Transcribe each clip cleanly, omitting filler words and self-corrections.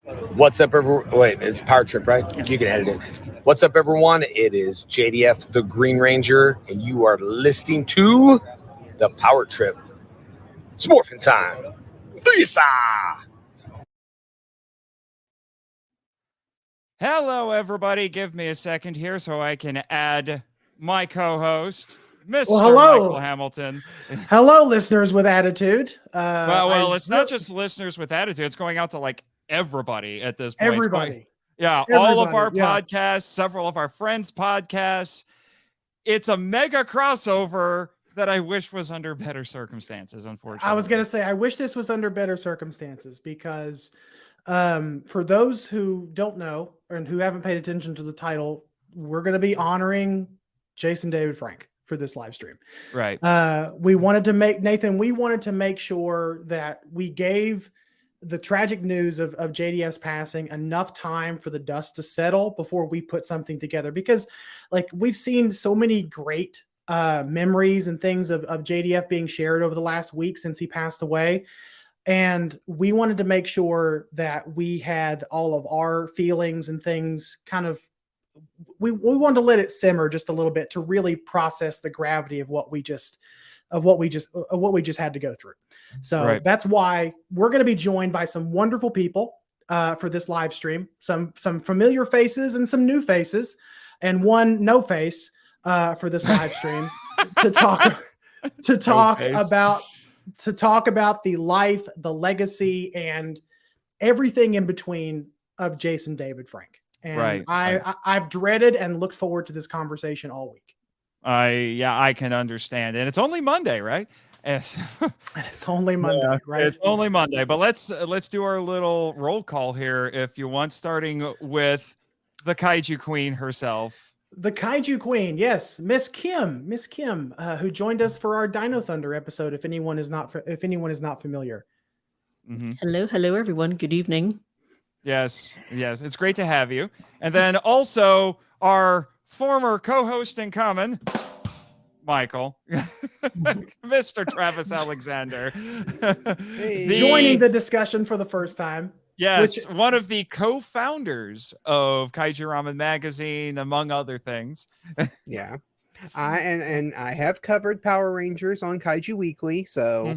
What's up, everyone? Wait, it's Power Trip, right? You can edit it. What's up, everyone? It is JDF, the Green Ranger, and you are listening to the Power Trip. It's morphin' time. Lisa! Hello, everybody. Give me a second here so I can add my co-host, Mr. Michael Hamilton. Hello, listeners with attitude. Well, it's not just listeners with attitude. It's going out to like everybody at this point. Everybody. All of our podcasts, several of our friends' podcasts. It's a mega crossover that I wish was under better circumstances, unfortunately. I was going to say, I wish this was under better circumstances because for those who don't know and who haven't paid attention to the title, we're going to be honoring Jason David Frank for this live stream. Right. We wanted to make sure that we gave the tragic news of JDS passing enough time for the dust to settle before we put something together, because like we've seen so many great memories and things of JDF being shared over the last week since he passed away. And we wanted to make sure that we had all of our feelings and things kind of, we wanted to let it simmer just a little bit to really process the gravity of what we just had to go through. So That's why we're going to be joined by some wonderful people for this live stream, some familiar faces and some new faces, and one no face for this live stream to talk about the life, the legacy, and everything in between of Jason David Frank. And I've dreaded and looked forward to this conversation all week. I can understand. And it's only Monday, right? It's only Monday, right? It's only Monday. But let's do our little roll call here, if you want, starting with the Kaiju Queen herself. The Kaiju Queen, yes, Miss Kim, who joined us for our Dino Thunder episode. If anyone is not familiar. Mm-hmm. Hello, everyone. Good evening. Yes, it's great to have you. And then also our former co-host in common, Michael, Mr. Travis Alexander, joining the discussion for the first time. Yes, one of the co-founders of Kaiju Ramen Magazine, among other things. Yeah, I have covered Power Rangers on Kaiju Weekly, so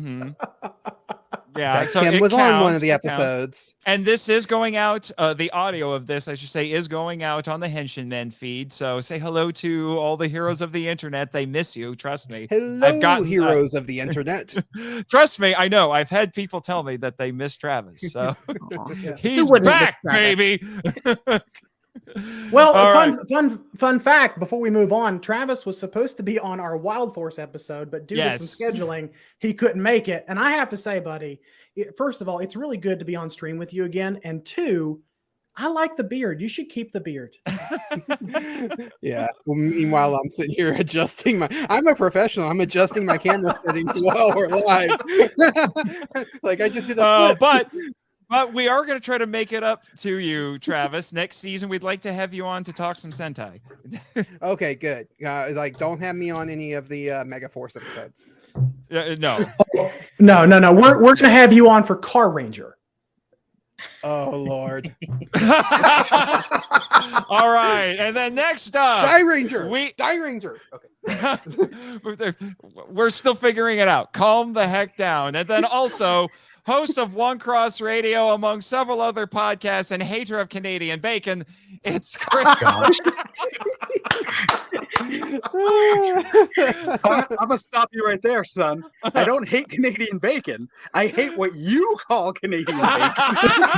yeah, so Kim was on one of the episodes. And this is going out, the audio of this, I should say, is going out on the Henshin Men feed. So say hello to all the heroes of the internet. They miss you, trust me. Hello, heroes of the internet. Trust me, I know. I've had people tell me that they miss Travis. So he's back, baby. Well, fun fact before we move on, Travis was supposed to be on our Wild Force episode, but due to some scheduling, he couldn't make it. And I have to say, buddy, first of all, it's really good to be on stream with you again. And two, I like the beard. You should keep the beard. Yeah. Well, meanwhile, I'm sitting here adjusting I'm a professional. I'm adjusting my camera settings while we're live. Like I just did a flip. But we are going to try to make it up to you, Travis. Next season, we'd like to have you on to talk some Sentai. Okay, good. Like, don't have me on any of the Mega Force episodes. No. No. We're going to have you on for Car Ranger. Oh, Lord. All right. And then next up. Die Ranger. Okay. We're still figuring it out. Calm the heck down. And then also, host of One Cross Radio, among several other podcasts, and hater of Canadian bacon, it's Chris. I'm gonna stop you right there, son. I don't hate Canadian bacon. I hate what you call Canadian bacon.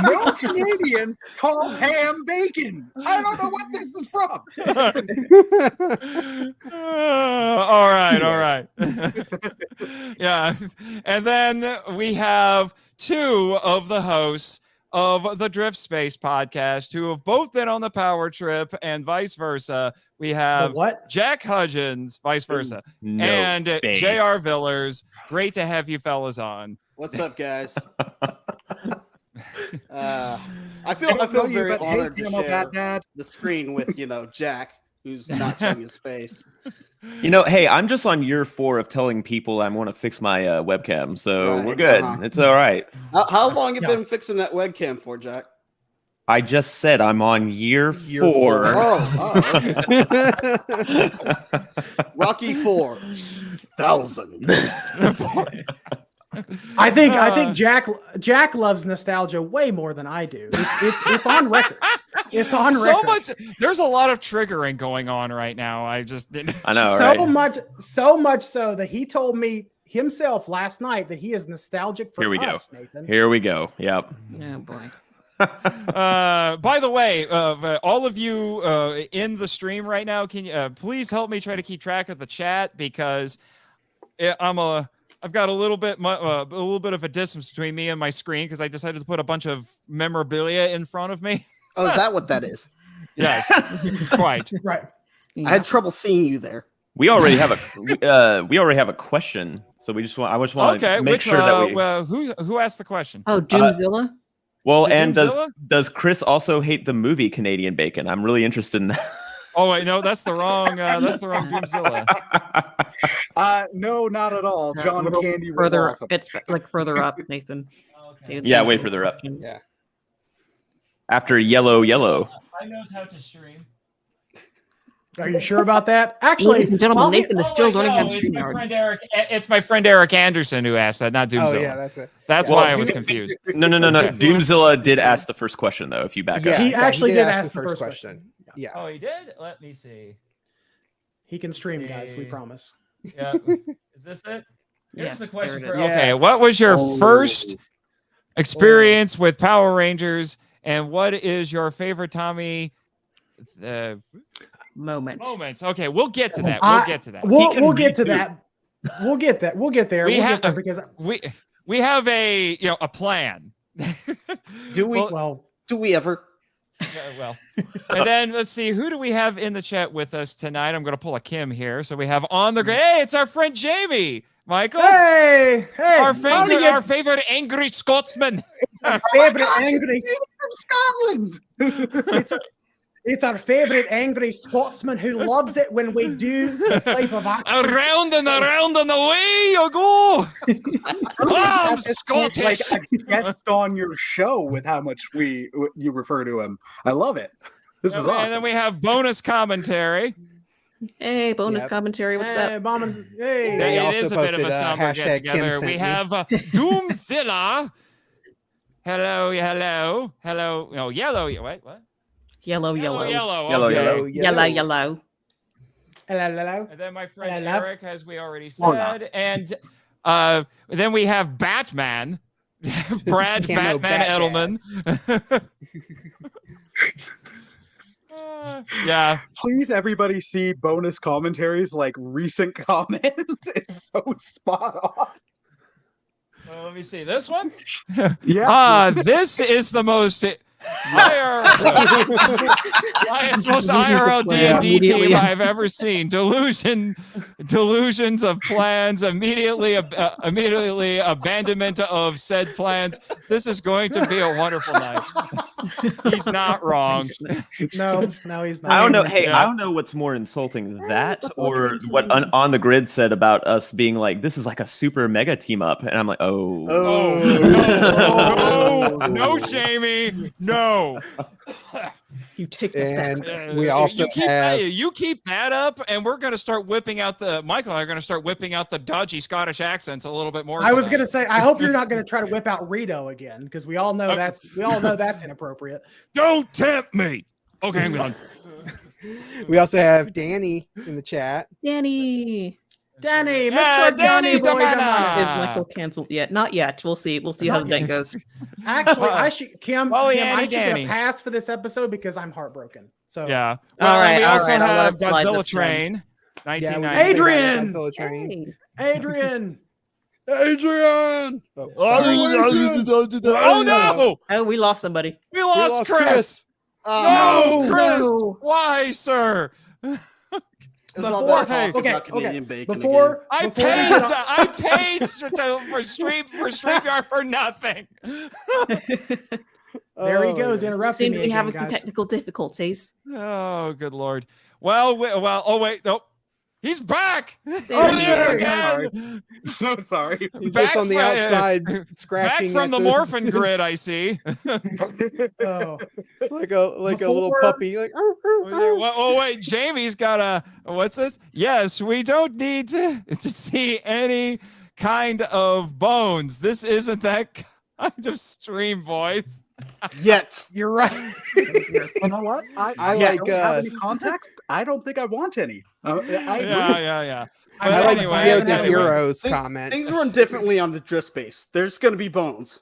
No Canadian calls ham bacon. I don't know what this is from. All right. Yeah. And then we have two of the hosts of the Drift Space podcast who have both been on the Power Trip and vice versa. We have Jack Hudgens, vice versa, and J.R. Villers. Great to have you fellas on. What's up, guys? I feel very honored to share the screen with Jack, who's not showing his face. Hey, I'm just on year 4 of telling people I want to fix my webcam, so we're good. It's all right. How long have you been fixing that webcam for, Jack? I just said I'm on year 4. Rocky 4,000. I think Jack loves nostalgia way more than I do. It's on record. It's on record. much. There's a lot of triggering going on right now. I just didn't. I know, so much so that he told me himself last night that he is nostalgic for us, Nathan. Here we go. Yep. Oh boy. By the way, all of you in the stream right now, can you please help me try to keep track of the chat, because I've got a little bit of a distance between me and my screen because I decided to put a bunch of memorabilia in front of me. Oh, is that what that is? Yes, quite right. I had trouble seeing you there. We already have a question, so I just want to make sure that who asked the question? Oh, Doomzilla. Well, and does Chris also hate the movie Canadian Bacon? I'm really interested in that. Oh wait, no, that's the wrong Doomzilla. No, not at all. John Candy was further. awesome. It's like further up, Nathan. Okay. Yeah, way further up. Yeah. After yellow. I knows how to stream. Are you sure about that? Actually, ladies and gentlemen, Nathan is still learning how to it's stream. It's my friend Eric Anderson who asked that, not Doomzilla. Oh yeah, that's it. That's why I was confused. No. Doomzilla did ask the first question though. If you back up, he actually did ask the first question. Yeah. Oh, he did. Let me see. He can stream, guys. We promise. Yeah. Is this it? Here's the question. there it For, is. okay, what was your first experience with Power Rangers, and what is your favorite Tommy Moment. Okay, we'll get to that. We'll get to that. We'll get to that. We'll get there. Get there because we have a plan. Do we ever? Well, and then let's see, who do we have in the chat with us tonight? I'm going to pull a Kim here. So we have on the hey, it's our friend Jamie. Michael. Hey, our favorite angry Scotsman. Our favorite angry from Scotland. It's our favorite angry Scotsman who loves it when we do the type of action. Around and away you go. I'm Scottish. Like a guest on your show with how much you refer to him. I love it. This is awesome. And then we have bonus commentary. Hey, bonus commentary. What's up? Hey, it is a bit of a summer get together. We have Doomzilla. Hello. Oh, yellow. Wait, what? Yellow. Yellow. Hello. And then my friend Eric, as we already said, and then we have Batman, Brad Batman Edelman. Yeah. Please, everybody, see bonus commentaries like recent comments. It's so spot on. Well, let me see this one. Yeah. This is the most. Most IRL D&D team I've ever seen. Delusions of plans, immediately abandonment of said plans. This is going to be a wonderful night. He's not wrong. No, he's not. I don't know. Hey, I don't know what's more insulting, that or what on the grid said about us being like, this is like a super mega team up, and I'm like, no, Jamie. No. You take that back. We also you keep that up, and we're going to start whipping out Michael and I are going to start whipping out the dodgy Scottish accents a little bit more. I was going to say, I hope you're not going to try to whip out Rito again, because we all know that's inappropriate. Don't tempt me. Okay, I'm gone. We also have Danny in the chat. Danny, Mr. Danny boy. Is Michael canceled yet? Not yet. We'll see. We'll see how the night goes. Actually, I should Danny. get a pass for this episode because I'm heartbroken. So yeah. All right. We also have Godzilla Godzilla Train. 1990. Adrian. Godzilla Train. Adrian. Oh no! Oh, we lost somebody. We lost Chris. Chris. Why, sir? Before Canadian Bacon I paid for StreamYard for nothing. There he goes, interrupting Seem me. to be having some guys. technical difficulties. Oh, good lord. Well. Oh wait, nope. He's back. There he There is. again. So sorry. He's Back just on the from- outside Back scratching from at the morphin grid, I see. Oh, like a little Before- puppy. Like, Oh wait, Jamie's got a what's this? Yes, we don't need to see any kind of bones. This isn't that kind of stream, boys. Yet. you're right. You know what? I yeah, like, don't have any context. I don't think I want any. I agree. Yeah. I But like anyway, Zio anyway. de Hero's Thing- comment. Things run differently on the drift space. There's going to be bones.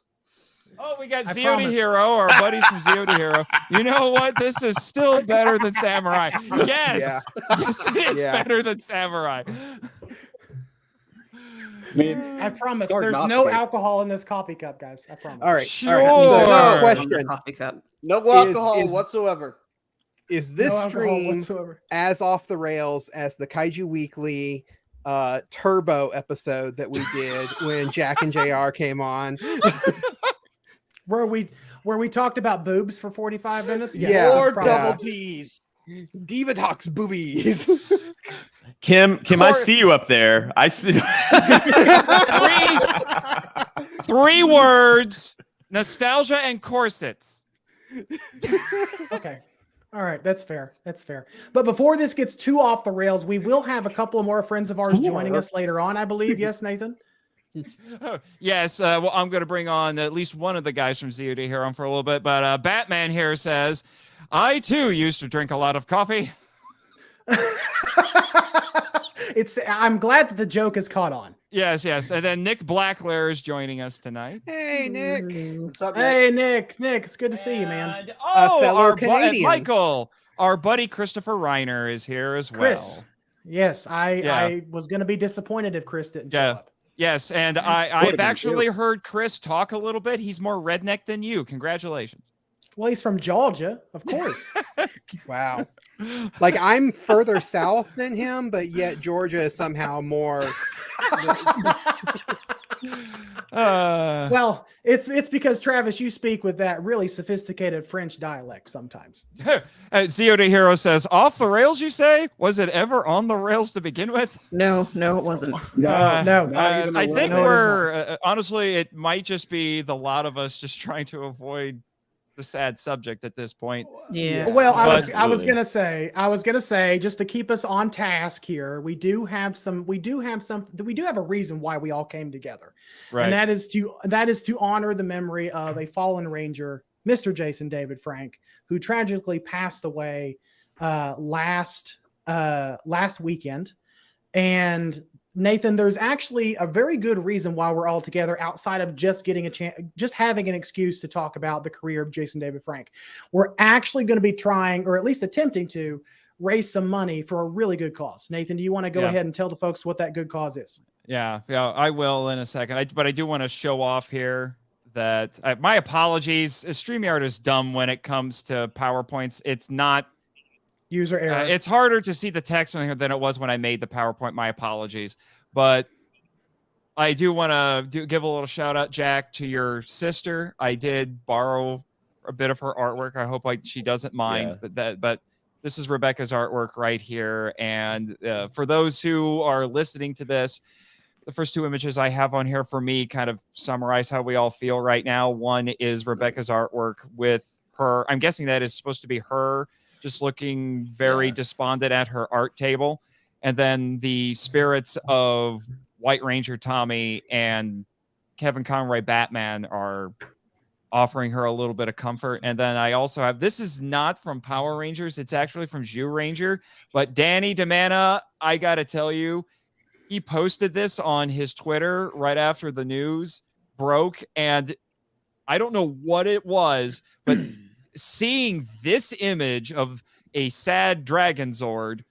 Oh, we got I Zio de promise. Hero, our buddies from Zio de Hero. You know what? This is still better than Samurai. Yes, yes, it is Yeah. better than Samurai. I mean, I promise. Hard There's not no to be. alcohol in this coffee cup, guys. I promise. All right. Sure. All right. So, Sure. question: Coffee cup. No Is- alcohol is- whatsoever. Is this No alcohol stream whatsoever. as off the rails as the Kaiju Weekly Turbo episode that we did when Jack and JR came on? Where we talked about boobs for 45 minutes? Yes, Yeah. that's Or probably- double D's. Diva talks boobies. Kim, I see you up there. I see. Three words: nostalgia and corsets. Okay. All right, that's fair. That's fair. But before this gets too off the rails, we will have a couple of more friends of ours joining us later on, I believe. Yes, Nathan? Yes, well, I'm going to bring on at least one of the guys from Zio de Hero for a little bit. But Batman here says, I too used to drink a lot of coffee. I'm glad that the joke is caught on. Yes. And then Nick Blackler is joining us tonight. Hey, Nick. What's up, Nick? Hey, Nick, it's good to see you, man. And, oh, fellow our Canadian. Michael, our buddy Christopher Reiner is here as well. Chris. Yes, I Yeah. was going to be disappointed if Chris didn't show Yeah. up. Yes, and I've actually heard Chris talk a little bit. He's more redneck than you. Congratulations. Well, he's from Georgia, of course. Wow. Like I'm further south than him, but yet Georgia is somehow more. Well, it's because Travis, you speak with that really sophisticated French dialect sometimes. Zio de Hero says, off the rails, you say? Was it ever on the rails to begin with? No, it wasn't. No. I think No, it is we're honestly, it might just be the lot of us just trying to avoid the sad subject at this point. Yeah. Well, I was Absolutely. gonna say, just to keep us on task here, we do have a reason why we all came together. And that is to honor the memory of a fallen ranger, Mr. Jason David Frank, who tragically passed away last weekend. And Nathan, there's actually a very good reason why we're all together outside of just getting a chance, just having an excuse to talk about the career of Jason David Frank. We're actually going to be trying, or at least attempting to, raise some money for a really good cause. Nathan, do you want to go ahead and tell the folks what that good cause is? Yeah, I will in a second. But I do want to show off here that my apologies. StreamYard is dumb when it comes to PowerPoints. It's not. User error. It's harder to see the text on here than it was when I made the PowerPoint. My apologies. But I do want to give a little shout out, Jack, to your sister. I did borrow a bit of her artwork. I hope she doesn't mind. Yeah. But this is Rebecca's artwork right here. And for those who are listening to this, the first two images I have on here for me kind of summarize how we all feel right now. One is Rebecca's artwork with her. I'm guessing that is supposed to be her just looking very despondent at her art table. And then the spirits of White Ranger Tommy and Kevin Conroy Batman are offering her a little bit of comfort. And then I also have, this is not from Power Rangers. It's actually from Jew Ranger. But Danny DeMana, I got to tell you, he posted this on his Twitter right after the news broke. And I don't know what it was, but seeing this image of a sad Dragon Zord,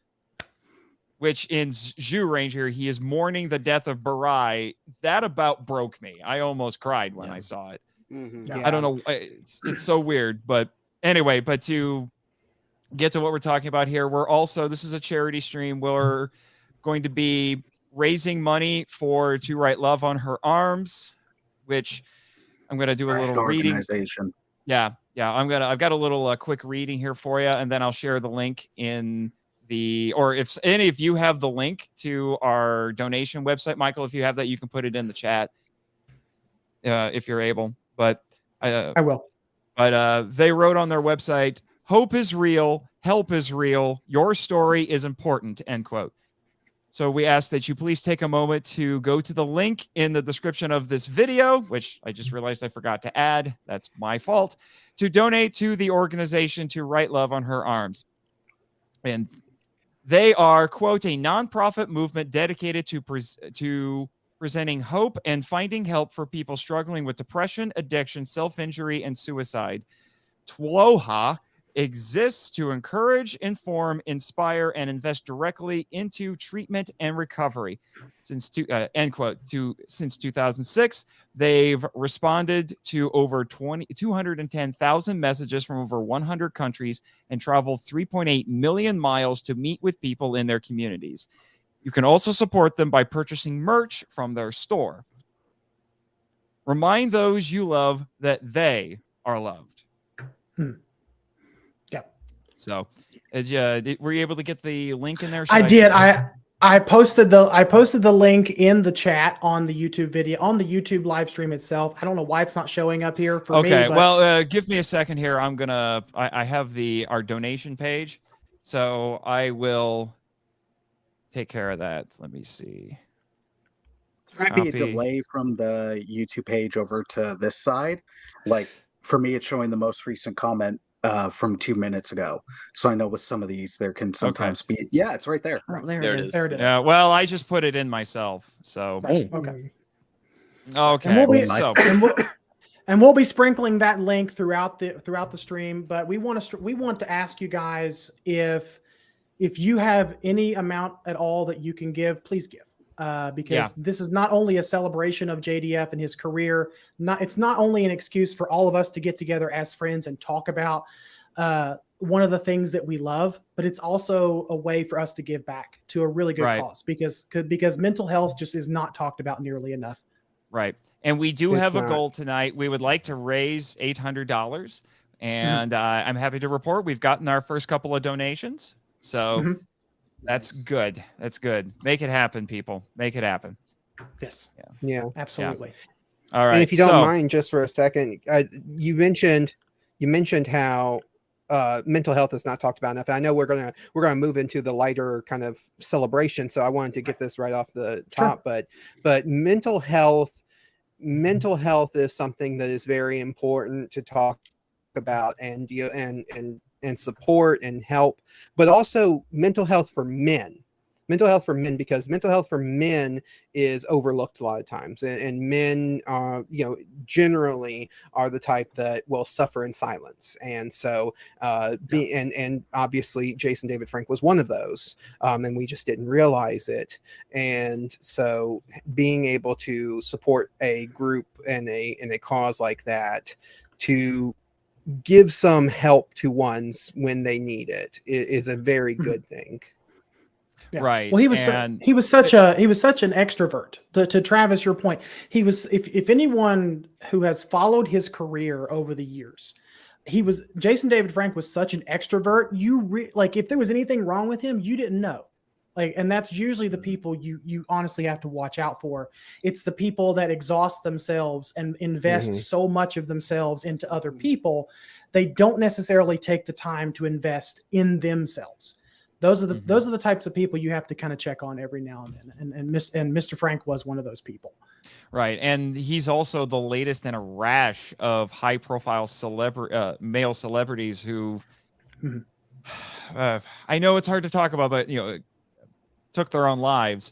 which in Jew Ranger, he is mourning the death of Barai, that about broke me. I almost cried when I saw it. Mm-hmm. I don't know. It's so weird. But anyway, but to get to what we're talking about here, this is a charity stream. We're going to be raising money for To Write Love on Her Arms, which I'm going to do a little reading. Organization. Yeah. I've got a little quick reading here for you, and then I'll share the link in or if any of you have the link to our donation website, Michael, if you have that, you can put it in the chat if you're able. But I will. But they wrote on their website, "Hope is real, help is real, your story is important," end quote. So we ask that you please take a moment to go to the link in the description of this video, which I just realized I forgot to add. That's my fault. To donate to the organization to write love on her arms. And they are, quote, a nonprofit movement dedicated to presenting hope and finding help for people struggling with depression, addiction, self-injury, and suicide. TWOHA exists to encourage, inform, inspire, and invest directly into treatment and recovery. Since end quote. Since 2006, they've responded to over 210,000 messages from over 100 countries and traveled 3.8 million miles to meet with people in their communities. You can also support them by purchasing merch from their store. Remind those you love that they are loved. Yeah. So, were you able to get the link in there? I did. I posted the link in the chat on the YouTube video, on the YouTube live stream itself. I don't know why it's not showing up here for me. Okay, well, give me a second here. I have our donation page, so I will take care of that. Let me see. Might be a delay from the YouTube page over to this side. Like for me, it's showing the most recent comment from 2 minutes ago. So I know with some of these, there can sometimes be. Yeah, it's right there. Oh, There it is. There it is. Yeah, well, I just put it in myself. So Okay. Okay. And we'll be sprinkling that link throughout the stream. But we want to ask you guys if you have any amount at all that you can give, please give. Because this is not only a celebration of JDF and his career. It's not only an excuse for all of us to get together as friends and talk about one of the things that we love, but it's also a way for us to give back to a really good cause because mental health just is not talked about nearly enough. Right. And we do have a goal tonight. We would like to raise $800. And I'm happy to report we've gotten our first couple of donations. So that's good. That's good. Make it happen, people. Make it happen. Yes. Yeah. Absolutely. Yeah. All right. And if you don't mind, just for a second, you mentioned how mental health is not talked about enough. And I know we're gonna move into the lighter kind of celebration, so I wanted to get this right off the top. Sure. But mental health is something that is very important to talk about and deal and support and help, but also mental health for men, because mental health for men is overlooked a lot of times, and men generally are the type that will suffer in silence. And so and obviously Jason David Frank was one of those, and we just didn't realize it. And so being able to support a group and a cause like that, to give some help to ones when they need it, is a very good thing. Yeah. Right. Well, he was such an extrovert. To Travis, your point, he was. If anyone who has followed his career over the years, Jason David Frank was such an extrovert. Like if there was anything wrong with him, you didn't know. And that's usually the people you honestly have to watch out for. It's the people that exhaust themselves and invest so much of themselves into other people. They don't necessarily take the time to invest in themselves. Those are the types of people you have to kind of check on every now and then. And Mr. Frank was one of those people. Right. And he's also the latest in a rash of high profile male celebrities who I know it's hard to talk about, but took their own lives.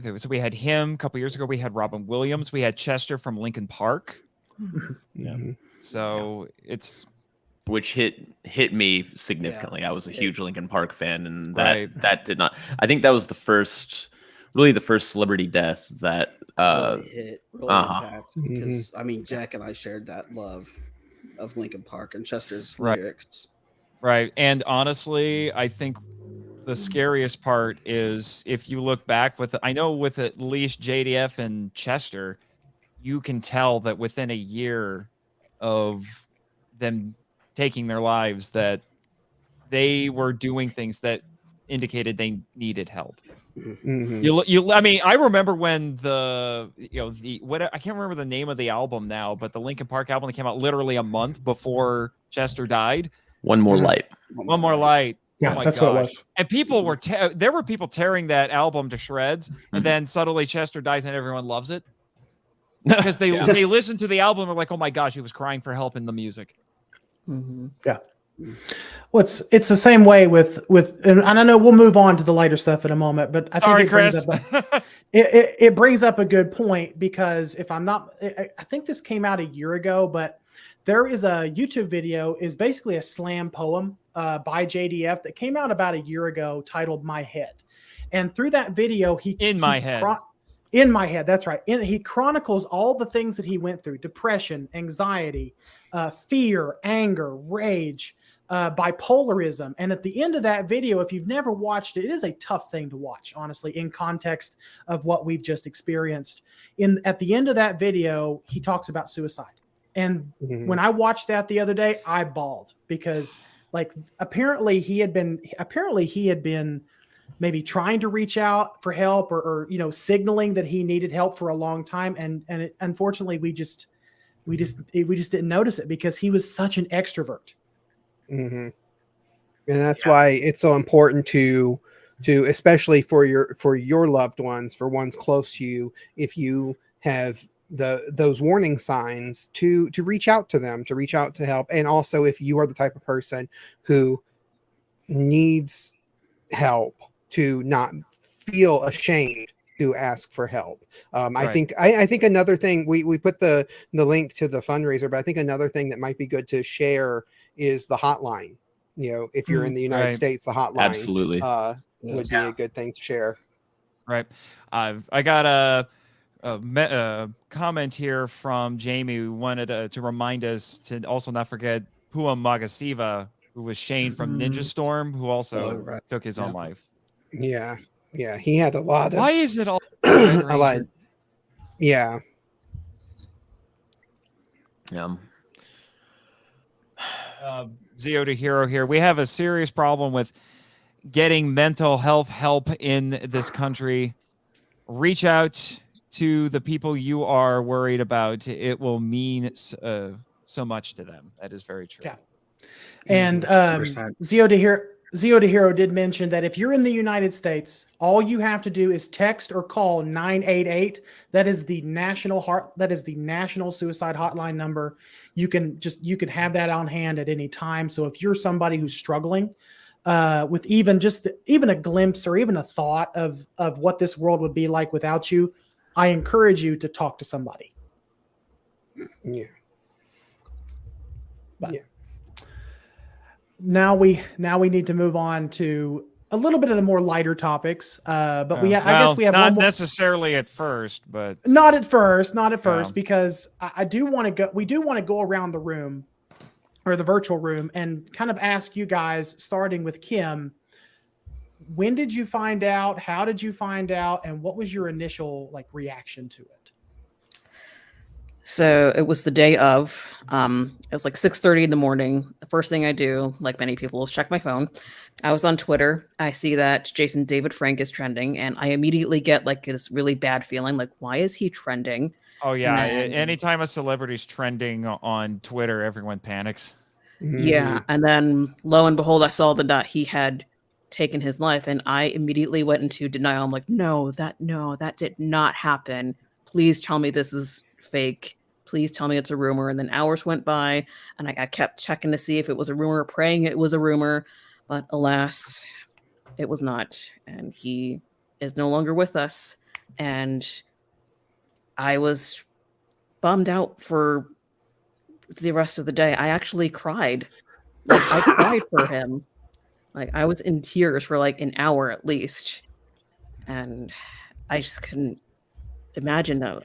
So we had him a couple years ago. We had Robin Williams. We had Chester from Linkin Park. So it's which hit me significantly. I was a huge Linkin Park fan, and that did not. I think that was the first celebrity death that really hit, impact. Because I mean, Jack and I shared that love of Linkin Park and Chester's lyrics. Right, and honestly, I think the scariest part is if you look back with at least JDF and Chester, you can tell that within a year of them taking their lives that they were doing things that indicated they needed help. Mhm. I mean, I remember when I can't remember the name of the album now, but the Linkin Park album that came out literally a month before Chester died. One More Light. One More Light. Yeah, Oh my that's gosh. what it was. And people were there were people tearing that album to shreds, and then suddenly Chester dies and everyone loves it. Because they listened to the album and were like, oh my gosh, he was crying for help in the music. Yeah. Well, it's the same way with and I know we'll move on to the lighter stuff in a moment, but I think it brings up a good point, because if I'm not, I think this came out a year ago, but there is a YouTube video, is basically a slam poem by JDF that came out about a year ago titled My Head. And through that video, In my head, that's right. He chronicles all the things that he went through: depression, anxiety, fear, anger, rage, bipolarism. And at the end of that video, if you've never watched it, it is a tough thing to watch, honestly, in context of what we've just experienced. At the end of that video, he talks about suicide. And when I watched that the other day, I bawled, because like apparently he had been maybe trying to reach out for help, or signaling that he needed help for a long time, and unfortunately we just didn't notice it, because he was such an extrovert. And that's why it's so important to especially for your loved ones, for ones close to you, if you have those warning signs, to reach out to them, to reach out to help. And also, if you are the type of person who needs help, to not feel ashamed to ask for help. I think another thing, we put the link to the fundraiser, but I think another thing that might be good to share is the hotline. If you're in the United States, the hotline absolutely would be a good thing to share. Right. I got a comment here from Jamie, who wanted to remind us to also not forget Pua Magasiva, who was Shane from Ninja Storm, who also took his own life. Yeah, he had a lot of. Why is it all a lot? Yeah. Zio to Hero here. We have a serious problem with getting mental health help in this country. Reach out to the people you are worried about. It will mean so much to them. That is very true. Yeah. And Zio to Hero did mention that if you're in the United States, all you have to do is text or call 988. That is the national suicide hotline number. You can have that on hand at any time. So if you're somebody who's struggling with even a glimpse or even a thought of what this world would be like without you, I encourage you to talk to somebody. Yeah. But now we need to move on to a little bit of the more lighter topics. But I guess we have not one more, necessarily at first, but not at first, because I do want to go. We do want to go around the room, or the virtual room, and kind of ask you guys, starting with Kim. When did you find out? How did you find out? And what was your initial reaction to it? So it was the day of. It was like 6:30 in the morning. The first thing I do, like many people, is check my phone. I was on Twitter. I see that Jason David Frank is trending, and I immediately get this really bad feeling. Like, why is he trending? Oh yeah, anytime a celebrity's trending on Twitter, everyone panics. Yeah, and then lo and behold, I saw that he had taken his life, and I immediately went into denial. I'm like, no, that did not happen. Please tell me this is fake. Please tell me it's a rumor. And then hours went by, and I kept checking to see if it was a rumor, praying it was a rumor, but alas, it was not. And he is no longer with us. And I was bummed out for the rest of the day. I actually cried. I cried for him. I was in tears for an hour at least. And I just couldn't imagine that.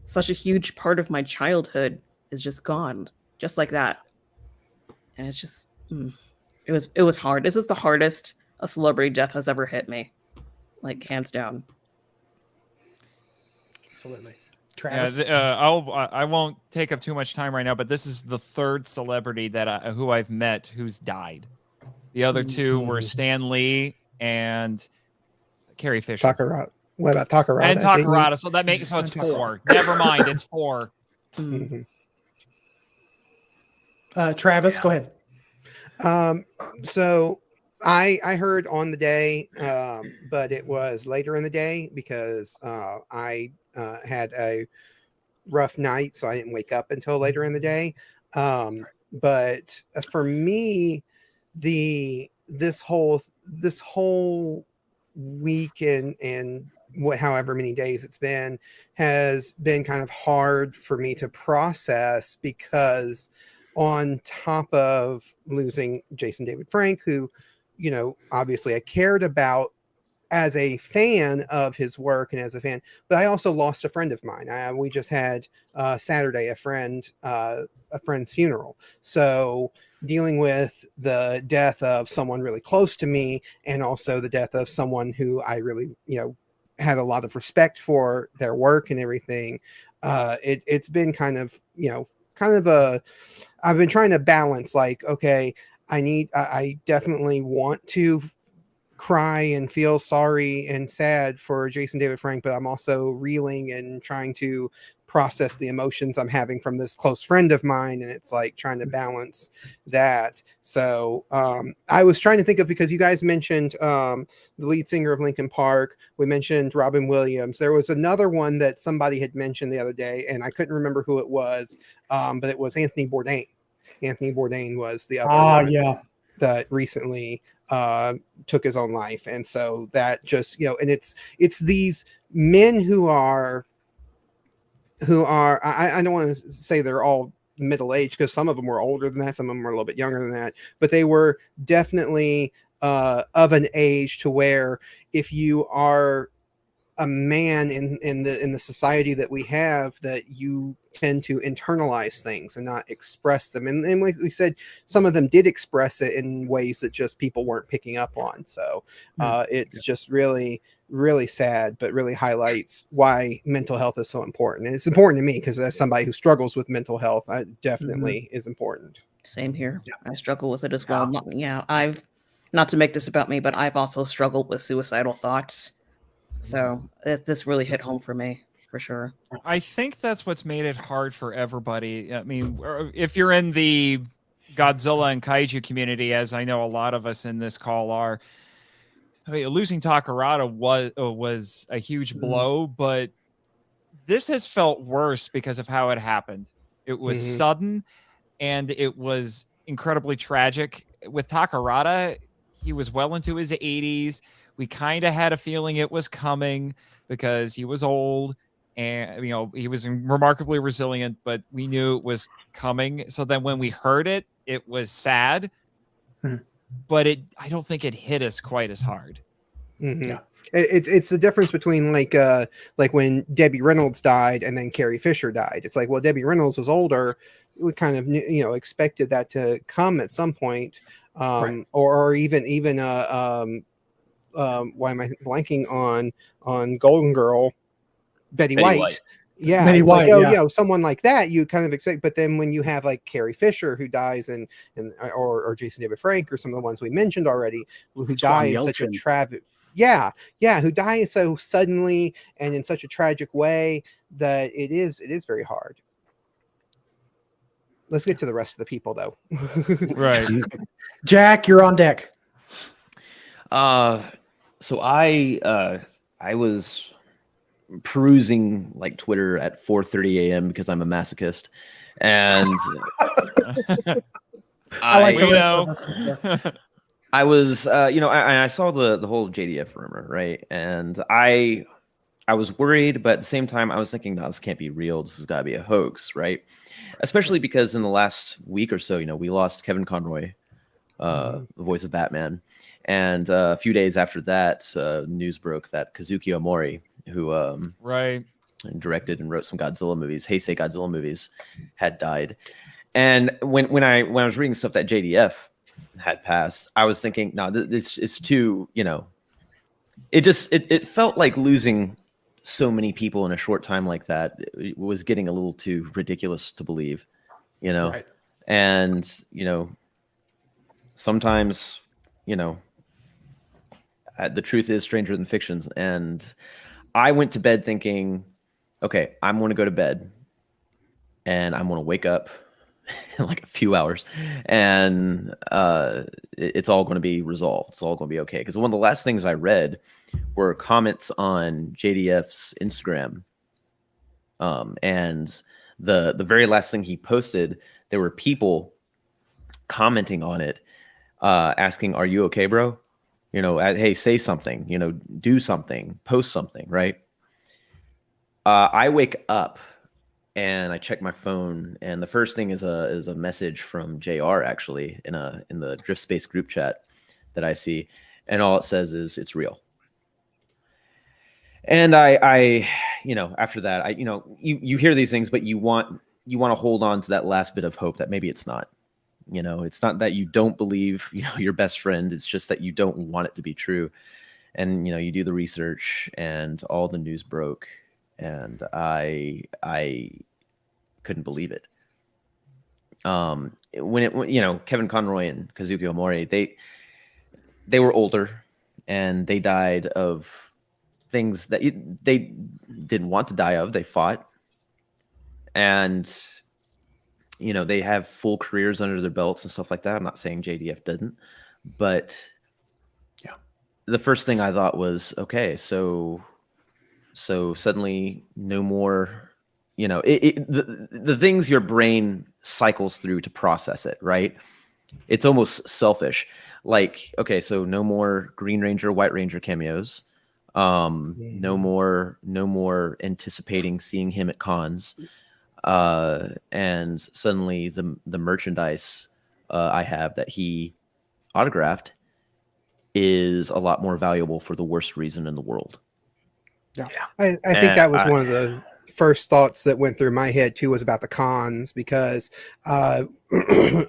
Such a huge part of my childhood is just gone, just like that. And it's just, it was hard. This is the hardest a celebrity death has ever hit me, hands down. Absolutely. Travis? I won't take up too much time right now, but this is the third celebrity that who I've met who's died. The other two were Stan Lee and Carrie Fisher. Takarada. What about Takarada? And Takarada. So that makes it's 4. Never mind, it's 4. Travis, go ahead. So I heard on the day, but it was later in the day because I had a rough night, so I didn't wake up until later in the day. But for me, this whole week and however many days it's been has been kind of hard for me to process, because on top of losing Jason David Frank, who, you know, obviously I cared about as a fan of his work and as a fan, but I also lost a friend of mine. We just had Saturday a friend's funeral. So dealing with the death of someone really close to me, and also the death of someone who I really, you know, had a lot of respect for their work and everything. It's been kind of, you know, I've been trying to balance, like, okay, I definitely want to cry and feel sorry and sad for Jason David Frank, but I'm also reeling and trying to process the emotions I'm having from this close friend of mine, and it's like trying to balance that. So I was trying to think of, because you guys mentioned the lead singer of Linkin Park, we mentioned Robin Williams. There was another one that somebody had mentioned the other day, and I couldn't remember who it was, but it was Anthony Bourdain. Anthony Bourdain was the other one that recently took his own life. And so that just, you know, and it's these men who are I don't want to say they're all middle-aged, because some of them were older than that, some of them were a little bit younger than that, but they were definitely of an age to where, if you are a man in the society that we have, that you tend to internalize things and not express them, and like we said, some of them did express it in ways that just people weren't picking up on. So it's just really sad, but really highlights why mental health is so important. And it's important to me, because as somebody who struggles with mental health, it definitely is important. Same here. I struggle with it as well. I've, not to make this about me, but I've also struggled with suicidal thoughts. So this really hit home for me, for sure. I think that's what's made it hard for everybody. I mean, if you're in the Godzilla and Kaiju community, as I know a lot of us in this call are, I mean, losing Takarada was a huge blow, but this has felt worse because of how it happened. It was sudden, and it was incredibly tragic. With Takarada, he was well into his 80s. We kind of had a feeling it was coming because he was old, and, you know, he was remarkably resilient, but we knew it was coming. So then when we heard it, it was sad, but I don't think it hit us quite as hard. Yeah. It's the difference between like when Debbie Reynolds died and then Carrie Fisher died. It's like, well, Debbie Reynolds was older. We kind of, you know, expected that to come at some point, or even why am I blanking on Golden Girl, Betty White. Yeah, Betty it's White, like, you know, someone like that you kind of expect, but then when you have like Carrie Fisher who dies, or Jason David Frank, or some of the ones we mentioned already, who die in such a tragic, who die so suddenly and in such a tragic way, that it is very hard. Let's get to the rest of the people, though. Right. Jack, you're on deck. So I was perusing like Twitter at 4:30 a.m. because I'm a masochist, and I was, you know, I saw the whole JDF rumor, right? And I was worried, but at the same time, I was thinking, no, this can't be real. This has got to be a hoax, right? Especially because in the last week or so, you know, we lost Kevin Conroy, the voice of Batman. And a few days after that, news broke that Kazuki Omori, who directed and wrote some Godzilla movies, Heisei Godzilla movies, had died. And when I was reading stuff that JDF had passed, I was thinking, no, this is too, you know, it felt like losing so many people in a short time like that. It was getting a little too ridiculous to believe, you know. And, you know, sometimes the truth is stranger than fictions. And I went to bed thinking, okay, I'm going to go to bed and I'm going to wake up in like a few hours and it's all going to be resolved. It's all going to be okay. Because one of the last things I read were comments on JDF's Instagram. And the very last thing he posted, there were people commenting on it, asking, "Are you okay, bro? Hey, say something, do something, post something," right? I wake up and I check my phone, and the first thing is a message from JR actually in the Drift Space group chat that I see, and all it says is it's real. And I after that, you hear these things, but you want to hold on to that last bit of hope that maybe it's not. It's not that you don't believe your best friend. It's just that you don't want it to be true. And you do the research, and all the news broke, and I couldn't believe it. When Kevin Conroy and Kazuki Omori, they were older, and they died of things that they didn't want to die of. They fought, and they have full careers under their belts and stuff like that. I'm not saying JDF didn't, but yeah, the first thing I thought was, okay, so suddenly no more, the things your brain cycles through to process it, right? It's almost selfish. Like, okay, so no more Green Ranger, White Ranger cameos. No more anticipating seeing him at cons. And suddenly the merchandise I have that he autographed is a lot more valuable for the worst reason in the world. Yeah. I think that was one of the first thoughts that went through my head too, was about the cons, because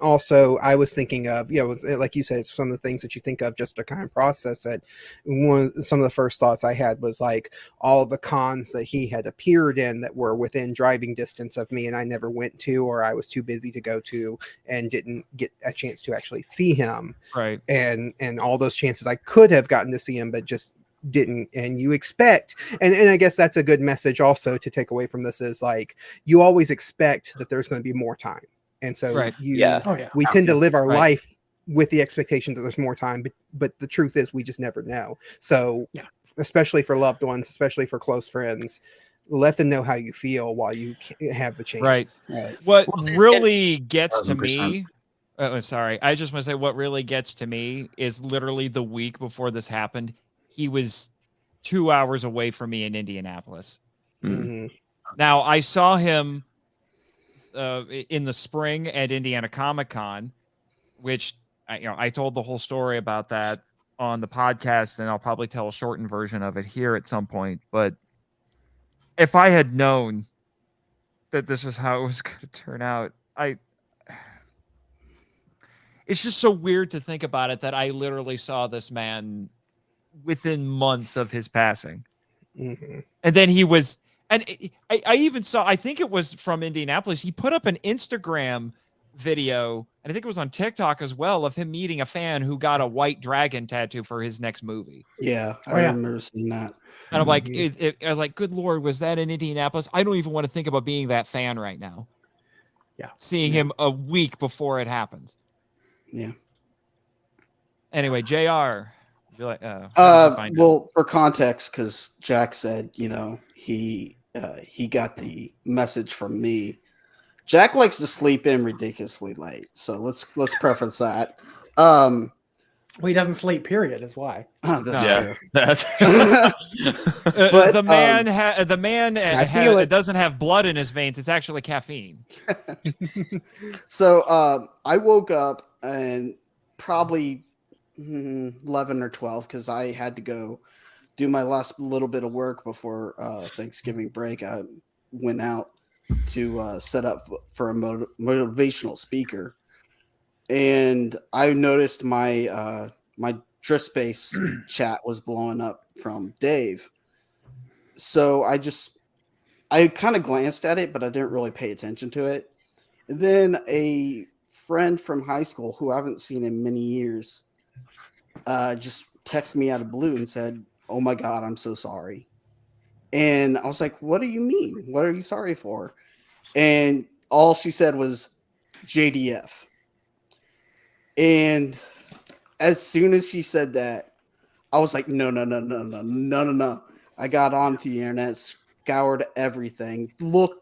also I was thinking of, like you said, it's some of the things that you think of just to kind of process it. Some of the first thoughts I had was like all the cons that he had appeared in that were within driving distance of me and I never went to, or I was too busy to go to and didn't get a chance to actually see him. Right. And all those chances I could have gotten to see him, but just didn't. And you expect, and I guess that's a good message also to take away from this, is like you always expect that there's going to be more time, and so we tend to live our life with the expectation that there's more time, but the truth is we just never know. So especially for loved ones, especially for close friends, let them know how you feel while you have the chance. Right. What really gets to me, sorry, I just want to say what really gets to me is literally the week before this happened, he was 2 hours away from me in Indianapolis. Mm-hmm. Now, I saw him in the spring at Indiana Comic-Con, which I told the whole story about that on the podcast, and I'll probably tell a shortened version of it here at some point. But if I had known that this is how it was going to turn out, it's just so weird to think about it that I literally saw this man within months of his passing. Mm-hmm. And then he was, and I even saw, I think it was from Indianapolis, he put up an Instagram video, and I think it was on TikTok as well, of him meeting a fan who got a white dragon tattoo for his next movie. Yeah, I remember seeing that. And I'm like, I was like, good Lord, was that in Indianapolis? I don't even want to think about being that fan right now. Yeah. Seeing him a week before it happens. Yeah. Anyway, JR. Well, for context, because Jack said, he got the message from me. Jack likes to sleep in ridiculously late, so let's preference that. Well, he doesn't sleep. Period. Is why. That's true. That's but the man doesn't have blood in his veins. It's actually caffeine. So I woke up and probably 11 or 12 because I had to go do my last little bit of work before Thanksgiving break. I went out to set up for a motivational speaker, and I noticed my my Drift Space chat was blowing up from Dave. So I kind of glanced at it, but I didn't really pay attention to it. And then a friend from high school who I haven't seen in many years just texted me out of blue and said, "Oh my God, I'm so sorry." And I was like, "What do you mean? What are you sorry for?" And all she said was JDF. And as soon as she said that, I was like, no. I got onto the internet, scoured everything,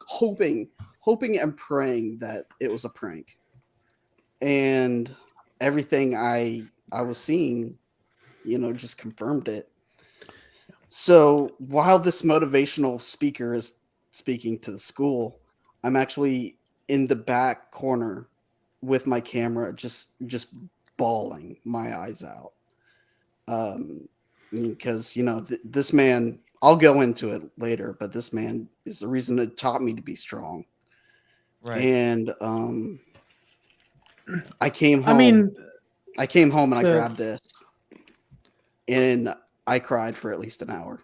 hoping and praying that it was a prank. And everything I was seeing, just confirmed it. So while this motivational speaker is speaking to the school, I'm actually in the back corner with my camera, just bawling my eyes out. Because this man, I'll go into it later, but this man is the reason that taught me to be strong. Right. And I came home. I came home and I grabbed this, and I cried for at least an hour.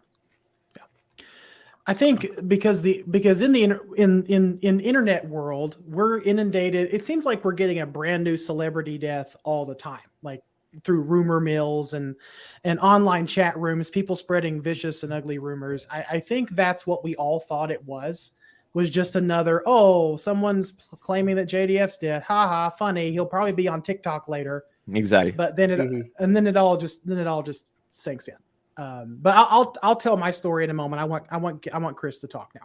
I think because in the internet world, we're inundated. It seems like we're getting a brand new celebrity death all the time, like through rumor mills and online chat rooms, people spreading vicious and ugly rumors. I think that's what we all thought it was just another, someone's claiming that JDF's dead. Ha ha, funny. He'll probably be on TikTok later. Exactly. But then it all just sinks in. But I'll tell my story in a moment. I want Chris to talk now.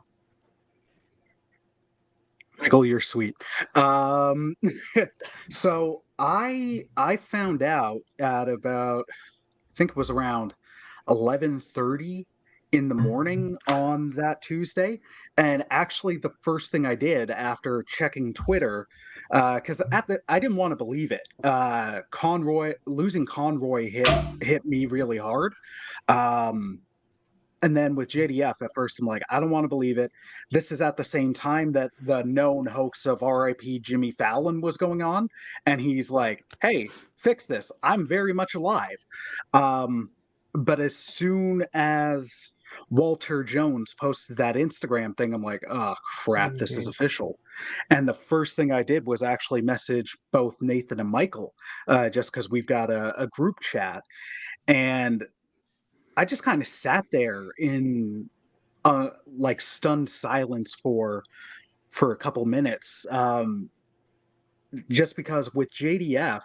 Michael, you're sweet. So I found out at about, I think it was around 11:30 in the morning on that Tuesday. And actually the first thing I did after checking Twitter, because I didn't want to believe it. Losing Conroy hit me really hard. And then with JDF, at first I'm like, I don't want to believe it. This is at the same time that the known hoax of RIP Jimmy Fallon was going on. And he's like, hey, fix this. I'm very much alive. But as soon as Walter Jones posted that Instagram thing, I'm like, oh, crap, this is official. And the first thing I did was actually message both Nathan and Michael, just because we've got a group chat. And I just kind of sat there in like stunned silence for a couple minutes, just because with JDF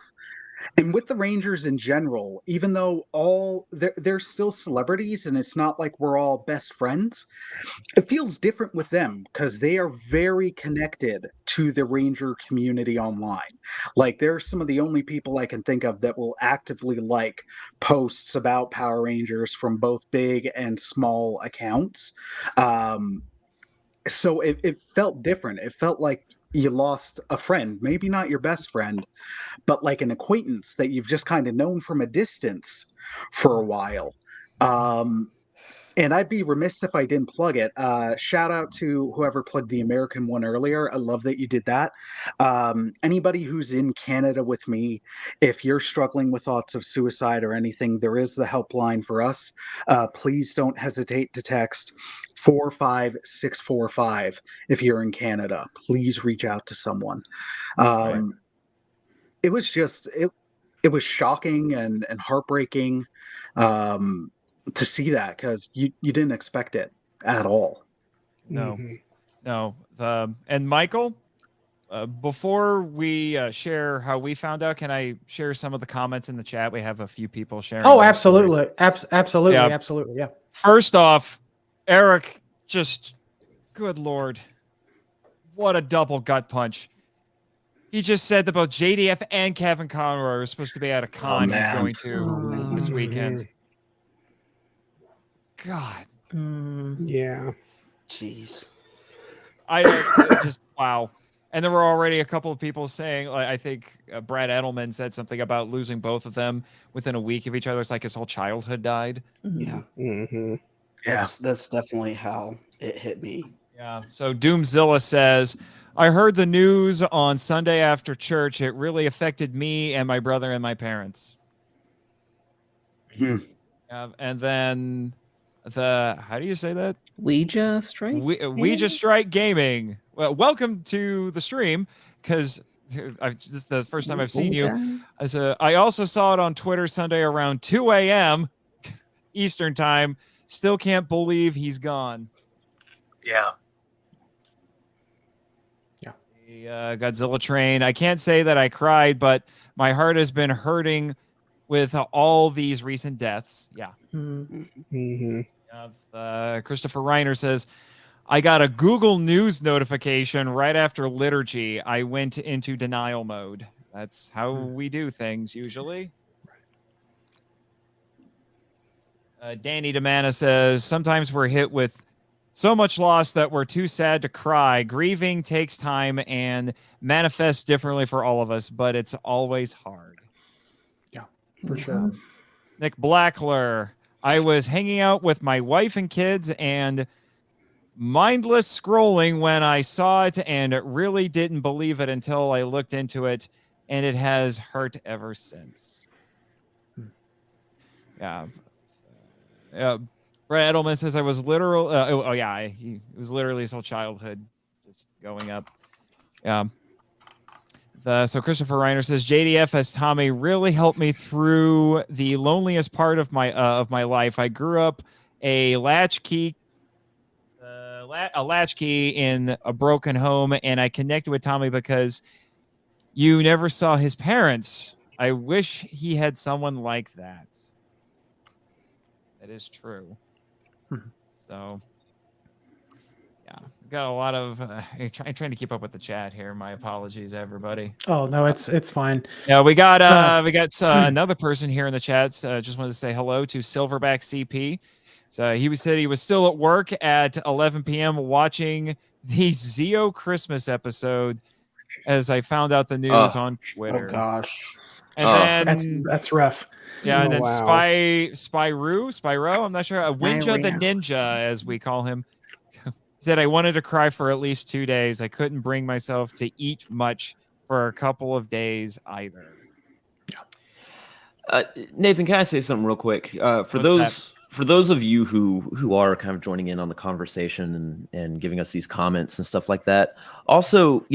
and with the Rangers in general, even though they're still celebrities and it's not like we're all best friends, it feels different with them because they are very connected to the Ranger community online. Like, they're some of the only people I can think of that will actively like posts about Power Rangers from both big and small accounts. So it felt different. It felt like you lost a friend, maybe not your best friend, but like an acquaintance that you've just kind of known from a distance for a while. And I'd be remiss if I didn't plug it. Shout out to whoever plugged the American one earlier. I love that you did that. Anybody who's in Canada with me, if you're struggling with thoughts of suicide or anything, there is the helpline for us. Please don't hesitate to text 45645 if you're in Canada. Please reach out to someone. It was just, it was shocking and heartbreaking. To see that, because you didn't expect it at all. No. And Michael, before we share how we found out, can I share some of the comments in the chat? We have a few people sharing. Oh, absolutely. Absolutely. Yeah. First off, Eric, just good Lord, what a double gut punch. He just said that both JDF and Kevin Conroy are supposed to be at a con he's going to this weekend. God. Yeah. Jeez. I just, wow. And there were already a couple of people saying, I think Brad Edelman said something about losing both of them within a week of each other. It's like his whole childhood died. Yeah. Mm-hmm. That's definitely how it hit me. Yeah. So Doomzilla says, I heard the news on Sunday after church. It really affected me and my brother and my parents. And then how do you say that? Ouija Strike? Ouija Strike Gaming. Well, welcome to the stream, because this is the first time I've seen you. I also saw it on Twitter Sunday around 2 a.m. Eastern time. Still can't believe he's gone. Yeah. The Godzilla train. I can't say that I cried, but my heart has been hurting with all these recent deaths. Yeah. Mm-hmm. Christopher Reiner says, I got a Google News notification right after liturgy. I went into denial mode. That's how we do things usually. Danny Demana says, sometimes we're hit with so much loss that we're too sad to cry. Grieving takes time and manifests differently for all of us, but it's always hard. Yeah, for sure. Nick Blackler, I was hanging out with my wife and kids and mindless scrolling when I saw it and really didn't believe it until I looked into it, and it has hurt ever since. Yeah. Brett Edelman says I was literal. It was literally his whole childhood just going up. So Christopher Reiner says JDF as Tommy really helped me through the loneliest part of my life. I grew up a latchkey in a broken home, and I connected with Tommy because you never saw his parents. I wish he had someone like that. That is true. So, yeah, we got a lot of. I'm trying to keep up with the chat here. My apologies, everybody. Oh no, it's fine. Yeah, we got another person here in the chat. Just wanted to say hello to Silverback CP. So he said he was still at work at 11 p.m. watching the Zeo Christmas episode as I found out the news on Twitter. Oh gosh. And then that's rough. Yeah, and then wow. Spyro, I'm not sure. Winja the Ninja, as we call him, said I wanted to cry for at least 2 days. I couldn't bring myself to eat much for a couple of days either. Nathan, can I say something real quick? For those of you who are kind of joining in on the conversation and giving us these comments and stuff like that, also,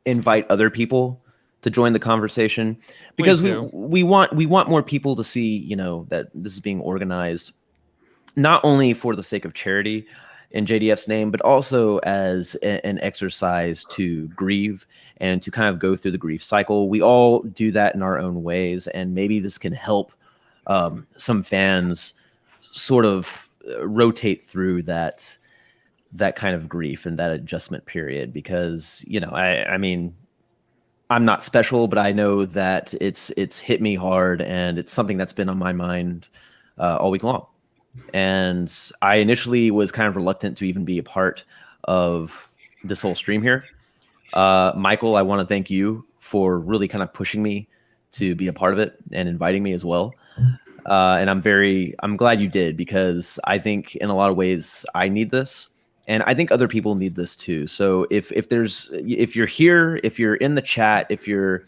invite other people to join the conversation, because we want more people to see, that this is being organized not only for the sake of charity in JDF's name, but also as an exercise to grieve and to kind of go through the grief cycle. We all do that in our own ways, and maybe this can help some fans sort of rotate through that kind of grief and that adjustment period, because I mean, I'm not special, but I know that it's hit me hard, and it's something that's been on my mind all week long. And I initially was kind of reluctant to even be a part of this whole stream here. Michael, I want to thank you for really kind of pushing me to be a part of it and inviting me as well. And I'm glad you did, because I think in a lot of ways I need this. And I think other people need this too. So if you're here, if you're in the chat, if we're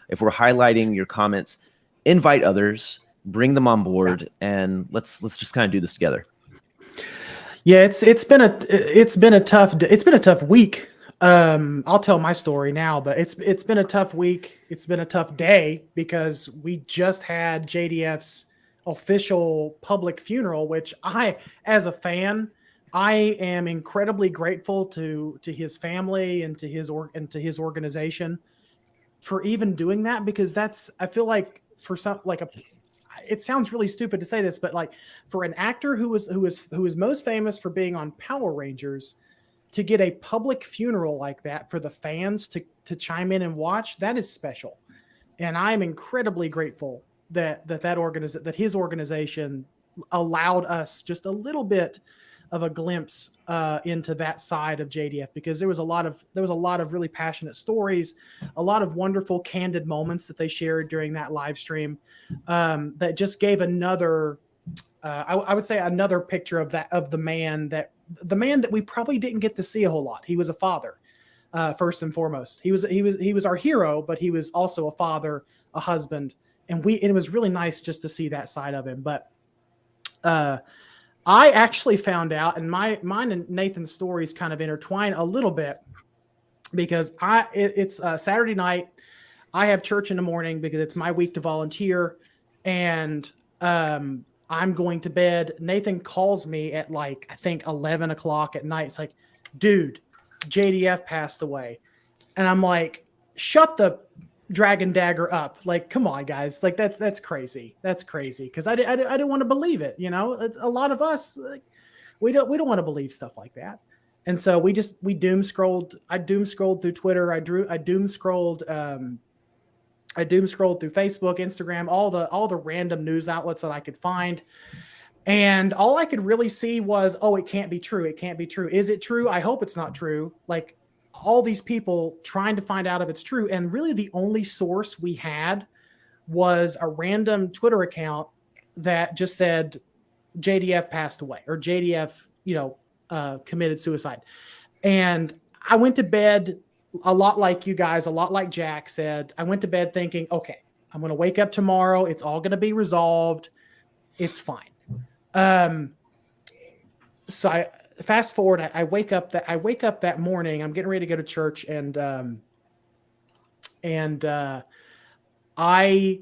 highlighting your comments, invite others, bring them on board, and let's just kind of do this together. Yeah, it's been a tough week. I'll tell my story now, but it's been a tough week. It's been a tough day because we just had JDF's official public funeral, which as a fan, I am incredibly grateful to his family and to his organization for even doing that, because I feel like it sounds really stupid to say this, but like for an actor who is most famous for being on Power Rangers, to get a public funeral like that for the fans to chime in and watch, that is special. And I'm incredibly grateful that his organization allowed us just a little bit of a glimpse into that side of JDF, because there was a lot of really passionate stories, a lot of wonderful candid moments that they shared during that live stream that just gave another I would say another picture of the man that we probably didn't get to see a whole lot. He was a father, first and foremost. He was our hero, but he was also a father, a husband, and it was really nice just to see that side of him. But I actually found out, and mine and Nathan's stories kind of intertwine a little bit. because it's Saturday night. I have church in the morning because it's my week to volunteer, and I'm going to bed. Nathan calls me at like, I think 11 o'clock at night. It's like, dude, JDF passed away. And I'm like, shut the Dragon Dagger up. Like, come on, guys. Like, that's crazy. That's crazy. Because I didn't want to believe it. You know, a lot of us, like, we don't want to believe stuff like that. And so we doom scrolled. I doom scrolled through Twitter. I doom scrolled through Facebook, Instagram, all the random news outlets that I could find. And all I could really see was, oh, it can't be true. It can't be true. Is it true? I hope it's not true. Like, all these people trying to find out if it's true. And really the only source we had was a random Twitter account that just said JDF passed away, or JDF, committed suicide. And I went to bed a lot like you guys, a lot like Jack said. I went to bed thinking, okay, I'm going to wake up tomorrow. It's all going to be resolved. It's fine. So I fast forward. I wake up that morning. I'm getting ready to go to church, and I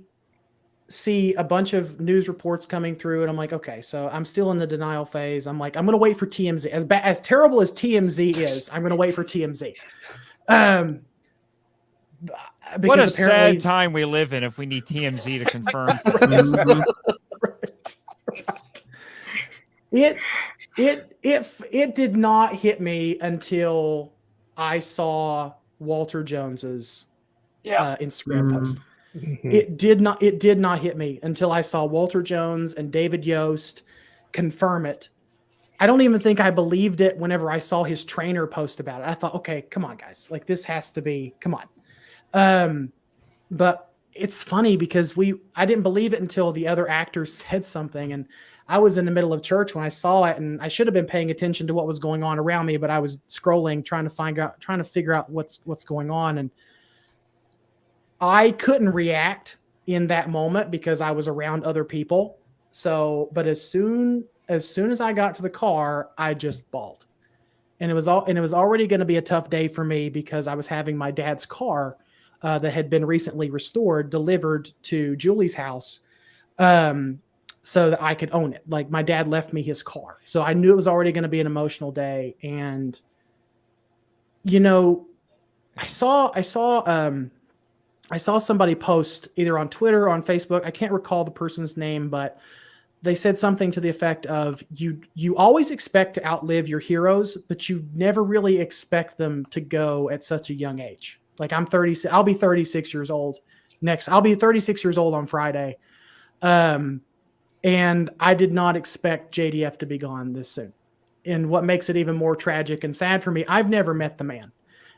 see a bunch of news reports coming through, and I'm like, okay, so I'm still in the denial phase. I'm like, I'm going to wait for TMZ. As terrible as TMZ is, I'm going to wait for TMZ. What a sad time we live in if we need TMZ to confirm things. It did not hit me until I saw Walter Jones's Instagram post. It did not hit me until I saw Walter Jones and David Yost confirm it. I don't even think I believed it whenever I saw his trainer post about it. I thought, okay, come on, guys. Like, this has to be, come on. But it's funny because I didn't believe it until the other actors said something. And I was in the middle of church when I saw it, and I should have been paying attention to what was going on around me, but I was scrolling, trying to figure out what's going on. And I couldn't react in that moment because I was around other people. So, but as soon as I got to the car, I just bawled. And it was already going to be a tough day for me because I was having my dad's car that had been recently restored delivered to Julie's house, so that I could own it. Like, my dad left me his car, so I knew it was already going to be an emotional day. And I saw somebody post either on Twitter or on Facebook. I can't recall the person's name, but they said something to the effect of, you always expect to outlive your heroes, but you never really expect them to go at such a young age. Like, I'm 30, I'll be 36 years old next. I'll be 36 years old on Friday. And I did not expect JDF to be gone this soon. And what makes it even more tragic and sad for me, I've never met the man.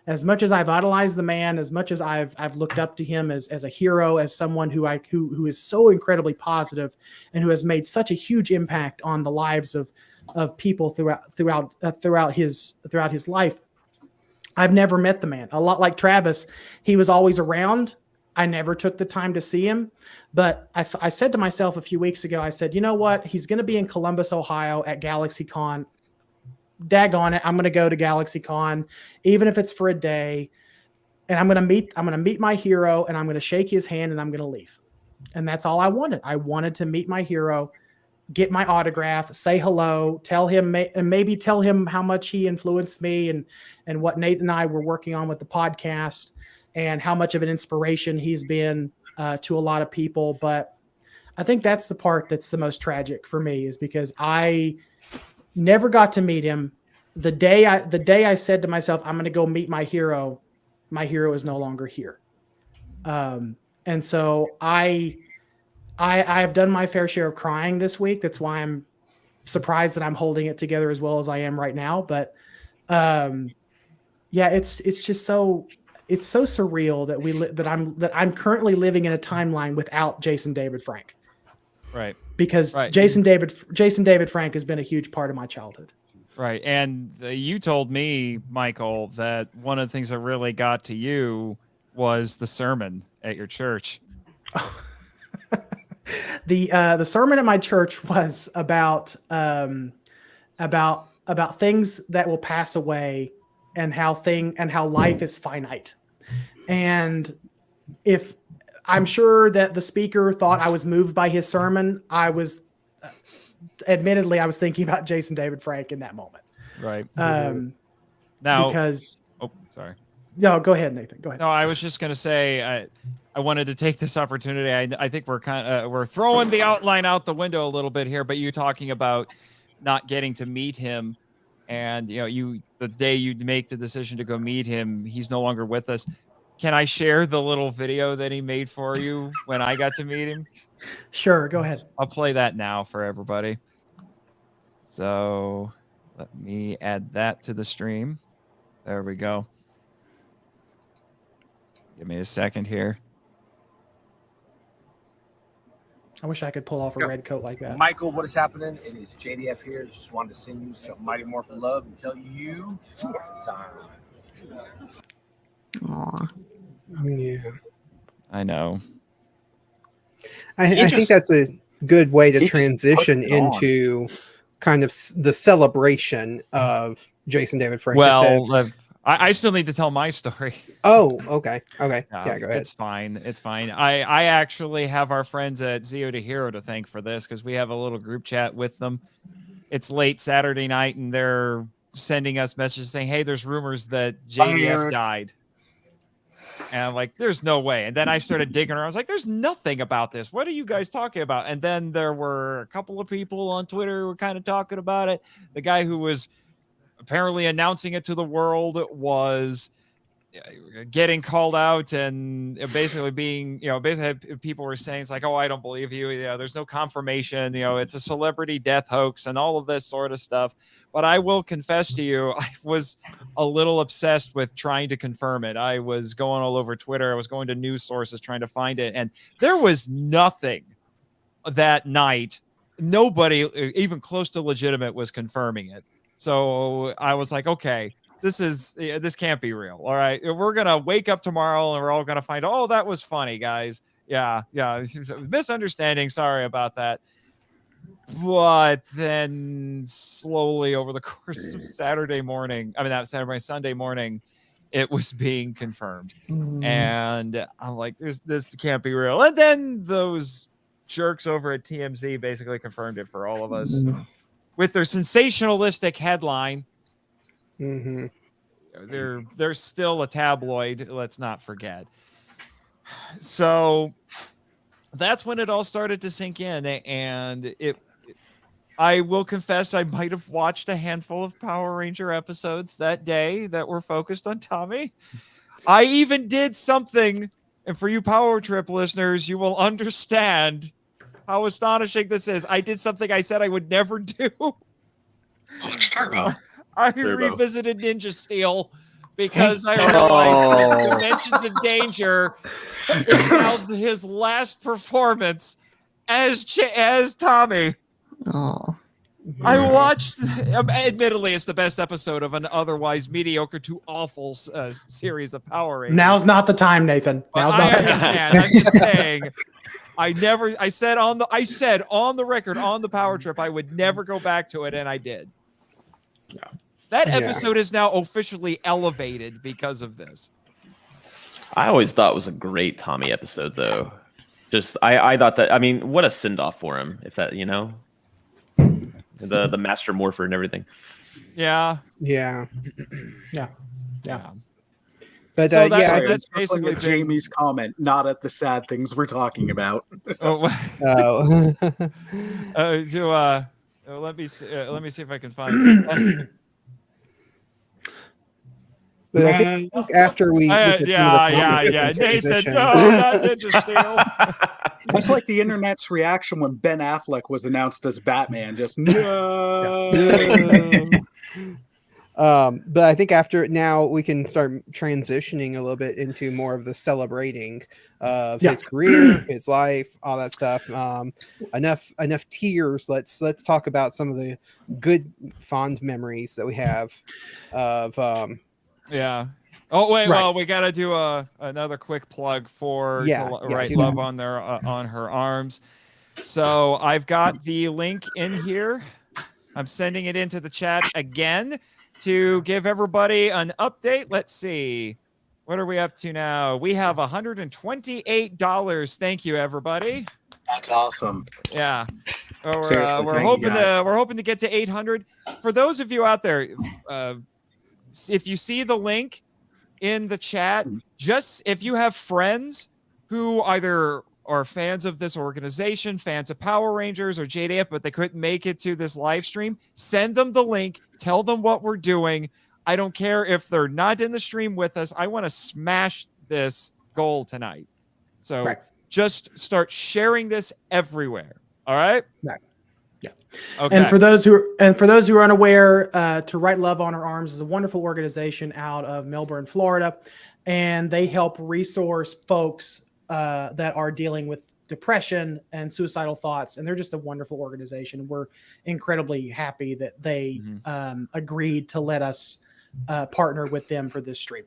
As much as I've idolized the man, as much as I've looked up to him as a hero, as someone who is so incredibly positive and who has made such a huge impact on the lives of people throughout his life, I've never met the man. A lot like Travis, he was always around. I never took the time to see him, but I said to myself a few weeks ago, I said, you know what? He's going to be in Columbus, Ohio at GalaxyCon. Daggone it, I'm going to go to GalaxyCon, even if it's for a day, and I'm going to meet my hero, and I'm going to shake his hand, and I'm going to leave. And that's all I wanted. I wanted to meet my hero, get my autograph, say hello, tell him, and maybe tell him how much he influenced me and what Nate and I were working on with the podcast, and how much of an inspiration he's been to a lot of people. But I think that's the part that's the most tragic for me, is because I never got to meet him. The day I said to myself, I'm going to go meet my hero is no longer here. And so I've done my fair share of crying this week. That's why I'm surprised that I'm holding it together as well as I am right now. But it's just so surreal that I'm currently living in a timeline without Jason David Frank. Right. Because Jason David Frank has been a huge part of my childhood. Right. And you told me, Michael, that one of the things that really got to you was the sermon at your church. The sermon at my church was about things that will pass away and how life is finite. And if I'm sure that the speaker thought I was moved by his sermon, admittedly, I was thinking about Jason David Frank in that moment. Right. Now, because sorry. No, go ahead, Nathan. Go ahead. No, I was just going to say I wanted to take this opportunity. I think we're throwing the outline out the window a little bit here, but you talking about not getting to meet him, and the day you make the decision to go meet him, he's no longer with us. Can I share the little video that he made for you when I got to meet him? Sure, go ahead. I'll play that now for everybody. So let me add that to the stream. There we go. Give me a second here. I wish I could pull off a red coat like that. Michael, what is happening? It is JDF here. Just wanted to send you some Mighty Morphin love and tell you it's Morphin time. Aw. Yeah. I know. I think that's a good way to transition into kind of the celebration of Jason David Frank. Well, I still need to tell my story. Oh, okay. Okay. Yeah, go ahead. It's fine. It's fine. I actually have our friends at Zero to Hero to thank for this, because we have a little group chat with them. It's late Saturday night, and they're sending us messages saying, hey, there's rumors that JDF died. And I'm like, there's no way. And then I started digging around. I was like, there's nothing about this. What are you guys talking about? And then there were a couple of people on Twitter who were kind of talking about it. The guy who was apparently announcing it to the world was getting called out and basically being, basically people were saying, it's like, oh, I don't believe you. There's no confirmation. It's a celebrity death hoax and all of this sort of stuff. But I will confess to you, I was a little obsessed with trying to confirm it. I was going all over Twitter. I was going to news sources trying to find it. And there was nothing that night. Nobody even close to legitimate was confirming it. So I was like, okay, this can't be real. All right. We're going to wake up tomorrow and we're all going to find, oh, that was funny, guys. Yeah. Misunderstanding. Sorry about that. But then slowly over the course of Sunday morning, it was being confirmed. And I'm like, this can't be real. And then those jerks over at TMZ basically confirmed it for all of us with their sensationalistic headline. Mm-hmm. They're still a tabloid, let's not forget. So that's when it all started to sink in, and I will confess I might have watched a handful of Power Ranger episodes that day that were focused on Tommy. I even did something, and for you Power Trip listeners, you will understand how astonishing this is. I did something I said I would never do. What you talking about? I revisited Ninja Steel because I realized that Dimensions of Danger is now his last performance as Tommy. Oh. I watched, admittedly, it's the best episode of an otherwise mediocre to awful series of Power Rangers. Now's not the time, Nathan. Now's not the time. I'm just saying. I said on the record on the Power Trip I would never go back to it, and I did. Yeah. That episode is now officially elevated because of this. I always thought it was a great Tommy episode, though. I thought that, what a send-off for him, if that, the Master Morpher and everything. Yeah. But so that's basically Jamie's comment, not at the sad things we're talking about. Let me see if I can find it. But I think after we Nathan, no, not Ninja Steel. That's like the internet's reaction when Ben Affleck was announced as Batman. Just no. But I think after now we can start transitioning a little bit into more of the celebrating of his career, his life, all that stuff. Enough tears. Let's talk about some of the good fond memories that we have of yeah. Oh wait, well we got to do another quick plug for Write Love on her arms. So I've got the link in here. I'm sending it into the chat again. to give everybody an update. Let's see. What are we up to now? We have $128. Thank you, everybody. That's awesome. Yeah. Seriously, We're thank you, hoping guys. we're hoping to get to 800. For those of you out there, if you see the link in the chat, just if you have friends who either are fans of this organization, fans of Power Rangers or JDF, but they couldn't make it to this live stream, send them the link, tell them what we're doing. I don't care if they're not in the stream with us. I want to smash this goal tonight. So Right. just start sharing this everywhere. All right? Right. Yeah. Okay. And for those who are unaware, To Write Love on Our Arms is a wonderful organization out of Melbourne, Florida, and they help resource folks that are dealing with depression and suicidal thoughts, and they're just a wonderful organization. We're incredibly happy that they agreed to let us partner with them for this stream.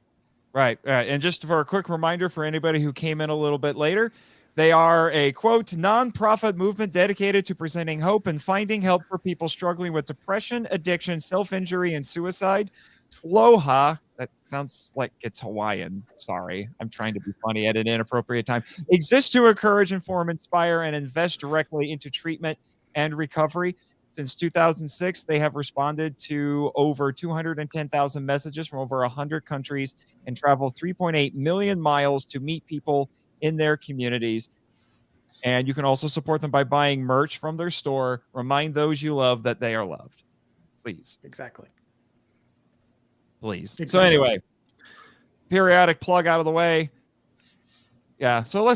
Right. And just for a quick reminder for anybody who came in a little bit later, they are a, quote, nonprofit movement dedicated to presenting hope and finding help for people struggling with depression, addiction, self-injury, and suicide. Tloha, that sounds like it's Hawaiian. Sorry, I'm trying to be funny at an inappropriate time. Exists to encourage, inform, inspire, and invest directly into treatment and recovery. Since 2006, they have responded to over 210,000 messages from over 100 countries and traveled 3.8 million miles to meet people in their communities. And you can also support them by buying merch from their store. Remind those you love that they are loved. Please. Exactly. Please. Exactly. So anyway, periodic plug out of the way. Yeah. So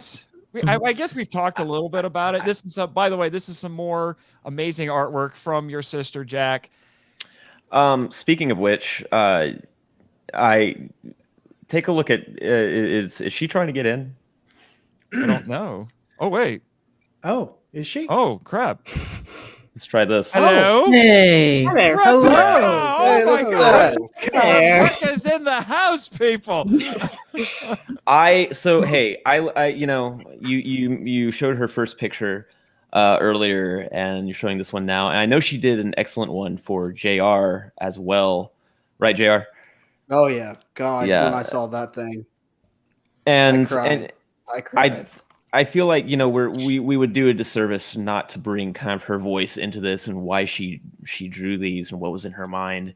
I guess we've talked a little bit about it. This is, by the way, this is some more amazing artwork from your sister, Jack. Speaking of which, I take a look at, is she trying to get in? I don't know. Oh, wait. Oh, is she? Oh, crap. Let's try this. Hello? Hey. Hi there. Hello. Oh, Hey, my look at gosh. There. Rebecca's in the house, people. You showed her first picture earlier, and you're showing this one now, and I know she did an excellent one for JR as well, right, JR? Oh yeah, God! Yeah. When I saw that thing, And I cried. I feel like we would do a disservice not to bring kind of her voice into this and why she drew these and what was in her mind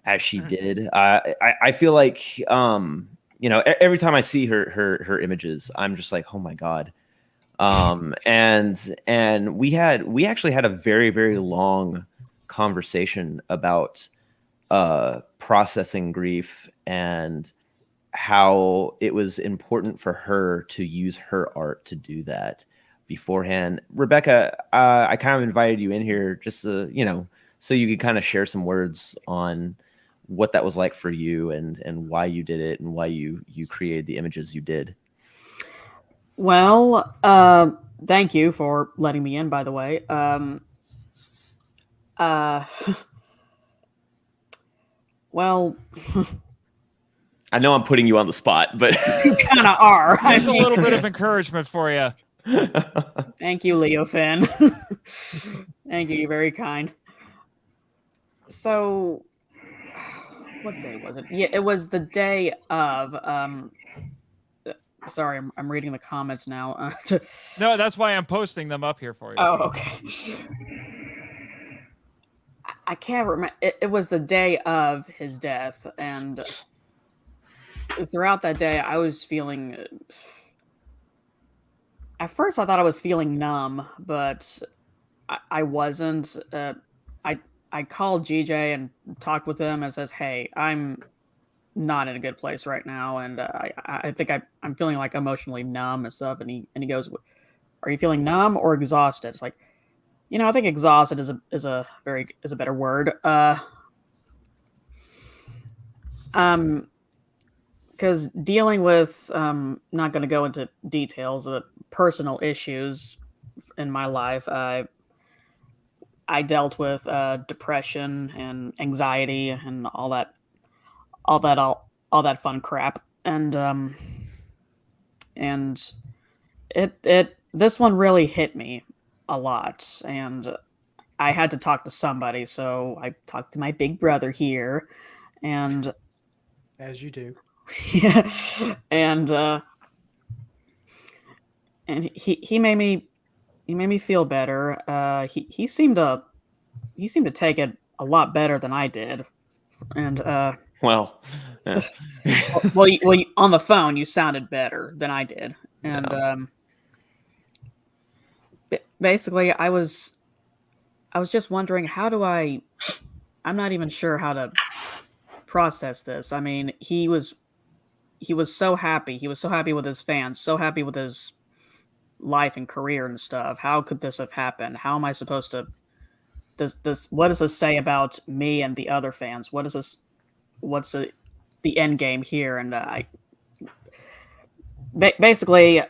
as she did. I feel like every time I see her images, I'm just like, oh my God. And we actually had a very, very long conversation about processing grief and how it was important for her to use her art to do that beforehand. Rebecca, I kind of invited you in here just to, so you could kind of share some words on what that was like for you and why you did it and why you created the images you did. Well, thank you for letting me in, by the way. Well, I know I'm putting you on the spot, but you kind of are. There's a little bit of encouragement for you. Thank you, Leo Finn. Thank you. You're very kind. So, what day was it? Yeah, it was the day of. Sorry, I'm reading the comments now. No, that's why I'm posting them up here for you. Oh, okay. I can't remember. It was the day of his death, and throughout that day, I was feeling. At first, I thought I was feeling numb, but I wasn't. I called GJ and talked with him and says, "Hey, I'm not in a good place right now, and I think I'm feeling like emotionally numb and stuff." And he goes, "Are you feeling numb or exhausted?" It's like, I think exhausted is a better word. Because dealing with not going to go into details of personal issues in my life, I dealt with depression and anxiety and all that fun crap, and this one really hit me a lot, and I had to talk to somebody, so I talked to my big brother here, and As you do. yeah, and he made me feel better. He seemed to take it a lot better than I did, and Well, yeah. on the phone you sounded better than I did, and basically I was just wondering I'm not even sure how to process this. I mean, he was so happy. He was so happy with his fans, so happy with his life and career and stuff. How could this have happened? How am I supposed to what does this say about me and the other fans? What's the end game here? And basically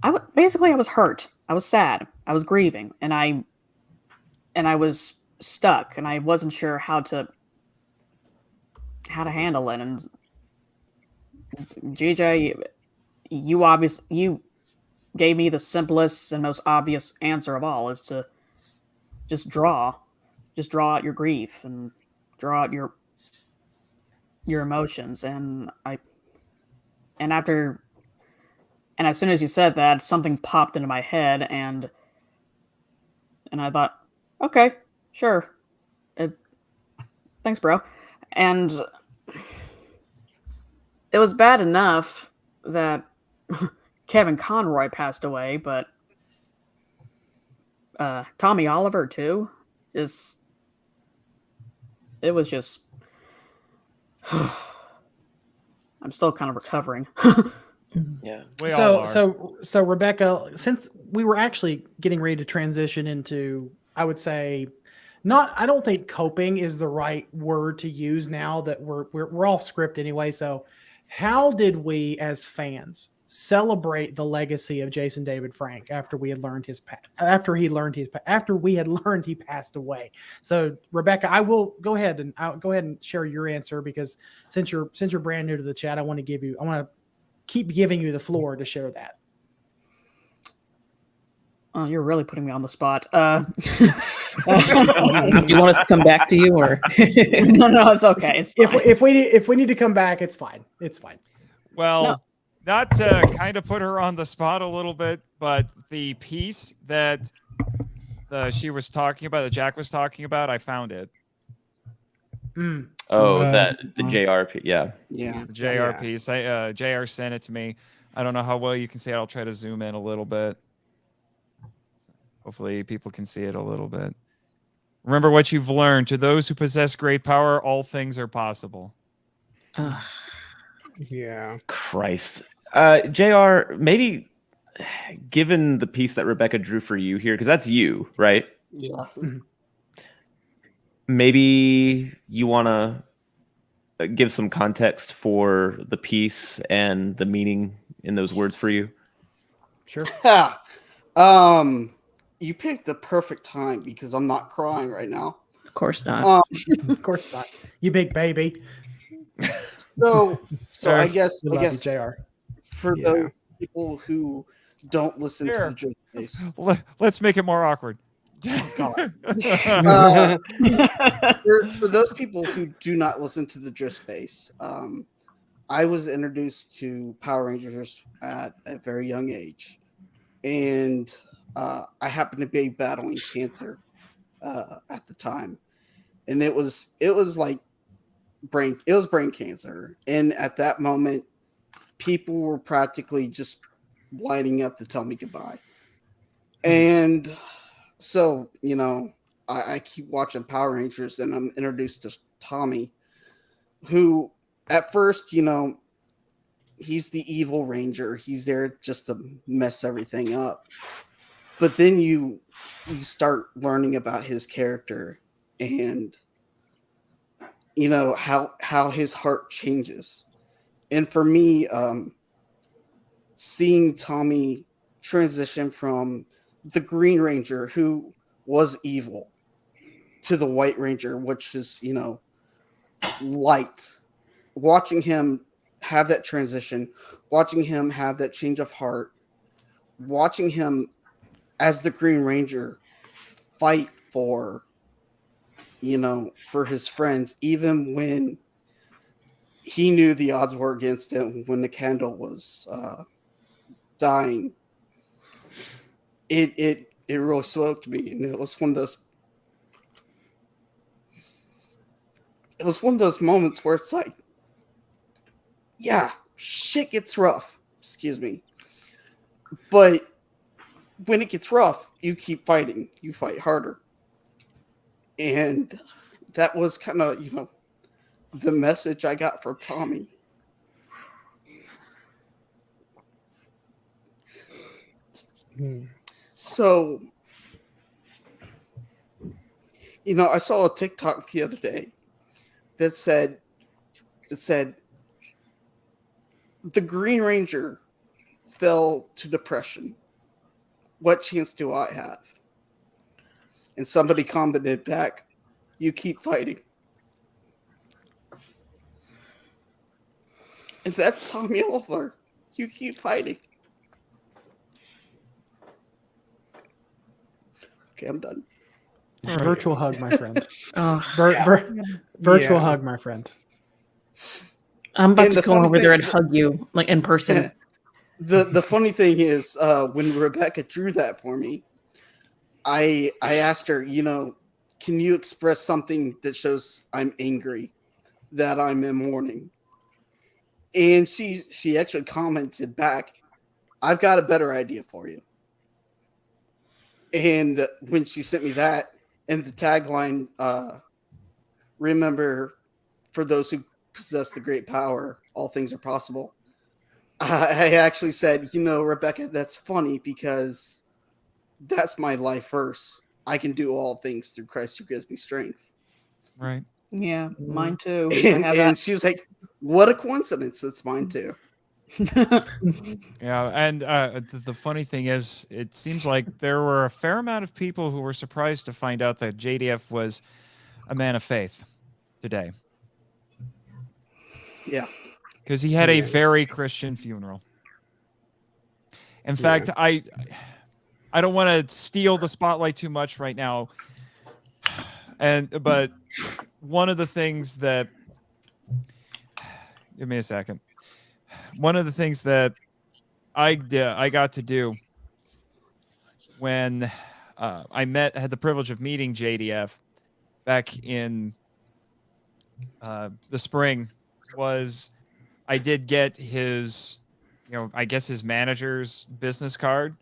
I was hurt. I was sad. I was grieving, and I was stuck, and I wasn't sure how to handle it. And GJ, you gave me the simplest and most obvious answer of all, is to just draw out your grief and draw out your emotions. And as soon as you said that, something popped into my head, and I thought, okay, sure. Thanks, bro. And it was bad enough that Kevin Conroy passed away, but Tommy Oliver too. It was just I'm still kind of recovering. Yeah. We all are. So Rebecca, since we were actually getting ready to transition into, I would say, I don't think coping is the right word to use now that we're off script anyway. So how did we as fans celebrate the legacy of Jason David Frank after we had learned after we had learned he passed away? So Rebecca, I'll go ahead and share your answer, because since you're brand new to the chat, I want to keep giving you the floor to share that. Oh, you're really putting me on the spot. Do you want us to come back to you, or no, it's okay. It's fine. If we need to come back, it's fine. It's fine. Well, not to kind of put her on the spot a little bit, but the piece that she was talking about, that Jack was talking about, I found it. Oh, the JR, yeah. Yeah. The JR piece. JR sent it to me. I don't know how well you can see it. I'll try to zoom in a little bit. Hopefully people can see it a little bit. Remember what you've learned. To those who possess great power, all things are possible. Yeah. Christ. JR, maybe given the piece that Rebecca drew for you here, because that's you, right? Yeah. Maybe you want to give some context for the piece and the meaning in those words for you. Sure. You picked the perfect time, because I'm not crying right now. of course not. Of course not. You big baby. So I guess We love you, JR. for those people who don't listen to the Joe Space, Let's make it more awkward. for those people who do not listen to the Joe Space, I was introduced to Power Rangers at a very young age, and I happened to be battling cancer at the time, and it was like brain cancer. And at that moment, people were practically just lining up to tell me goodbye. And so, I keep watching Power Rangers, and I'm introduced to Tommy, who at first, he's the evil ranger. He's there just to mess everything up. But then you start learning about his character, and how his heart changes. And for me, seeing Tommy transition from the Green Ranger, who was evil, to the White Ranger, which is, light, watching him have that transition, watching him have that change of heart, watching him as the Green Ranger fight for for his friends, even when he knew the odds were against him, when the candle was dying. It really spoke to me, and it was one of those moments where it's like, yeah, shit gets rough. Excuse me. But when it gets rough, you keep fighting. You fight harder. And that was kind of, the message I got from Tommy. So, I saw a TikTok the other day that said, the Green Ranger fell to depression. What chance do I have? And somebody commented back, you keep fighting. And that's Tommy Oliver. You keep fighting. Okay, I'm done. Virtual hug, my friend. Oh, Virtual hug, my friend. I'm about And to the go funny over there thing- and hug you, like in person. The funny thing is, when Rebecca drew that for me, I asked her, can you express something that shows I'm angry, that I'm in mourning? And she actually commented back, I've got a better idea for you. And when she sent me that, and the tagline, remember, for those who possess the great power, all things are possible. I actually said, Rebecca, that's funny because that's my life verse. I can do all things through Christ who gives me strength. Right. Yeah, mine too. I And, have and that. she was like, what a coincidence. It's mine too. Yeah, and the funny thing is, it seems like there were a fair amount of people who were surprised to find out that JDF was a man of faith today. Yeah. Because he had a very Christian funeral. In fact, I don't want to steal the spotlight too much right now, but one of the things that, give me a second. One of the things that I got to do when I had the privilege of meeting JDF back in the spring was I did get his, I guess his manager's business card.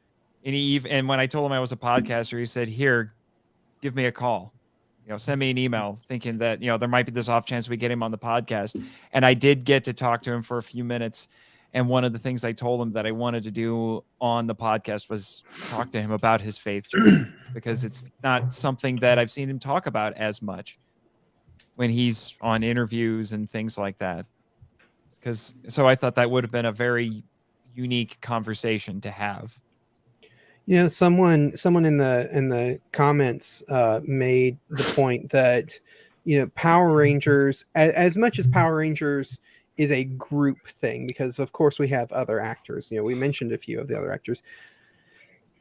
And when I told him I was a podcaster, he said, here, give me a call. Send me an email thinking that, there might be this off chance we get him on the podcast. And I did get to talk to him for a few minutes. And one of the things I told him that I wanted to do on the podcast was talk to him about his faith journey, because it's not something that I've seen him talk about as much when he's on interviews and things like that. So I thought that would have been a very unique conversation to have. Someone in the comments made the point that Power Rangers, as much as Power Rangers is a group thing, because of course we have other actors. We mentioned a few of the other actors.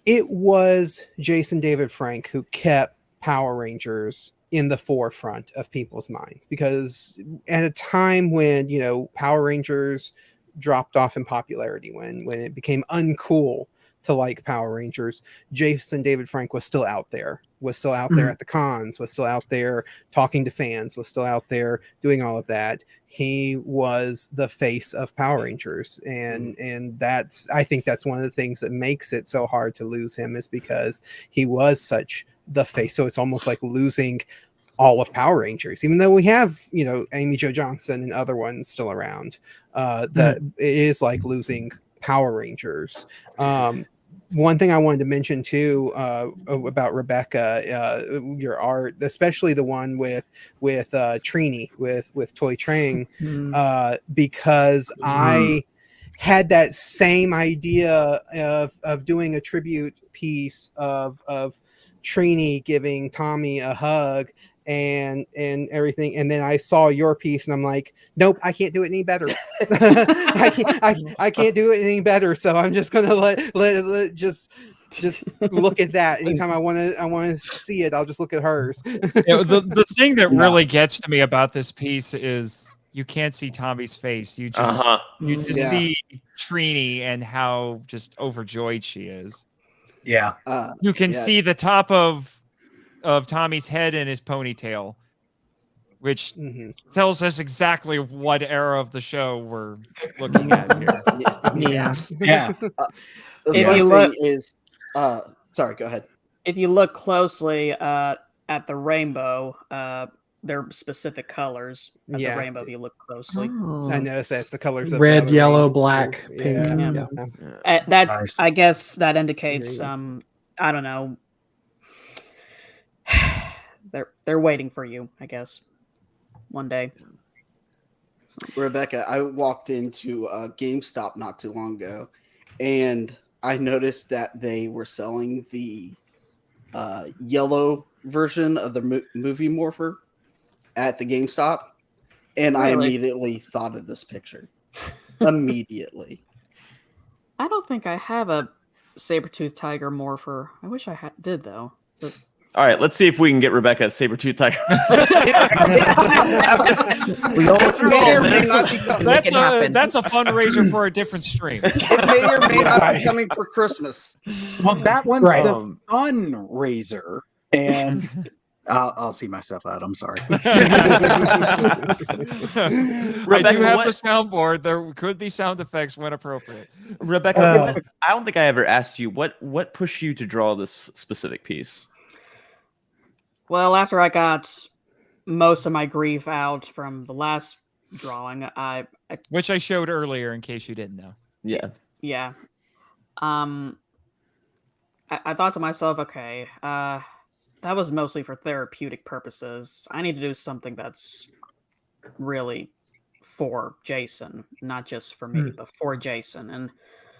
It was Jason David Frank who kept Power Rangers in the forefront of people's minds, because at a time when Power Rangers dropped off in popularity, when it became uncool to like Power Rangers, Jason David Frank was still out there at the cons, was still out there talking to fans, was still out there doing all of that. He was the face of Power Rangers, and I think that's one of the things that makes it so hard to lose him, is because he was such the face. So it's almost like losing all of Power Rangers, even though we have Amy Jo Johnson and other ones still around. That it is like losing Power Rangers. One thing I wanted to mention too about Rebecca, your art, especially the one with Trini, with Toy Trang, because I had that same idea of doing a tribute piece of Trini giving Tommy a hug and everything, and then I saw your piece and I'm like, nope, I can't do it any better. I can't do it any better, so I'm just gonna let just just look at that. Anytime I want to see it, I'll just look at hers. The thing that really gets to me about this piece is you can't see Tommy's face. You just see Trini and how just overjoyed she is. Yeah. You can see the top of Tommy's head in his ponytail, which tells us exactly what era of the show we're looking at here. Yeah. If The you funny look, thing is, sorry, go ahead. if you look closely at the rainbow, there are specific colors at the rainbow. If you look closely, I noticed that's the colors of red, the yellow, rainbow, black, too. pink. Yeah. that Nice. I guess that indicates Yeah. I don't know. They're waiting for you, I guess. One day. Rebecca, I walked into GameStop not too long ago, and I noticed that they were selling the yellow version of the movie Morpher at the GameStop, and I Really? immediately thought of this picture. Immediately. I don't think I have a saber-toothed tiger morpher. I wish I did though. But... All right, let's see if we can get Rebecca a saber-tooth tiger. We all may or may not be That's a fundraiser for a different stream. It may or may not be coming for Christmas. Well, that one's Right. the fundraiser, and I'll see myself out. I'm sorry. I do have the soundboard. There could be sound effects when appropriate. Rebecca, I don't think I ever asked you what pushed you to draw this specific piece. Well, after I got most of my grief out from the last drawing, Which I showed earlier in case you didn't know. Yeah. I thought to myself, okay, that was mostly for therapeutic purposes. I need to do something that's really for Jason, not just for me, but for Jason.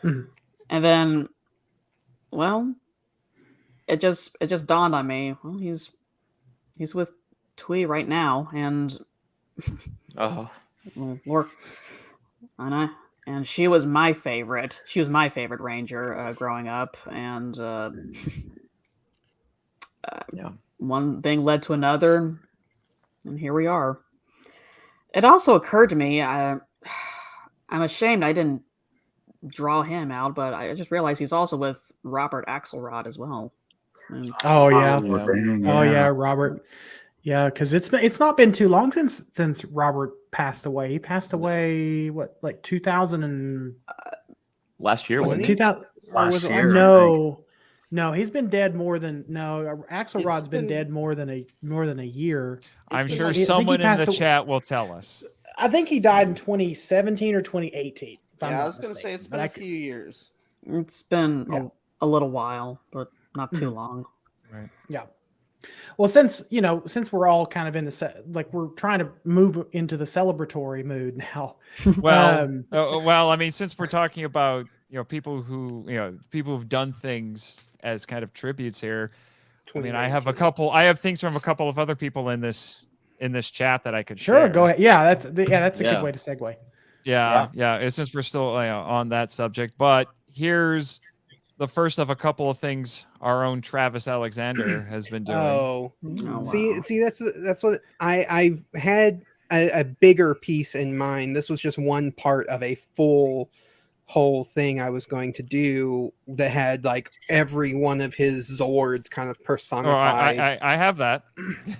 And then, well, it just dawned on me. Well, he's with Twee right now, and and she was my favorite. She was my favorite ranger growing up, and one thing led to another, and here we are. It also occurred to me, I'm ashamed I didn't draw him out, but I just realized he's also with Robert Axelrod as well. Oh yeah, Robert. Yeah, because it's not been too long since Robert passed away. He passed away like 2000 and last year, wasn't it? 2000 Last year, no, he's been dead more than Axelrod's been dead more than a year. I'm sure someone in the chat will tell us. I think he died in 2017 or 2018. I was going to say it's been a few years. It's been a little while, but not too long. Right. Yeah. Well, since we're all kind of in the we're trying to move into the celebratory mood now. Well, I mean, since we're talking about people who've done things as kind of tributes here. I mean, I have things from a couple of other people in this chat that I could share. Go ahead. Yeah, that's a good way to segue. Yeah. Since we're still on that subject, but here's the first of a couple of things our own Travis Alexander has been doing. Oh wow. See, that's what I've had a bigger piece in mind. This was just one part of a whole thing I was going to do that had like every one of his Zords kind of personified. I have that.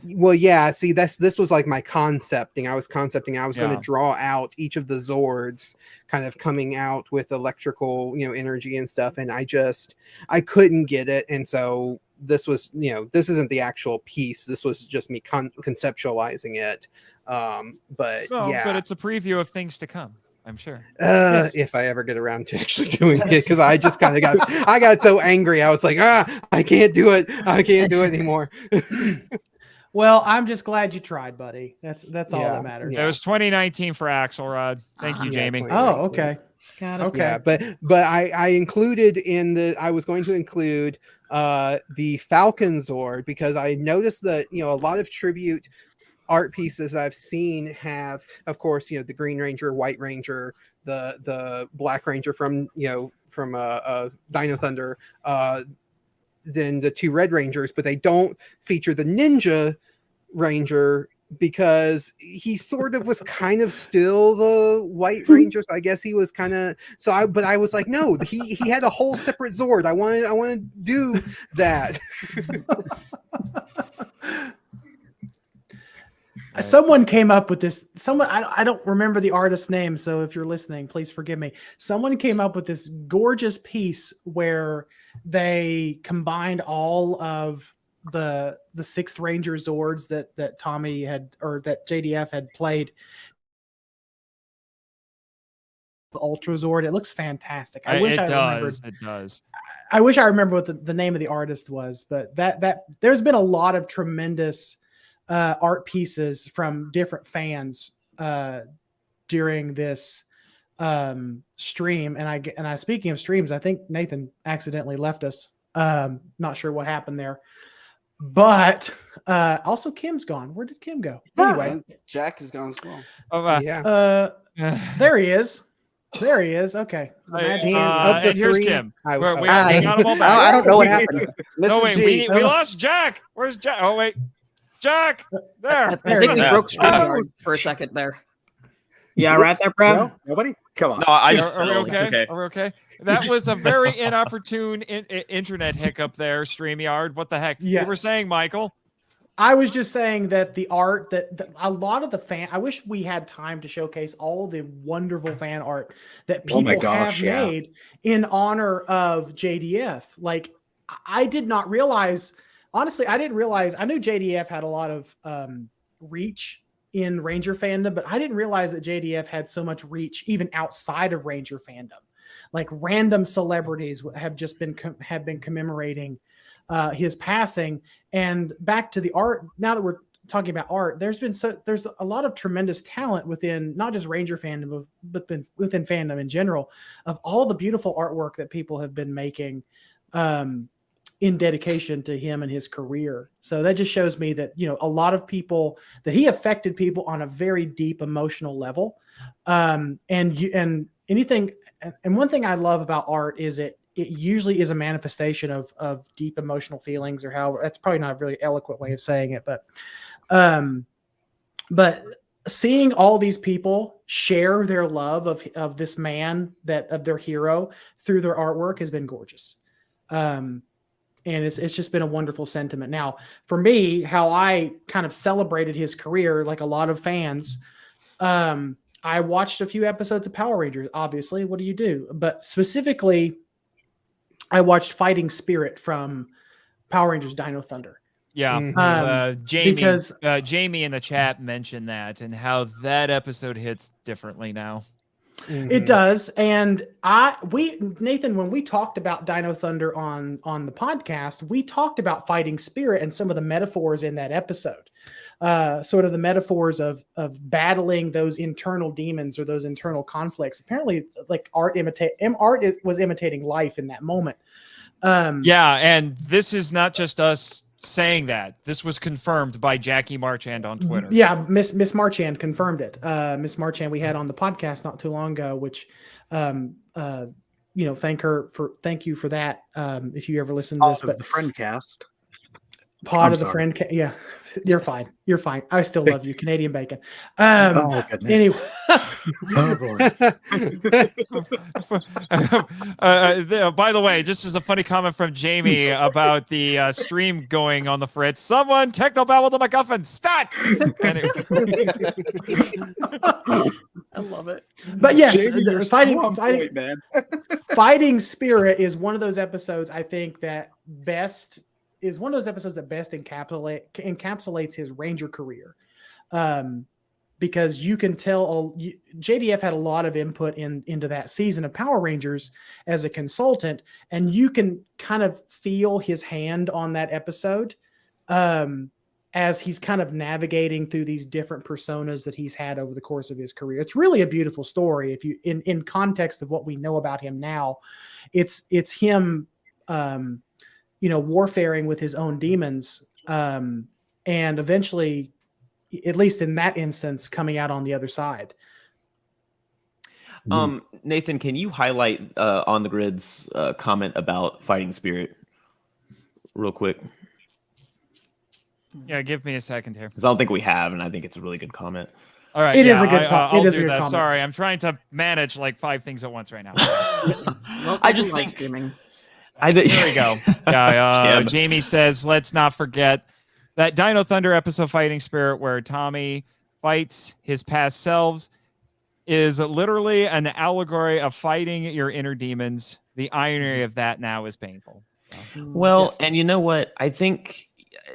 Well, yeah. See, this was like my concepting. I was going to draw out each of the Zords kind of coming out with electrical, energy and stuff, and I couldn't get it, and so this was, this isn't the actual piece. This was just me conceptualizing it. But it's a preview of things to come, I'm sure. Yes. If I ever get around to actually doing it, because I just kind of got so angry. I was like, I can't do it. I can't do it anymore. Well, I'm just glad you tried, buddy. That's all that matters. It was 2019 for Axelrod. Thank you, Jamie. Oh, okay. Got it. Okay. Yeah, but I included I was going to include the Falcon Zord, because I noticed that, a lot of tribute art pieces I've seen have, of course, the Green Ranger, White Ranger, the Black Ranger from Dino Thunder, than the two Red Rangers, but they don't feature the Ninja Ranger because he sort of was kind of still the White Ranger. So I guess he was kind of but I was like, no, he had a whole separate Zord. I want to do that. Someone came up with this. I don't remember the artist's name, so if you're listening, please forgive me. Someone came up with this gorgeous piece where they combined all of the 6th Ranger Zords that Tommy had, or that JDF had played. The Ultra Zord. It looks fantastic. I wish I remembered. It does. I wish I remember what the name of the artist was, but that there's been a lot of tremendous art pieces from different fans during this stream. And I speaking of streams, I think Nathan accidentally left us. Not sure what happened there, but also Kim's gone. Where did Kim go? Anyway, Jack is gone as well. Oh, Yeah. there he is. There he is. Okay. Imagine- and here's Kim. We got him all back. I don't know what happened. No, Mr. wait, G, we lost Jack. Where's Jack? Oh, wait. Jack! There. I think we Yeah. broke StreamYard for a second there. Yeah, right there, Brad. No, nobody. Come on. No, I just Are we fell. okay? Okay. Are we okay? That was a very inopportune internet hiccup there, StreamYard. What the heck? You were Yes. saying, Michael? I was just saying that the art that a lot of the fan, I wish we had time to showcase all the wonderful fan art that Oh people my gosh, have yeah. made in honor of JDF. Like, I did not realize, honestly, I didn't realize, I knew JDF had a lot of reach in Ranger fandom, but I didn't realize that JDF had so much reach even outside of Ranger fandom. Like, random celebrities have just been commemorating his passing. And back to the art, now that we're talking about art, there's a lot of tremendous talent within not just Ranger fandom, but within fandom in general, of all the beautiful artwork that people have been making in dedication to him and his career. So that just shows me that, you know, a lot of people, that he affected people on a very deep emotional level. And one thing I love about art is it usually is a manifestation of deep emotional feelings, or however, that's probably not a really eloquent way of saying it, but seeing all these people share their love of this man, of their hero, through their artwork has been gorgeous. And it's just been a wonderful sentiment. Now, for me, how I kind of celebrated his career, like a lot of fans, I watched a few episodes of Power Rangers, obviously. What do you do? But specifically, I watched Fighting Spirit from Power Rangers Dino Thunder. Yeah. Jamie, because Jamie in the chat mentioned that and how that episode hits differently now. it does. And Nathan, when we talked about Dino Thunder on the podcast, we talked about Fighting Spirit and some of the metaphors in that episode. Sort of the metaphors of battling those internal demons or those internal conflicts. Apparently, like art was imitating life in that moment. Yeah, and this is not just us saying that. This was confirmed by Jackie Marchand on Twitter. Yeah, Miss Marchand confirmed it. Miss Marchand we had on the podcast not too long ago, which thank you for that. If you ever listen to this, but the friend cast. Yeah, you're fine. You're fine. I still love you, Canadian bacon. Oh goodness. Anyway, By the way, just as a funny comment from Jamie about the stream going on the fritz. Someone technobabble the MacGuffin. Stat. Anyway. I love it. But yes, Jamie, you're a strong point, man. Fighting Spirit is one of those episodes I think that best encapsulates his Ranger career, because you can tell JDF had a lot of input into that season of Power Rangers as a consultant, and you can kind of feel his hand on that episode as he's kind of navigating through these different personas that he's had over the course of his career. It's really a beautiful story. If you in context of what we know about him now, it's him warfaring with his own demons, and eventually, at least in that instance, coming out on the other side. Nathan, can you highlight on the grid's comment about Fighting Spirit? real quick? Yeah, give me a second here. Because I don't think we have, and I think it's a really good comment. All right, It is yeah, a good I'll it is a do good that. comment. Sorry, I'm trying to manage like 5 things at once right now. Welcome I to just live think streaming. There we go. Yeah, Jim. Jamie says, let's not forget that Dino Thunder episode Fighting Spirit where Tommy fights his past selves is literally an allegory of fighting your inner demons. The irony of that now is painful. Well, Yes. and you know what? I think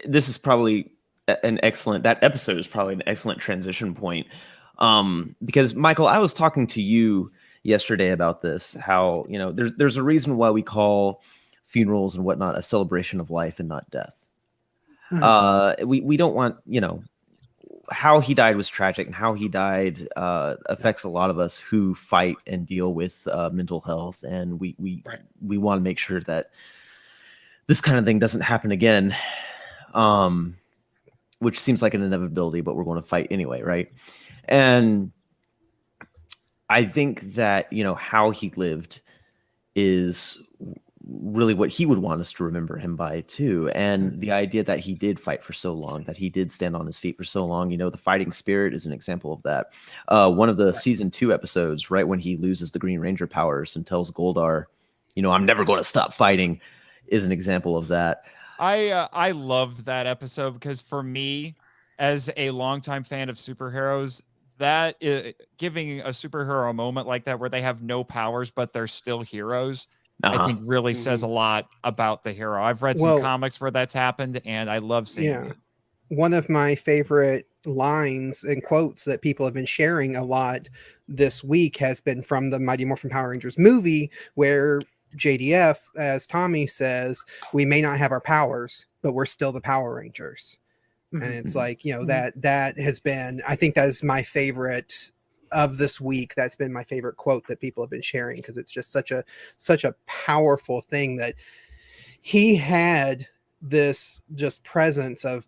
this is probably that episode is probably an excellent transition point. Because Michael, I was talking to you yesterday about this, how, there's a reason why we call funerals and whatnot a celebration of life and not death. We don't want, how he died was tragic, and how he died affects a lot of us who fight and deal with mental health, and we want to make sure that this kind of thing doesn't happen again, which seems like an inevitability, but we're going to fight anyway, right? And I think that how he lived is really what he would want us to remember him by too. And the idea that he did fight for so long, that he did stand on his feet for so long, the fighting spirit is an example of that. One of the season 2 episodes, right when he loses the Green Ranger powers and tells Goldar, I'm never going to stop fighting, is an example of that. I loved that episode because for me, as a longtime fan of superheroes, that is, giving a superhero a moment like that where they have no powers but they're still heroes, I think really says a lot about the hero. I've read some comics where that's happened, and I love seeing it. One of my favorite lines and quotes that people have been sharing a lot this week has been from the Mighty Morphin Power Rangers movie, where JDF, as Tommy says, we may not have our powers, but we're still the Power Rangers. And it's like, that has been, I think that is my favorite of this week. That's been my favorite quote that people have been sharing, because it's just such a powerful thing that he had this just presence of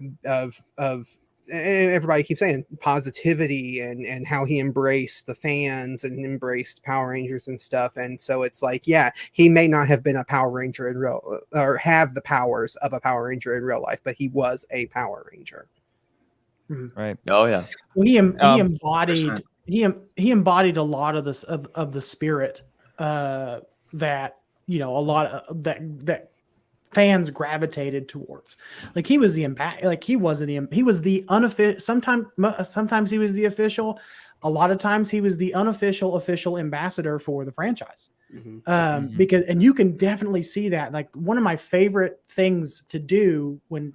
everybody keeps saying positivity, and how he embraced the fans and embraced Power Rangers and stuff. And so it's like, he may not have been a Power Ranger in real, or have the powers of a Power Ranger in real life, but he was a Power Ranger. Right. Oh yeah. Well, he embodied a lot of this of the spirit that a lot of that fans gravitated towards. Like he was the unofficial. Sometimes he was the official. A lot of times he was the unofficial official ambassador for the franchise. Because, and you can definitely see that. Like one of my favorite things to do when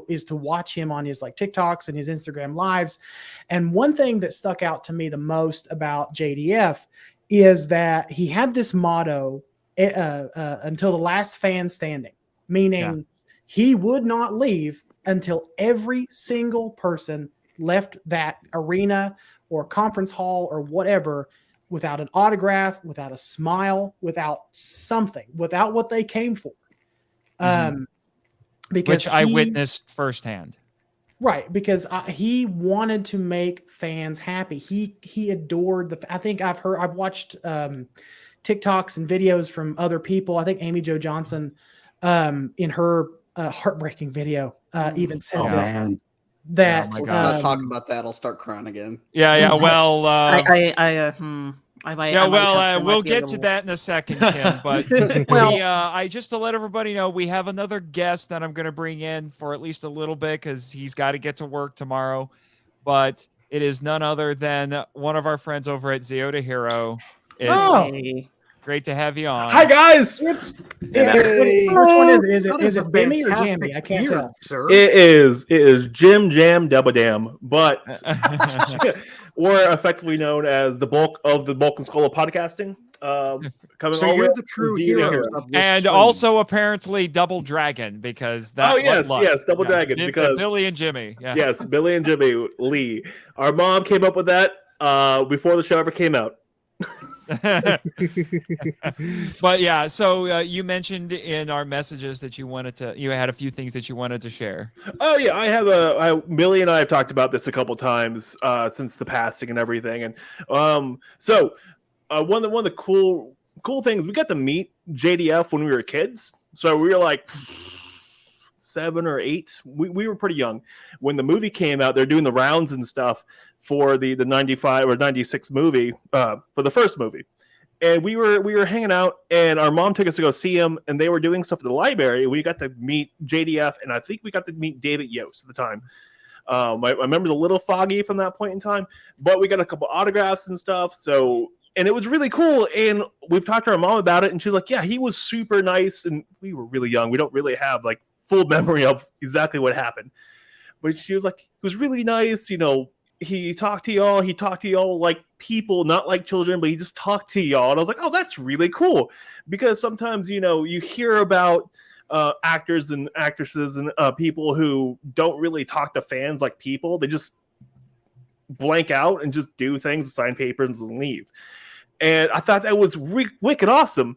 is to watch him on his like TikToks and his Instagram lives. And one thing that stuck out to me the most about JDF is that he had this motto, until the last fan standing, meaning he would not leave until every single person left that arena or conference hall or whatever without an autograph, without a smile, without something, without what they came for. Because which I witnessed firsthand. Right, because he wanted to make fans happy. He adored I've watched TikToks and videos from other people. I think Amy Jo Johnson, in her heartbreaking video, even said this. That let's not talk about that. I'll start crying again. Well, we'll get to that in a second, Kim. But I just to let everybody know, we have another guest that I'm going to bring in for at least a little bit because he's got to get to work tomorrow. But it is none other than one of our friends over at Zio to Hero. It's great to have you on. Hi guys. Which one is it? Is it Bimmy or Jammy? I can't tell. Sir. It is Jim Jam Double Dam, but we're effectively known as the bulk of the Bulk and Skull of podcasting. Coming So you're the true heroes of this and stream. Also apparently Double Dragon, because that yes, Double Dragon, because Billy and Jimmy. Yeah. Yes, Billy and Jimmy Lee. Our mom came up with that before the show ever came out. But so you mentioned in our messages that you had a few things that you wanted to share. Oh yeah, I have Billy and I have talked about this a couple times since the passing and everything, and one of the cool things, we got to meet JDF when we were kids, so we were like 7 or 8. We were pretty young when the movie came out. They're doing the rounds and stuff for the 95 or 96 movie for the first movie. And we were hanging out, and our mom took us to go see him, and they were doing stuff at the library. We got to meet JDF, and I think we got to meet David Yost at the time. I remember a little foggy from that point in time, but we got a couple autographs and stuff. So, and it was really cool. And we've talked to our mom about it, and she's like, "Yeah, he was super nice." And we were really young; we don't really have like full memory of exactly what happened. But she was like, "He was really nice." You know, he talked to y'all. He talked to y'all like people, not like children, but he just talked to y'all. And I was like, "Oh, that's really cool," because sometimes you hear about actors and actresses and people who don't really talk to fans like people. They just blank out and just do things, sign papers, and leave. And I thought that was wicked awesome.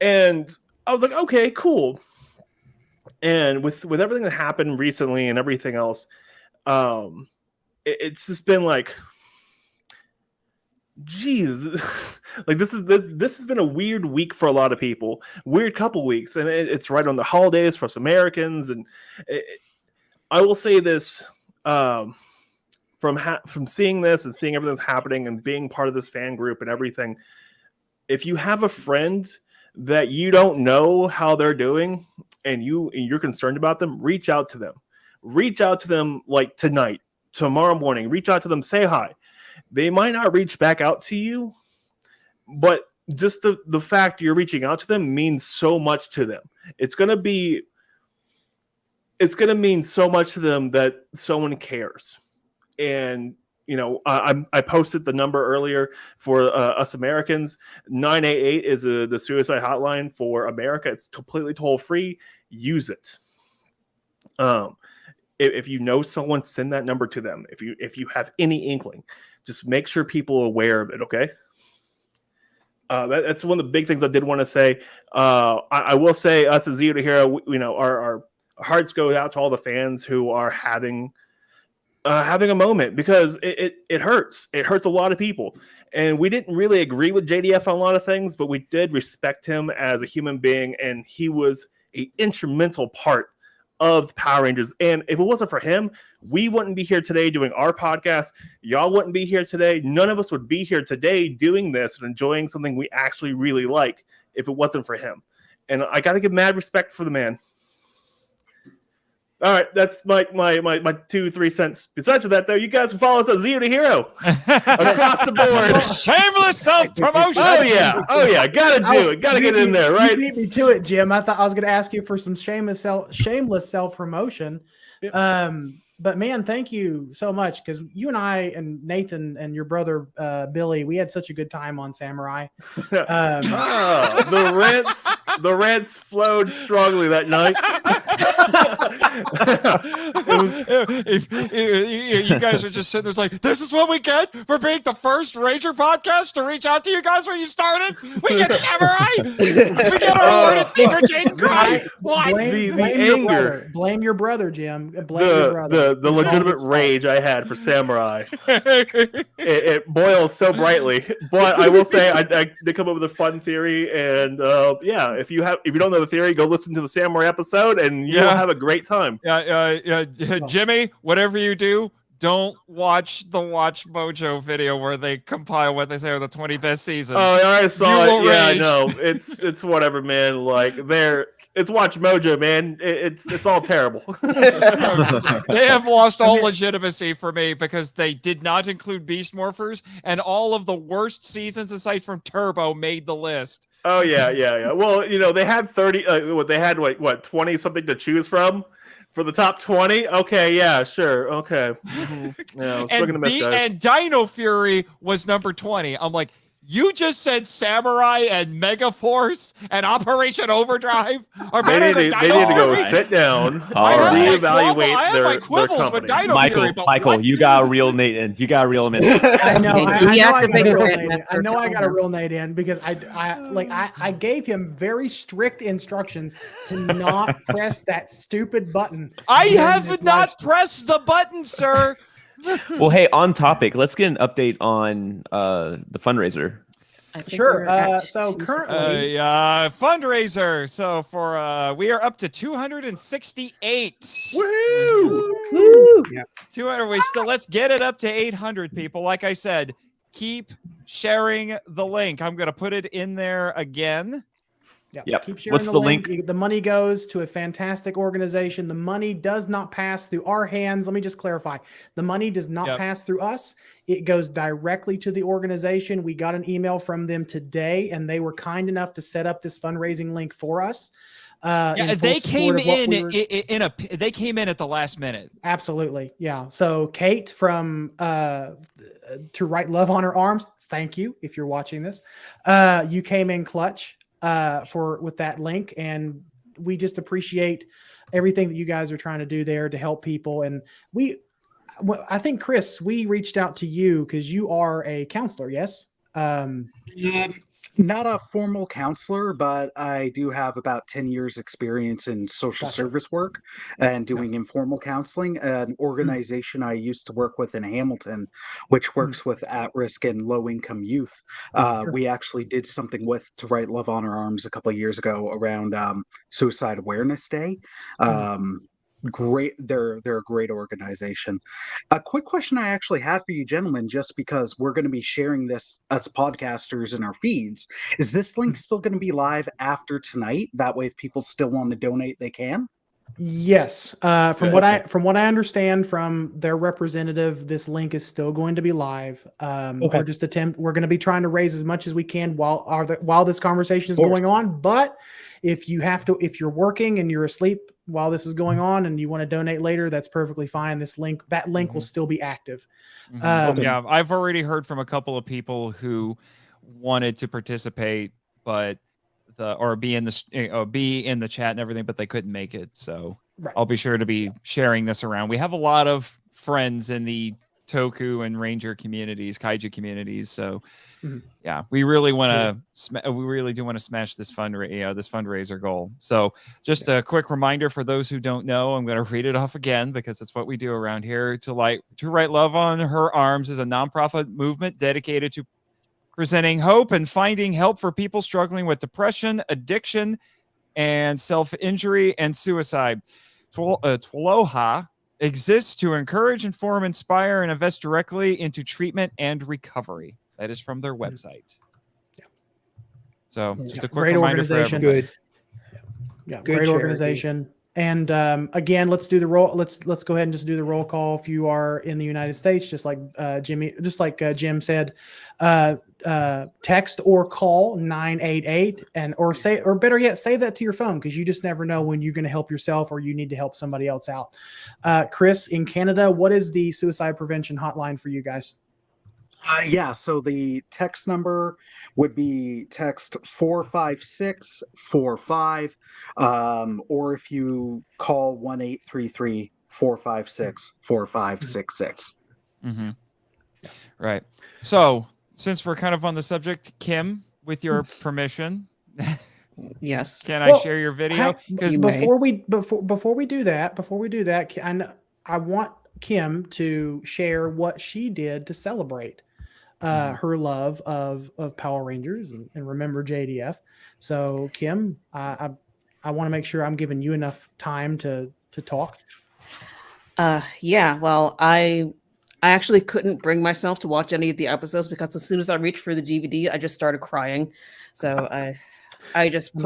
And I was like, okay, cool. And with everything that happened recently and everything else, it's just been like, geez, like this has been a weird week for a lot of people, weird couple weeks, and it's right on the holidays for us Americans. And I will say this, from seeing this and seeing everything that's happening and being part of this fan group and everything, if you have a friend that you don't know how they're doing and you're concerned about them, reach out to them like tonight, tomorrow morning. Reach out to them, say hi. They might not reach back out to you, but just the fact you're reaching out to them means so much to them. It's going to mean so much to them that someone cares. And, I posted the number earlier for us Americans. 988 is the suicide hotline for America. It's completely toll-free. Use it. If you know someone, send that number to them. If you have any inkling, just make sure people are aware of it, okay? That's one of the big things I did want to say. I will say, us as Zero to Hero, our hearts go out to all the fans who are having a moment, because it hurts. It hurts a lot of people. And we didn't really agree with JDF on a lot of things, but we did respect him as a human being, and he was an instrumental part of Power Rangers. And if it wasn't for him, we wouldn't be here today doing our podcast. Y'all wouldn't be here today. None of us would be here today doing this and enjoying something we actually really like if it wasn't for him. And I got to give mad respect for the man. All right, that's my 2-3 cents. Besides that, though, you guys can follow us at Zero to Hero across the board. Shameless self-promotion. Oh yeah, gotta do it. Gotta get in there, right? You beat me to it, Jim. I thought I was going to ask you for some shameless self-promotion. Yeah. But man, thank you so much, because you and I and Nathan and your brother Billy, we had such a good time on Samurai. The rants flowed strongly that night. You guys are just sitting there like, this is what we get for being the first Ranger podcast to reach out to you guys when you started. We get Samurai. We get our awarded speaker, Jaden Cry. What? Blame your brother, Jim. Blame your brother. The legitimate rage I had for Samurai. it boils so brightly. But I will say, I did come up with a fun theory, and if you don't know the theory, go listen to the Samurai episode, and you'll have a great time. Jimmy, whatever you do, don't watch the Watch Mojo video where they compile what they say are the 20 best seasons. Oh, I saw it. Yeah, I know. It's whatever, man. Like it's Watch Mojo, man. It's all terrible. They have lost all legitimacy for me, because they did not include Beast Morphers, and all of the worst seasons aside from Turbo made the list. Oh yeah. Well, they had 30. They had 20 something to choose from. For the top 20? Okay, yeah, sure. Okay. Mm-hmm. Yeah, and Dino Fury was number 20. I'm like, you just said Samurai and Mega Force and Operation Overdrive are better than Dino Fury? They need to go sit down, reevaluate their company. Michael, you got to reel Nate in. You got to reel him in. I know I got to reel Nate in, because I gave him very strict instructions to not press that stupid button. I have not pressed the button, sir. Well, hey, on topic, let's get an update on the fundraiser. I think Sure. we're at So 268. currently, Fundraiser. So for we are up to 268. Woo! Woo! 200. We still let's get it up to 800 people. Like I said, keep sharing the link. I'm going to put it in there again. Yep. keep sharing What's the the link. The money goes to a fantastic organization. The money does not pass through our hands. Let me just clarify. The money does not pass through us. It goes directly to the organization. We got an email from them today, and they were kind enough to set up this fundraising link for us. They came they came in at the last minute. Absolutely. Yeah. So Kate from To Write Love on Her Arms, thank you if you're watching this. You came in clutch with that link, and we just appreciate everything that you guys are trying to do there to help people. And I think Chris, we reached out to you because you are a counselor. Yes. Not a formal counselor, but I do have about 10 years experience in social service work and doing informal counseling. An organization I used to work with in Hamilton, which works with at-risk and low-income youth. We actually did something with To Write Love on Our Arms a couple of years ago around Suicide Awareness Day. Great, they're a great organization. A quick question I actually had for you gentlemen, just because we're going to be sharing this as podcasters in our feeds, is this link still going to be live after tonight? That way if people still want to donate, they can? Yes. From what I understand from their representative, this link is still going to be live. We're going to be trying to raise as much as we can while this conversation is going on. But if you're working and you're asleep while this is going on and you want to donate later, that's perfectly fine. That link will still be active. Yeah, I've already heard from a couple of people who wanted to participate, but be in the chat and everything, but they couldn't make it. So I'll be sure to be sharing this around. We have a lot of friends in the Toku and Ranger communities, Kaiju communities. So yeah, we really want to, we really do want to smash this fundraiser goal. So just a quick reminder for those who don't know, I'm going to read it off again because it's what we do around here. To Write Love on Her Arms is a nonprofit movement dedicated to presenting hope and finding help for people struggling with depression, addiction, and self-injury and suicide. Twaloha exists to encourage, inform, inspire, and invest directly into treatment and recovery. That is from their website. So just a quick reminder for everyone. Good. Yeah, great organization. And again, let's do the roll. Let's go ahead and just do the roll call. If you are in the United States, just like Jim said, text or call 988 or better yet, say that to your phone, because you just never know when you're going to help yourself or you need to help somebody else out. Chris, in Canada, what is the suicide prevention hotline for you guys? So the text number would be text 45645, or if you call 1-833-456-4566. Right. So since we're kind of on the subject, Kim, with your permission, yes, can I share your video? Because before we do that, I want Kim to share what she did to celebrate her love of Power Rangers and remember JDF. So Kim, I want to make sure I'm giving you enough time to talk. Well, I actually couldn't bring myself to watch any of the episodes because as soon as I reached for the DVD, I just started crying. So I just I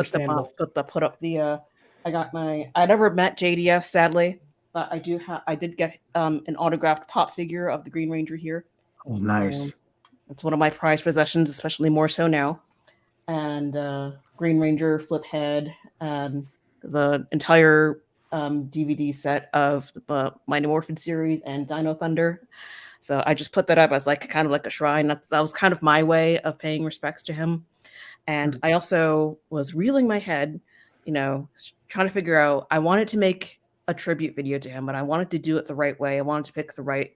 never met JDF, sadly, but I did get an autographed pop figure of the Green Ranger here. Oh, nice. So it's one of my prized possessions, especially more so now. And Green Ranger flip head and the entire DVD set of the Mighty Morphin series and Dino Thunder. So I just put that up as kind of like a shrine. That was kind of my way of paying respects to him. And I also was reeling my head, trying to figure out, I wanted to make a tribute video to him, but I wanted to do it the right way. I wanted to pick the right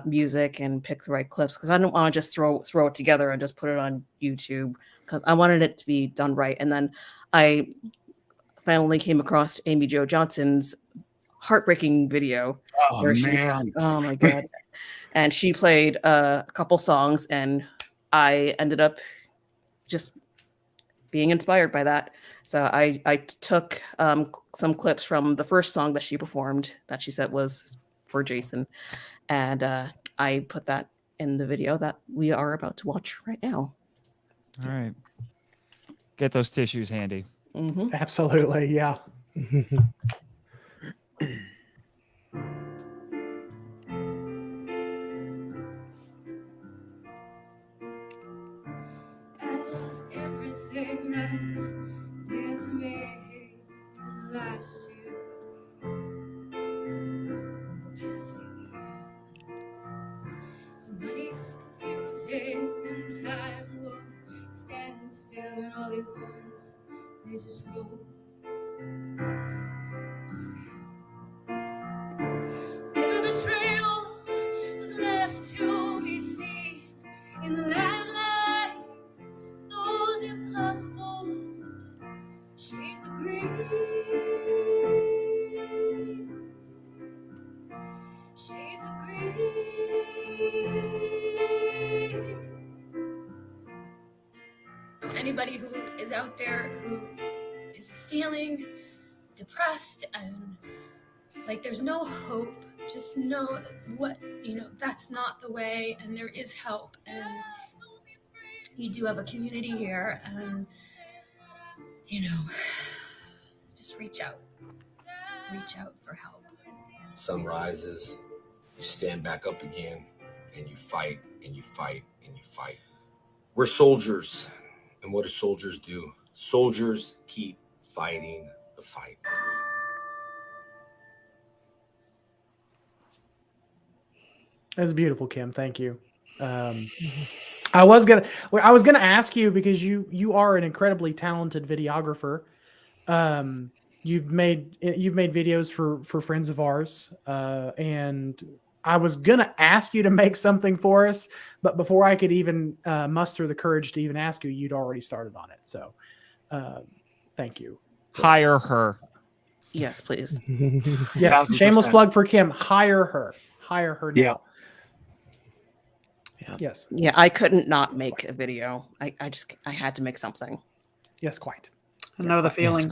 music and pick the right clips because I didn't want to just throw it together and just put it on YouTube because I wanted it to be done right. And then I finally came across Amy Jo Johnson's heartbreaking video. Oh, man. Oh my God. And she played a couple songs and I ended up just being inspired by that. So I took some clips from the first song that she performed that she said was for Jason, and I put that in the video that we are about to watch right now. All right. Get those tissues handy. Mm-hmm. Absolutely, yeah. Everything that's dear to me last year, the past few years. So money's confusing and time will stand still, and all these moments they just roll. Never betrayal was left to be seen in the limelight. Those impossible shades of green, shades of green. Anybody who is out there who is feeling depressed and like there's no hope, just know that that's not the way, and there is help, and you do have a community here, and just reach out for help. Sun rises, you stand back up again, and you fight, and you fight, and you fight. We're soldiers, and what do soldiers do? Soldiers keep fighting the fight. That's beautiful, Kim. Thank you. I was gonna ask you, because you are an incredibly talented videographer. You've made videos for friends of ours, and I was gonna ask you to make something for us, but before I could even muster the courage to even ask you, you'd already started on it. So, thank you. Hire her. Yes, please. Yes, 1000%. shameless plug for Kim. Hire her now. Yeah. Yes. Yeah, I couldn't not make a video. I had to make something. Yes, quite. I know the feeling.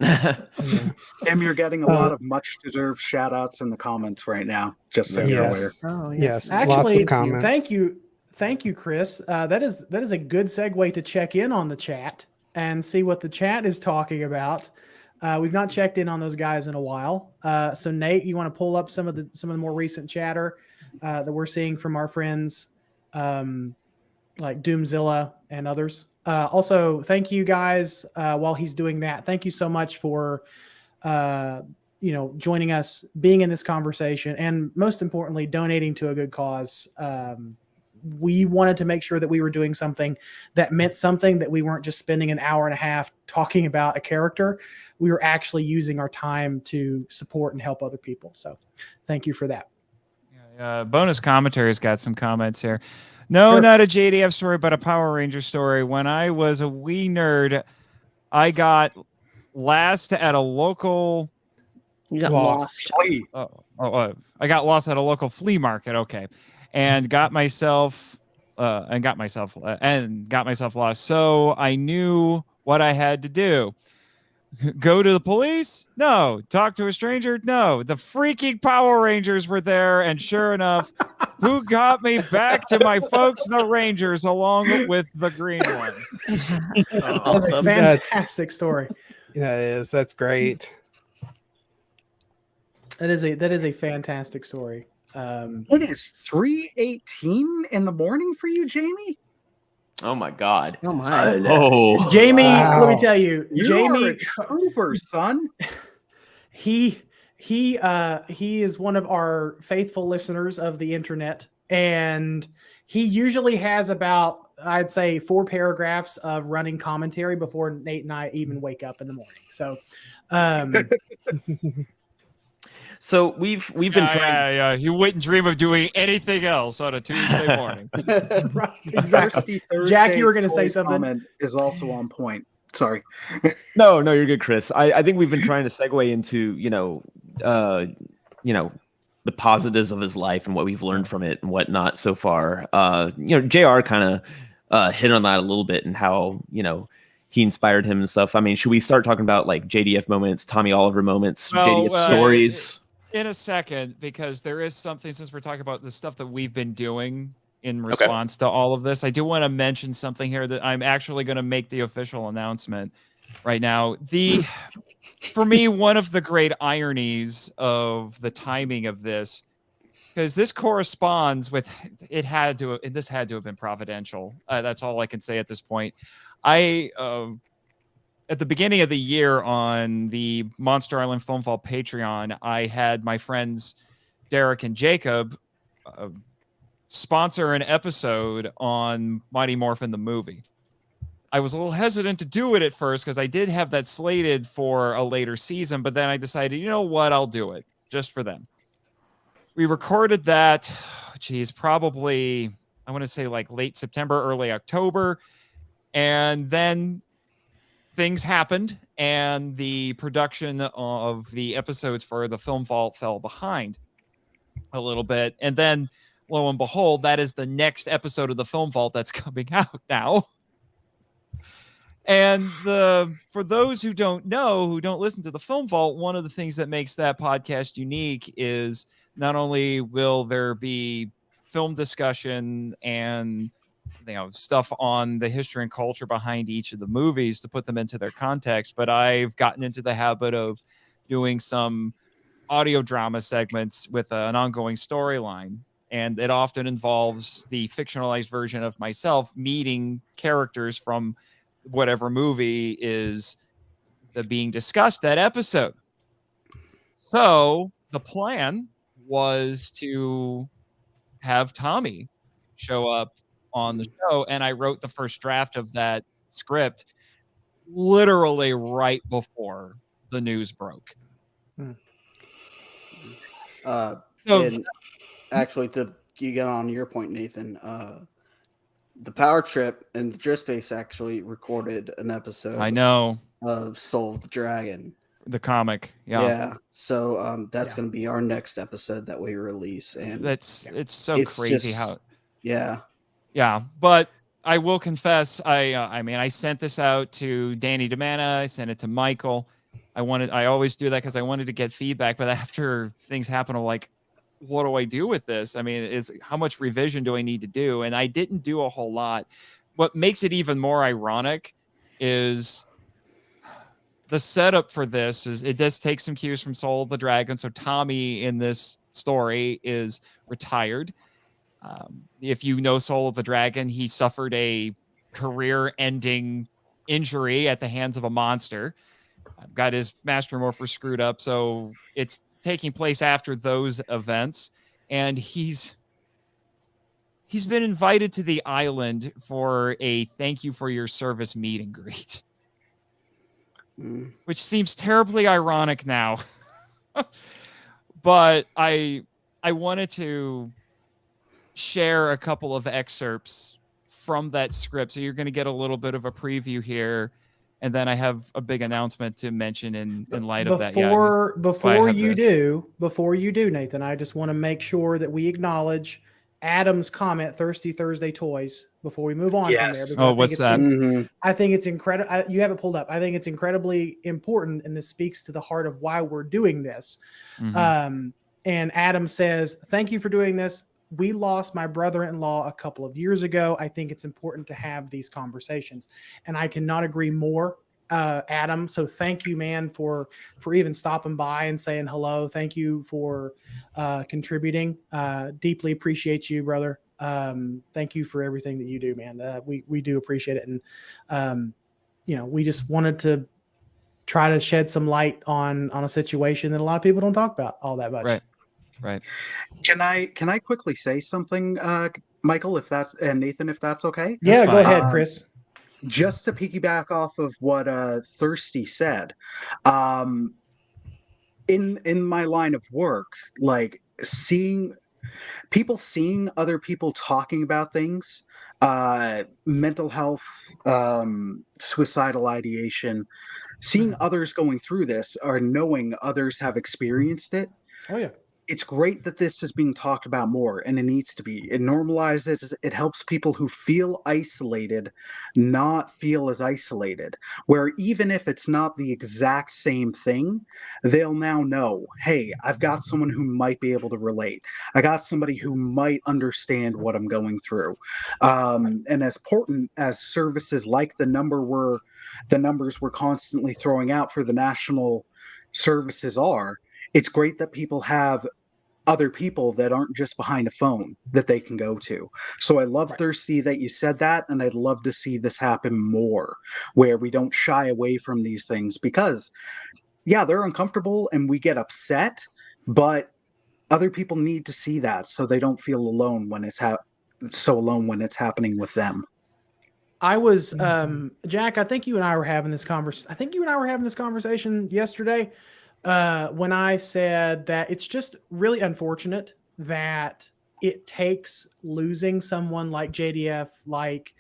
Kim, you're getting a lot of much deserved shout outs in the comments right now, just so you're aware. Oh, Yes, Actually, lots of comments. Thank you, Chris. That is a good segue to check in on the chat and see what the chat is talking about. We've not checked in on those guys in a while. So Nate, you want to pull up some of the more recent chatter that we're seeing from our friends, like Doomzilla and others. Also, thank you guys. While he's doing that, thank you so much for joining us, being in this conversation, and most importantly, donating to a good cause. We wanted to make sure that we were doing something that meant something, that we weren't just spending an hour and a half talking about a character. We were actually using our time to support and help other people. So thank you for that. Bonus Commentary's got some comments here. No, Sure. Not a JDF story, but a Power Ranger story. When I was a wee nerd, I got last at a local... You got lost. I got lost at a local flea market. Okay. And got myself lost. So I knew what I had to do. Go to the police? No. Talk to a stranger? No. The freaking Power Rangers were there, and sure enough, who got me back to my folks, the Rangers, along with the green one. That's a fantastic story. Yeah, it is. That's great. That is a fantastic story. It is 3:18 in the morning for you, Jamie. Oh my God. Oh my. Oh, Jamie, Wow. let me tell you, You Jamie, are a trooper, son. he is one of our faithful listeners of the internet, and he usually has about, I'd say, 4 paragraphs of running commentary before Nate and I even wake up in the morning. So, So we've been trying. Yeah. You wouldn't dream of doing anything else on a Tuesday morning. right, exactly. Thirsty Jack, you were Thursday's going to say toy something. comment is also on point. Sorry. No, you're good, Chris. I think we've been trying to segue into the positives of his life and what we've learned from it and whatnot so far. JR kind of hit on that a little bit and how, you know, he inspired him and stuff. I mean, should we start talking about like JDF moments, Tommy Oliver moments, JDF stories? In a second, because there is something, since we're talking about the stuff that we've been doing in response to all of this, I do want to mention something here that I'm actually going to make the official announcement right now. For me, one of the great ironies of the timing of this, because this corresponds with this had to have been providential. That's all I can say at this point. At the beginning of the year on the Monster Island Film Vault Patreon, I had my friends Derek and Jacob sponsor an episode on Mighty Morphin the movie. I was a little hesitant to do it at first because I did have that slated for a later season, but then I decided, you know what, I'll do it just for them. We recorded that, probably, I want to say like late September, early October. And then things happened and the production of the episodes for the Film Vault fell behind a little bit. And then lo and behold, that is the next episode of the Film Vault that's coming out now. And for those who don't know, who don't listen to the Film Vault, one of the things that makes that podcast unique is not only will there be film discussion and stuff on the history and culture behind each of the movies to put them into their context, but I've gotten into the habit of doing some audio drama segments with an ongoing storyline. And it often involves the fictionalized version of myself meeting characters from whatever movie is being discussed that episode. So the plan was to have Tommy show up on the show, and I wrote the first draft of that script literally right before the news broke. And actually, to you get on your point, Nathan, the Power Trip and the Drift Space actually recorded an episode. I know of Soul of the Dragon, the comic. Yeah. So that's going to be our next episode that we release, and it's so crazy how. Yeah, but I will confess, I sent this out to Danny DeManna, I sent it to Michael. I always do that because I wanted to get feedback, but after things happen, I'm like, what do I do with this? I mean, how much revision do I need to do? And I didn't do a whole lot. What makes it even more ironic is the setup for this is it does take some cues from Soul of the Dragon. So Tommy in this story is retired. If you know Soul of the Dragon, he suffered a career-ending injury at the hands of a monster. Got his Master Morpher screwed up, so it's taking place after those events, and he's been invited to the island for a thank you for your service meet and greet, which seems terribly ironic now. But I wanted to share a couple of excerpts from that script. So you're going to get a little bit of a preview here. And then I have a big announcement to mention in light of that. Before you do, Nathan, I just want to make sure that we acknowledge Adam's comment, Thirsty Thursday Toys, before we move on from there. What's that? I think it's incredible. You have it pulled up. I think it's incredibly important, and this speaks to the heart of why we're doing this. And Adam says, thank you for doing this. We lost my brother-in-law a couple of years ago. I think it's important to have these conversations, and I cannot agree more, Adam. So thank you, man, for even stopping by and saying hello. Thank you for contributing. Deeply appreciate you, brother. Thank you for everything that you do, man. We do appreciate it, and we just wanted to try to shed some light on a situation that a lot of people don't talk about all that much. Right. Can I quickly say something, Michael, and Nathan, if that's okay? Yeah, go ahead, Chris. Just to piggyback off of what Thirsty said, in my line of work, like seeing other people talking about things, mental health, suicidal ideation, seeing others going through this or knowing others have experienced it. Oh yeah. it's great that this is being talked about more, and it needs to be. It normalizes, it helps people who feel isolated not feel as isolated, where even if it's not the exact same thing, they'll now know, hey, I've got someone who might be able to relate. I got somebody who might understand what I'm going through. And as important as services like the numbers we're constantly throwing out for the national services are, it's great that people have other people that aren't just behind a phone that they can go to. So I love, Thirsty, that you said that, and I'd love to see this happen more, where we don't shy away from these things, because yeah, they're uncomfortable and we get upset, but other people need to see that so they don't feel alone when it's happening with them. I was Jack, I think you and I were having this conversation yesterday. When I said that it's just really unfortunate that it takes losing someone like JDF, like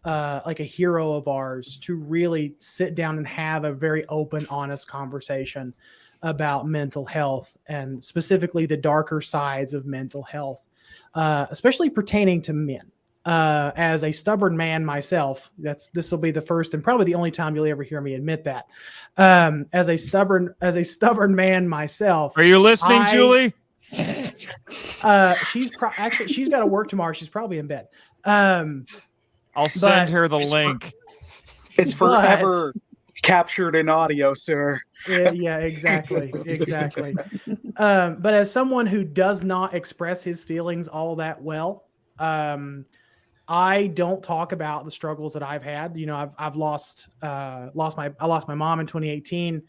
a hero of ours, to really sit down and have a very open, honest conversation about mental health, and specifically the darker sides of mental health, especially pertaining to men. As a stubborn man myself, this will be the first and probably the only time you'll ever hear me admit that. As a stubborn man myself. Are you listening, Julie? She's got to work tomorrow. She's probably in bed. I'll send her the link. It's forever captured in audio, sir. Yeah, exactly. But as someone who does not express his feelings all that well, I don't talk about the struggles that I've had. You know, I've lost my mom in 2018.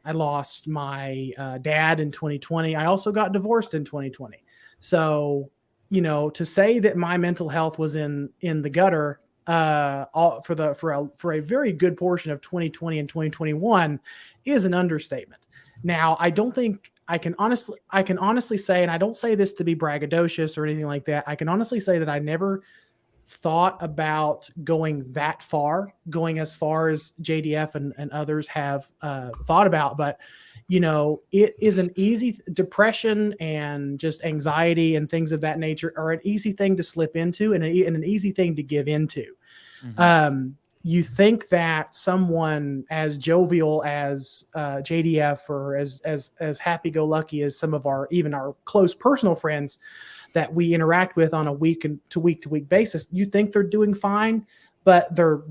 I lost my dad in 2020. I also got divorced in 2020. So, you know, to say that my mental health was in the gutter for a very good portion of 2020 and 2021 is an understatement. Now, I don't think I can honestly say, and I don't say this to be braggadocious or anything like that, I can honestly say that I never thought about going that far, going as far as JDF and others have thought about. But, you know, it is an easy depression and just anxiety and things of that nature are an easy thing to slip into and an easy thing to give into. Mm-hmm. You think that someone as jovial as JDF or as happy-go-lucky as some of our close personal friends that we interact with on a week to week basis, you think they're doing fine, but they're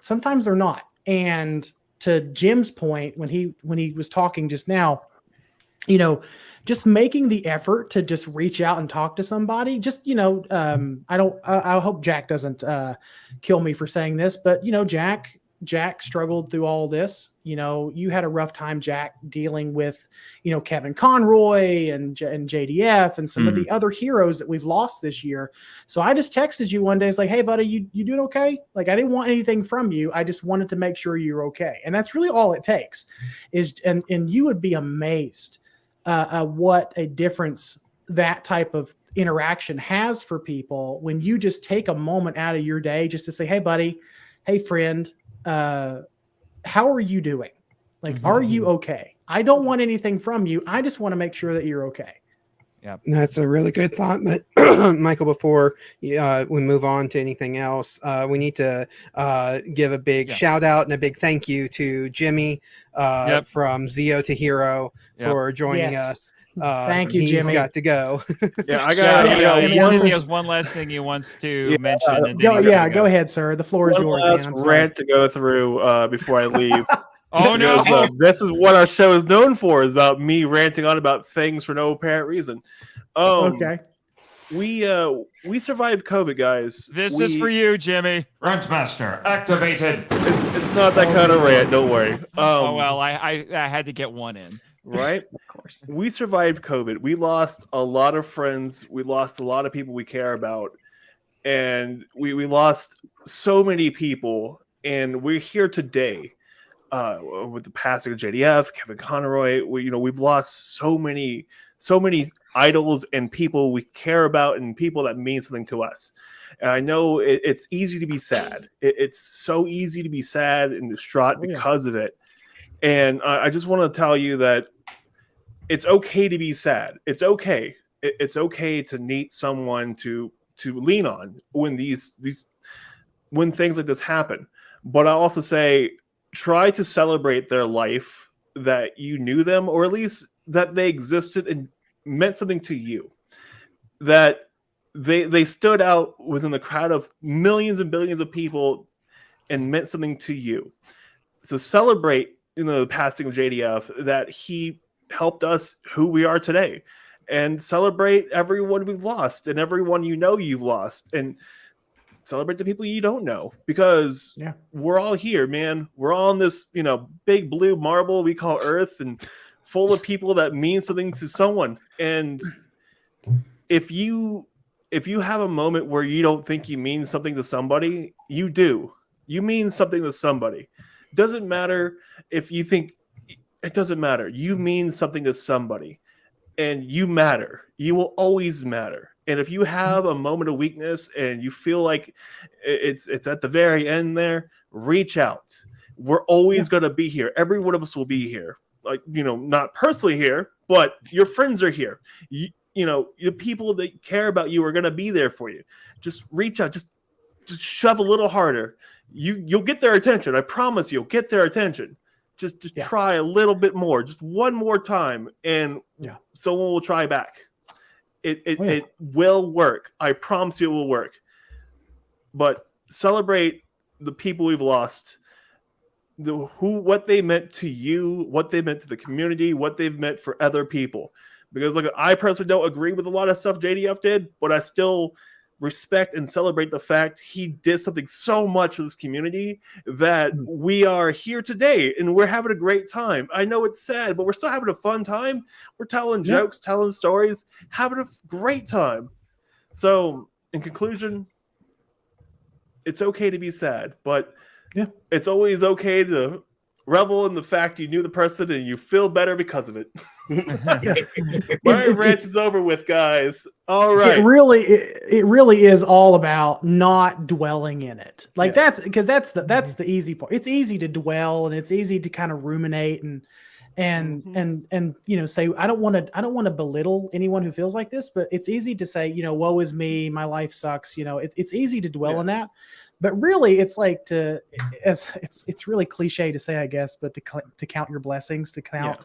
sometimes they're not. And to Jim's point, when he was talking just now, you know, just making the effort to just reach out and talk to somebody, just, you know, I hope Jack doesn't kill me for saying this, but, you know, Jack struggled through all this. You know, you had a rough time, Jack, dealing with, you know, Kevin Conroy and JDF and some of the other heroes that we've lost this year. So I just texted you one day. It's like, hey, buddy, you doing okay? Like, I didn't want anything from you. I just wanted to make sure you're okay. And that's really all it takes is, and you would be amazed what a difference that type of interaction has for people when you just take a moment out of your day just to say, hey, buddy, hey, friend, how are you doing? Like, are you okay? I don't want anything from you. I just want to make sure that you're okay. Yeah, that's a really good thought. But Michael, before we move on to anything else, we need to give a big shout out and a big thank you to Jimmy from Zio to Hero for joining us. Thank you, he's Jimmy. Got to go. I got. He says he has one last thing he wants to mention. And then go ahead, sir. The floor is yours. One last rant to go through before I leave. Oh no! This is what our show is known for: is about me ranting on about things for no apparent reason. Okay. We survived COVID, guys. This is for you, Jimmy. Rantmaster activated. It's not that kind of rant. Don't worry. Oh well, I had to get one in. Right? Of course. We survived COVID. We lost a lot of friends. We lost a lot of people we care about. And we lost so many people. And we're here today with the passing of JDF, Kevin Conroy. We've lost so many idols and people we care about and people that mean something to us. And I know it's easy to be sad. It's so easy to be sad and distraught because of it. And I just want to tell you that it's okay to be sad. It's okay. It's okay to need someone to lean on when when things like this happen. But I also say, try to celebrate their life, that you knew them, or at least that they existed and meant something to you. That they stood out within the crowd of millions and billions of people and meant something to you. So celebrate, the passing of JDF, that he helped us who we are today, and celebrate everyone we've lost and everyone you've lost, and celebrate the people you don't know, because we're all here, man. We're all on this, big blue marble we call Earth, and full of people that mean something to someone. And if you have a moment where you don't think you mean something to somebody, you do. You mean something to somebody. Doesn't matter if you think it doesn't matter. You mean something to somebody, and you matter. You will always matter. And if you have a moment of weakness and you feel like it's at the very end there, reach out. We're always going to be here. Every one of us will be here. Like, not personally here, but your friends are here. The people that care about you are going to be there for you. Just reach out. Just shove a little harder. You'll get their attention. I promise you'll get their attention. Just try a little bit more, just one more time, and someone will try back. It will work. I promise you it will work. But celebrate the people we've lost, what they meant to you, what they meant to the community, what they've meant for other people. Because I personally don't agree with a lot of stuff JDF did, but I still respect and celebrate the fact he did something so much for this community that we are here today and we're having a great time. I know it's sad, but we're still having a fun time. We're telling jokes, telling stories, having a great time. So, in conclusion, it's okay to be sad, but it's always okay to revel in the fact you knew the person and you feel better because of it. My rant is over with, guys. All right. It really is all about not dwelling in it. Like that's the easy part. It's easy to dwell and it's easy to kind of ruminate and say I don't want to belittle anyone who feels like this, but it's easy to say, woe is me, my life sucks. It's easy to dwell in that. But really, it's like it's really cliche to say, I guess, but to count your blessings, to count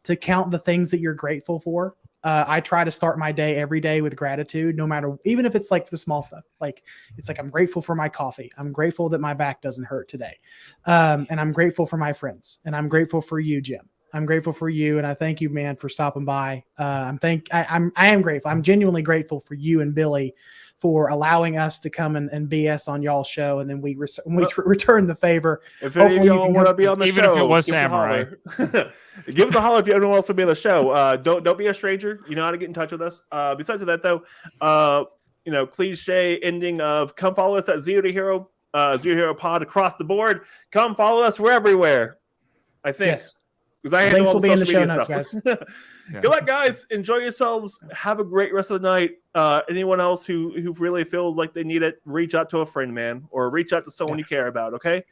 the things that you're grateful for. I try to start my day every day with gratitude, no matter, even if it's like the small stuff. Like it's like I'm grateful for my coffee. I'm grateful that my back doesn't hurt today, and I'm grateful for my friends, and I'm grateful for you, Jim. I'm grateful for you, and I thank you, man, for stopping by. I am grateful. I'm genuinely grateful for you and Billy for allowing us to come and BS on y'all's show, and then we return the favor. If any of y'all want to be on the show, even if it was Samurai, give us a holler if anyone wants to be on the show. Don't be a stranger. You know how to get in touch with us. Besides that, though, cliche ending of come follow us at Zero to Hero Pod across the board. Come follow us. We're everywhere. I think. Yes. Because I handle all the social media stuff. Guys. Good luck, guys. Enjoy yourselves. Have a great rest of the night. Anyone else who really feels like they need it, reach out to a friend, man, or reach out to someone you care about, okay?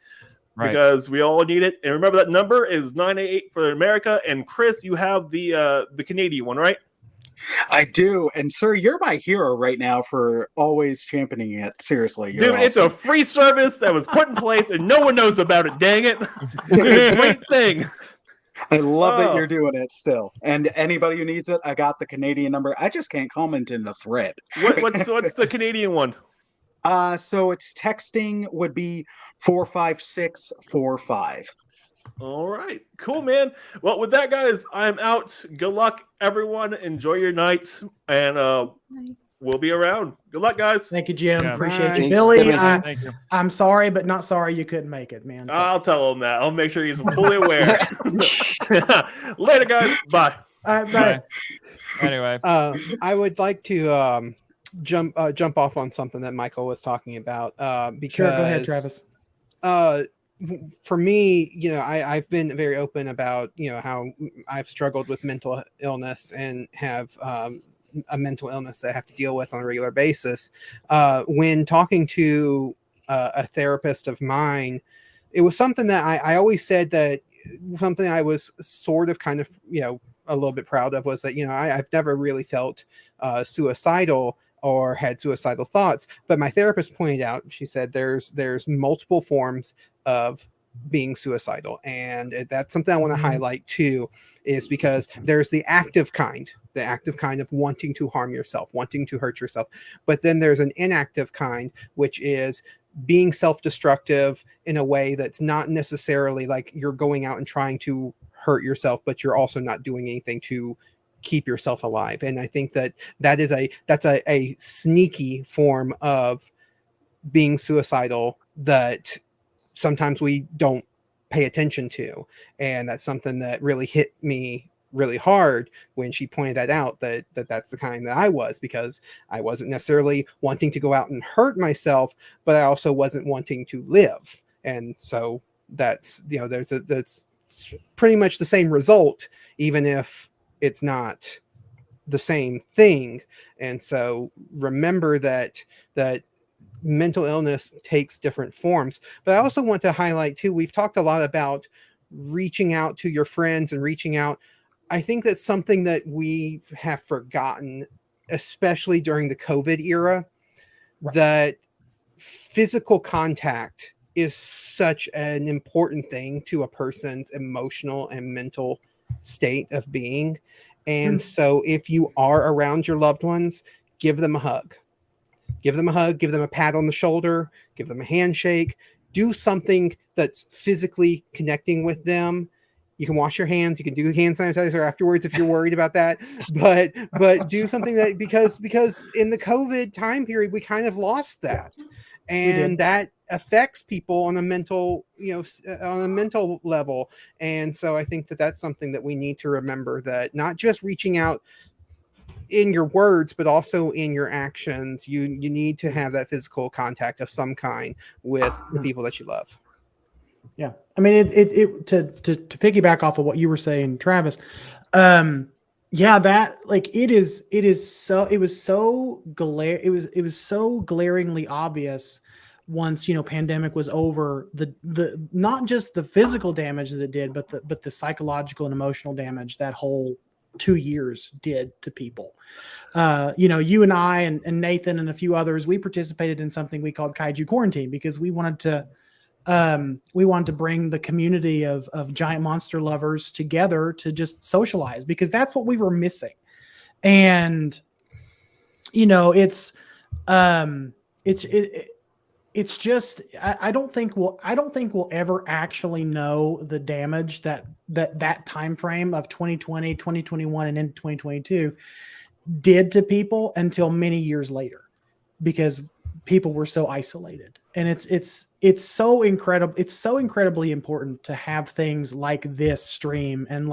Right. Because we all need it. And remember that number is 988 for America. And Chris, you have the Canadian one, right? I do. And sir, you're my hero right now for always championing it. Seriously. Dude, awesome. It's a free service that was put in place and no one knows about it. Dang it. It's a great thing. I love that you're doing it still. And anybody who needs it, I got the Canadian number. I just can't comment in the thread. What's the Canadian one? So it's texting would be 45645. All right. Cool, man. Well, with that, guys, I'm out. Good luck, everyone. Enjoy your night. And we'll be around. Good luck, guys. Thank you, Jim. Yeah. Appreciate you. Billy, thank you. I'm sorry, but not sorry you couldn't make it, man. So. I'll tell him that. I'll make sure he's fully aware. Later, guys. Bye. Bye. Anyway. I would like to jump off on something that Michael was talking about. Because, sure, go ahead, Travis. For me, I've been very open about, how I've struggled with mental illness and have a mental illness that I have to deal with on a regular basis. When talking to a therapist of mine, it was something that I always said that something I was sort of kind of, a little bit proud of was that, I've never really felt suicidal or had suicidal thoughts, but my therapist pointed out, she said there's multiple forms of being suicidal, and that's something I want to highlight too, is because there's the active kind of wanting to harm yourself, wanting to hurt yourself, but then there's an inactive kind, which is being self-destructive in a way that's not necessarily like you're going out and trying to hurt yourself, but you're also not doing anything to keep yourself alive. And I think that's a sneaky form of being suicidal that sometimes we don't pay attention to. And that's something that really hit me really hard when she pointed that out, that's the kind that I was, because I wasn't necessarily wanting to go out and hurt myself, but I also wasn't wanting to live. And so that's that's pretty much the same result, even if it's not the same thing. And so remember that mental illness takes different forms. But I also want to highlight too, we've talked a lot about reaching out to your friends and reaching out. I think that's something that we have forgotten, especially during the COVID era, that physical contact is such an important thing to a person's emotional and mental state of being. And so if you are around your loved ones, give them a hug. Give them a hug, give them a pat on the shoulder, give them a handshake, do something that's physically connecting with them. You can wash your hands, you can do hand sanitizer afterwards if you're worried about that, but do something that, because in the COVID time period, we kind of lost that. And that affects people on a mental, on a mental level. And so I think that that's something that we need to remember, that not just reaching out in your words, but also in your actions, you need to have that physical contact of some kind with the people that you love. Yeah. I mean, to piggyback off of what you were saying, Travis, that like, it was so glaringly obvious once, pandemic was over, the not just the physical damage that it did, but the psychological and emotional damage that whole 2 years did to people. You and I and Nathan and a few others, we participated in something we called Kaiju Quarantine, because we wanted to bring the community of giant monster lovers together to just socialize, because that's what we were missing. And it's just, I don't think we'll ever actually know the damage that time frame of 2020, 2021, and into 2022 did to people until many years later, because people were so isolated. And it's so incredible. It's so incredibly important to have things like this stream and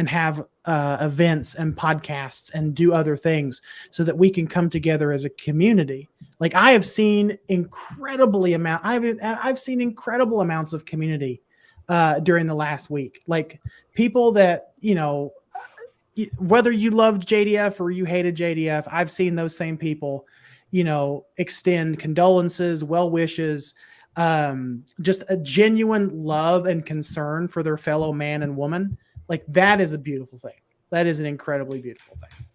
have events and podcasts and do other things, so that we can come together as a community. Like, I have seen incredible amounts of community during the last week. Like, people that, whether you loved JDF or you hated JDF, I've seen those same people, extend condolences, well wishes, just a genuine love and concern for their fellow man and woman. Like, that is a beautiful thing. That is an incredibly beautiful thing.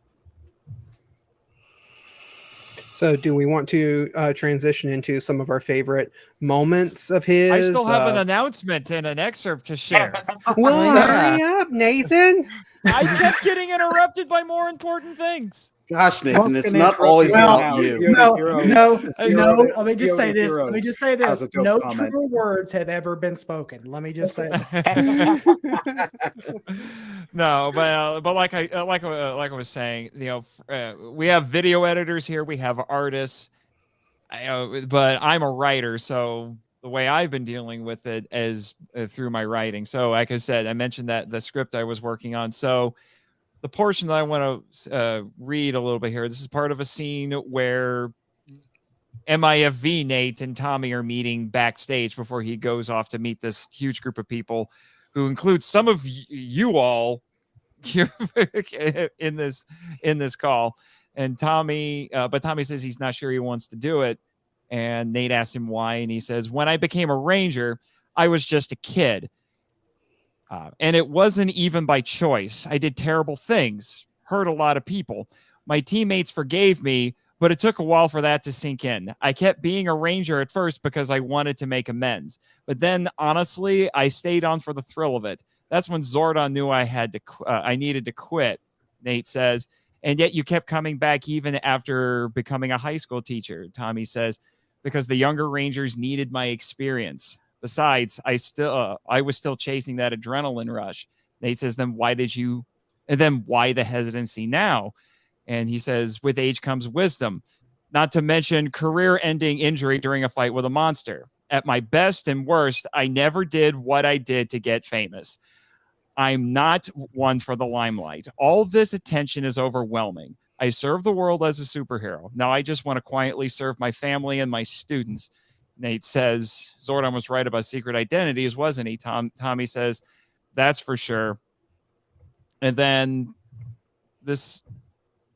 So do we want to transition into some of our favorite moments of his? I still have an announcement and an excerpt to share. Well, hurry up, Nathan. I kept getting interrupted by more important things. Gosh, Nathan, it's not always about you. No. Let me just say this. No trigger words have ever been spoken. Let me just say that. No, but like I was saying, we have video editors here, we have artists, but I'm a writer, so the way I've been dealing with it is through my writing. So, like I said, I mentioned that the script I was working on. So, the portion that I want to read a little bit here, this is part of a scene where MIFV Nate and Tommy are meeting backstage before he goes off to meet this huge group of people, who includes some of you all here in this call. And Tommy says he's not sure he wants to do it. And Nate asks him why. And he says, when I became a ranger, I was just a kid. And it wasn't even by choice. I did terrible things, hurt a lot of people. My teammates forgave me, but it took a while for that to sink in. I kept being a ranger at first because I wanted to make amends. But then, honestly, I stayed on for the thrill of it. That's when Zordon knew I needed to quit, Nate says. And yet you kept coming back even after becoming a high school teacher, Tommy says, because the younger rangers needed my experience. Besides, I was still chasing that adrenaline rush. Nate says, then why the hesitancy now? And he says, with age comes wisdom, not to mention career-ending injury during a fight with a monster. At my best and worst, I never did what I did to get famous. I'm not one for the limelight. All this attention is overwhelming. I serve the world as a superhero. Now I just want to quietly serve my family and my students. Nate says, Zordon was right about secret identities, wasn't he? Tommy says, that's for sure. And then this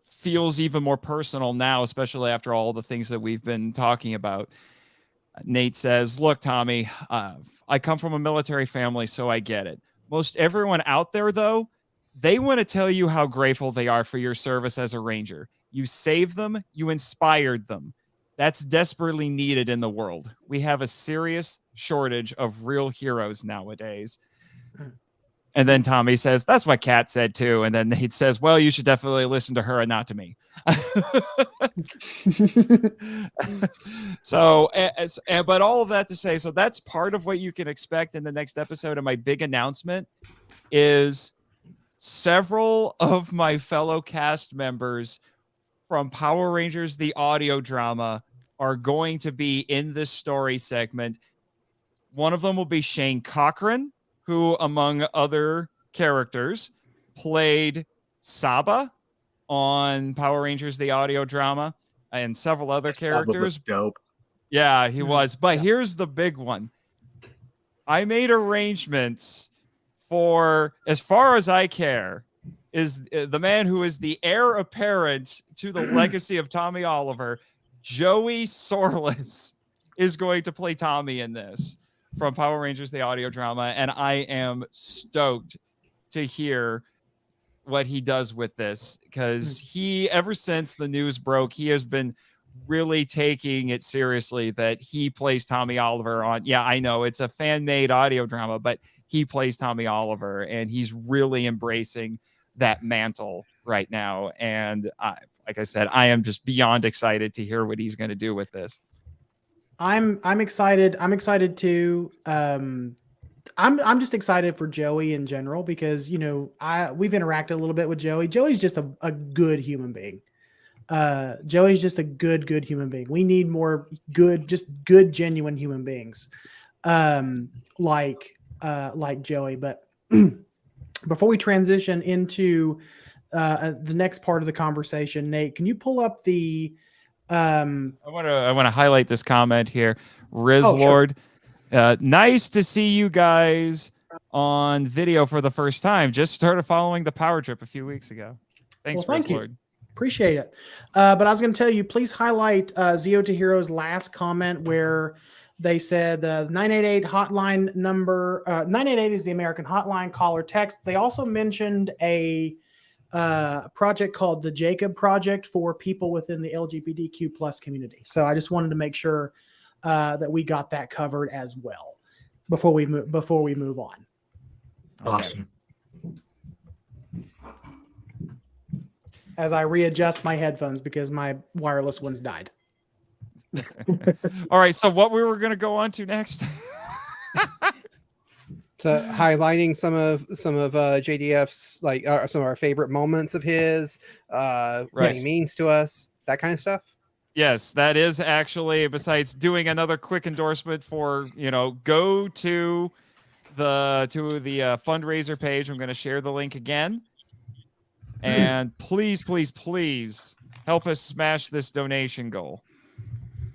feels even more personal now, especially after all the things that we've been talking about. Nate says, look, Tommy, I come from a military family, so I get it. Most everyone out there, though, they want to tell you how grateful they are for your service as a ranger. You saved them. You inspired them. That's desperately needed in the world. We have a serious shortage of real heroes nowadays. And then Tommy says, that's what Kat said too. And then Nate says, well, you should definitely listen to her and not to me. But all of that to say, so that's part of what you can expect in the next episode. And my big announcement is several of my fellow cast members from Power Rangers, the audio drama, are going to be in this story segment. One of them will be Shane Cochran, who, among other characters, played Saba on Power Rangers, the audio drama, and several other characters. Saba was dope. Yeah, he was. But here's the big one. I made arrangements for, as far as I care, is the man who is the heir apparent to the legacy of Tommy Oliver, Joey Sorless, is going to play Tommy in this from Power Rangers, the audio drama. And I am stoked to hear what he does with this, because he, ever since the news broke, he has been really taking it seriously that he plays Tommy Oliver on. Yeah, I know it's a fan-made audio drama, but he plays Tommy Oliver, and he's really embracing that mantle right now. And like I said, I am just beyond excited to hear what he's going to do with this. I'm excited. I'm excited too. I'm just excited for Joey in general because, you know, we've interacted a little bit with Joey. Joey's just a good human being. Joey's just a good human being. We need more good, genuine human beings, like Joey. But before we transition into the next part of the conversation, Nate, can you pull up the? I want to highlight this comment here, Riz Lord. Sure. Nice to see you guys on video for the first time. Just started following the Power Trip a few weeks ago. Thanks, well, Riz thank Lord. You. Appreciate it. But I was going to tell you, please highlight Zio to Hero's last comment where they said the 988 hotline number. 988 is the American hotline. Call or text. They also mentioned a project called the Jacob Project for people within the LGBTQ plus community. So I just wanted to make sure that we got that covered as well before we move on. Awesome. As I readjust my headphones because my wireless ones died. All right. So what we were going to go on to next. So highlighting some of JDF's, like some of our favorite moments of his, what he means to us, that kind of stuff. Yes, that is actually, besides doing another quick endorsement for, go to the fundraiser page. I'm going to share the link again. And please, please, please help us smash this donation goal.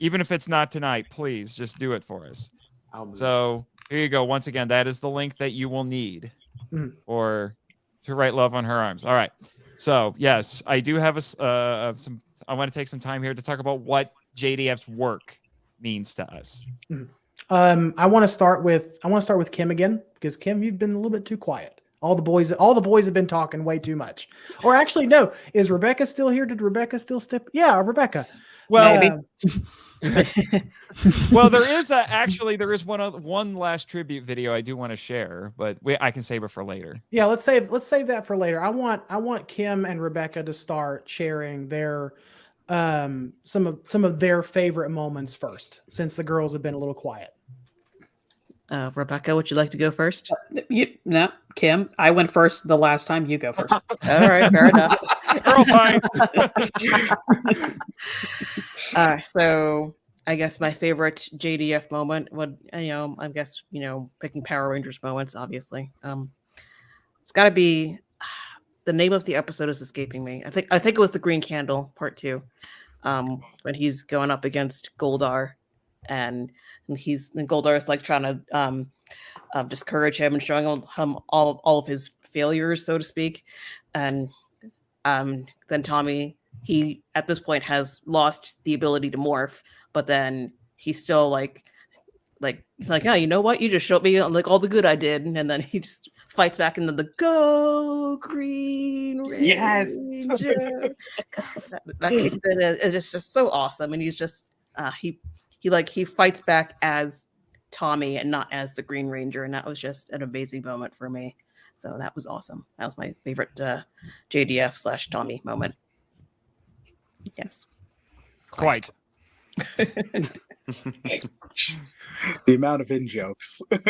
Even if it's not tonight, please just do it for us. So here you go. Once again, that is the link that you will need or to write love on her arms. All right. So yes, I do have I want to take some time here to talk about what JDF's work means to us. I want to start with Kim again, because Kim, you've been a little bit too quiet. All the boys have been talking way too much. Or actually, no. Is Rebecca still here? Did Rebecca still step? Yeah, Rebecca. Well, well, there is one last tribute video I do want to share, but I can save it for later. Yeah, let's save that for later. I want Kim and Rebecca to start sharing their some of their favorite moments first, since the girls have been a little quiet. Rebecca, would you like to go first? No, Kim, I went first the last time. You go first. All right, fair enough. Girl fight. So I guess my favorite JDF moment would, I guess, picking Power Rangers moments, obviously. It's got to be, the name of the episode is escaping me. I think it was the Green Candle Part 2, when he's going up against Goldar, and Goldar is like trying to discourage him and showing him all of his failures, so to speak. And then Tommy, he at this point has lost the ability to morph, but then he's still like, yeah, you know what? You just showed me like all the good I did, and then he just fights back into the Go Green Ranger. Yes, that kicks in. It's just so awesome, and he's just he fights back as Tommy and not as the Green Ranger, and that was just an amazing moment for me. So that was awesome. That was my favorite JDF / Tommy moment. Yes, Quite. The amount of in jokes. Well,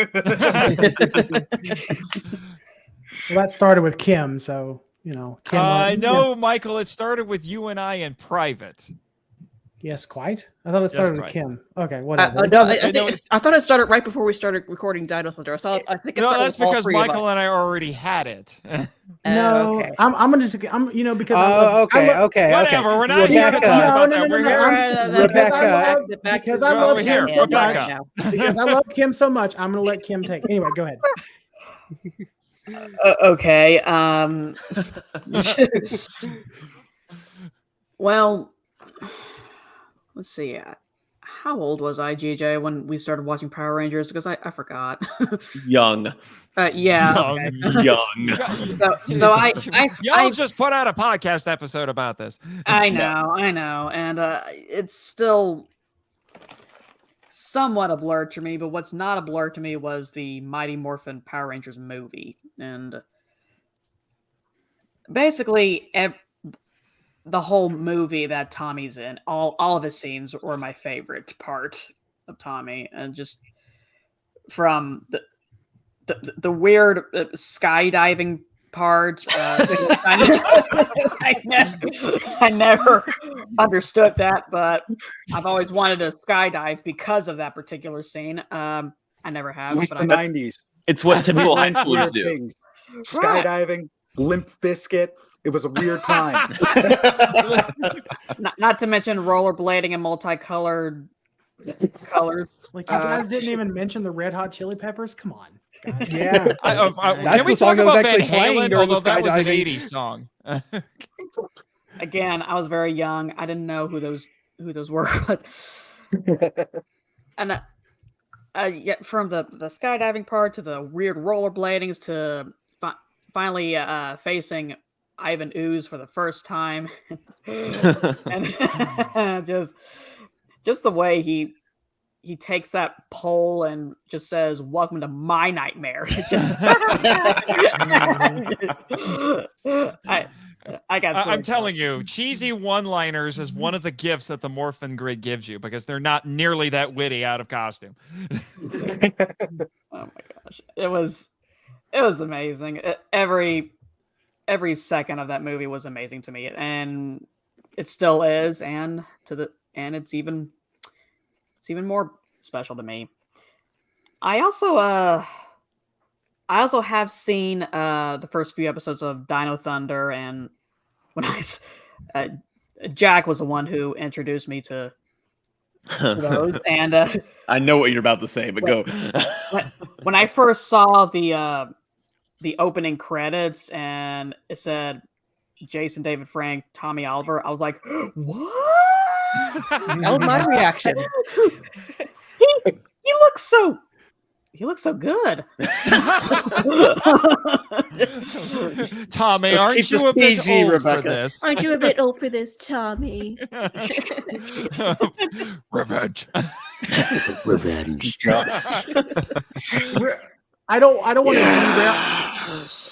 that started with Kim, so Kim. I know, Michael. It started with you and I in private. Yes, quite. I thought it started with Kim. Okay, whatever. I thought it started right before we started recording Dino Thunder. So I think that's because Michael and I already had it. No, okay. I'm because okay. Whatever. We're not here to talk about that. We're here. Because I love Kim so much. Because I love Kim so much, I'm going to let Kim take. Anyway, go ahead. Okay. Well, let's see. How old was I, GJ, when we started watching Power Rangers? Because I forgot. Young. Yeah. Young. So I just put out a podcast episode about this. I know. And it's still somewhat a blur to me, but what's not a blur to me was the Mighty Morphin Power Rangers movie. And basically, the whole movie that Tommy's in, all of his scenes were my favorite part of Tommy, and just from the weird skydiving part. I never understood that, but I've always wanted to skydive because of that particular scene. I never have. It was the 90s. It's what typical high schoolers do. Things. Skydiving, Limp Bizkit. It was a weird time. not to mention rollerblading in multicolored colors. Like you guys didn't even mention the Red Hot Chili Peppers. Come on, guys. Yeah, can we talk about Van Halen? Although that was an '80s song. Again, I was very young. I didn't know who those were. And from the skydiving part to the weird rollerbladings to finally facing Ivan Ooze for the first time, and just the way he takes that pole and just says, "Welcome to my nightmare." I'm telling you, cheesy one-liners is one of the gifts that the Morphin Grid gives you, because they're not nearly that witty out of costume. Oh my gosh, it was amazing. Every second of that movie was amazing to me, and it still is, and it's even more special to me. I also have seen the first few episodes of Dino Thunder, and when Jack was the one who introduced me to those, and I know what you're about to say, but go. When I first saw the opening credits and it said Jason David Frank, Tommy Oliver, I was like, what? That was my reaction. He looked looks so good. Tommy, Let's aren't keep you this a bit PG, old Rebecca. for this? Aren't you a bit old for this, Tommy? Revenge. Revenge. I don't want to derail.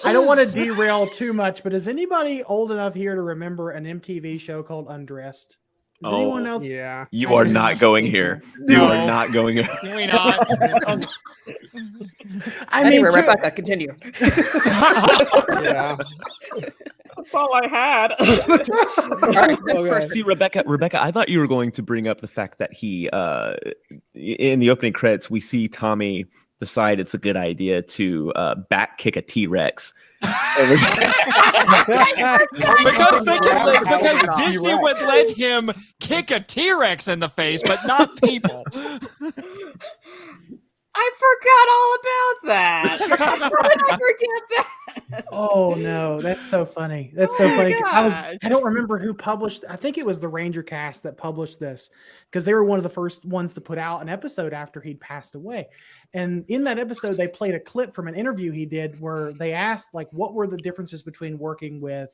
I don't want to derail too much, but is anybody old enough here to remember an MTV show called Undressed? Is anyone else? Yeah. You are not going here. You No. are not going here. Can we not? I mean, Anyway, too- Rebecca, continue. Yeah. That's all I had. All right, next Okay. person. See, Rebecca, I thought you were going to bring up the fact that he, in the opening credits, we see Tommy decide it's a good idea to back kick a T-Rex. because Disney would let him kick a T-Rex in the face, but not people. I forgot all about that. How did I forget that? Oh no, that's so funny. That's Oh so my funny. gosh. I don't remember who published. I think it was the Ranger Cast that published this because they were one of the first ones to put out an episode after he'd passed away. And in that episode, they played a clip from an interview he did where they asked, like, what were the differences between working with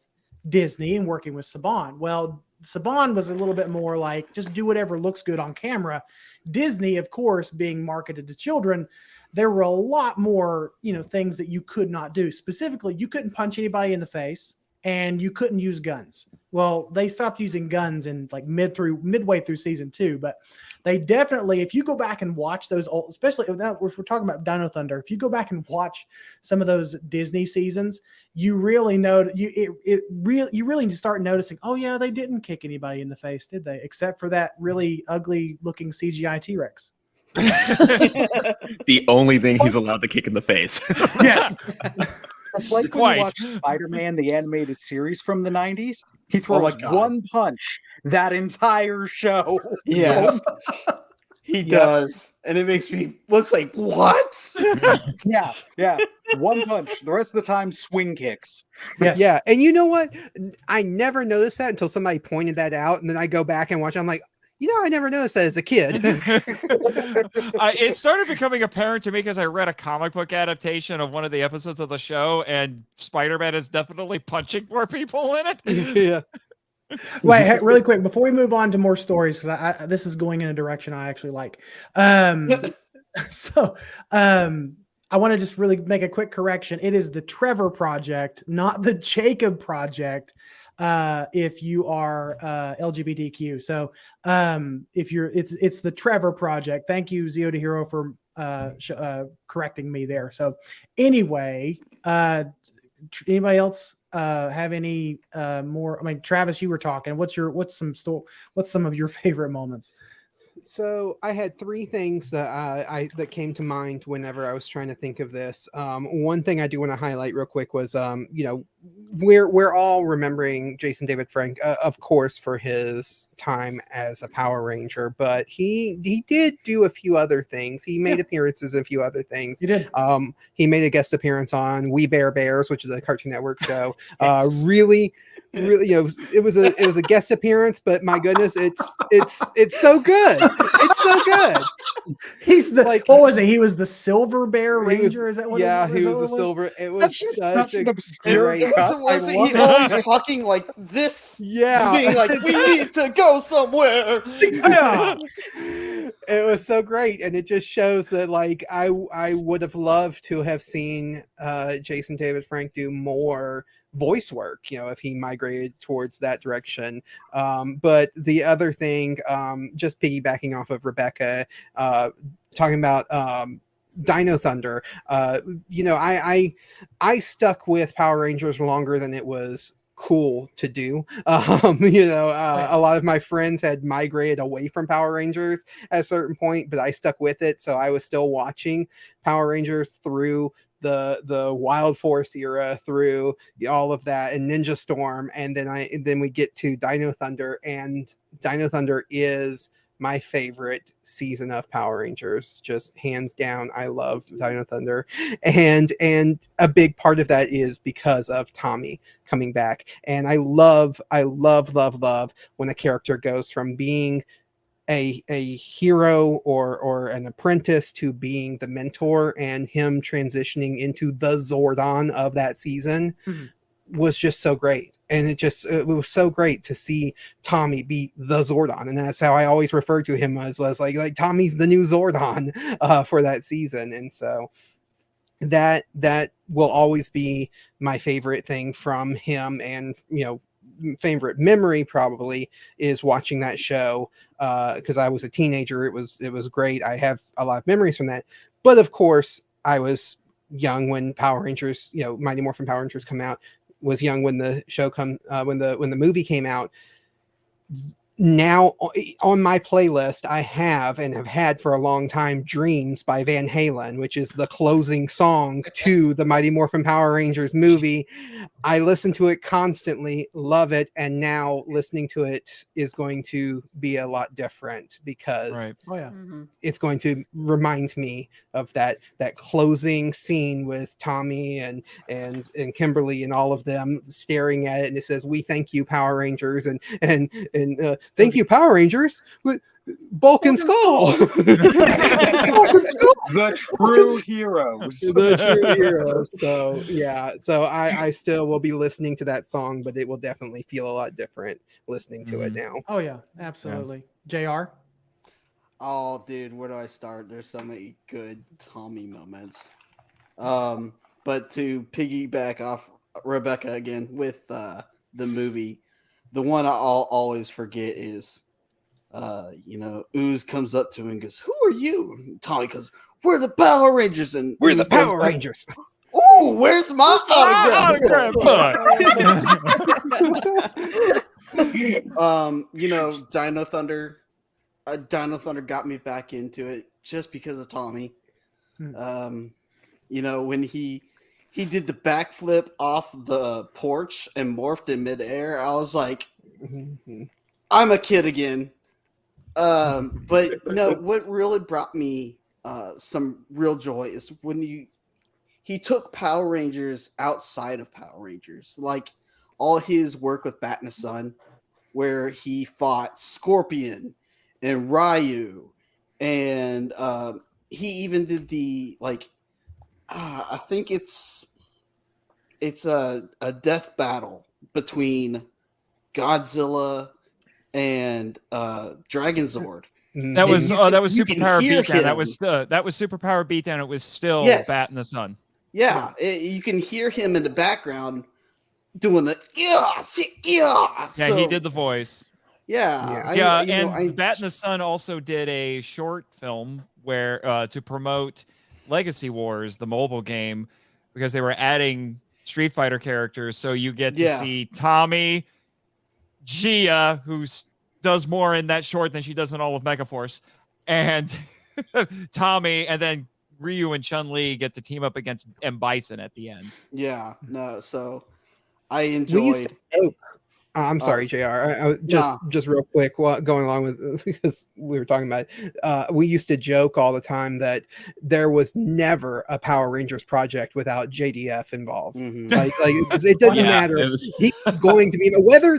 Disney and working with Saban? Well, Saban was a little bit more like just do whatever looks good on camera. Disney, of course, being marketed to children, there were a lot more, things that you could not do. Specifically, you couldn't punch anybody in the face and you couldn't use guns. Well, they stopped using guns in like midway through season 2, but they definitely, if you go back and watch those old, especially if we're talking about Dino Thunder, if you go back and watch some of those Disney seasons, you really know you really need to start noticing, oh yeah, they didn't kick anybody in the face, did they? Except for that really ugly looking CGI T-Rex. The only thing he's allowed to kick in the face. Yes. It's like when you watch Spider-Man, the animated series from the 90s. He throws one punch that entire show. Yes. He does. And it makes me looks like, what? Yeah. One punch. The rest of the time, swing kicks. Yes. Yeah. And you know what? I never noticed that until somebody pointed that out. And then I go back and watch. I'm like, I never noticed that as a kid. It started becoming apparent to me because I read a comic book adaptation of one of the episodes of the show, and Spider-Man is definitely punching more people in it. Yeah. Wait, hey, really quick before we move on to more stories, because this is going in a direction I actually like. I want to just really make a quick correction. It is the Trevor Project, not the Jacob Project. If you are LGBTQ, so if you're, it's the Trevor Project. Thank you, Zio de Hero, for correcting me there. So anyway, anybody else have any more? I mean, Travis, you were talking. What's some of your favorite moments? So I had 3 things that that came to mind whenever I was trying to think of this. One thing I do want to highlight real quick was, we're all remembering Jason David Frank, of course, for his time as a Power Ranger, but he did do a few other things. He made appearances in a few other things. He did. He made a guest appearance on We Bare Bears, which is a Cartoon Network show. Really, it was a guest appearance, but my goodness, it's so good. It's so good. He's the what was it? He was the Silver Bear Ranger. Is that what? Yeah, he was the silver. It was such an obscure. great. He's always talking like this. Yeah, being like, we need to go somewhere. Yeah. It was so great, and it just shows that like I would have loved to have seen Jason David Frank do more voice work, if he migrated towards that direction. But the other thing, just piggybacking off of Rebecca, talking about Dino Thunder, I stuck with Power Rangers longer than it was cool to do. A lot of my friends had migrated away from Power Rangers at a certain point, but I stuck with it, so I was still watching Power Rangers through the Wild Force era, through all of that, and Ninja Storm, and then we get to Dino Thunder, and Dino Thunder is my favorite season of Power Rangers, just hands down. I love Dino Thunder, and a big part of that is because of Tommy coming back. And I love when a character goes from being a hero or an apprentice to being the mentor, and him transitioning into the Zordon of that season was just so great. And it was so great to see Tommy be the Zordon, and that's how I always referred to him as like Tommy's the new Zordon for that season. And so that will always be my favorite thing from him. And favorite memory probably is watching that show because I was a teenager. It was great. I have a lot of memories from that, but of course I was young when Power Rangers, Mighty Morphin Power Rangers come out, was young when the show when the movie came out. Now on my playlist, I have had for a long time Dreams by Van Halen, which is the closing song to the Mighty Morphin Power Rangers movie. I listen to it constantly, love it, and now listening to it is going to be a lot different because it's going to remind me of that closing scene with Tommy and Kimberly and all of them staring at it, and it says, "We thank you, Power Rangers," and thank you, Power Rangers. Bulk and Skull. The true heroes. The true heroes. So yeah, so I still will be listening to that song, but it will definitely feel a lot different listening to it now. Oh yeah, absolutely. JR? Oh, dude, where do I start? There's so many good Tommy moments. But to piggyback off Rebecca again with the movie, the one I'll always forget is, Ooze comes up to him and goes, "Who are you?" And Tommy goes, "We're the Power Rangers." And we're Ooze the Power goes back, Rangers. "Ooh, where's my autograph?" Dino Thunder. Dino Thunder got me back into it just because of Tommy. When he did the backflip off the porch and morphed in midair, I was like, I'm a kid again. But no, what really brought me some real joy is when he took Power Rangers outside of Power Rangers, like all his work with Bat in the Sun, where he fought Scorpion and Ryu, and he even did the I think it's a death battle between Godzilla and Dragonzord. That was Superpower Beatdown. Him. That was Superpower Beatdown. It was still Bat in the Sun. Yeah, you can hear him in the background doing the yeah. Yeah, So, he did the voice. Yeah. Bat in the Sun also did a short film where to promote Legacy Wars, the mobile game, because they were adding Street Fighter characters. So you get to see Tommy, Gia, who does more in that short than she does in all of Megaforce, and Tommy, and then Ryu and Chun-Li get to team up against M. Bison at the end. Yeah, no, so I enjoyed. I'm sorry, JR. Just real quick, going along with because we were talking about it, we used to joke all the time that there was never a Power Rangers project without JDF involved. Like it doesn't matter. He's going to be whether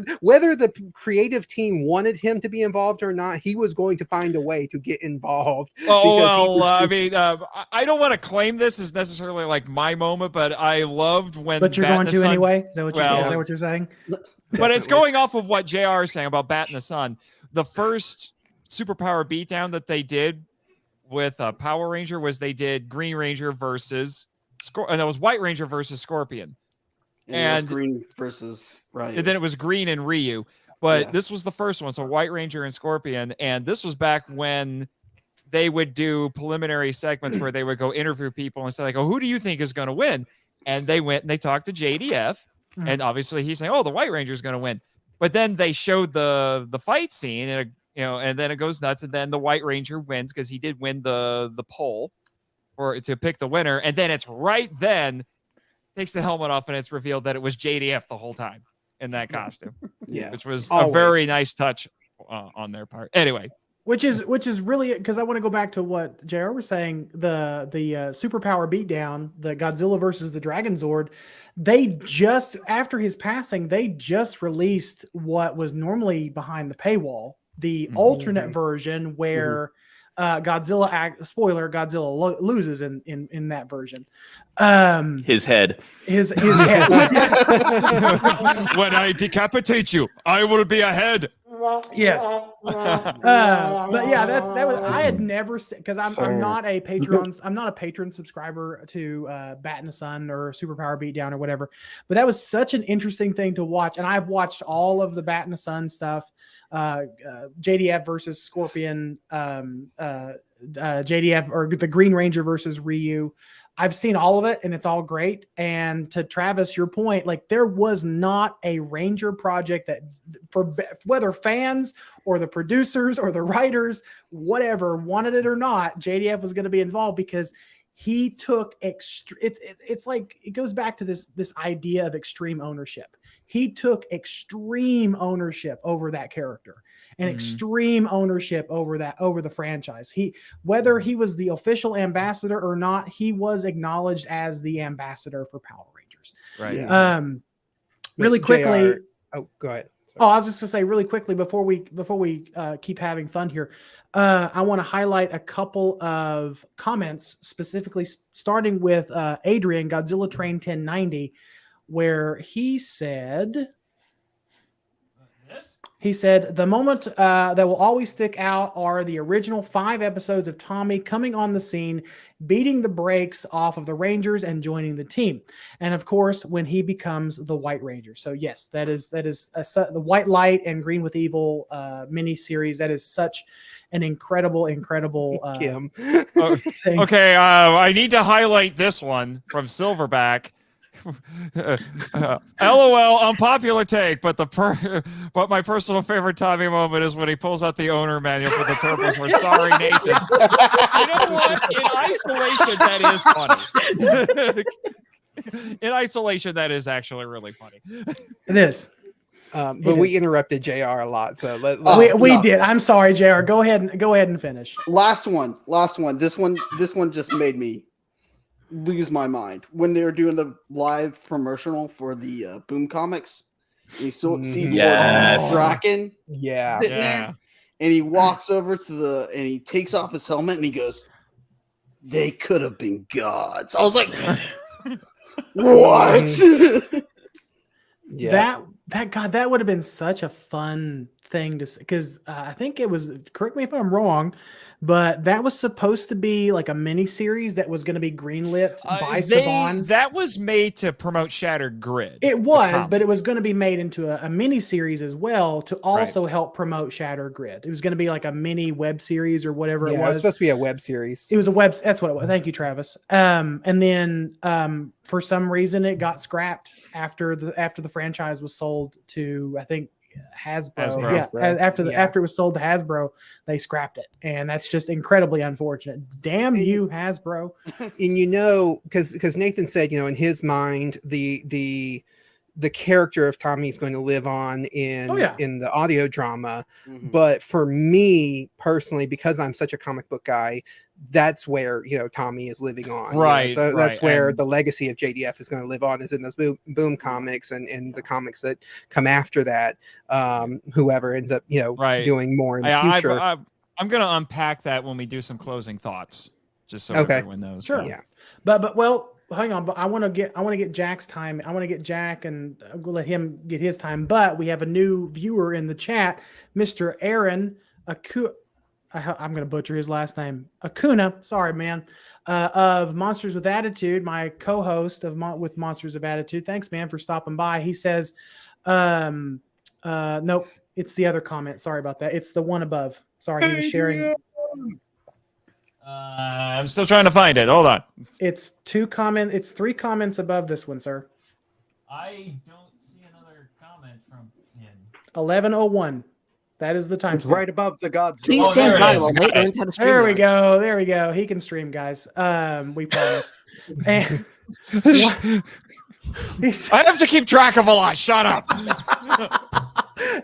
the creative team wanted him to be involved or not. He was going to find a way to get involved. I don't want to claim this as necessarily like my moment, but I loved when. But you're going to anyway. Is that what you're saying? Is that what you're saying? But it's going off of what JR is saying about Bat in the Sun. The first Superpower Beatdown that they did with Power Ranger was they did Green Ranger versus and that was White Ranger versus Scorpion. And it was Green versus Ryu. And then it was Green and Ryu. But this was the first one. So White Ranger and Scorpion. And this was back when they would do preliminary segments where they would go interview people and say, like, "Oh, who do you think is going to win?" And they went and they talked to JDF. And obviously he's saying, "Oh, the White Ranger is going to win." But then they showed the fight scene, and and then it goes nuts. And then the White Ranger wins because he did win the poll or to pick the winner. And then it's right then takes the helmet off, and it's revealed that it was JDF the whole time in that costume. Which was a very nice touch on their part. Anyway. Which is really, because I want to go back to what JR was saying, the Superpower Beatdown, the Godzilla versus the Dragonzord. They just, after his passing, they just released what was normally behind the paywall the alternate version where Godzilla loses in that version. His head. His head. When I decapitate you, I will be a head. Yes. But yeah, that was, I had never seen, because I'm not a patron subscriber to Bat in the Sun or Superpower Beatdown or whatever. But that was such an interesting thing to watch. And I've watched all of the Bat in the Sun stuff, JDF versus Scorpion, JDF or the Green Ranger versus Ryu. I've seen all of it and it's all great. And to Travis, your point, like there was not a Ranger project that, for whether fans or the producers or the writers, whatever, wanted it or not, JDF was going to be involved because he took it's like, it goes back to this idea of extreme ownership. He took extreme ownership over that character and extreme ownership over the franchise. Whether he was the official ambassador or not, he was acknowledged as the ambassador for Power Rangers. Right. Yeah. Really quickly. Oh, go ahead. Oh, I was just gonna say really quickly before we keep having fun here, I want to highlight a couple of comments, specifically starting with Adrian, Godzilla Train 1090, where he said, the moment that will always stick out are the original 5 episodes of Tommy coming on the scene, beating the brakes off of the Rangers and joining the team. And of course, when he becomes the White Ranger. So yes, that is the White Light and Green with Evil mini series. That is such an incredible Kim. thing. Okay, I need to highlight this one from Silverback. LOL, unpopular take, but but my personal favorite Tommy moment is when he pulls out the owner manual for the Turbos. We're sorry, Nathan. You know what? In isolation, that is funny. In isolation, that is actually really funny. It is. But we interrupted JR a lot, so we did. I'm sorry, JR. Go ahead and finish. Last one. This one just made me lose my mind when they were doing the live promotional for the Boom Comics. You see the Draken, sitting there, and he walks over to and he takes off his helmet and he goes, "They could have been gods." I was like, "What?" That would have been such a fun thing to, because I think it was, correct me if I'm wrong, but that was supposed to be like a mini series that was going to be greenlit by Saban. That was made to promote Shattered Grid. It was, but it was going to be made into a mini series as well to also help promote Shattered Grid. It was going to be like a mini web series or whatever it was. It was supposed to be a web series. It was a web. That's what it was. Thank you, Travis. And then for some reason it got scrapped after the franchise was sold to, I think, Hasbro. After it was sold to Hasbro, they scrapped it, and that's just incredibly unfortunate. Damn you, Hasbro. And because Nathan said, in his mind, the character of Tommy is going to live on in the audio drama. But for me personally, because I'm such a comic book guy, that's where Tommy is living on. Right. So that's where the legacy of JDF is going to live on, is in those boom comics and the comics that come after that. Whoever ends up doing more in the future. I'm going to unpack that when we do some closing thoughts, just so everyone knows. Sure. Yeah. But well, hang on. But I want to get Jack's time. I want to get Jack, and we'll let him get his time. But we have a new viewer in the chat, Mr. Aaron I'm going to butcher his last name. Acuna, sorry, man, of Monsters with Attitude, my co-host with Monsters of Attitude. Thanks, man, for stopping by. He says, nope, it's the other comment. Sorry about that. It's the one above. Sorry, he was sharing. I'm still trying to find it. Hold on. It's 3 comments above this one, sir. I don't see another comment from him. 11:01. That is the time. It's right above the Godzilla. Please stand by while Nate learns how to stream. There we go. There we go. He can stream, guys. We promise. And I have to keep track of a lot. Shut up.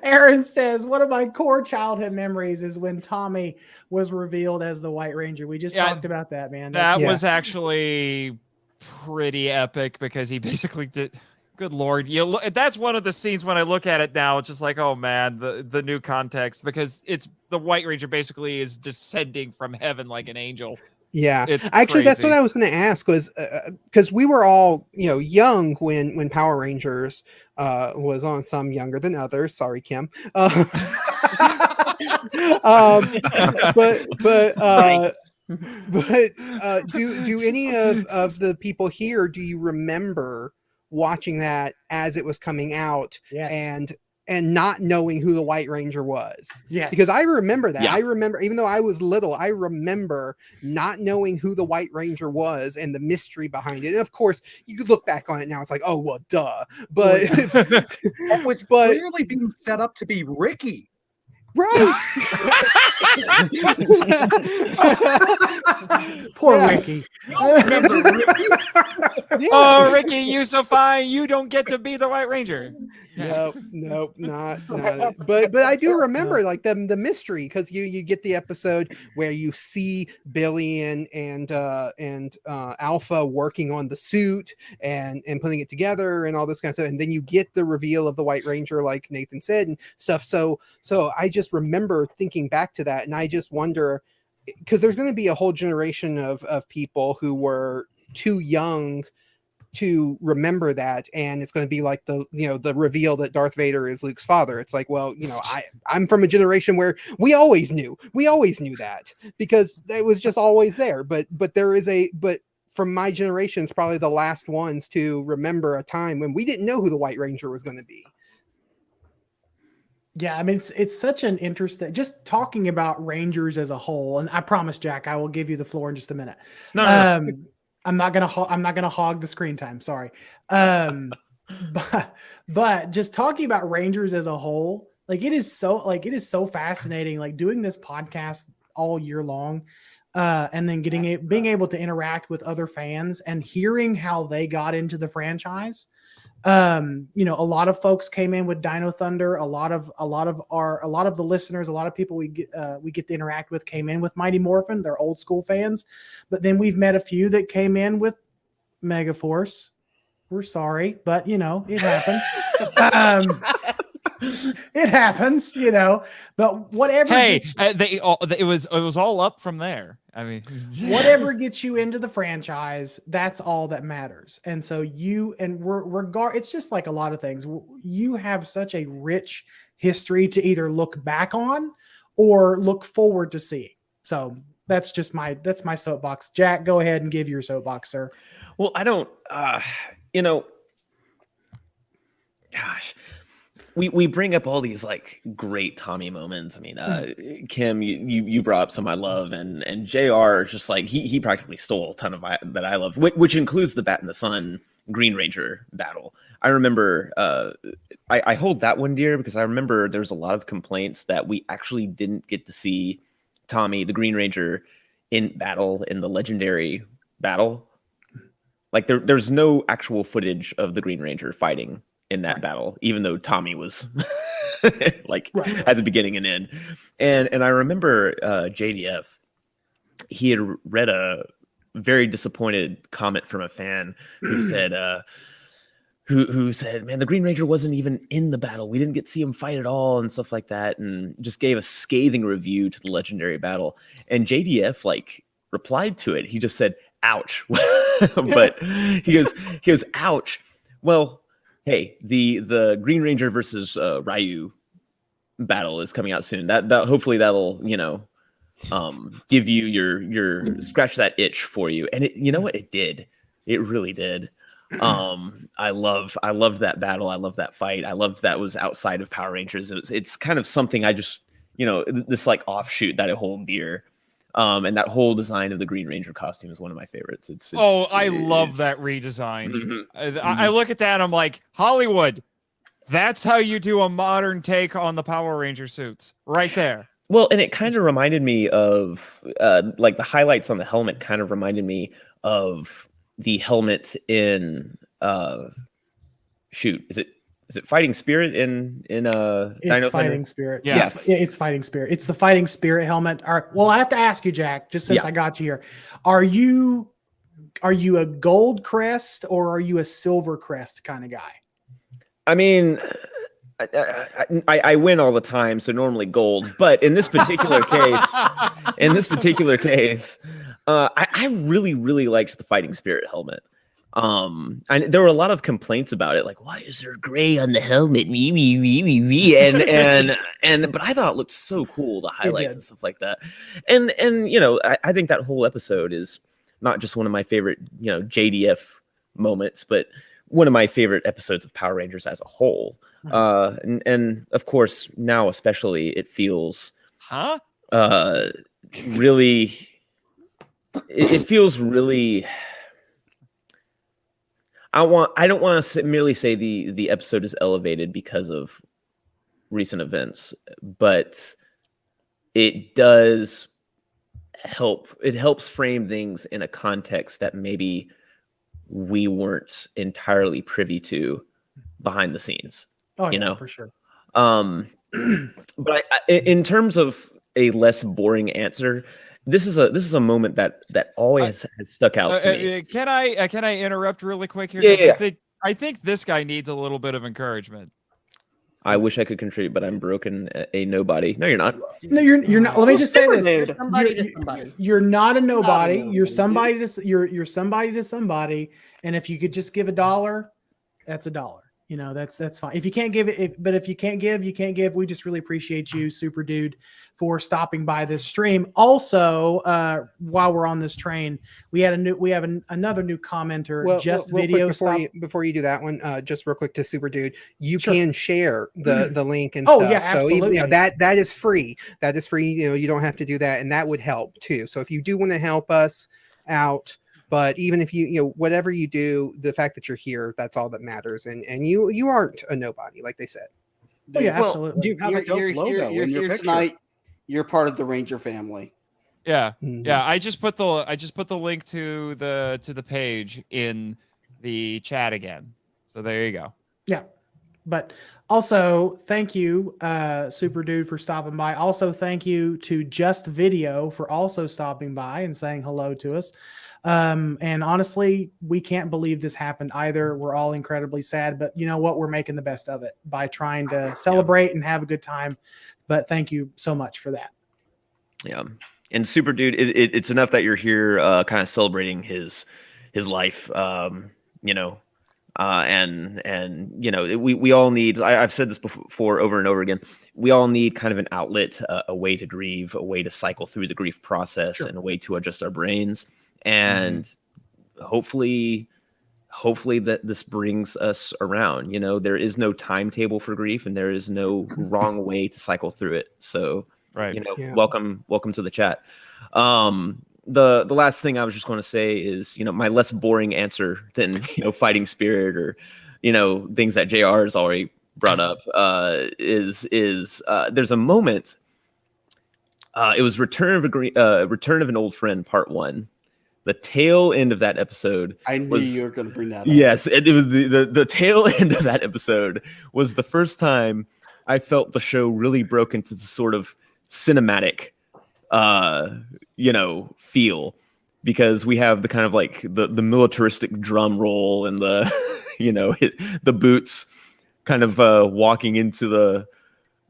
Aaron says, one of my core childhood memories is when Tommy was revealed as the White Ranger. We just talked about that, man. That was actually pretty epic, because he basically Good Lord. That's one of the scenes when I look at it now, it's just like, oh man, the new context, because it's the White Ranger basically is descending from heaven like an angel. Yeah, It's actually, that's what crazy. I was going to ask was because we were all young when Power Rangers was on. Some younger than others. Sorry, Kim. But do any of the people here, do you remember watching that as it was coming out? Yes. And not knowing who the White Ranger was? Yes. Because I remember that. Yeah. I remember, even though I was little, I remember not knowing who the White Ranger was and the mystery behind it. And of course, you could look back on it now, it's like, oh well, duh. But It was clearly being set up to be Ricky. Right. Poor Ricky. Remember Ricky? Oh, Ricky, you so fine. You don't get to be the White Ranger. Nope, not it. But I do remember like the mystery, because you get the episode where you see Billy and Alpha working on the suit and putting it together and all this kind of stuff, and then you get the reveal of the White Ranger, like Nathan said, and stuff. So I just remember thinking back to that, and I just wonder, because there's going to be a whole generation of people who were too young to remember that, and it's going to be like the reveal that Darth Vader is Luke's father. It's like, well, I'm from a generation where we always knew that, because it was just always there. But from my generation, it's probably the last ones to remember a time when we didn't know who the White Ranger was going to be. Yeah, I mean, it's such an interesting, just talking about Rangers as a whole. And I promise, Jack, I will give you the floor in just a minute. No. I'm not gonna hog the screen time. Sorry. But just talking about Rangers as a whole, it is so fascinating, like doing this podcast all year long, and then being able to interact with other fans and hearing how they got into the franchise. A lot of folks came in with Dino Thunder. A lot of the listeners, a lot of people we get to interact with came in with Mighty Morphin. They're old school fans, but then we've met a few that came in with Megaforce. We're sorry, but it happens. It happens, but whatever. Hey, it was all up from there. I mean, whatever gets you into the franchise, that's all that matters. And so it's just like a lot of things. You have such a rich history to either look back on or look forward to seeing. So that's my soapbox. Jack, go ahead and give your soapbox, sir. Well, I don't, gosh. We bring up all these like great Tommy moments. I mean, Kim, you brought up some I love, and JR just like he practically stole a ton of that I love, which includes the Bat in the Sun Green Ranger battle. I remember I hold that one dear because I remember there's a lot of complaints that we actually didn't get to see Tommy the Green Ranger in battle in the legendary battle. Like there's no actual footage of the Green Ranger fighting in that battle, even though Tommy was at the beginning and end. And I remember JDF, he had read a very disappointed comment from a fan who said, who said, man, the Green Ranger wasn't even in the battle. We didn't get to see him fight at all and stuff like that. And just gave a scathing review to the legendary battle. And JDF replied to it. He just said, ouch. But he goes, ouch. Well, hey, the Green Ranger versus Ryu battle is coming out soon. That hopefully that'll give you your scratch that itch for you. And it did. It really did. I loved that battle. I love that fight. I love that was outside of Power Rangers. It's kind of something I just this offshoot that I hold dear. And that whole design of the Green Ranger costume is one of my favorites. I love that redesign. Mm-hmm. I look at that and I'm like, Hollywood, that's how you do a modern take on the Power Ranger suits right there. Well, and it kind of reminded me of the highlights on the helmet kind of reminded me of the helmet in is it Fighting Spirit in it's Dino Fighting Thunder? Spirit. Yeah. It's Fighting Spirit. It's the Fighting Spirit helmet. All right. Well, I have to ask you, Jack, just since I got you here. Are you a gold crest or are you a silver crest kind of guy? I mean, I win all the time, so normally gold. But in this particular case, I really, really liked the fighting spirit helmet. And there were a lot of complaints about it, like, why is there gray on the helmet? But I thought it looked so cool, the highlights and stuff like that. And I think that whole episode is not just one of my favorite, JDF moments, but one of my favorite episodes of Power Rangers as a whole. And of course now especially it feels really it feels really I don't want to merely say the episode is elevated because of recent events, but it does help. It helps frame things in a context that maybe we weren't entirely privy to behind the scenes. Oh, yeah, for sure. But in terms of a less boring answer, this is a moment that always has stuck out to me. Can I interrupt really quick here? Yeah. I think this guy needs a little bit of encouragement. I wish I could contribute, but I'm broken, a nobody. No, you're not. No, you're not. Let me just say this: Somebody. you're not a nobody. Not a You're nobody, somebody to you're somebody to somebody. And if you could just give $1, that's $1. That's fine. If you can't give it, but if you can't give, you can't give. We just really appreciate you, Super Dude, for stopping by this stream. Also, while we're on this train, we have another new commenter. Video before you do that one, just real quick to Super Dude, you can share the link and stuff. Yeah, absolutely. So that is free. That is free. You don't have to do that, and that would help too. So if you do want to help us out. But even if you whatever you do, the fact that you're here, that's all that matters. And you aren't a nobody, like they said. Oh, yeah, absolutely. You're here tonight. You're part of the Ranger family. Yeah. Yeah. I just put the link to the page in the chat again. So there you go. Yeah. But also, thank you, Super Dude, for stopping by. Also, thank you to Just Video for also stopping by and saying hello to us. And honestly, we can't believe this happened either. We're all incredibly sad, but you know what? We're making the best of it by trying to celebrate and have a good time. But thank you so much for that. Yeah. And Super Dude, it's enough that you're here kind of celebrating his life, and we all need, I've said this before over and over again, we all need kind of an outlet, a way to grieve, a way to cycle through the grief process, and a way to adjust our brains. And hopefully that this brings us around. There is no timetable for grief, and there is no wrong way to cycle through it. So, welcome to the chat. The last thing I was just going to say is, my less boring answer than, fighting spirit or, things that JR has already brought up, is there's a moment. It was Return of an Old Friend, Part 1. The tail end of that episode. I knew you were going to bring that up. Yes, it was the tail end of that episode was the first time I felt the show really broke into the sort of cinematic, feel, because we have the kind of like the militaristic drum roll and the, the boots kind of walking into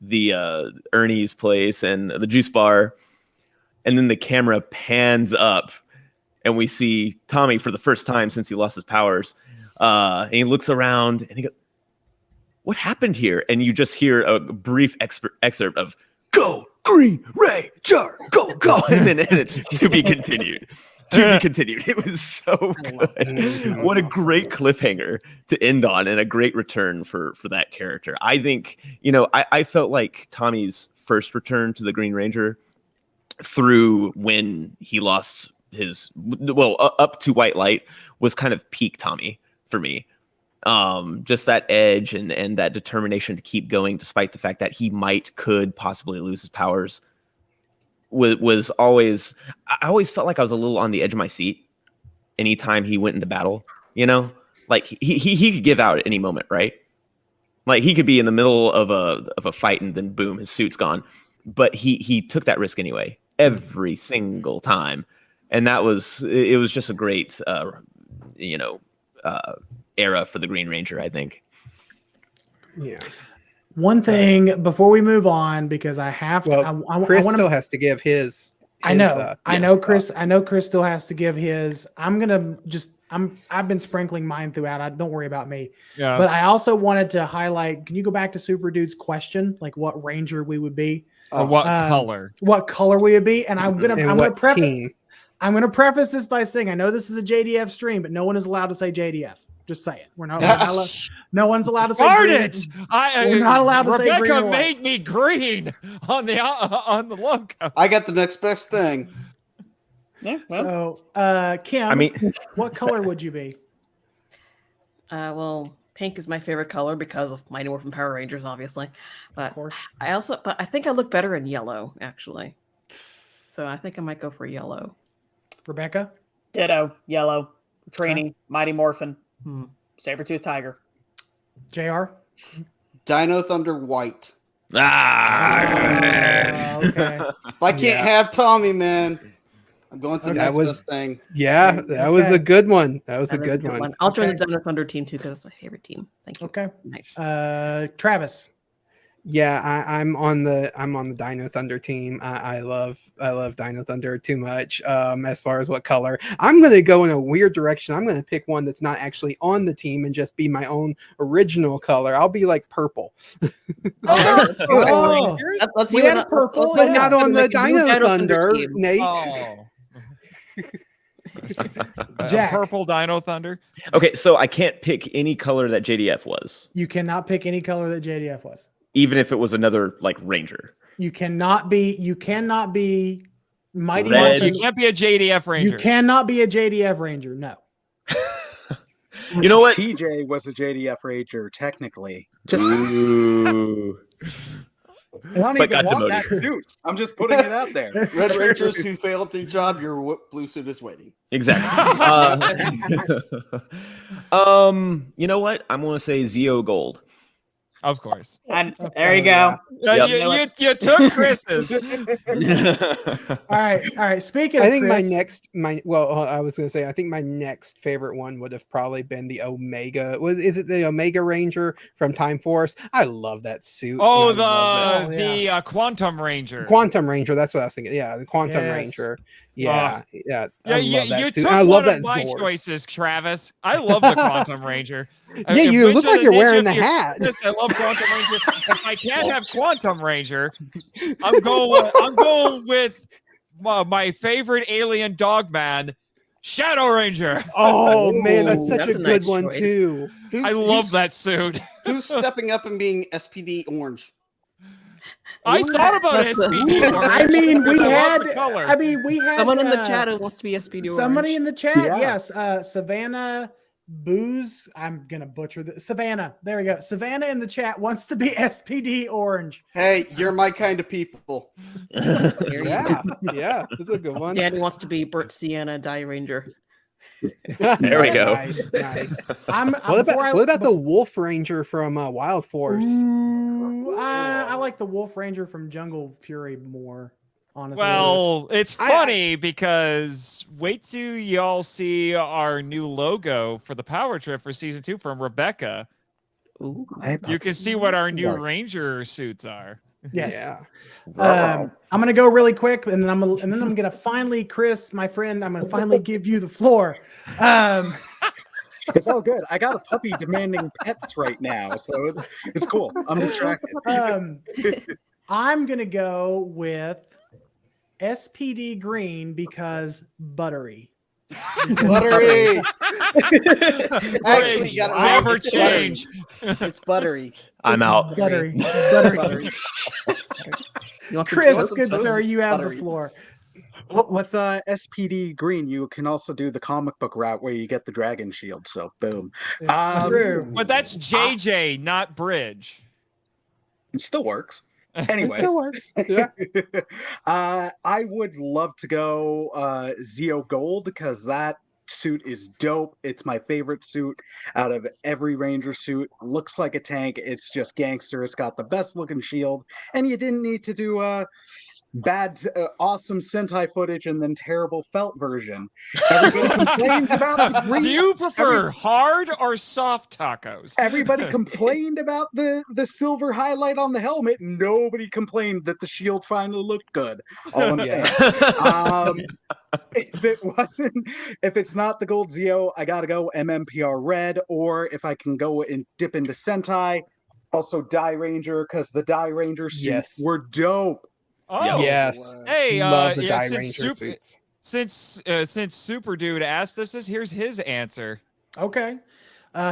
the Ernie's place and the juice bar, and then the camera pans up. And we see Tommy for the first time since he lost his powers. And he looks around and he goes, "What happened here?" And you just hear a brief excerpt of "Go Green Ranger, go!" And then to be continued. To be continued. It was so good. What a great cliffhanger to end on, and a great return for that character. I think, I felt like Tommy's first return to the Green Ranger through when he lost up to White Light was kind of peak Tommy for me. Just that edge and that determination to keep going despite the fact that he could possibly lose his powers was always, I always felt like I was a little on the edge of my seat anytime he went into battle, like he could give out at any moment, right? Like he could be in the middle of a fight and then boom, his suit's gone. But he took that risk anyway, every single time. And it was just a great, era for the Green Ranger, I think. Yeah. One thing before we move on, because I have to. Well, Chris still has to give his. I know, Chris. I know Chris still has to give his. I've been sprinkling mine throughout. Don't worry about me. Yeah. But I also wanted to highlight. Can you go back to Super Dude's question, like what Ranger we would be, or what color? What color we would be? And I'm gonna preface. Team. I'm gonna preface this by saying I know this is a JDF stream, but no one is allowed to say JDF. Just say it. We're not allowed. No one's allowed to say Darn green. it! We're not allowed to say green. Rebecca or white. made me green on the logo. I got the next best thing. Yeah, well. So, Kim, I mean, what color would you be? Well, pink is my favorite color because of Mighty Morphin Power Rangers, obviously. But Of course. I think I look better in yellow, actually. So I think I might go for yellow. Rebecca? Ditto, yellow, Trini, Mighty Morphin, Hmm. Sabertooth Tiger. JR? Dino Thunder white. Okay. If I can't have Tommy, man, I'm going to the next best thing. Yeah, that was a good one. That was a good one. I'll join the Dino Thunder team too because it's my favorite team. Thank you. Okay. Nice. Travis. Yeah, I'm on the Dino Thunder team. I love Dino Thunder too much. As far as what color, I'm gonna go in a weird direction. I'm gonna pick one that's not actually on the team and just be my own original color. I'll be like purple. Oh, Let's we see had what purple. But Yeah. not on the Like a new Dino Dino Thunder, team. Nate. Oh. Jack. Purple Dino Thunder. Okay, so I can't pick any color that JDF was, You cannot pick any color that JDF was. even if it was another like Ranger. You cannot be Mighty Red. Morphin. You can't be a JDF Ranger. You cannot be a JDF Ranger. No. You know what? TJ was a JDF Ranger, technically. Just, Ooh. I don't But even got want that demoted. suit. I'm just putting it out there. Red Rangers who failed their job, your blue suit is waiting. Exactly. You know what? I'm gonna say Zeo Gold. Of course. And there you go. Yep. You took Chris's. All right. Speaking of I think Chris, I was gonna say I think my next favorite one would have probably been the Omega. Is it the Omega Ranger from Time Force? I love that suit. Oh, and I love that. the Quantum Ranger. Quantum Ranger. That's what I was thinking. Yeah, the Quantum Yes. Ranger. Yeah, Yeah, I love that you suit. took I love one that of my Zord. choices, Travis. I love the Quantum Ranger. Yeah, you look like you're wearing the hat. Yes, I love Quantum Ranger. If I can't have Quantum Ranger, I'm going with my favorite alien dog man, Shadow Ranger. Oh man, that's Ooh, such that's a a good nice one choice. too. I love that suit. Who's stepping up and being SPD orange? I thought about That's a- SPD. I mean, we because I love had. the color. I mean, we had Someone in the chat who wants to be SPD Somebody in Orange. the chat, Yeah. yes. Savannah Booze. I'm gonna butcher this. Savannah. There we go. Savannah in the chat wants to be SPD Orange. Hey, you're my kind of people. There you go. Yeah, that's a good one. Danny wants to be Bert Sienna Die Ranger. There we go. Nice. What What about the Wolf Ranger from Wild Force? I like the Wolf Ranger from Jungle Fury more, honestly. Well, it's funny because wait till y'all see our new logo for the Power Trip for season 2 from Rebecca. Ooh. You can see what our new Right. Ranger suits are. Yes. Yeah. I'm gonna go really quick, and then I'm gonna finally, Chris, my friend, I'm gonna finally give you the floor. It's all good. I got a puppy demanding pets right now, so it's cool. I'm distracted. I'm gonna go with SPD Green because buttery. Buttery. Actually, Actually, you gotta never it's buttery. change. It's buttery. I'm out. Buttery. Buttery. You want Chris, toast? good Toast sir, is you have the buttery. floor. With SPD Green, you can also do the comic book route where you get the dragon shield. So boom. It's true. But that's JJ, not Bridge. It still works. It Anyways, still works. Yeah. I would love to go Zeo Gold because that suit is dope. It's my favorite suit out of every Ranger suit. Looks like a tank. It's just gangster. It's got the best looking shield, and you didn't need to do bad, awesome Sentai footage and then terrible felt version. Everybody complains about the green. Do you prefer hard or soft tacos? Everybody complained about the silver highlight on the helmet. Nobody complained that the shield finally looked good. All I'm saying. If it's not the Gold Zeo, I gotta go MMPR Red, or if I can go and dip into Sentai, also Die Ranger, because the Die Ranger suits were dope. Oh yes. Hey, Love the yeah, Die Ranger suits. Since Super Dude asked us this, here's his answer. Okay.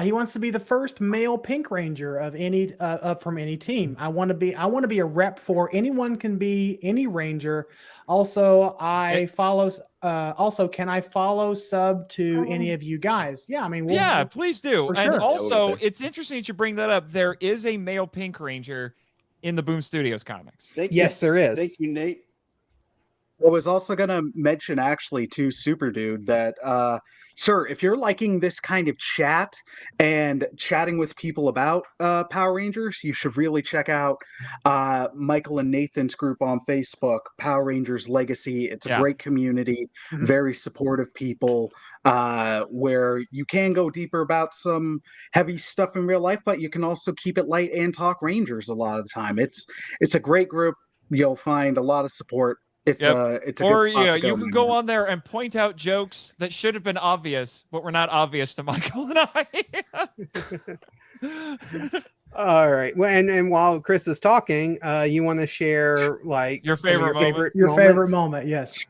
He wants to be the first male Pink Ranger of any from any team. I want to be a rep for anyone can be any Ranger. Also, can I follow sub to any of you guys? Yeah, I mean, Please do. And sure. also, it's interesting that you bring that up. There is a male Pink Ranger in the Boom Studios comics. Yes, there is. Thank you, Nate. I was also going to mention, actually, to Super Dude that, sir, if you're liking this kind of chat and chatting with people about Power Rangers, you should really check out Michael and Nathan's group on Facebook, Power Rangers Legacy. It's a great community, very supportive people, where you can go deeper about some heavy stuff in real life, but you can also keep it light and talk Rangers a lot of the time. It's a great group. You'll find a lot of support. It's a or good spot to go, you can go on there and point out jokes that should have been obvious, but were not obvious to Michael and I. All right. Well, and while Chris is talking, you want to share like your favorite moment? Yes.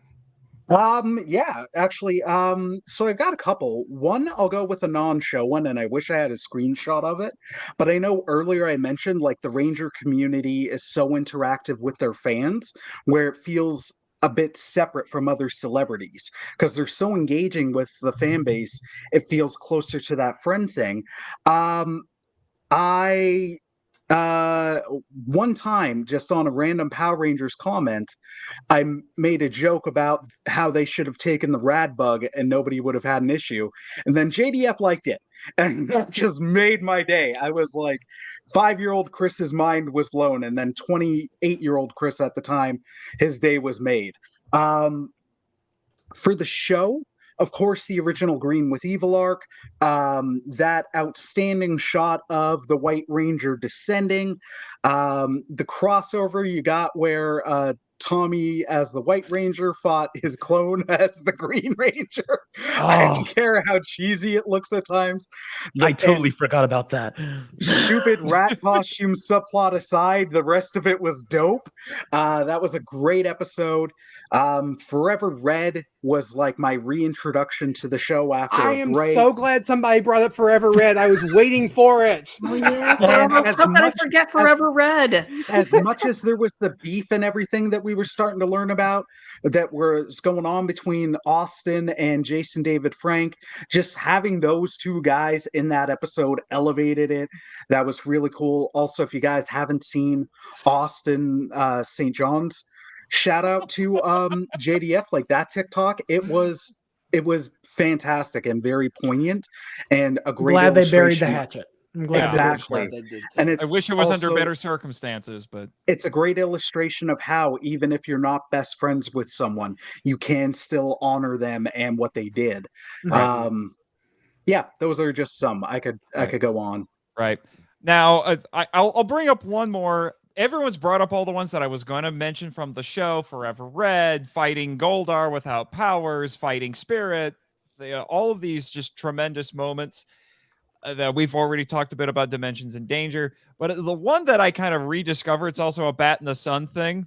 Yeah, actually, so I've got a couple. One, I'll go with a non-show one, and I wish I had a screenshot of it. But I know earlier I mentioned like the Ranger community is so interactive with their fans, where it feels a bit separate from other celebrities because they're so engaging with the fan base. It feels closer to that friend thing. One time, just on a random Power Rangers comment, I made a joke about how they should have taken the rad bug and nobody would have had an issue. And then JDF liked it. And that just made my day. I was like, 5-year-old Chris's mind was blown. And then 28-year-old Chris at the time, his day was made. For the show, of course, the original Green with Evil arc, that outstanding shot of the White Ranger descending, the crossover you got where Tommy as the White Ranger fought his clone as the Green Ranger. I don't care how cheesy it looks at times. I totally forgot about that. Stupid rat costume subplot aside, the rest of it was dope. That was a great episode. Forever Red was like my reintroduction to the show after I am so glad somebody brought up Forever Red. I was waiting for it. Oh, yeah. How could I forget Forever Red? As much as there was the beef and everything that we were starting to learn about that was going on between Austin and Jason David Frank, just having those two guys in that episode elevated it. That was really cool. Also, if you guys haven't seen Austin St. John's, shout out to JDF, like that TikTok. It was fantastic and very poignant and a great glad they buried the hatchet. I'm glad exactly. And I wish it was under better circumstances, but it's a great illustration of how even if you're not best friends with someone, you can still honor them and what they did. Right. Yeah, those are just some. I could go on. Right. Now, I'll bring up one more. Everyone's brought up all the ones that I was going to mention from the show: Forever Red, fighting Goldar without powers, fighting Spirit. All of these just tremendous moments that we've already talked a bit about. Dimensions in Danger, but the one that I kind of rediscover, it's also a Bat in the Sun thing,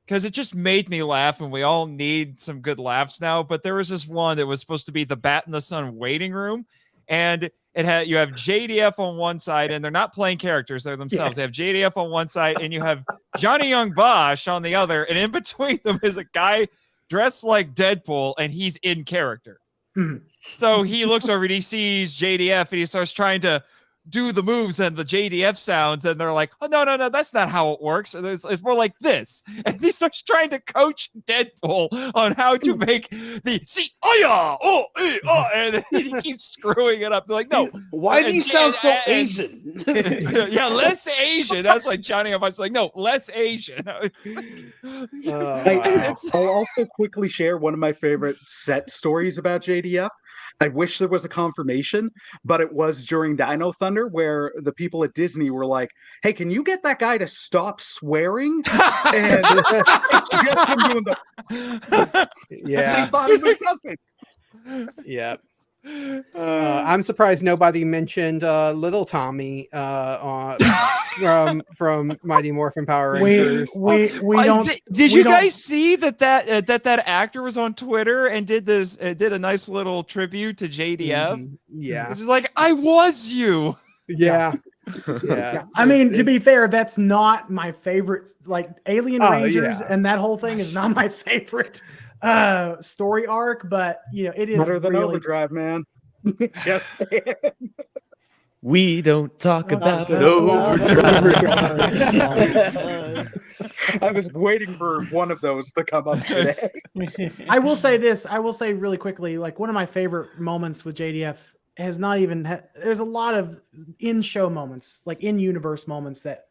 because it just made me laugh, and we all need some good laughs now. But there was this one that was supposed to be the Bat in the Sun waiting room, and you have JDF on one side, and they're not playing characters, they're themselves. Yes. They have JDF on one side, and you have Johnny Young Bosch on the other, and in between them is a guy dressed like Deadpool, and he's in character. So he looks over and he sees JDF, and he starts trying to do the moves and the JDF sounds, and they're like, oh no, that's not how it works. It's more like this. And he starts trying to coach Deadpool on how to make the see, and he keeps screwing it up. They're like, no, Why do you sound so Asian? Yeah, less Asian. That's why Johnny F. was like, no, less Asian. I'll also quickly share one of my favorite set stories about JDF. I wish there was a confirmation, but it was during Dino Thunder where the people at Disney were like, hey, can you get that guy to stop swearing? And it's just him doing the Yeah. they thought he was cussing. Yeah. I'm surprised nobody mentioned Little Tommy from Mighty Morphin Power Rangers. We don't. Did we you don't- guys see that actor was on Twitter and did a nice little tribute to JDF? Yeah. It's just like, I was you. Yeah. Yeah. I mean, to be fair, that's not my favorite. Like Alien Oh, Rangers yeah. and that whole thing is not my favorite story arc, but it is Better than really Overdrive, man. Just saying. We don't talk about Overdrive. I was waiting for one of those to come up today. I will say this. I will say really quickly, like one of my favorite moments with JDF has not even. There's a lot of in-show moments, like in-universe moments that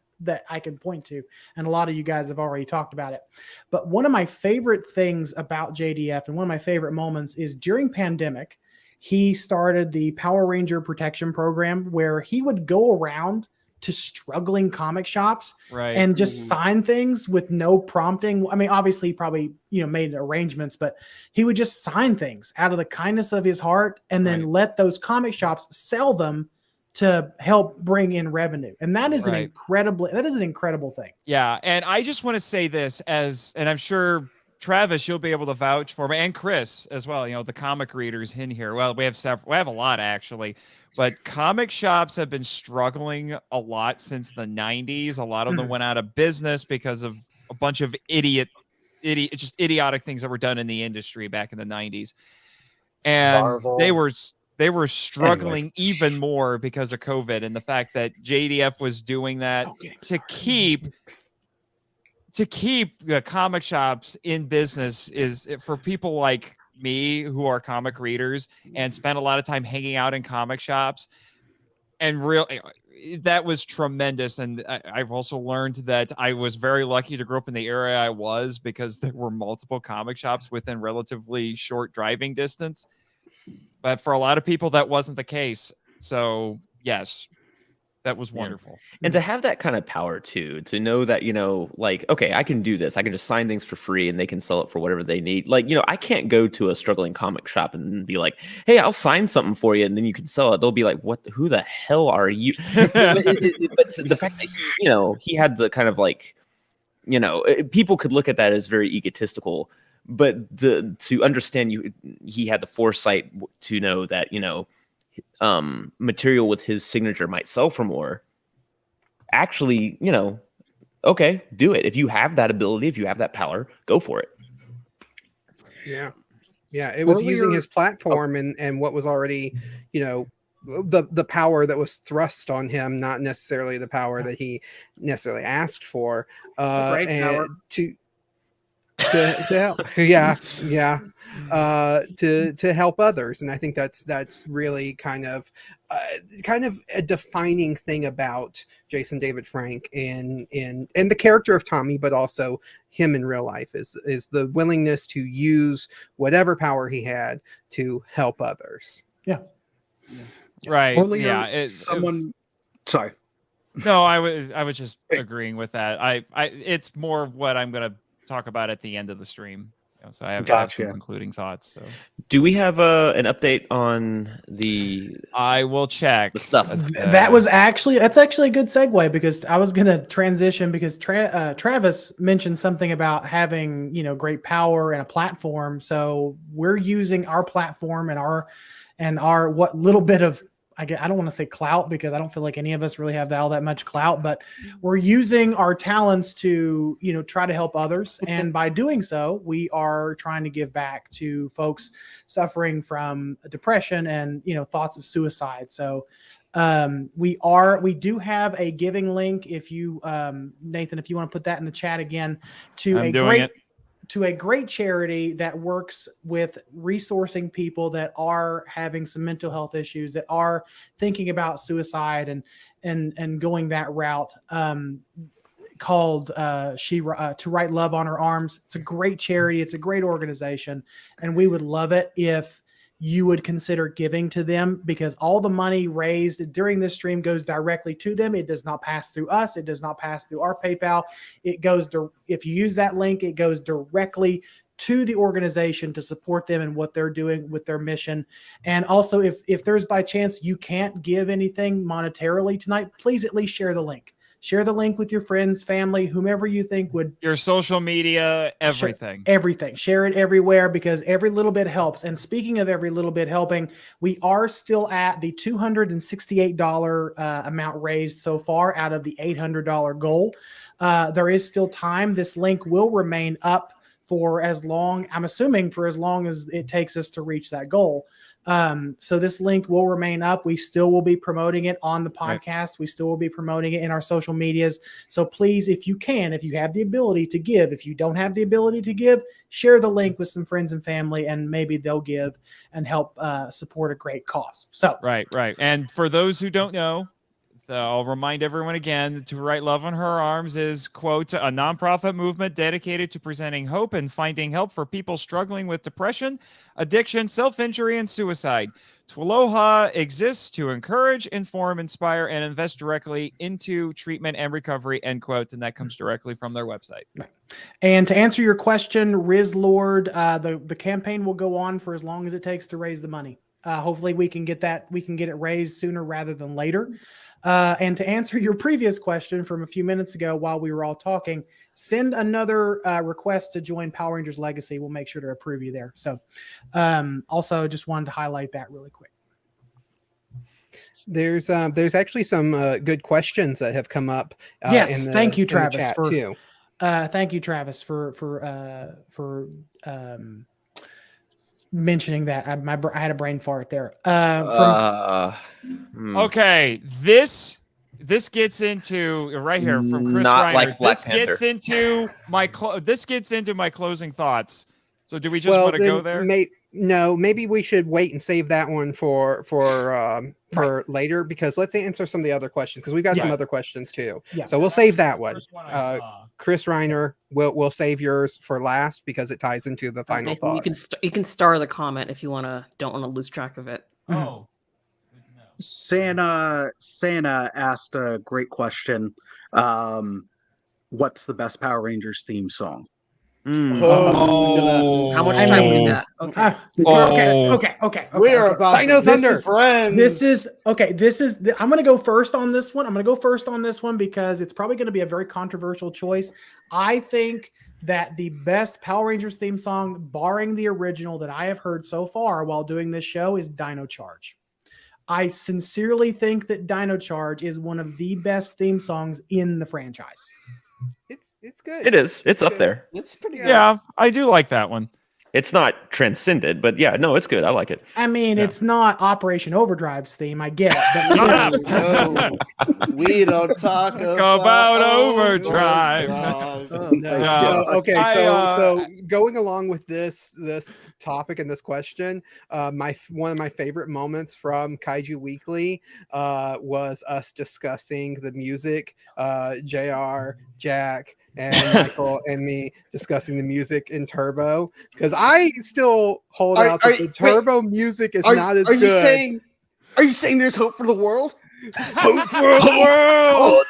I can point to, and a lot of you guys have already talked about it. But one of my favorite things about JDF and one of my favorite moments is during pandemic, he started the Power Ranger Protection Program where he would go around to struggling comic shops and just sign things with no prompting. I mean, obviously he probably, made arrangements, but he would just sign things out of the kindness of his heart and then let those comic shops sell them to help bring in revenue. And that is an incredible thing. Yeah. And I just want to say this and I'm sure Travis, you'll be able to vouch for me, and Chris as well. The comic readers in here. Well, we have several. We have a lot actually, but comic shops have been struggling a lot since the '90s. A lot of them went out of business because of a bunch of idiotic things that were done in the industry back in the '90s, and Marvel. they were struggling even more because of COVID and the fact that JDF was doing that to keep the comic shops in business is for people like me who are comic readers and spend a lot of time hanging out in comic shops. And that was tremendous. And I've also learned that I was very lucky to grow up in the area I was because there were multiple comic shops within relatively short driving distance. But for a lot of people, that wasn't the case. So yes, that was wonderful. And to have that kind of power too, to know that, okay, I can do this. I can just sign things for free and they can sell it for whatever they need. I can't go to a struggling comic shop and be like, hey, I'll sign something for you and then you can sell it. They'll be like, who the hell are you? But the fact that he had the kind of people could look at that as very egotistical, but to understand he had the foresight to know that, material with his signature might sell for more. Actually, okay, do it. If you have that ability, if you have that power, go for it. Yeah. It was using his platform and what was already, the power that was thrust on him, not necessarily the power that he necessarily asked for. And to help. To help others. And I think that's really kind of a defining thing about Jason David Frank and the character of Tommy, but also him in real life is the willingness to use whatever power he had to help others. Yeah. Right. Earlier, sorry. No, I was just agreeing with that. It's more what I'm going to talk about at the end of the stream. So I have some concluding thoughts. So, do we have an update on the? I will check the stuff. That's actually a good segue because I was going to transition because Travis mentioned something about having great power and a platform. So we're using our platform and our what little bit of I don't want to say clout because I don't feel like any of us really have all that much clout, but we're using our talents to, try to help others. And by doing so, we are trying to give back to folks suffering from depression and, thoughts of suicide. So We do have a giving link. If you, Nathan, if you want to put that in the chat again, to a great charity that works with resourcing people that are having some mental health issues, that are thinking about suicide and going that route. Called To Write Love on Her Arms. It's a great charity. It's a great organization, and we would love it if you would consider giving to them, because all the money raised during this stream goes directly to them. It does not pass through us. It does not pass through our PayPal. It goes if you use that link, it goes directly to the organization to support them and what they're doing with their mission. And also, if there's by chance you can't give anything monetarily tonight, please at least share the link. Share the link with your friends, family, whomever you think would. Your social media, everything. Everything. Share it everywhere, because every little bit helps. And speaking of every little bit helping, we are still at the $268 amount raised so far out of the $800 goal. There is still time. This link will remain up for as long, I'm assuming for as long as it takes us to reach that goal. So this link will remain up. We still will be promoting it on the podcast. Right. We still will be promoting it in our social medias. So please, if you have the ability to give, if you don't have the ability to give, share the link with some friends and family, and maybe they'll give and help support a great cause. So right. And for those who don't know, I'll remind everyone again, To Write Love on Her Arms is, quote, a nonprofit movement dedicated to presenting hope and finding help for people struggling with depression, addiction, self-injury, and suicide. Twaloha exists to encourage, inform, inspire, and invest directly into treatment and recovery, end quote. And that comes directly from their website. Right. And to answer your question, Riz Lord, the campaign will go on for as long as it takes to raise the money. Hopefully we can get it raised sooner rather than later. And to answer your previous question from a few minutes ago while we were all talking, send another request to join Power Rangers Legacy. We'll make sure to approve you there. So also just wanted to highlight that really quick. There's actually some good questions that have come up. Yes, thank you, Travis. Thank you, Travis, for mentioning that. I had a brain fart there. Okay, this gets into right here from Chris Reiner. Like this gets into my closing thoughts. So do we just want to go there? No, maybe we should wait and save that one for later, because let's answer some of the other questions, because we've got some other questions too. Yeah. So we'll save that one. Chris Reiner, we'll save yours for last because it ties into the final thoughts. You can star the comment if you don't want to lose track of it. Oh. Santa asked a great question. What's the best Power Rangers theme song? How much time we got? Okay. We are about Dino Thunder. Friends. I'm going to go first on this one. Because it's probably going to be a very controversial choice. I think that the best Power Rangers theme song, barring the original that I have heard so far while doing this show, is Dino Charge. I sincerely think that Dino Charge is one of the best theme songs in the franchise. It's good. It is. It's up there. It's pretty good. Yeah, I do like that one. It's not transcended, but yeah, no, it's good. I like it. I mean, it's not Operation Overdrive's theme, I get. But No, we don't talk about Overdrive. Okay, so going along with this topic and this question, one of my favorite moments from Kaiju Weekly was us discussing the music. JR, Jack, and Michael and me discussing the music in Turbo, because I still hold out that the Turbo music is not as good. Are you saying there's hope for the world? Hope for the world!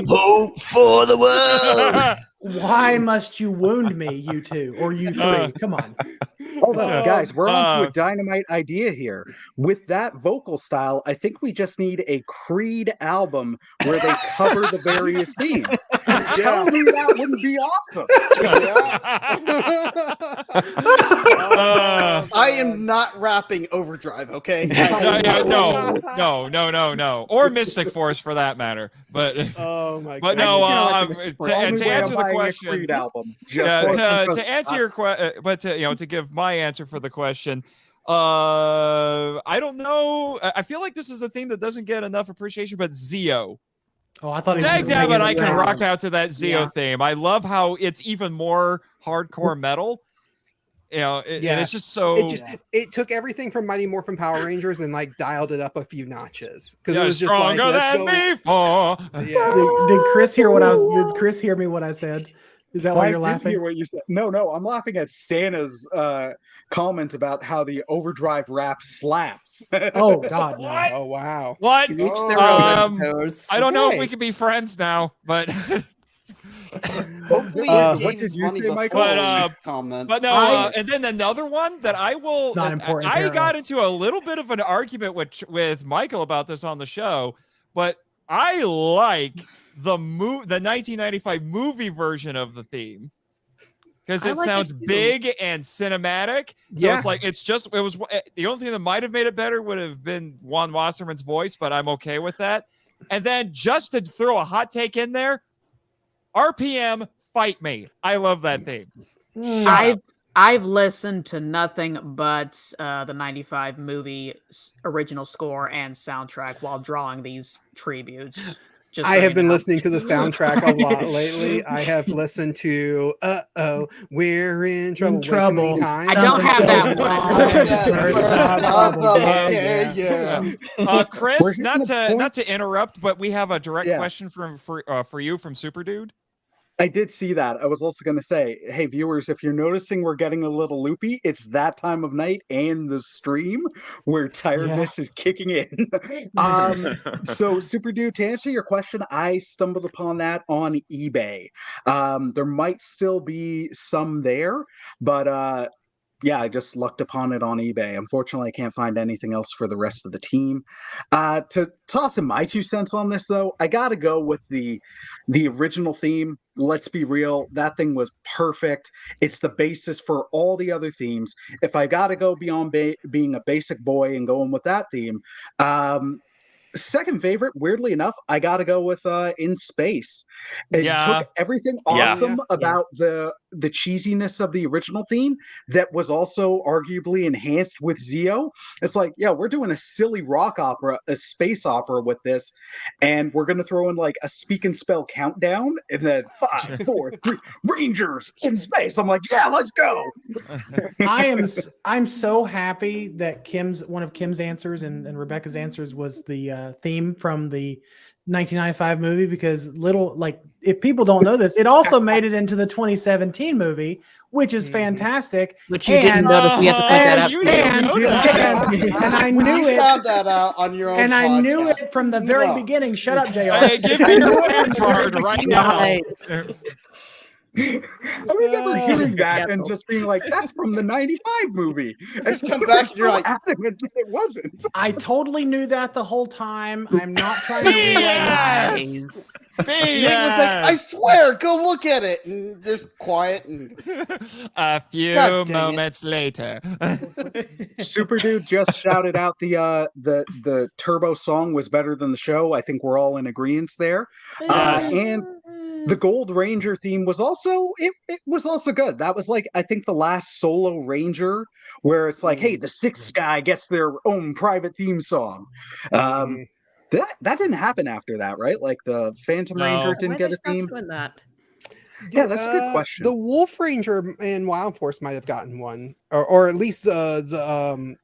Hope for the world! Why must you wound me, you two, or you three? Come on. Hold on, guys. We're on to a dynamite idea here. With that vocal style, I think we just need a Creed album where they cover the various themes. Tell me that wouldn't be awesome. I am not rapping Overdrive, okay? No. Or Mystic Force for that matter. But oh my but God. No, to answer the question. Creed album. To answer your question, but to give my answer for the question, I don't know. I feel like this is a theme that doesn't get enough appreciation, but Zio. Oh, I thought he was Dang gonna say nabbit, it I can was- rock out to that Zio theme. I love how it's even more hardcore metal. You know, and it's just so. It took everything from Mighty Morphin Power Rangers and like dialed it up a few notches because Yeah, it was just like stronger let's than go. before. Yeah. Did Chris hear what I was? Did Chris hear me what I said? Is that why I you're did laughing? hear what you said. No, I'm laughing at Santa's comment about how the overdrive rap slaps. Oh God, no. What? Oh wow. What? To each their own. I don't know if Okay. we can be friends now, but Hopefully, what it did gave you money say, Michael? before comment. but no. I- And then another one that I will. It's not important, I got apparently. into a little bit of an argument with Michael about this on the show, but I like the 1995 movie version of the theme. Because I it like it sounds too. big and cinematic. So Yeah. it's like, it was the only thing that might have made it better would have been Juan Wasserman's voice, but I'm okay with that. And then just to throw a hot take in there, RPM Fight Me. I love that theme. I've listened to nothing but the 95 movie original score and soundtrack while drawing these tributes. Just I so have you been know. listening to the soundtrack a lot lately. I have listened to We're in Trouble way too many Trouble. times. I don't have that We're Chris, hitting not the point- to interrupt, but we have a direct Yeah. question for you from Super Dude. I did see that. I was also going to say, hey, viewers, if you're noticing we're getting a little loopy, it's that time of night and the stream where tiredness is kicking in. So, Super Dude, to answer your question, I stumbled upon that on eBay. There might still be some there, but yeah, I just lucked upon it on eBay. Unfortunately, I can't find anything else for the rest of the team. To toss in my 2 cents on this, though, I got to go with the original theme. Let's be real, that thing was perfect. It's the basis for all the other themes. If I got to go beyond being a basic boy and going with that theme, second favorite, weirdly enough, I got to go with In Space. It took everything awesome about the cheesiness of the original theme that was also arguably enhanced with Zio. It's like, yeah, we're doing a silly rock opera, a space opera with this, and we're going to throw in like a speak and spell countdown, and then 5, 4, 3, Rangers in space. I'm like, yeah, let's go. I'm so happy that one of Kim's answers and Rebecca's answers was the theme from the 1995 movie, because if people don't know this, it also made it into the 2017 movie, which is fantastic. Which you didn't notice. We have to point that out. And I knew it. Found that out on your own. And I knew podcast. it from the very beginning. Shut up, JR. Hey, give me your fan card right now. Nice. I remember hearing that and just being like, that's from the 95 movie. Just come back and you're like, it wasn't. I totally knew that the whole time. I'm not trying to Yes! Nate was like, I swear, go look at it. And there's quiet. And A few God dang it. moments later. Super Dude just shouted out the Turbo song was better than the show. I think we're all in agreement there. And the Gold Ranger theme was also it was also good. That was like, I think, the last solo Ranger where it's like, hey, the sixth guy gets their own private theme song. That didn't happen after that, right? Like the Phantom Ranger didn't get a theme. Doing that? Yeah, that's a good question. The Wolf Ranger and Wild Force might have gotten one, or at least Zaraku,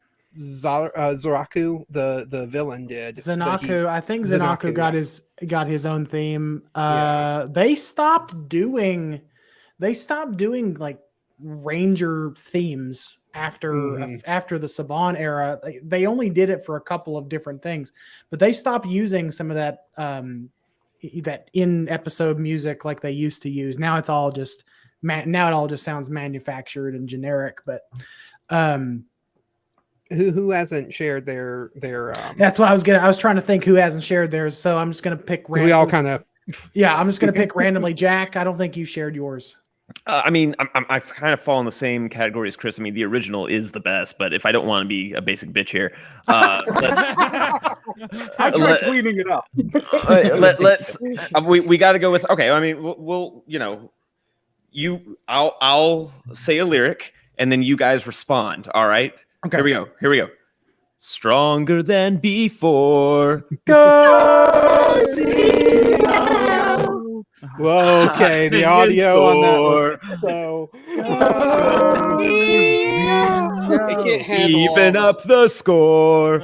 the villain, did. Zanaku, I think Zanaku got his own theme. They stopped doing like Ranger themes after the Saban era. They only did it for a couple of different things, but they stopped using some of that that in episode music like they used to use. Now it's all just now it all just sounds manufactured and generic. But who hasn't shared their that's what I was trying to think who hasn't shared theirs, so I'm just gonna pick we all kind of I'm just gonna pick randomly. Jack, I don't think you shared yours. I mean, I've kind of fall in the same category as Chris. I mean, the original is the best, but if I don't want to be a basic bitch here, I tried cleaning it up. let's we got to go with, okay. I mean, we'll I'll say a lyric and then you guys respond. All right. Okay. Here we go. Stronger than before. Go Whoa, okay, the audio on that was so. I can't handle Even all up the score.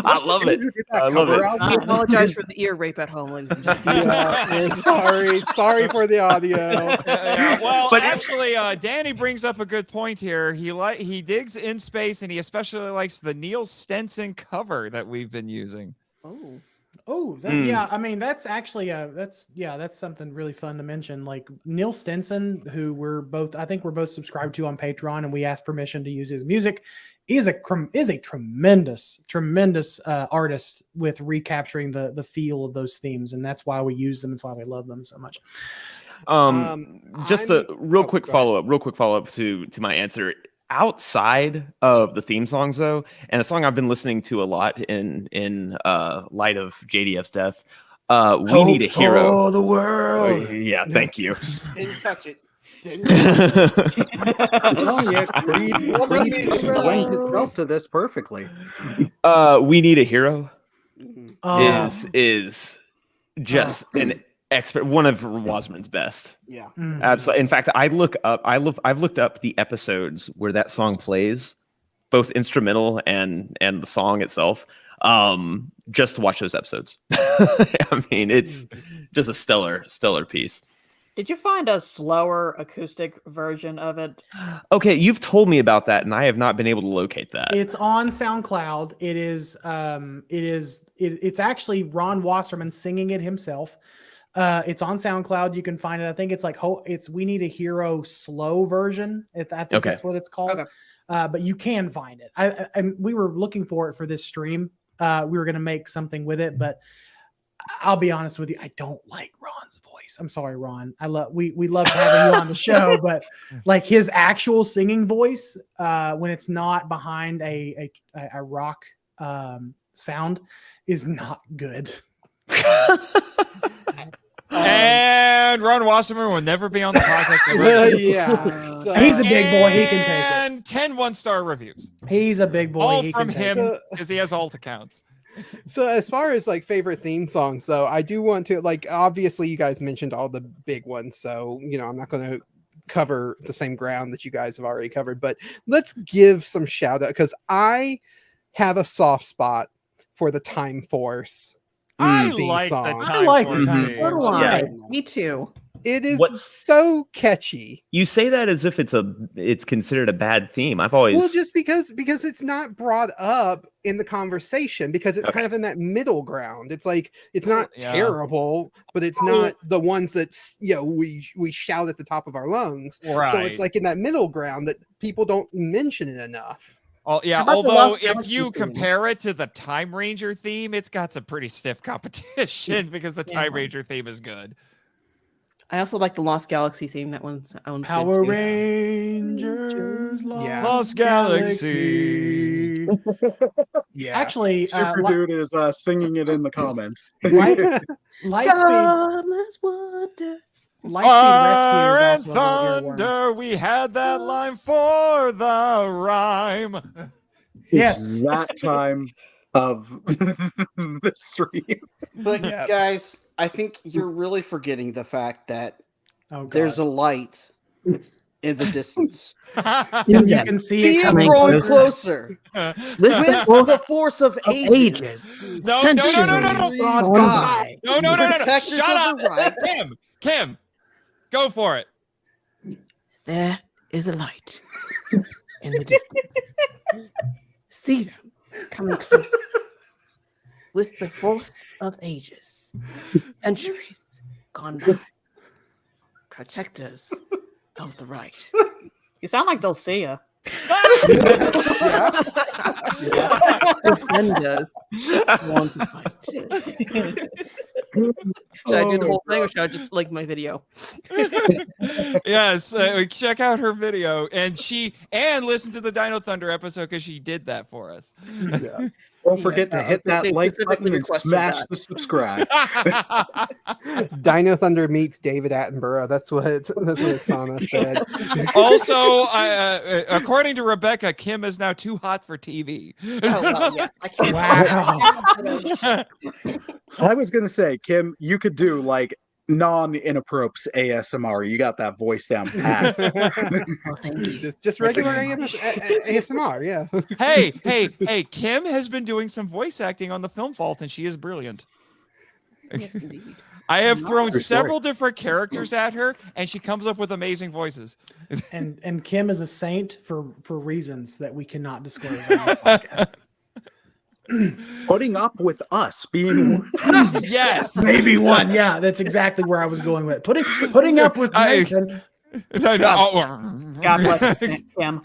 I love it. I love it. We apologize for the ear rape at home, ladies and gentlemen. Yeah, we're sorry for the audio. Well, But actually, Danny brings up a good point here. He digs In Space, and he especially likes the Neil Stenson cover that we've been using. Yeah. I mean, that's actually that's something really fun to mention. Like Neil Stenson, who I think we're both subscribed to on Patreon, and we asked permission to use his music, is a tremendous artist with recapturing the feel of those themes, and that's why we use them. It's why we love them so much. Just a real quick follow up to my answer. Outside of the theme songs, though, and a song I've been listening to a lot in light of JDF's death, "We Need a Hero." For the world. Yeah, thank you. Didn't touch it. I'm telling you, Creed lends itself to this perfectly. "We Need a Hero" Oh. is just an expert, one of Wasserman's best. Yeah, absolutely. In fact, I've looked up the episodes where that song plays, both instrumental and the song itself, just to watch those episodes. I mean, it's just a stellar piece. Did you find a slower acoustic version of it? Okay, you've told me about that, and I have not been able to locate that. It's on SoundCloud. It's actually Ron Wasserman singing it himself. It's on SoundCloud. You can find it. I think it's like it's "We Need a Hero" slow version. I think that's what it's called. Okay. But you can find it. And we were looking for it for this stream. We were going to make something with it, but I'll be honest with you, I don't like Ron's voice. I'm sorry, Ron. We love having you on the show, but like his actual singing voice, when it's not behind a rock sound, is not good. And Ron Wasserman will never be on the podcast. Yeah. He's a big boy. He can take it. And 10 one-star reviews. He's a big boy. All he from can take him it. because he has alt accounts. So as far as like favorite theme songs, though, I do want to, like, obviously you guys mentioned all the big ones, so I'm not going to cover the same ground that you guys have already covered, but let's give some shout out, because I have a soft spot for the Time Force. I theme like song. the Time Force. Yeah. Me too. It is so catchy. You say that as if it's considered a bad theme. I've always just because it's not brought up in the conversation, because it's kind of in that middle ground. It's like it's not terrible, but it's not the ones that we shout at the top of our lungs. Right. So it's like in that middle ground that people don't mention it enough. Oh, yeah, although if you compare it to the Time Ranger theme, it's got some pretty stiff competition because the Time Ranger theme is good. I also like the Lost Galaxy theme. That one's Power Rangers, Lost Galaxy. Yeah, Actually, Super Dude is singing it in the comments. Lightspeed Fire and Rescue is also thunder, we had that line for the rhyme. Yes, that time of the stream. But guys, I think you're really forgetting the fact that there's a light in the distance. You can see it growing closer. With the force of ages. No. Shut up. Kim, go for it. There is a light in the distance. See them coming closer. With the force of ages, centuries gone by, protectors of the right. You sound like Dulcia. Defenders want to fight. Should I do the whole thing, or should I just link my video? Yes, check out her video, and listen to the Dino Thunder episode because she did that for us. Don't forget to hit that they like specifically button and requested smash that. the subscribe. Dino Thunder meets David Attenborough. That's what Sana said. Also, according to Rebecca, Kim is now too hot for TV. Oh well, yes, I can't. Wow. I was gonna say, Kim, you could do like non-inappropriate ASMR. You got that voice down pat. Oh, thank you. Just regular ASMR, yeah. Hey, Kim has been doing some voice acting on the Film Vault, and she is brilliant. Yes, indeed. I have thrown True story. several different characters at her, and she comes up with amazing voices. And Kim is a saint for reasons that we cannot disclose on this podcast. Putting up with us being Yes, Maybe one. Yeah, that's exactly where I was going with it. Putting up with Nathan. God bless you, Kim.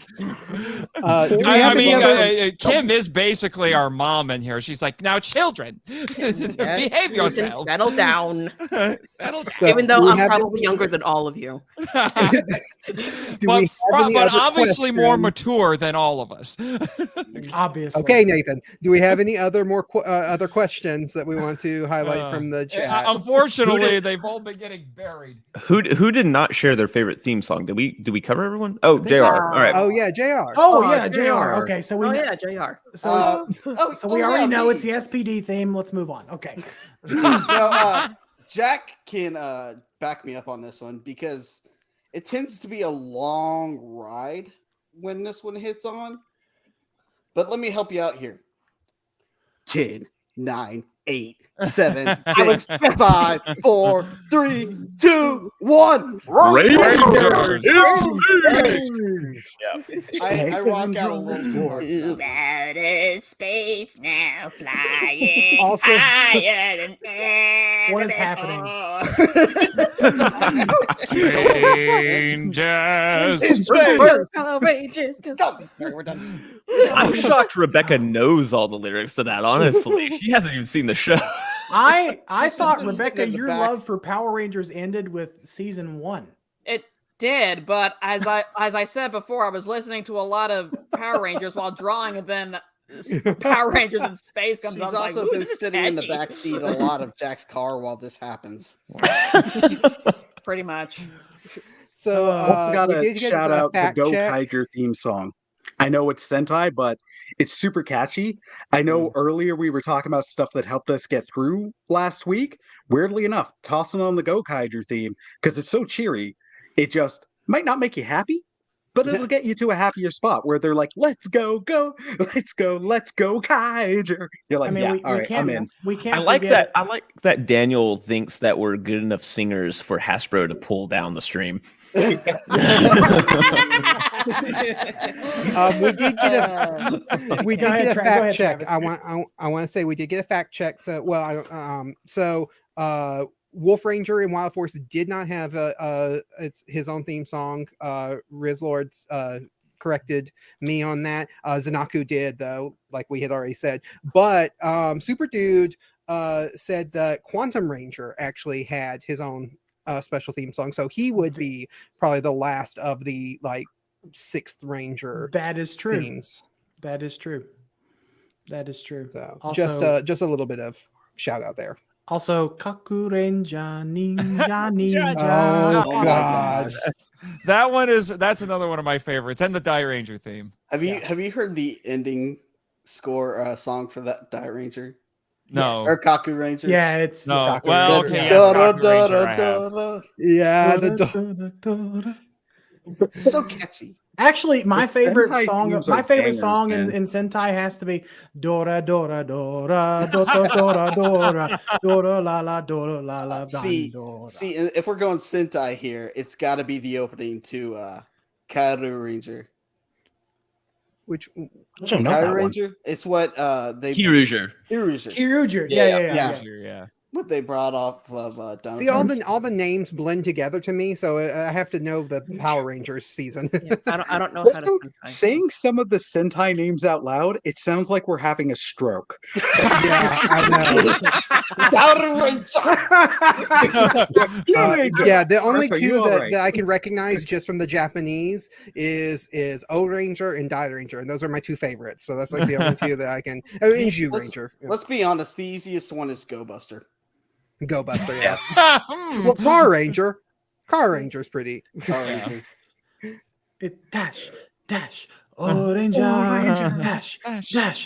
Kim is basically our mom in here. She's like, now, children, behave yourselves. Settle down. Settle down. So, Even though do we I'm have probably younger than all of you. but obviously more mature than all of us. Obviously. Okay, Nathan. Do we have any other other questions that we want to highlight from the chat? Unfortunately, they've all been getting buried. Who did not share their favorite theme song? Did we cover everyone? Oh, JR. All right. Oh yeah, JR. Oh yeah, JR. Okay, so we JR. so we already know it's the SPD theme. Let's move on. Okay. So, Jack can back me up on this one because it tends to be a long ride when this one hits on. But let me help you out here. 10, 9, 8, 7, 6, 5, 4, 3, 2, 1. Rangers! I rock out a little more. To outer space now, flying Also- higher than ever What is happening? Rangers. We're done. I'm shocked Rebecca knows all the lyrics to that. Honestly, she hasn't even seen the show. I She's thought, been sitting Rebecca, in the your back. love for Power Rangers ended with season 1. It did, but as I said before, I was listening to a lot of Power Rangers while drawing, and then Power Rangers in space comes She's on. I was also like, "Ooh, been this is sitting in the catchy." back seat a lot of Jack's car while this happens. Pretty much. So also got we to did get shout a out the fact Go check. Kaiger theme song. I know it's Sentai, but it's super catchy. I know earlier we were talking about stuff that helped us get through last week. Weirdly enough, tossing on the Go Kaiger theme because it's so cheery. It just might not make you happy, but it'll get you to a happier spot where they're like, "Let's go, let's go, Kaiger." You're like, "Yeah, all right, I'm in." We can't. I like forget- that. I like that Daniel thinks that we're good enough singers for Hasbro to pull down the stream. We did get Go ahead, a Go fact ahead, check. Travis. I want to say we did get a fact check. So Wolf Ranger and Wild Force did not have it's his own theme song. Rizlord's corrected me on that. Zanaku did though, like we had already said. But Super Dude said that Quantum Ranger actually had his own special theme song, so he would be probably the last of the like 6th Ranger. That is true. Themes. That is true. That is true. So Also- just a little bit of shout out there. Also, Kakurenja Ninja Ninja. Oh God. That's another one of my favorites, and the Die Ranger theme. Have you heard the ending score song for that Die Ranger? No. Or Kaku Ranger? Yeah, it's No. Kaku Well, Ranger. okay, Yeah. yes, Kaku Ranger I have. Yeah, So catchy. Actually, my The favorite Sentai song, themes my are favorite bangers, song man. in Sentai has to be Dora Dora Dora Dora Dora Dora Dora La La Dora La La See, Dora. if we're going Sentai here, it's got to be the opening to Karu Ranger. Which I don't know Karu that one. Ranger? It's what they Kiruger. Kiruger. Kyuger. Yeah. Yeah. Yeah. what they brought off of Dino See, Charge. all the names blend together to me, so I have to know the Power Rangers season. Yeah, I don't know how to Also, Sentai. saying some of the Sentai names out loud, it sounds like we're having a stroke. Yeah, I Power Ranger! know. Yeah, the only Mark, are two you all that, right? that I can recognize just from the Japanese is O Ranger and Die Ranger, and those are my two favorites. So that's like the only two that I can. Oh, and Zhu Ranger. Yeah. Let's be honest. The easiest one is Go Buster. Go Buster, yeah. Well, Car Ranger's pretty. Power Ranger. It dash. Orange, dash.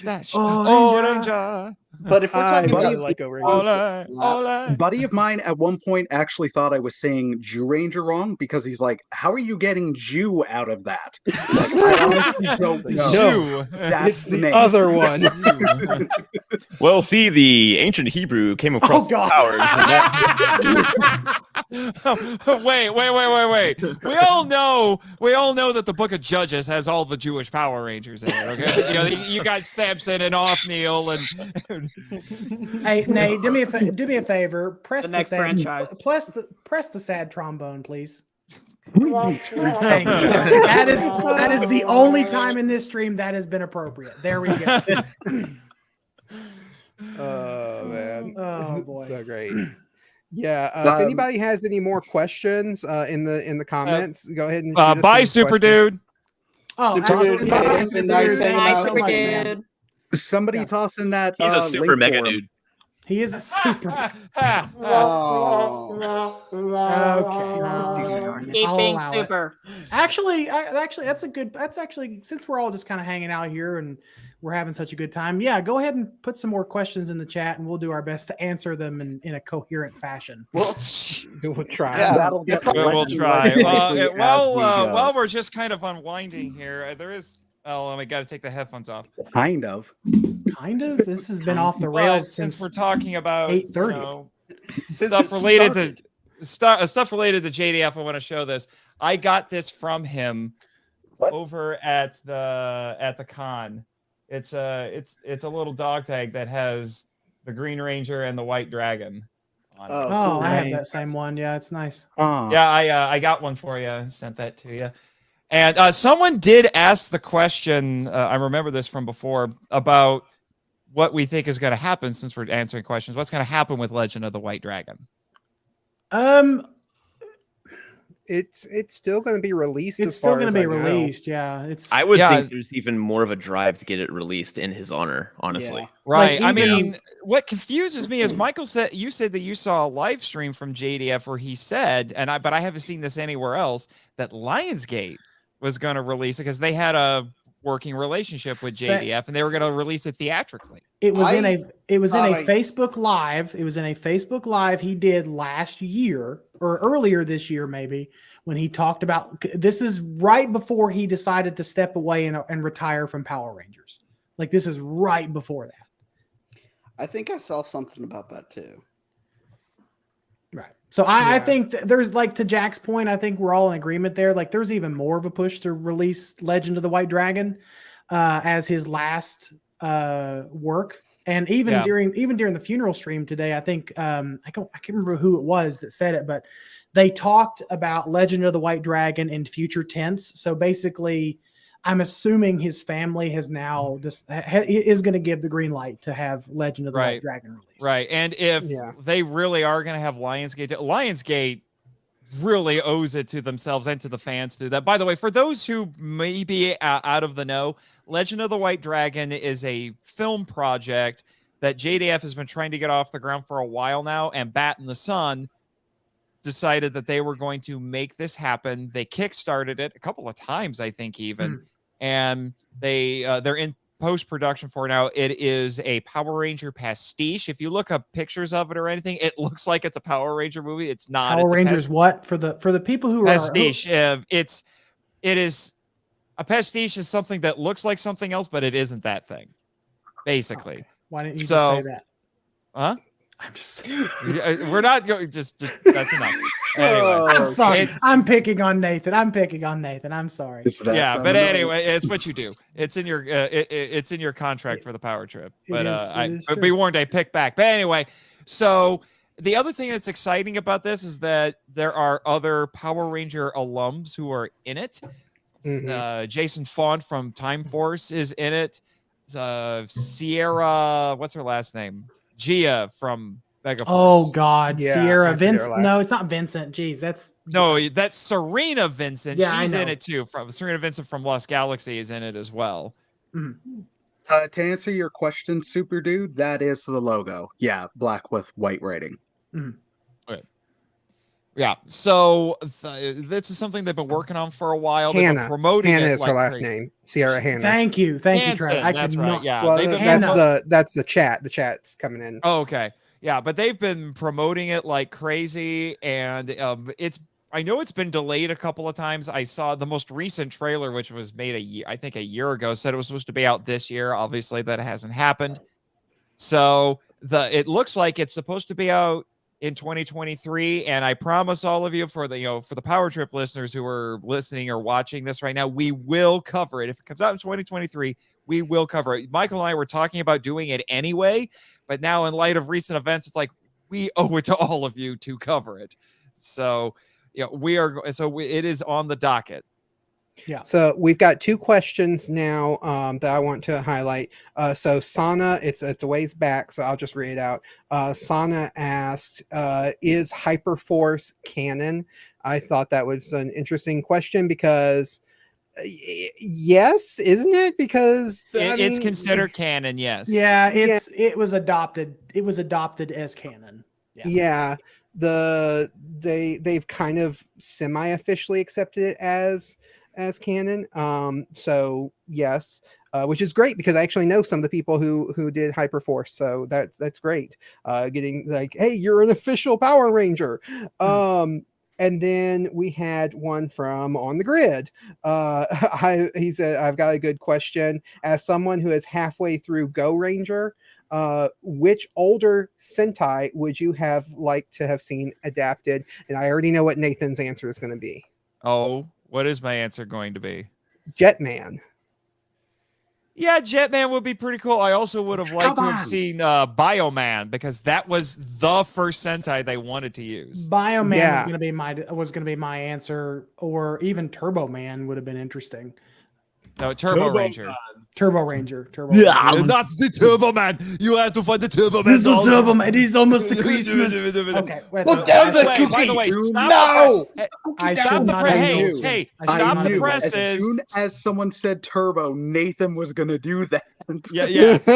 Dash. Orange. But if we're I talking really about like O Ranger. Ole. Buddy of mine at one point actually thought I was saying Jew Ranger wrong because he's like, "How are you getting Jew out of that?" Like, I honestly don't know. Jew. That's It's the the name. other one. Well, see, the ancient Hebrew came across God. powers. And Wait. We all know that the Book of Judges has all the Jewish Power Rangers in it. Okay, you got Samson and Othniel and Hey, Nate, do me a favor. Press The the, next sad, franchise. press the sad trombone, please. Thank you. That is the only time in this stream that has been appropriate. There we go. Oh man. Oh boy. So great. Yeah. If anybody has any more questions in the comments, go ahead and shoot us bye, some Super questions. Dude. Oh, Super absolutely. Dude, it's been nice hanging Hi, out Super with you, man. Dude. Somebody toss in that. he's a super link mega for him. dude. He is a super. Oh. Okay. Keep I'll being allow it. super. Actually, that's actually since we're all just kind of hanging out here and we're having such a good time. Yeah, go ahead and put some more questions in the chat and we'll do our best to answer them in a coherent fashion. Well, We'll try. Yeah. That'll get We'll less and try. less likely as we go. While we're just kind of unwinding here, there is. Oh, I got to take the headphones off. Kind of. Kind of. This has been off the But rails since since we're talking about 8:30. stuff related to stuff related to JDF. I want to show this. I got this from him over at the con. It's a little dog tag that has the Green Ranger and the White Dragon on it. Oh, Oh, cool. I have that same one. Yeah, it's nice. Yeah, I got one for you. I sent that to you. And someone did ask the question. I remember this from before about what we think is going to happen since we're answering questions. What's going to happen with Legend of the White Dragon? It's still going to be released. It's as still far going as to be I know. released. Yeah, it's. I would Yeah. think there's even more of a drive to get it released in his honor, honestly. Yeah. Right. Like, I even- mean, what confuses me is Michael said you said that you saw a live stream from JDF where he said, but I haven't seen this anywhere else, that Lionsgate was going to release it because they had a working relationship with JDF and they were going to release it theatrically. It was in a thought I- Facebook Live. It was in a Facebook Live he did last year or earlier this year, maybe, when he talked about this is right before he decided to step away and retire from Power Rangers. Like this is right before that. I think I saw something about that too. Right. So I think there's like to Jack's point, I think we're all in agreement there. Like there's even more of a push to release Legend of the White Dragon as his last work. And even during the funeral stream today, I think I can't remember who it was that said it, but they talked about Legend of the White Dragon in future tense. So basically, I'm assuming his family has now is going to give the green light to have Legend of the White Dragon released. Right. And if they really are going to have Lionsgate really owes it to themselves and to the fans to do that. By the way, for those who may be out of the know, Legend of the White Dragon is a film project that JDF has been trying to get off the ground for a while now, and Bat and the Sun decided that they were going to make this happen. They kickstarted it a couple of times, I think, even, and they're in post-production for now. It is a Power Ranger pastiche. If you look up pictures of it or anything, it looks like it's a Power Ranger movie. It's not. Power it's Rangers. What for the people who pastiche? It is a pastiche is something that looks like something else, but it isn't that thing. Basically. Okay. Why didn't you just So- say that? Huh? I'm just. We're not going. Just that's enough. Anyway, I'm sorry. It- I'm picking on Nathan. I'm sorry. yeah, but anyway, it's what you do. It's in your it's in your contract for the power trip. But it is but be true. warned, I pick back. But anyway, so the other thing that's exciting about this is that there are other Power Ranger alums who are in it. Jason Font from Time Force is in it. Sierra, what's her last name? Gia from Megaforce. Oh God, Yeah, Sierra I forget her Vincent. last- No, it's not Vincent. Jeez, that's That's Serena Vincent. Yeah, I She's in know. it too. From Serena Vincent from Lost Galaxy is in it as well. To answer your question, Super Dude, that is the logo. Yeah, black with white writing. Okay. Yeah. So this is something they've been working on for a while. They've been Hannah. promoting Hannah it is like her last crazy. name. Sierra Hannah. Thank you, Trev. Hanson, that's right. Yeah. Well, They've been that's the chat. The chat's coming in. Oh, okay. Yeah, but they've been promoting it like crazy, and I know it's been delayed a couple of times. I saw the most recent trailer, which was made a year ago, said it was supposed to be out this year. Obviously, that hasn't happened. So it looks like it's supposed to be out in 2023, and I promise all of you, for the Power Trip listeners who are listening or watching this right now, we will cover it. If it comes out in 2023, we will cover it. Michael and I were talking about doing it anyway, but now in light of recent events, it's like we owe it to all of you to cover it. So it is on the docket. Yeah. So we've got two questions now that I want to highlight. So Sana, it's a ways back, so I'll just read it out. Sana asked, "Is Hyperforce canon?" I thought that was an interesting question because, yes, isn't it? Because it's considered canon. Yes. Yeah, it was adopted. It was adopted as canon. Yeah. They've kind of semi-officially accepted it as canon. So yes, which is great because I actually know some of the people who did Hyperforce, so that's great. Getting like, hey, you're an official Power Ranger. And then we had one from On the Grid. He said, "I've got a good question. As someone who is halfway through Go Ranger, which older Sentai would you have liked to have seen adapted?" And I already know what Nathan's answer is going to be. Oh, what is my answer going to be? Jetman. Yeah, Jetman would be pretty cool. I also would have liked to have seen Bioman, because that was the first Sentai they wanted to use. Bioman was gonna be my answer, or even Turbo Man would have been interesting. No, Turbo Ranger. Turbo Ranger. Yeah, not the Turbo Man. You have to find the Turbo Man. This is Turbo Man. It is almost the Christmas. Okay. Well, damn the cookie. By the way, stop stop the presses. As soon as someone said Turbo, Nathan was gonna do that. Yes.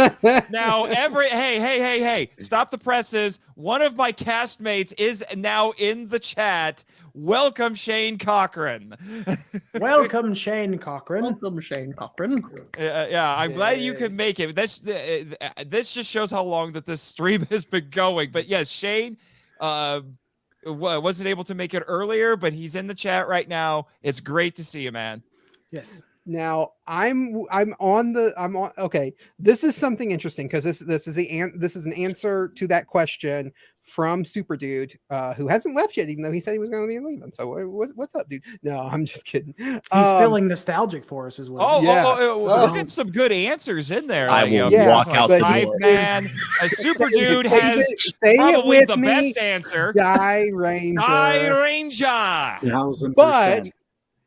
Now hey, stop the presses. One of my castmates is now in the chat. Welcome, Shane Cochran. Welcome, Shane Cochran. Welcome, Shane Cochran. Yeah, I'm glad you could make it. This just shows how long that this stream has been going. But yes, Shane wasn't able to make it earlier, but he's in the chat right now. It's great to see you, man. Yes. Now I'm on. Okay, this is something interesting because this is an answer to that question from Super Dude, who hasn't left yet, even though he said he was going to be leaving. So what's up, dude? No, I'm just kidding. He's feeling nostalgic for us as well. We're getting some good answers in there. I will walk out the door. Man, a Super Dude has probably the best answer. Die Ranger. But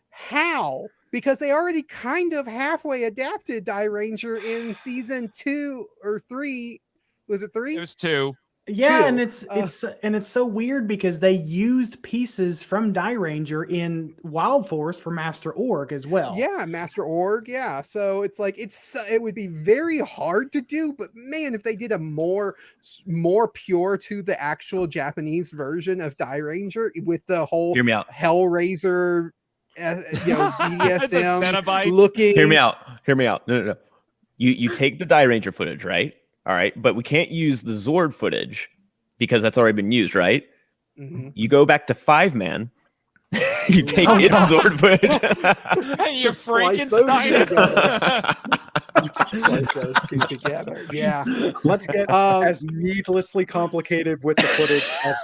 how? Because they already kind of halfway adapted Die Ranger in season 2 or 3. Was it 3? It was 2. Yeah, 2. and it's so weird because they used pieces from Die Ranger in Wild Force for Master Org as well. Yeah, Master Org. Yeah, so it's like it would be very hard to do, but man, if they did a more pure to the actual Japanese version of Die Ranger with the whole Hear me out. Hellraiser. BDSM looking. Hear me out. No. You take the Die Ranger footage, right? All right, but we can't use the Zord footage because that's already been used, right? Mm-hmm. You go back to 5-Man. You take its Zord footage. You Frankenstein. Splice those two together. Yeah. Let's get as needlessly complicated with the footage as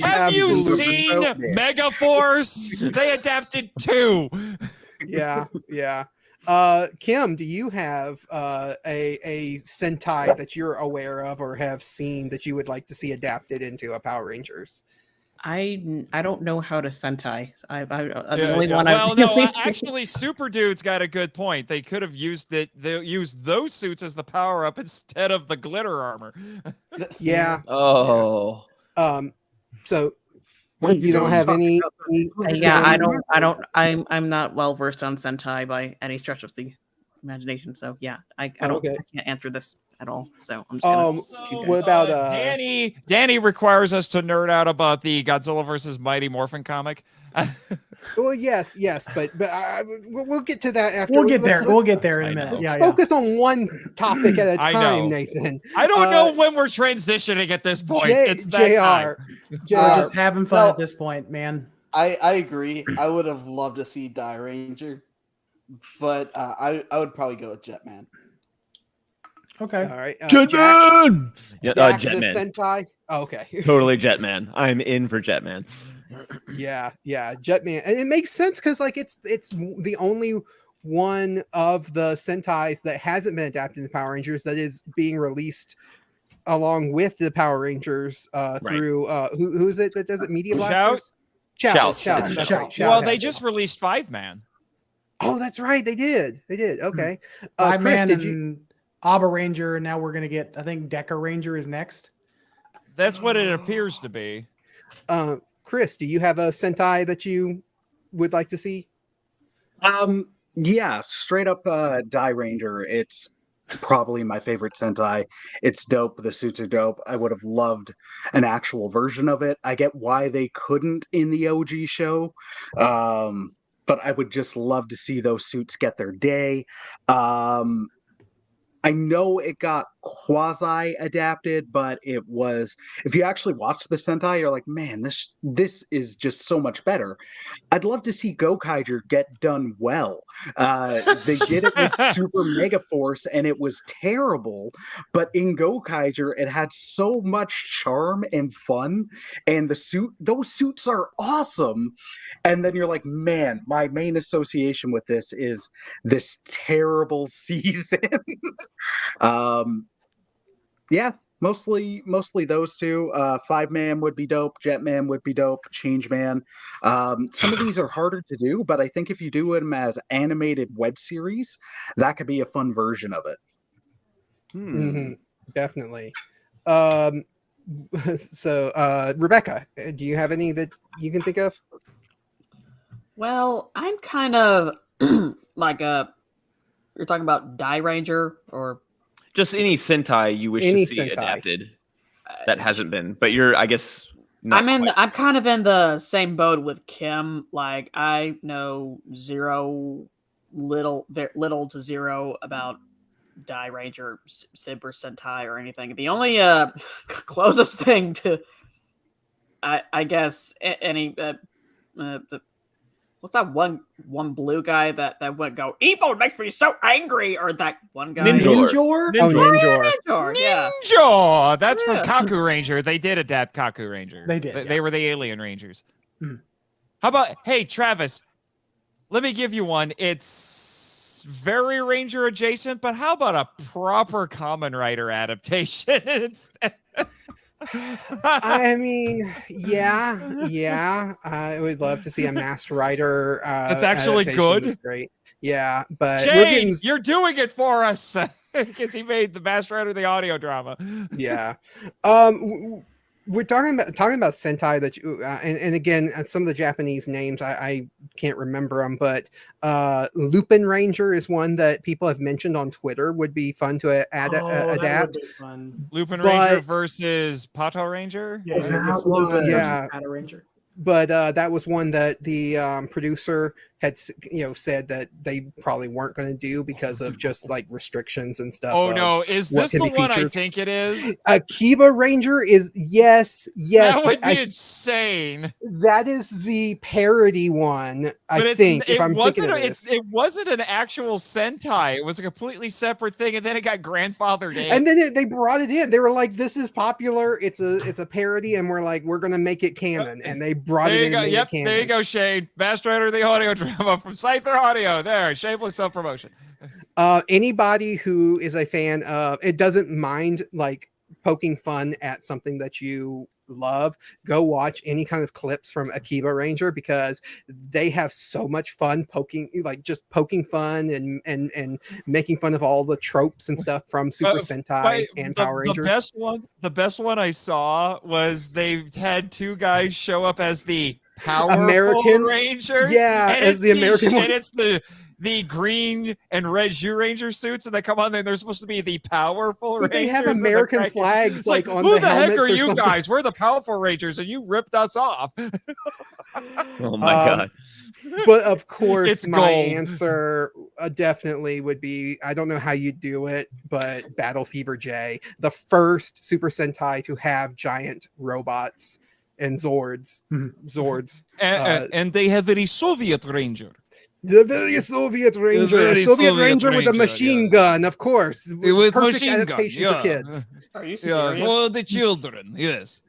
Have you seen Megaforce? They adapted 2. Yeah. Kim, do you have a Sentai that you're aware of or have seen that you would like to see adapted into a Power Rangers? I don't know how to Sentai. I'm the Yeah, only yeah. one. Well, I've no, actually, Super Dude's got a good point. They could have used it. They used those suits as the power up instead of the glitter armor. Yeah. Oh. So you don't have any yeah, I don't. I'm not well versed on Sentai by any stretch of the imagination. So yeah, I don't. Okay. I can't answer this at all. So I'm just gonna. let you guys- What about Danny requires us to nerd out about the Godzilla versus Mighty Morphin comic. Well, yes, but we'll get to that after. We'll get there. We'll get there in a minute. Let's Yeah, focus on one topic at a I time, know. Nathan. I don't know when we're transitioning at this point. It's that time. We're just having fun at this point, man. I agree. I would have loved to see Die Ranger, but I would probably go with Jetman. Okay. All right. Jetman! Yeah, Jack the Jetman. Sentai. Oh, okay. Totally Jetman. I'm in for Jetman. Yeah, Jetman, and it makes sense because like it's the only one of the Sentais that hasn't been adapted into Power Rangers that is being released along with the Power Rangers through who is it that does it? Media Blasters. Shout. That's right. Shout Well, has they it. just released 5-Man. Oh, that's right. They did. Okay. Five Chris, Man did you? and Abba Ranger, and now we're gonna get. I think Deca Ranger is next. That's what it appears to be. Chris, do you have a Sentai that you would like to see? Yeah, straight up Die Ranger. It's probably my favorite Sentai. It's dope. The suits are dope. I would have loved an actual version of it. I get why they couldn't in the OG show. But I would just love to see those suits get their day. I know it got quasi adapted, but it was, if you actually watch the Sentai, you're like, man, this is just so much better. I'd love to see Gokaiger get done well. They did it with Super Mega Force and it was terrible, but in Gokaiger it had so much charm and fun, and those suits are awesome. And then you're like, man, my main association with this is this terrible season. Yeah, mostly those two. 5-Man would be dope. Jetman would be dope. Changeman. Some of these are harder to do, but I think if you do them as animated web series, that could be a fun version of it. Definitely. So, Rebecca, do you have any that you can think of? Well, I'm kind of like you're talking about Die Ranger or just any Sentai you wish to see adapted that hasn't been, but you're, I guess, not I'm kind of in the same boat with Kim. Like, I know little to zero about Die Ranger, Super Sentai, or anything. The only closest thing to, I guess, any what's that one blue guy that would go, evil makes me so angry, or that one guy? Ninjor? Ninjor, yeah. Ninjor! That's from Kaku Ranger. They did adapt Kaku Ranger. They did. They were the alien rangers. How about, hey, Travis, let me give you one. It's very Ranger adjacent, but how about a proper Kamen Rider adaptation instead? I mean, yeah. I would love to see a Masked Rider. That's actually good. Great. Yeah, but Shane, you're doing it for us because he made the Masked Rider the audio drama. Yeah. We're talking about Sentai that you, and again, some of the Japanese names I can't remember them, but Lupin Ranger is one that people have mentioned on Twitter would be fun to adapt. That would be fun. Lupin Ranger versus Pato Ranger. Pato Ranger. But that was one that the producer had said that they probably weren't going to do because of just like restrictions and stuff. Oh no, is this the one I think it is? Akiba Ranger is yes. That would be insane. That is the parody one, I think. If I'm thinking of this. It wasn't an actual Sentai. It was a completely separate thing, and then it got grandfathered in. And then they brought it in. They were like, "This is popular. It's a parody," and we're like, "We're going to make it canon." And they brought it in. Yep, there you go, Shane. Masked Rider, the audio drama. from Scyther Audio. There, shameless self-promotion. Anybody who is a fan of it doesn't mind like poking fun at something that you love, go watch any kind of clips from Akiba Ranger because they have so much fun poking fun and making fun of all the tropes and stuff from Super Sentai and Power Rangers. The best one I saw was they had two guys show up as the Powerful American Rangers. Yeah, and as the American and it's the green and red Zhu Ranger suits, and they come on and they're supposed to be the Powerful Rangers. They have American flags It's like on who the heck helmets are or you something. guys? We're the Powerful Rangers, and you ripped us off. Oh my god. But of course, It's my gold. answer definitely would be, I don't know how you do it, but Battle Fever J, the first Super Sentai to have giant robots and Zords. And they have very Soviet Ranger. The very Soviet Ranger, very Soviet Soviet Ranger with a Ranger, machine gun, of course. With Perfect machine gun, adaptation yeah. for kids. Are you Yeah, serious? for the children, yes.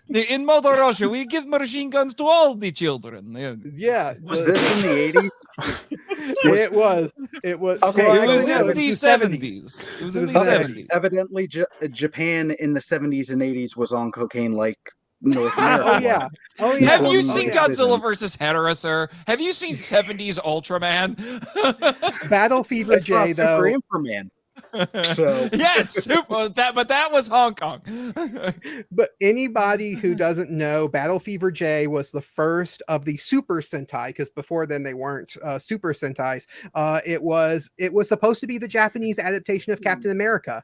In Mother Russia, we give machine guns to all the children. Yeah. Was this in the 80s? It was. Okay, It so was yeah, in it the was 70s. It was in the Okay, 70s. evidently, Japan in the 70s and 80s was on cocaine like North America. Oh yeah. Oh yeah. Have you Oh, seen yeah. Godzilla versus Hedorah, sir? Have you seen 70s Ultraman? Battle Fever It's not J Super though? Inframan. So Yes, super. But that was Hong Kong. But anybody who doesn't know, Battle Fever J was the first of the Super Sentai, because before then they weren't Super Sentais. It was supposed to be the Japanese adaptation of Captain America.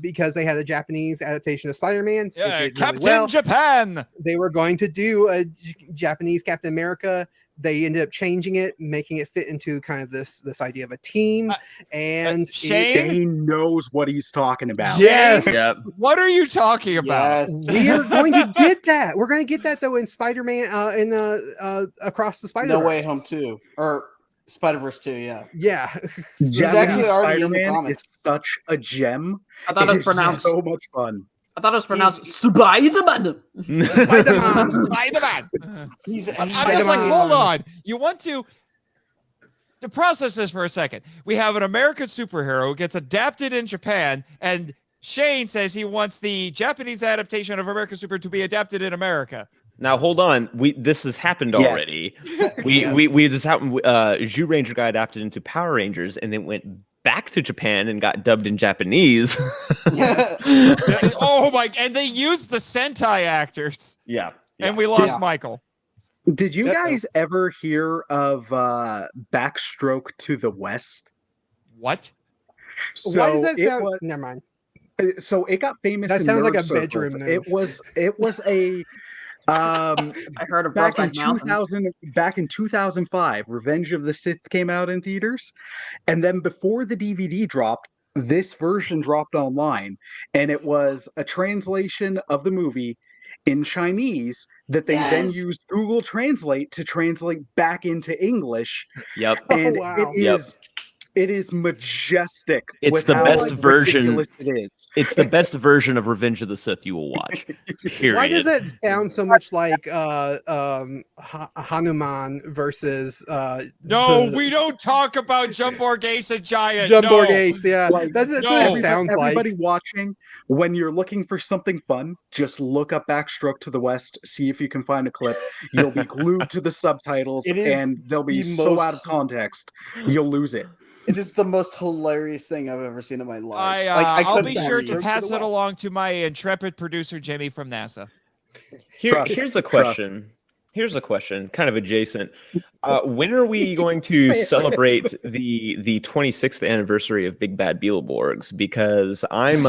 Because they had a Japanese adaptation of Spider-Man. Yeah, It did Captain really well. Japan. They were going to do a Japanese Captain America. They ended up changing it, making it fit into kind of this idea of a team. And Shane? Dane knows what he's talking about. Yes. Yep. What are you talking about? Yes. We are going to get that. We're going to get that though in Spider-Man Across the Spider-Verse. No Way Home 2 or Spider-Verse 2, yeah. Yeah. He's actually already in the Spider-Man comics. is such a gem. I thought it was It's pronounced. so much fun. I thought it was pronounced Spider-Man. Spider-Man. Spider-Man. He's I'm just like, Spider-Man. hold on. You want to process this for a second. We have an American superhero who gets adapted in Japan, and Shane says he wants the Japanese adaptation of American Super to be adapted in America. Now hold on. This has happened Yes. already. We this happened. Zhu Ranger got adapted into Power Rangers and then went back to Japan and got dubbed in Japanese. Oh my! And they used the Sentai actors, Yeah. and we lost Yeah. Michael. Did you guys ever hear of Backstroke to the West? What? Why does that it sound? was- Never mind. so it got famous. That in sounds like nerd a bedroom circles. move. It was a I heard of back in Brokeback Mountain. 2000. Back in 2005, Revenge of the Sith came out in theaters, and then before the DVD dropped, this version dropped online, and it was a translation of the movie in Chinese that they then Yes. used Google Translate to translate back into English, Yep. and wow. it is majestic. It's with the how, best like, version. ridiculous it is. It's the best version of Revenge of the Sith you will watch. Period. Why does that sound so much like Hanuman versus No, we don't talk about Jumbo Ace and Giant. Jumbo no. Ace? Yeah, Like, that's what no. it sounds like. Everybody watching, when you're looking for something fun, just look up Backstroke to the West, see if you can find a clip. You'll be glued to the subtitles, It is and they'll be the so most- out of context, you'll lose it. It is the most hilarious thing I've ever seen in my life. I'll couldn't be sure believe to pass the it West. along to my intrepid producer Jimmy from NASA. Here's a question. Here's a question, kind of adjacent. When are we going to celebrate the 26th anniversary of Big Bad Beetleborgs? Because I'm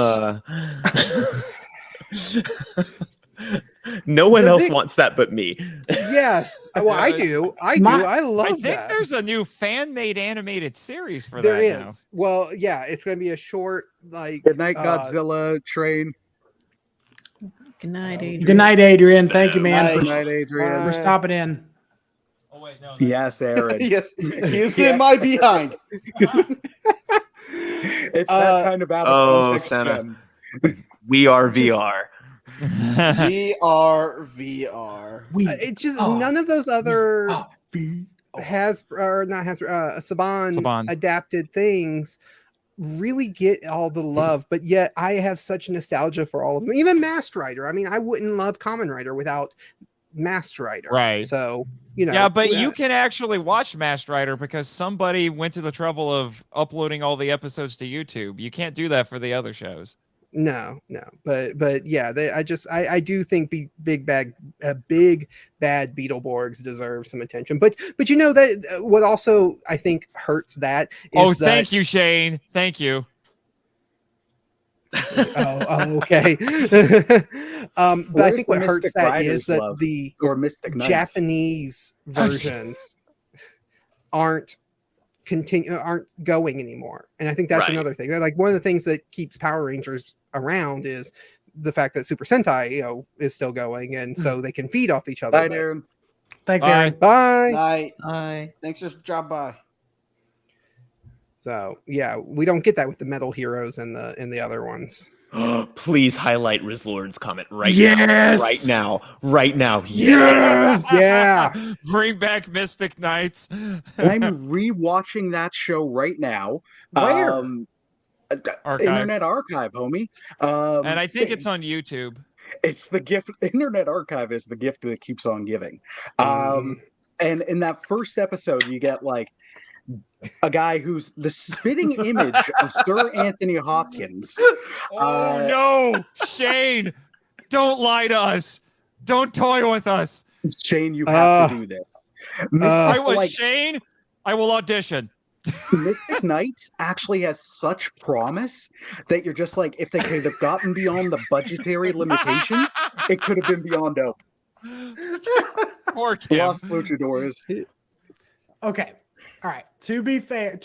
no one Does else it- wants that but me. Yes, well, I do. I love I think that. there's a new fan-made animated series for There that is. Well, yeah, it's going to be a short, like. Good night, Godzilla train. Good night, Adrian. Good night, Adrian. Thank you, man, Good for, night, Adrian. for stopping in. Yes, Aaron. Yes, he's in my behind. It's that kind of out of Oh, context Santa. gem. We are VR. VR. It's just none of those other Saban adapted things really get all the love, but yet I have such nostalgia for all of them. Even Masked Rider. I mean, I wouldn't love Kamen Rider without Masked Rider. Right. So, you know. Yeah, but you can actually watch Masked Rider because somebody went to the trouble of uploading all the episodes to YouTube. You can't do that for the other shows. No, but yeah, I do think big bad Beetleborgs deserve some attention. But you know that what also I think hurts that is thank you, Shane. Thank you. Okay. But I think what hurts that is that the Japanese versions aren't going anymore, and I think that's another thing. Like one of the things that keeps Power Rangers around is the fact that Super Sentai, you know, is still going, and so they can feed off each other. Bye, Darren. Thanks, Aaron. Bye. Bye. Thanks for drop by. So yeah, we don't get that with the Metal Heroes and the other ones. Please highlight Rizlord's comment right Yes! now. Right now. Yes! Yeah. Bring back Mystic Knights. I'm rewatching that show right now. Where? Internet Archive, homie. And I think it's on YouTube. It's the gift. Internet Archive is the gift that keeps on giving. And in that first episode, you get like a guy who's the spitting image of Sir Anthony Hopkins. No, Shane, don't lie to us. Don't toy with us. Shane, you have to do this. Shane, I will audition. Mystic Knights actually has such promise that you're just like, if they could have gotten beyond the budgetary limitation, it could have been beyond dope. Poor Kim. Lost Luchadors. Okay. All right. To be fair,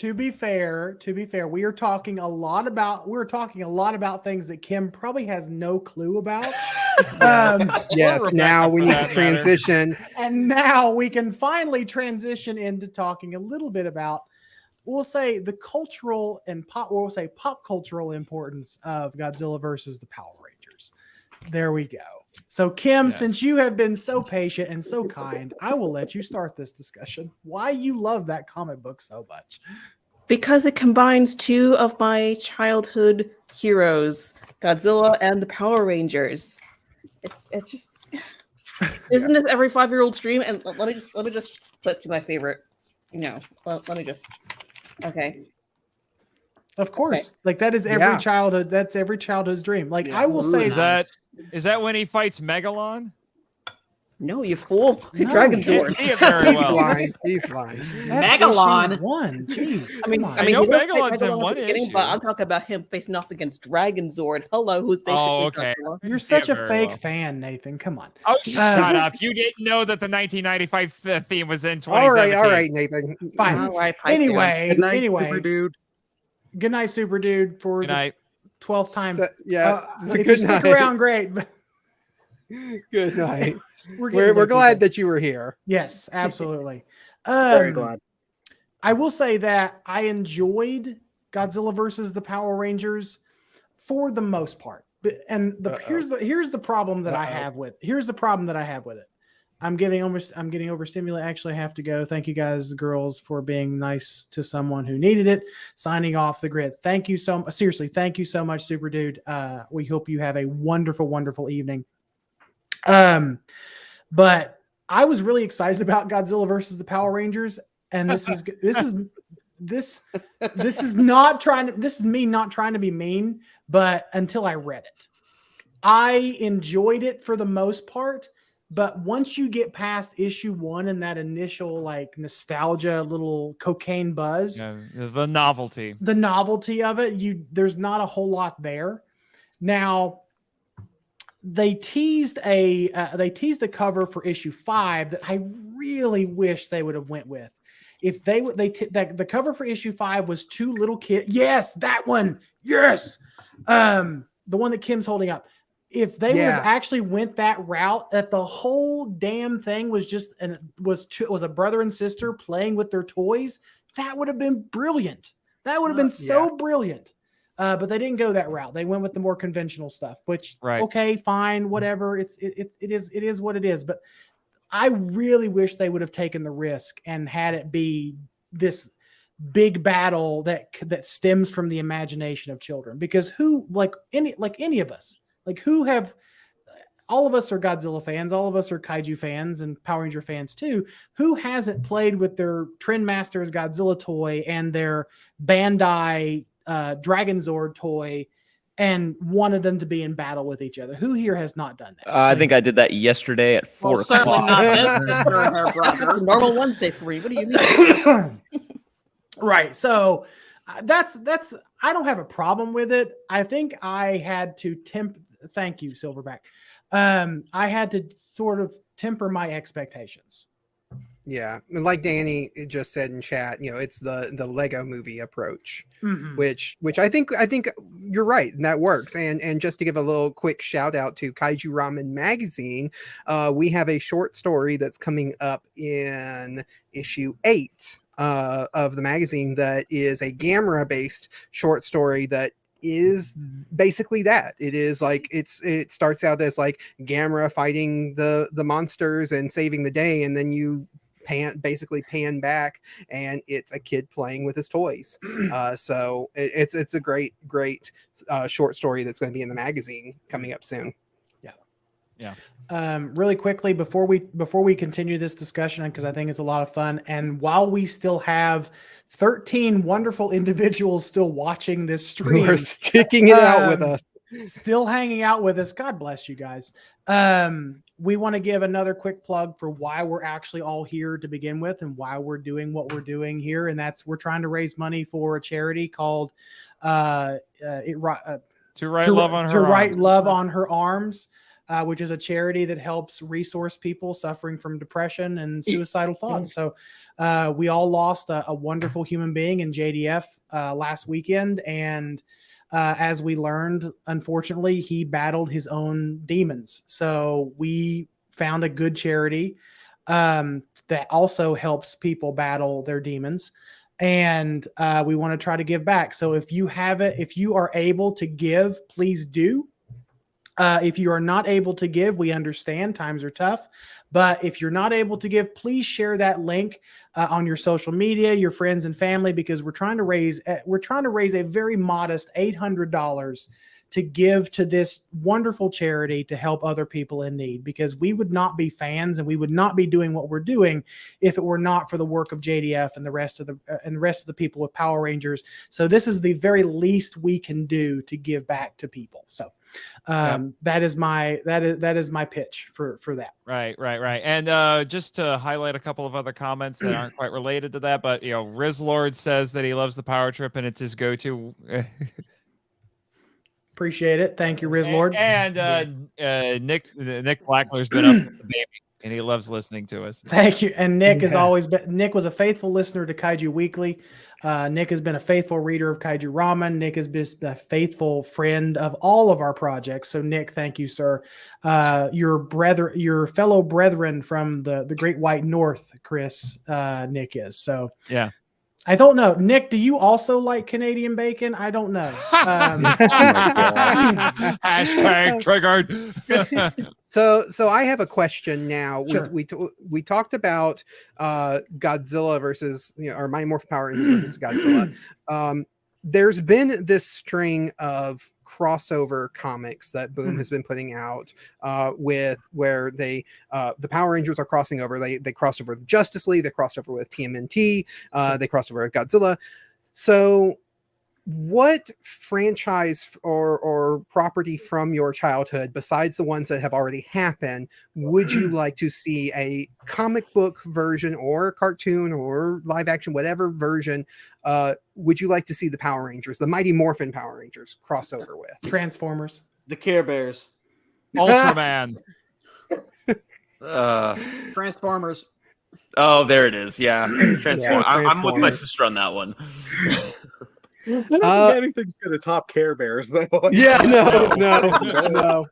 we are talking a lot about things that Kim probably has no clue about. Yes. Now we need to transition. And now we can finally transition into talking a little bit about, we'll say, the cultural and pop cultural importance of Godzilla versus the Power Rangers. There we go. So Kim, since you have been so patient and so kind, I will let you start this discussion. Why you love that comic book so much? Because it combines two of my childhood heroes, Godzilla and the Power Rangers. It's just isn't this every 5-year-old stream? And let me just flip to my favorite. Let me just. Okay. Of course, like that is every childhood. That's every childhood's dream. Like I will say is that when he fights Megalon? No, you fool! No, Dragon can't Sword. see it very well. He's blind. Megalon. One. Jeez. I mean, I know he does fight Megalon's in Megalon at one the beginning, issue. but I'm talking about him facing off against Dragon Zord. Hello, who's basically okay. Godzilla. You're such a fake fan, Nathan. Come on. Oh, shut up! You didn't know that the 1995 theme was in 2017. All right, Nathan. Fine. All right, Anyway, Good night, Super Dude. Good night, Super Dude, for Good night. the 12th time. If you stick around, great. Good night. We're glad that you were here. Yes, absolutely. Very glad. I will say that I enjoyed Godzilla versus the Power Rangers for the most part. And here's the problem that I have with it. I'm getting overstimulated. Actually, I have to go. Thank you guys, girls, for being nice to someone who needed it. Signing off the grid. Thank you so much. Seriously, thank you so much, Super Dude. We hope you have a wonderful, wonderful evening. But I was really excited about Godzilla versus the Power Rangers, and this is me not trying to be mean, but until I read it, I enjoyed it for the most part. But once you get past issue 1 and that initial like nostalgia, little cocaine buzz, the novelty of it, there's not a whole lot there. Now, they teased a cover for issue 5 that I really wish they would have went with. If the cover for issue 5 was 2 little kids. Yes, that one. Yes, the one that Kim's holding up. If they would have actually went that route, that the whole damn thing was just was a brother and sister playing with their toys, that would have been brilliant. That would have been so brilliant. But they didn't go that route. They went with the more conventional stuff, which okay, fine, whatever. It is what it is. But I really wish they would have taken the risk and had it be this big battle that stems from the imagination of children. Because who, like any of us, like who have, all of us are Godzilla fans, all of us are Kaiju fans and Power Ranger fans too. Who hasn't played with their Trendmasters Godzilla toy and their Bandai Dragon Zord toy and wanted them to be in battle with each other? Who here has not done that? I think I did that yesterday at 4 certainly o'clock. not this Mr. Hair Brother. Normal Wednesday for you. What do you mean? Right. So that's I don't have a problem with it. I think I had to thank you, Silverback. I had to sort of temper my expectations. Yeah, and like Danny just said in chat, it's the Lego movie approach, which I think you're right, and that works. And just to give a little quick shout out to Kaiju Ramen Magazine, we have a short story that's coming up in issue 8 of the magazine that is a Gamera based short story that is basically that. It is like it starts out as like Gamera fighting the monsters and saving the day, and then you basically pan back and it's a kid playing with his toys. So it's a great short story that's going to be in the magazine coming up soon. Yeah. Really quickly before we continue this discussion, because I think it's a lot of fun, and while we still have 13 wonderful individuals still watching this stream, who are sticking it out with us, still hanging out with us, God bless you guys. We want to give another quick plug for why we're actually all here to begin with and why we're doing what we're doing here, and that's we're trying to raise money for a charity called To Write Love on Her Arms, which is a charity that helps resource people suffering from depression and suicidal thoughts. So we all lost a wonderful human being in JDF last weekend. And as we learned, unfortunately, he battled his own demons. So we found a good charity that also helps people battle their demons. And we want to try to give back. So if you are able to give, please do. If you are not able to give, we understand times are tough, but if you're not able to give, please share that link on your social media, your friends and family, because we're trying to raise a very modest $800 to give to this wonderful charity to help other people in need, because we would not be fans and we would not be doing what we're doing if it were not for the work of JDF and the rest of the people with Power Rangers. So this is the very least we can do to give back to people. So that is my pitch for that. Right. And just to highlight a couple of other comments that aren't quite related to that, but Rizlord says that he loves the Power Trip and it's his go-to. Appreciate it. Thank you, Rizlord. And Nick Blackler's been up with the baby, and he loves listening to us. Thank you. And Nick has always been. Nick was a faithful listener to Kaiju Weekly. Nick has been a faithful reader of Kaiju Ramen. Nick has been a faithful friend of all of our projects. So, Nick, thank you, sir. Your fellow brethren from the Great White North, Chris. Nick is. So, yeah. I don't know. Nick, do you also like Canadian bacon? I don't know. Hashtag triggered. So I have a question now. Sure. We talked about Godzilla versus or Mighty Morphin Power Rangers versus Godzilla. There's been this string of crossover comics that Boom has been putting out with where the Power Rangers are crossing over. They crossed over with Justice League, they crossed over with TMNT, they crossed over with Godzilla. So what franchise or property from your childhood, besides the ones that have already happened, would you like to see a comic book version or cartoon or live action, whatever version, would you like to see the Power Rangers, the Mighty Morphin Power Rangers, crossover with? Transformers. The Care Bears. Ultraman. Transformers. Oh, there it is. Yeah. Transform. I'm with my Transformers. sister on that one. I don't think anything's going to top Care Bears, though. Yeah, no.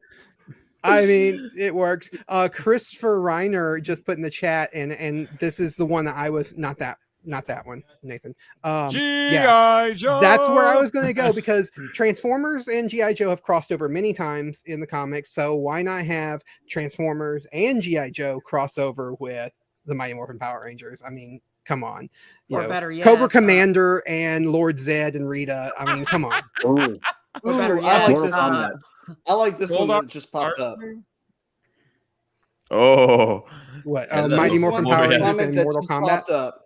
I mean, it works. Christopher Reiner just put in the chat, and this is the one that I was not that not that one, Nathan. G.I. Joe. That's where I was going to go because Transformers and G.I. Joe have crossed over many times in the comics. So why not have Transformers and G.I. Joe crossover with the Mighty Morphin Power Rangers? I mean, come on. Or better yet, Cobra Commander and Lord Zed and Rita. I mean, come on. Ooh, better I yet, like this one. I like this one that just popped up. Oh, What? Yeah, that Mighty was Morphin one Power bit. Rangers Comment and that Mortal just Kombat. popped up.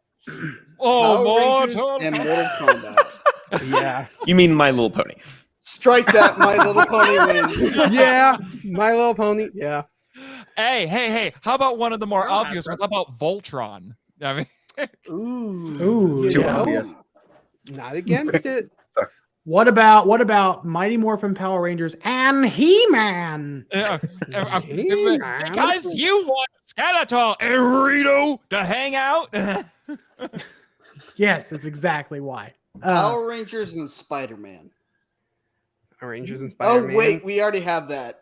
Oh, Power Rangers Mortal and Mortal Kombat. Yeah. You mean My Little Pony? Strike that, My Little Pony wins. Yeah. My Little Pony. Yeah. Hey! How about one of the more obvious ones? How about Voltron? I mean, Ooh, Too yeah. obvious. Not against it. What about Mighty Morphin Power Rangers and He-Man? because you want Skeletor and Rito to hang out. Yes, that's exactly why. Power Rangers and Spider-Man. Power Rangers and Oh Spider-Man. wait, we already have that.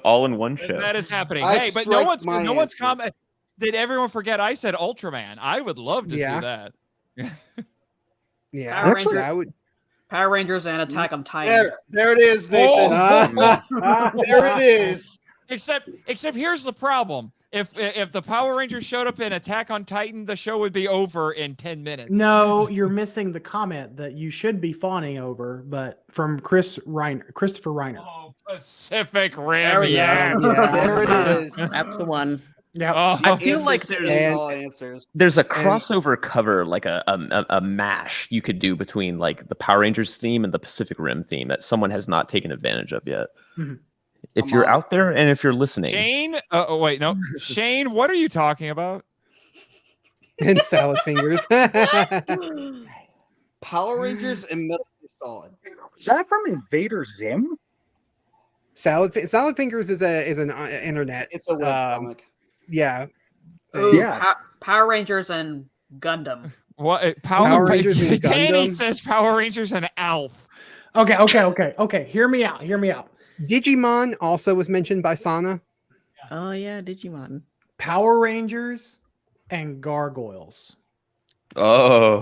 All in one show. That is happening. I Hey, but no strike my one's answer. comment. Did everyone forget? I said Ultraman. I would love to see Yeah. that. Yeah. Power Actually, Rangers. I would. Power Rangers and Attack on Titan. There it is, Nathan. There it is. Except here's the problem. If the Power Rangers showed up in Attack on Titan, the show would be over in 10 minutes. No, you're missing the comment that you should be fawning over, but from Christopher Reiner. Oh, Pacific Rim. There we go. Yeah. There it is. That's the one. Yeah. Oh, I feel like Answers there's to all answers. a crossover cover, like a mash you could do between like the Power Rangers theme and the Pacific Rim theme that someone has not taken advantage of yet. Mhm. If Come you're on. out there and if you're listening, Shane. Oh wait, no. Shane, what are you talking about? And Salad Fingers. Power Rangers and Metal Gear Solid. Is that from Invader Zim? Salad Fingers is an internet. It's a webcomic. Yeah. Ooh, Yeah. Power Rangers and Gundam. What? Power Rangers and Danny Gundam? says Power Rangers and Alf. Okay. Hear me out. Digimon also was mentioned by Sana. Oh yeah, Digimon. Power Rangers and Gargoyles. oh,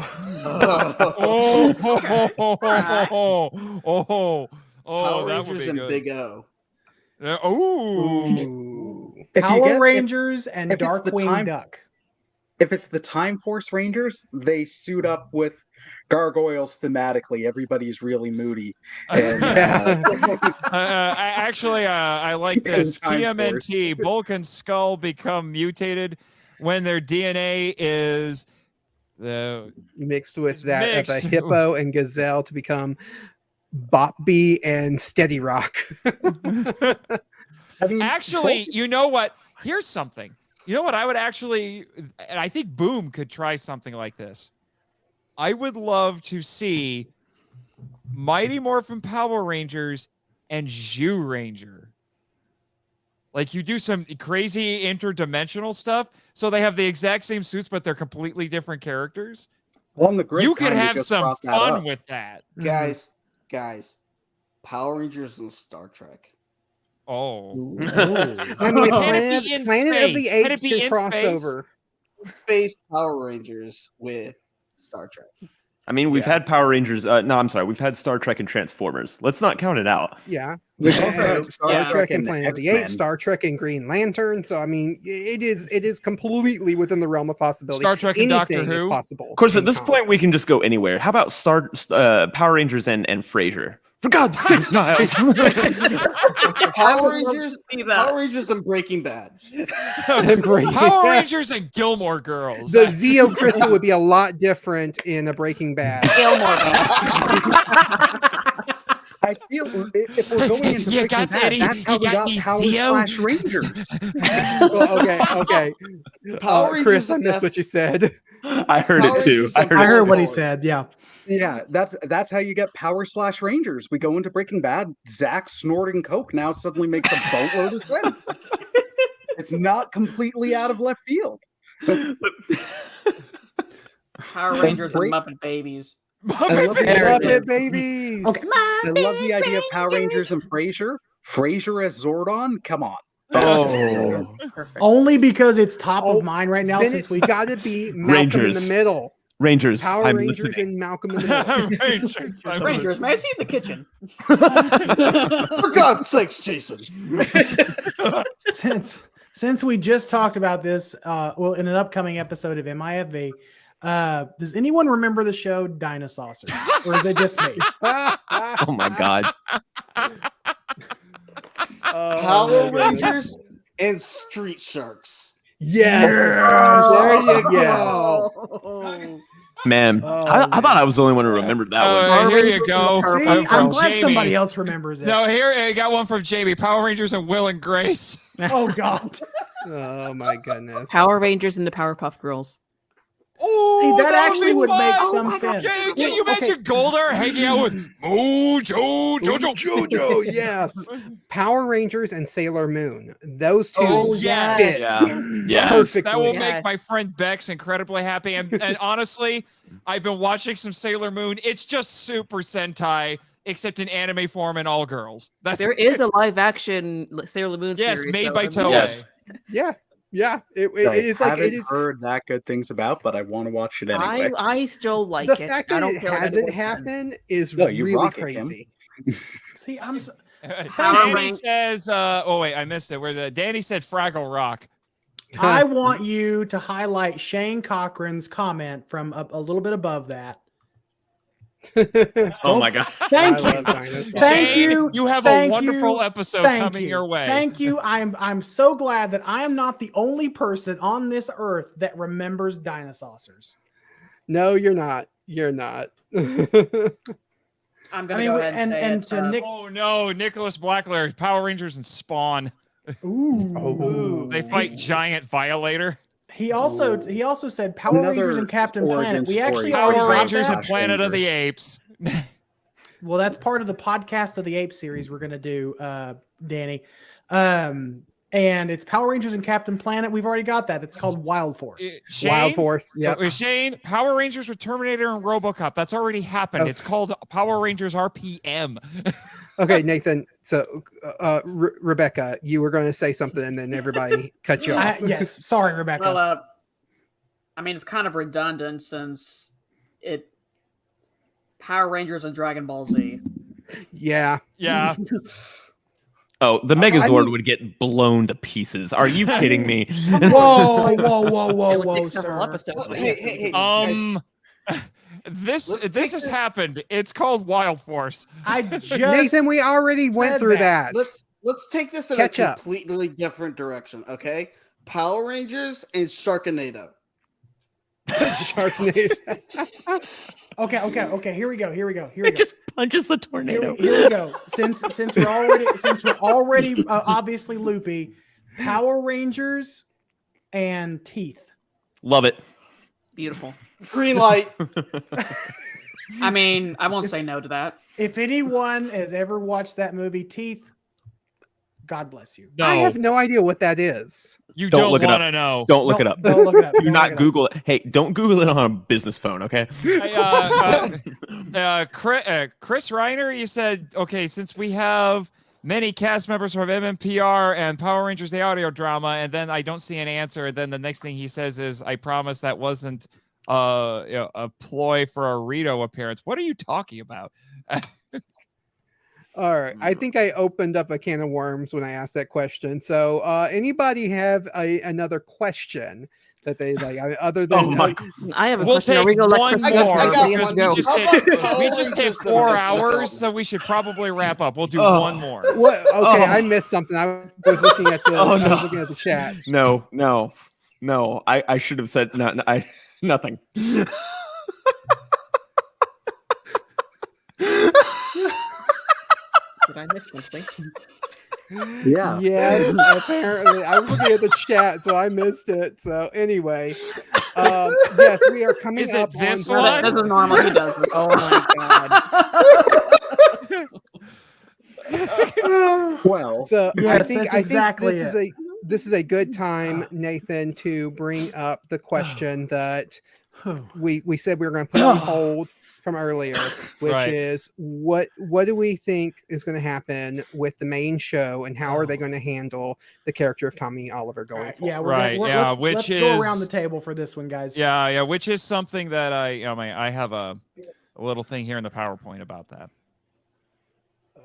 Power that would Rangers be and good. Big O. Ooh. If you Power get- Rangers and if it's the Darkwing time- Duck. If it's the Time Force Rangers, they suit up with gargoyles thematically. Everybody's really moody. And, I like this. Time Force. TMNT, Bulk and Skull become mutated when their DNA is Mixed with that of a Mixed. hippo and gazelle to become Bopby and Steady Rock. I mean, actually, you know what? Here's something. You know what I would actually, and I think Boom could try something like this. I would love to see Mighty Morphin Power Rangers and Zhu Ranger. Like you do some crazy interdimensional stuff, so they have the exact same suits, but they're completely different characters. on the great You could time, have just some brought that fun up. with that. Guys, Power Rangers and Star Trek. Oh, I mean, Can it be in Planet of the space? Can it Apes be could in cross space? over. Space Power Rangers with Star Trek. I mean, we've had Power Rangers. No, I'm sorry, we've had Star Trek and Transformers. Let's not count it out. Yeah. We also have Star Trek and Planet of the Apes, Star Trek and Green Lantern. So I mean, it is completely within the realm of possibility. Star Trek and Doctor Anything is Who? possible. Of course, at in this comics. point, we can just go anywhere. How about Power Rangers and Frasier? For God's sake, Niles. Power Rangers and Breaking Bad. Power Rangers and Gilmore Girls. The Zeo Crystal would be a lot different in a Breaking Bad. I feel if we're going into You Breaking got Bad, Eddie? that's how You we got got me, Power Zeo? Rangers. Well, okay. Power Chris, Rangers I and missed what you said. I heard Power it too. Rangers I and heard, I it heard too. what he said. Yeah. Yeah, that's how you get Power Rangers. We go into Breaking Bad. Zach snorting coke now suddenly makes a boatload of sense. It's not completely out of left field. Power Rangers and Great. Muppet Babies. I love the There it idea- is. Muppet Babies. Okay. I love the idea of Power Rangers and Frasier. Frasier as Zordon. Come on. Oh, Perfect. Only because it's top Oh, of mind right now then since it's we got to be Malcolm in Rangers. the Middle. Rangers. Power I'm Rangers listening. and Malcolm in the Middle. Rangers, I'm Rangers, may I see the kitchen? For God's sakes, Jason. since we just talked about this, well, in an upcoming episode of MIFV, does anyone remember the show Dinosaurs, or is it just me? Oh my God. Power Rangers and Street Sharks. Yes. There you go. Oh. Man, I thought I was the only one who remembered that one. Here you go. See, From I'm glad Jamie. somebody else remembers it. No, here I got one from Jamie. Power Rangers and Will and Grace. Oh God. Oh my goodness. Power Rangers and the Powerpuff Girls. Oh, See, that actually would make some God. sense. Can you imagine Goldar hanging out with Mojo, Jojo? Jojo, yes. Power Rangers and Sailor Moon. Those two Oh, yes. fit Yeah. perfectly. That will Yes. make my friend Bex incredibly happy. And honestly, I've been watching some Sailor Moon. It's just Super Sentai, except in anime form and all girls. There is a live action Sailor Moon Yes, series. made though. by Toei. Yes. Yeah. I It's like haven't it is. heard that good things about, but I want to watch it anyway. I still like The it. fact I that don't it care what hasn't anyone says. happened is No, you really rock it, Kim. crazy. See, I'm. Power Danny Rank- says, oh wait, I missed it. Where's Danny said Fraggle Rock. I want you to highlight Shane Cochran's comment from a little bit above that. Oh my God. Thank I you. love dinosaurs. Thank Shane, you. you have Thank a wonderful you. episode Thank coming you. your way. Thank you. I'm so glad that I am not the only person on this earth that remembers dinosaurs. No, you're not. You're not. I'm gonna I mean, go ahead and say and it. to Nick. Oh no, Nicholas Blackler, Power Rangers and Spawn. Ooh. They fight Giant Violator. He also said Power Another Rangers and Captain origin Planet. We actually story. already Power got Rangers that. and Planet of the Apes. Well, that's part of the podcast of the Apes series we're gonna do, Danny. And it's Power Rangers and Captain Planet. We've already got that. It's called Wild Force. Shane, Wild Force. Yeah. Shane, Power Rangers with Terminator and RoboCop. That's already happened. Oh. It's called Power Rangers RPM. Okay, Nathan. So, Rebecca, you were going to say something, and then everybody cut you off. Yes, sorry, Rebecca. Well, I mean, it's kind of redundant since it Power Rangers and Dragon Ball Z. Yeah. Yeah. Oh, the I Megazord mean- would get blown to pieces. Are you kidding me? Whoa, It whoa, would take several sir. episodes. Hey, This Let's this take has this- happened. It's called Wild Force. I just Nathan, we already went said through that. that. let's take this in Catch a up. completely different direction, okay? Power Rangers and Sharknado. Sharknado. Okay. Here we go. It just punches the Here tornado. we go. Since we're already obviously loopy, Power Rangers and Teeth. Love it. Beautiful. Green light. I mean, I won't say no to that. If anyone has ever watched that movie, Teeth, God bless you. No, I have no idea what that is. you Don't don't look it want up. to know. Don't look it up. Don't look it up. Do Don't not look it up. Google it. Hey, don't Google it on a business phone, okay? Hey, Chris Reiner, you said, okay, since we have many cast members from MMPR and Power Rangers, the audio drama, and then I don't see an answer. And then the next thing he says is, I promise that wasn't a ploy for a Rito appearance. What are you talking about? All right. I think I opened up a can of worms when I asked that question. So, anybody have another question that they like other than? Oh my! I have a We'll question. Are take we gonna let one Chris more I got because one. we go? just How hit, about Power we just hit Rangers 4 and hours, so we should probably wrap up. We'll do Oh. one more. What? Okay, Oh. I missed something. I was looking at the. Oh, I no. was looking at the chat. No. I should have said no. Nothing. Did I miss something? Yeah. Yes, apparently. I was looking at the chat, so I missed it. So anyway, yes, we are coming Is it up this on. one? This is normal. He does it. Oh my god. Well, So I Yes, think that's I exactly think this is a good time, Nathan, to bring up the question that we said we were going to put on hold from earlier, which Right. is what do we think is going to happen with the main show, and how are they going to handle the character of Tommy Oliver going forward? Yeah, Right, yeah, let's go around the table for this one, guys. Yeah, which is something that I have a little thing here in the PowerPoint about that.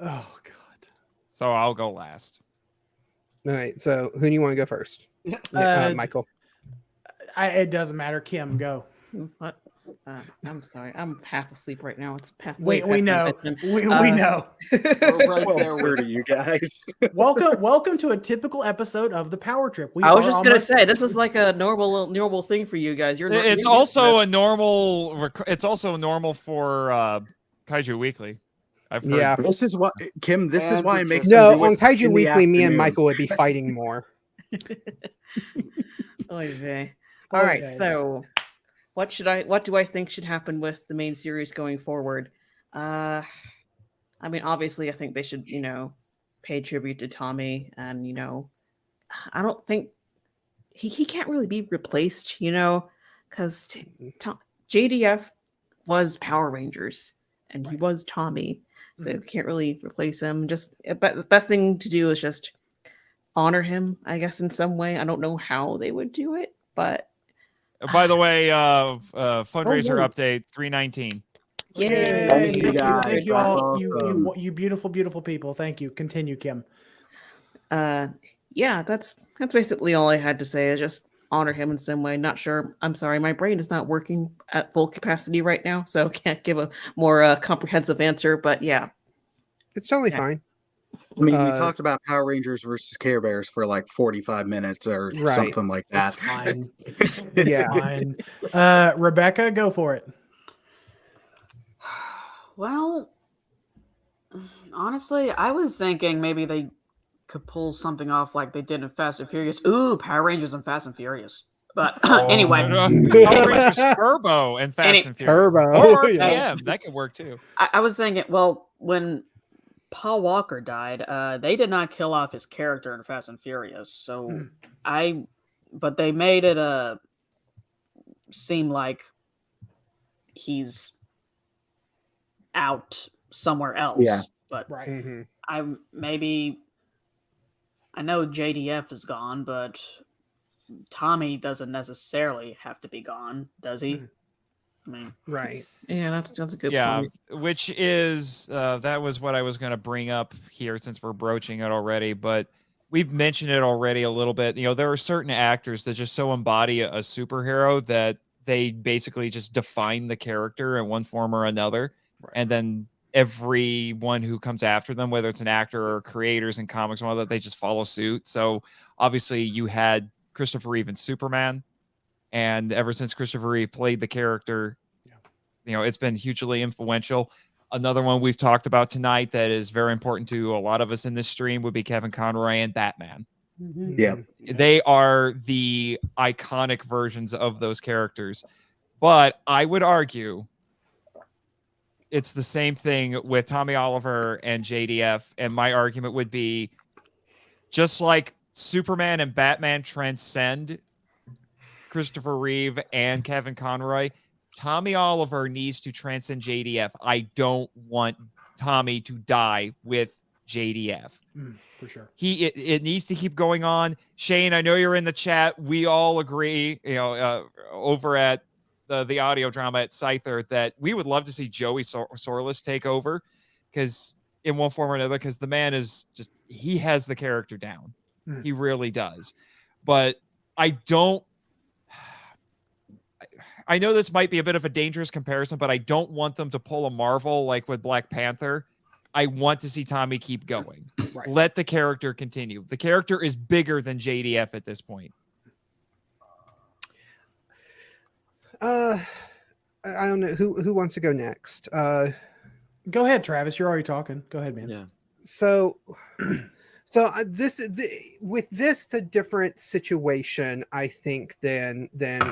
Oh God. So I'll go last. All right. So who do you want to go first? Michael. It doesn't matter. Kim, go. What? I'm sorry. I'm half asleep right now. It's We know. We know. Right there with you guys. Welcome to a typical episode of the Power Trip. I was just gonna say this is like a normal thing for you guys. It's also a normal. It's also normal for Kaiju Weekly. I've heard. Yeah. This is what Kim. This is why I make on Kaiju Weekly. Me and Michael would be fighting more. Oy vey. All right. So, what do I think should happen with the main series going forward? I mean, obviously, I think they should, pay tribute to Tommy, and I don't think he can't really be replaced, because JDF was Power Rangers and he was Tommy, so you can't really replace him. But the best thing to do is just honor him, I guess, in some way. I don't know how they would do it, but by the way, fundraiser update 319. Yay! Thank you guys. Thank you all, Awesome. you beautiful people. Thank you. Continue, Kim. Yeah, that's basically all I had to say. Is just honor him in some way. Not sure. I'm sorry, my brain is not working at full capacity right now, so can't give a more comprehensive answer. But yeah, it's totally fine. I mean, we talked about Power Rangers versus Care Bears for like 45 minutes or something like that. It's fine. It's fine. Rebecca, go for it. Well, honestly, I was thinking maybe they could pull something off like they did in Fast and Furious. Ooh, Power Rangers and Fast and Furious. But anyway, Power Rangers Turbo and Fast and Furious. Or RPM, that could work too. I was thinking, well, when Paul Walker died, they did not kill off his character in Fast and Furious. So but they made it seem like he's out somewhere else. Yeah. But right. I know JDF is gone, but Tommy doesn't necessarily have to be gone, does he? I mean, right. Yeah, that's a good point. point. Which is that was what I was going to bring up here since we're broaching it already, but we've mentioned it already a little bit. There are certain actors that just so embody a superhero that they basically just define the character in one form or another. Right. And then everyone who comes after them, whether it's an actor or creators in comics and all that, they just follow suit. So obviously you had Christopher Reeve in Superman. And ever since Christopher Reeve played the character, it's been hugely influential. Another one we've talked about tonight that is very important to a lot of us in this stream would be Kevin Conroy and Batman. Yeah. They are the iconic versions of those characters. But I would argue it's the same thing with Tommy Oliver and JDF. And my argument would be just like Superman and Batman transcend Christopher Reeve and Kevin Conroy, Tommy Oliver needs to transcend JDF. I don't want Tommy to die with JDF. For sure. It needs to keep going on. Shane, I know you're in the chat. We all agree, over at the audio drama at Scyther, that we would love to see Joey Sorless take over, because in one form or another, because the man is just, he has the character down. He really does. But I know this might be a bit of a dangerous comparison, but I don't want them to pull a Marvel like with Black Panther. I want to see Tommy keep going. Right. Let the character continue. The character is bigger than JDF at this point. I don't know who wants to go next. Go ahead, Travis. You're already talking. Go ahead, man. Yeah. So with this the different situation, I think, than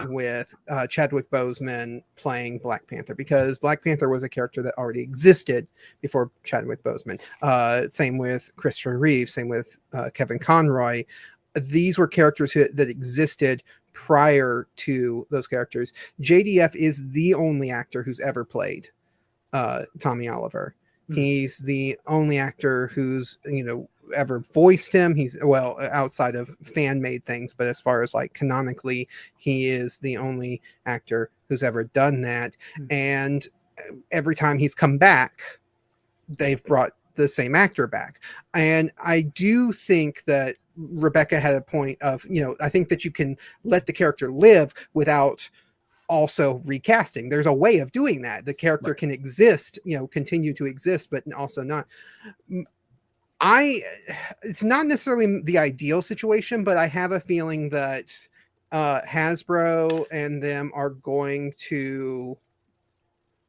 with Chadwick Boseman playing Black Panther, because Black Panther was a character that already existed before Chadwick Boseman. Same with Christopher Reeve. Same with Kevin Conroy. These were characters that existed prior to those characters. JDF is the only actor who's ever played Tommy Oliver. Hmm. He's the only actor who's ever voiced him. He's outside of fan made things, but as far as like canonically, he is the only actor who's ever done that. And every time he's come back, they've brought the same actor back. And I do think that Rebecca had a point of, I think that you can let the character live without also recasting. There's a way of doing that. The character can exist, continue to exist, but also not. It's not necessarily the ideal situation, but I have a feeling that Hasbro and them are going to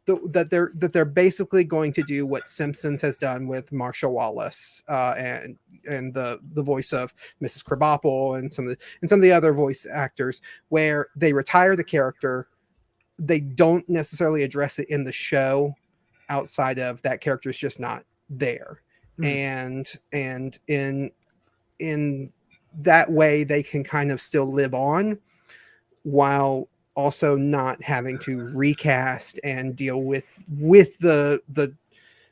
that they're basically going to do what Simpsons has done with Marsha Wallace and the voice of Mrs. Krabappel and some of the other voice actors, where they retire the character. They don't necessarily address it in the show outside of that character is just not there. And in that way they can kind of still live on while also not having to recast and deal with the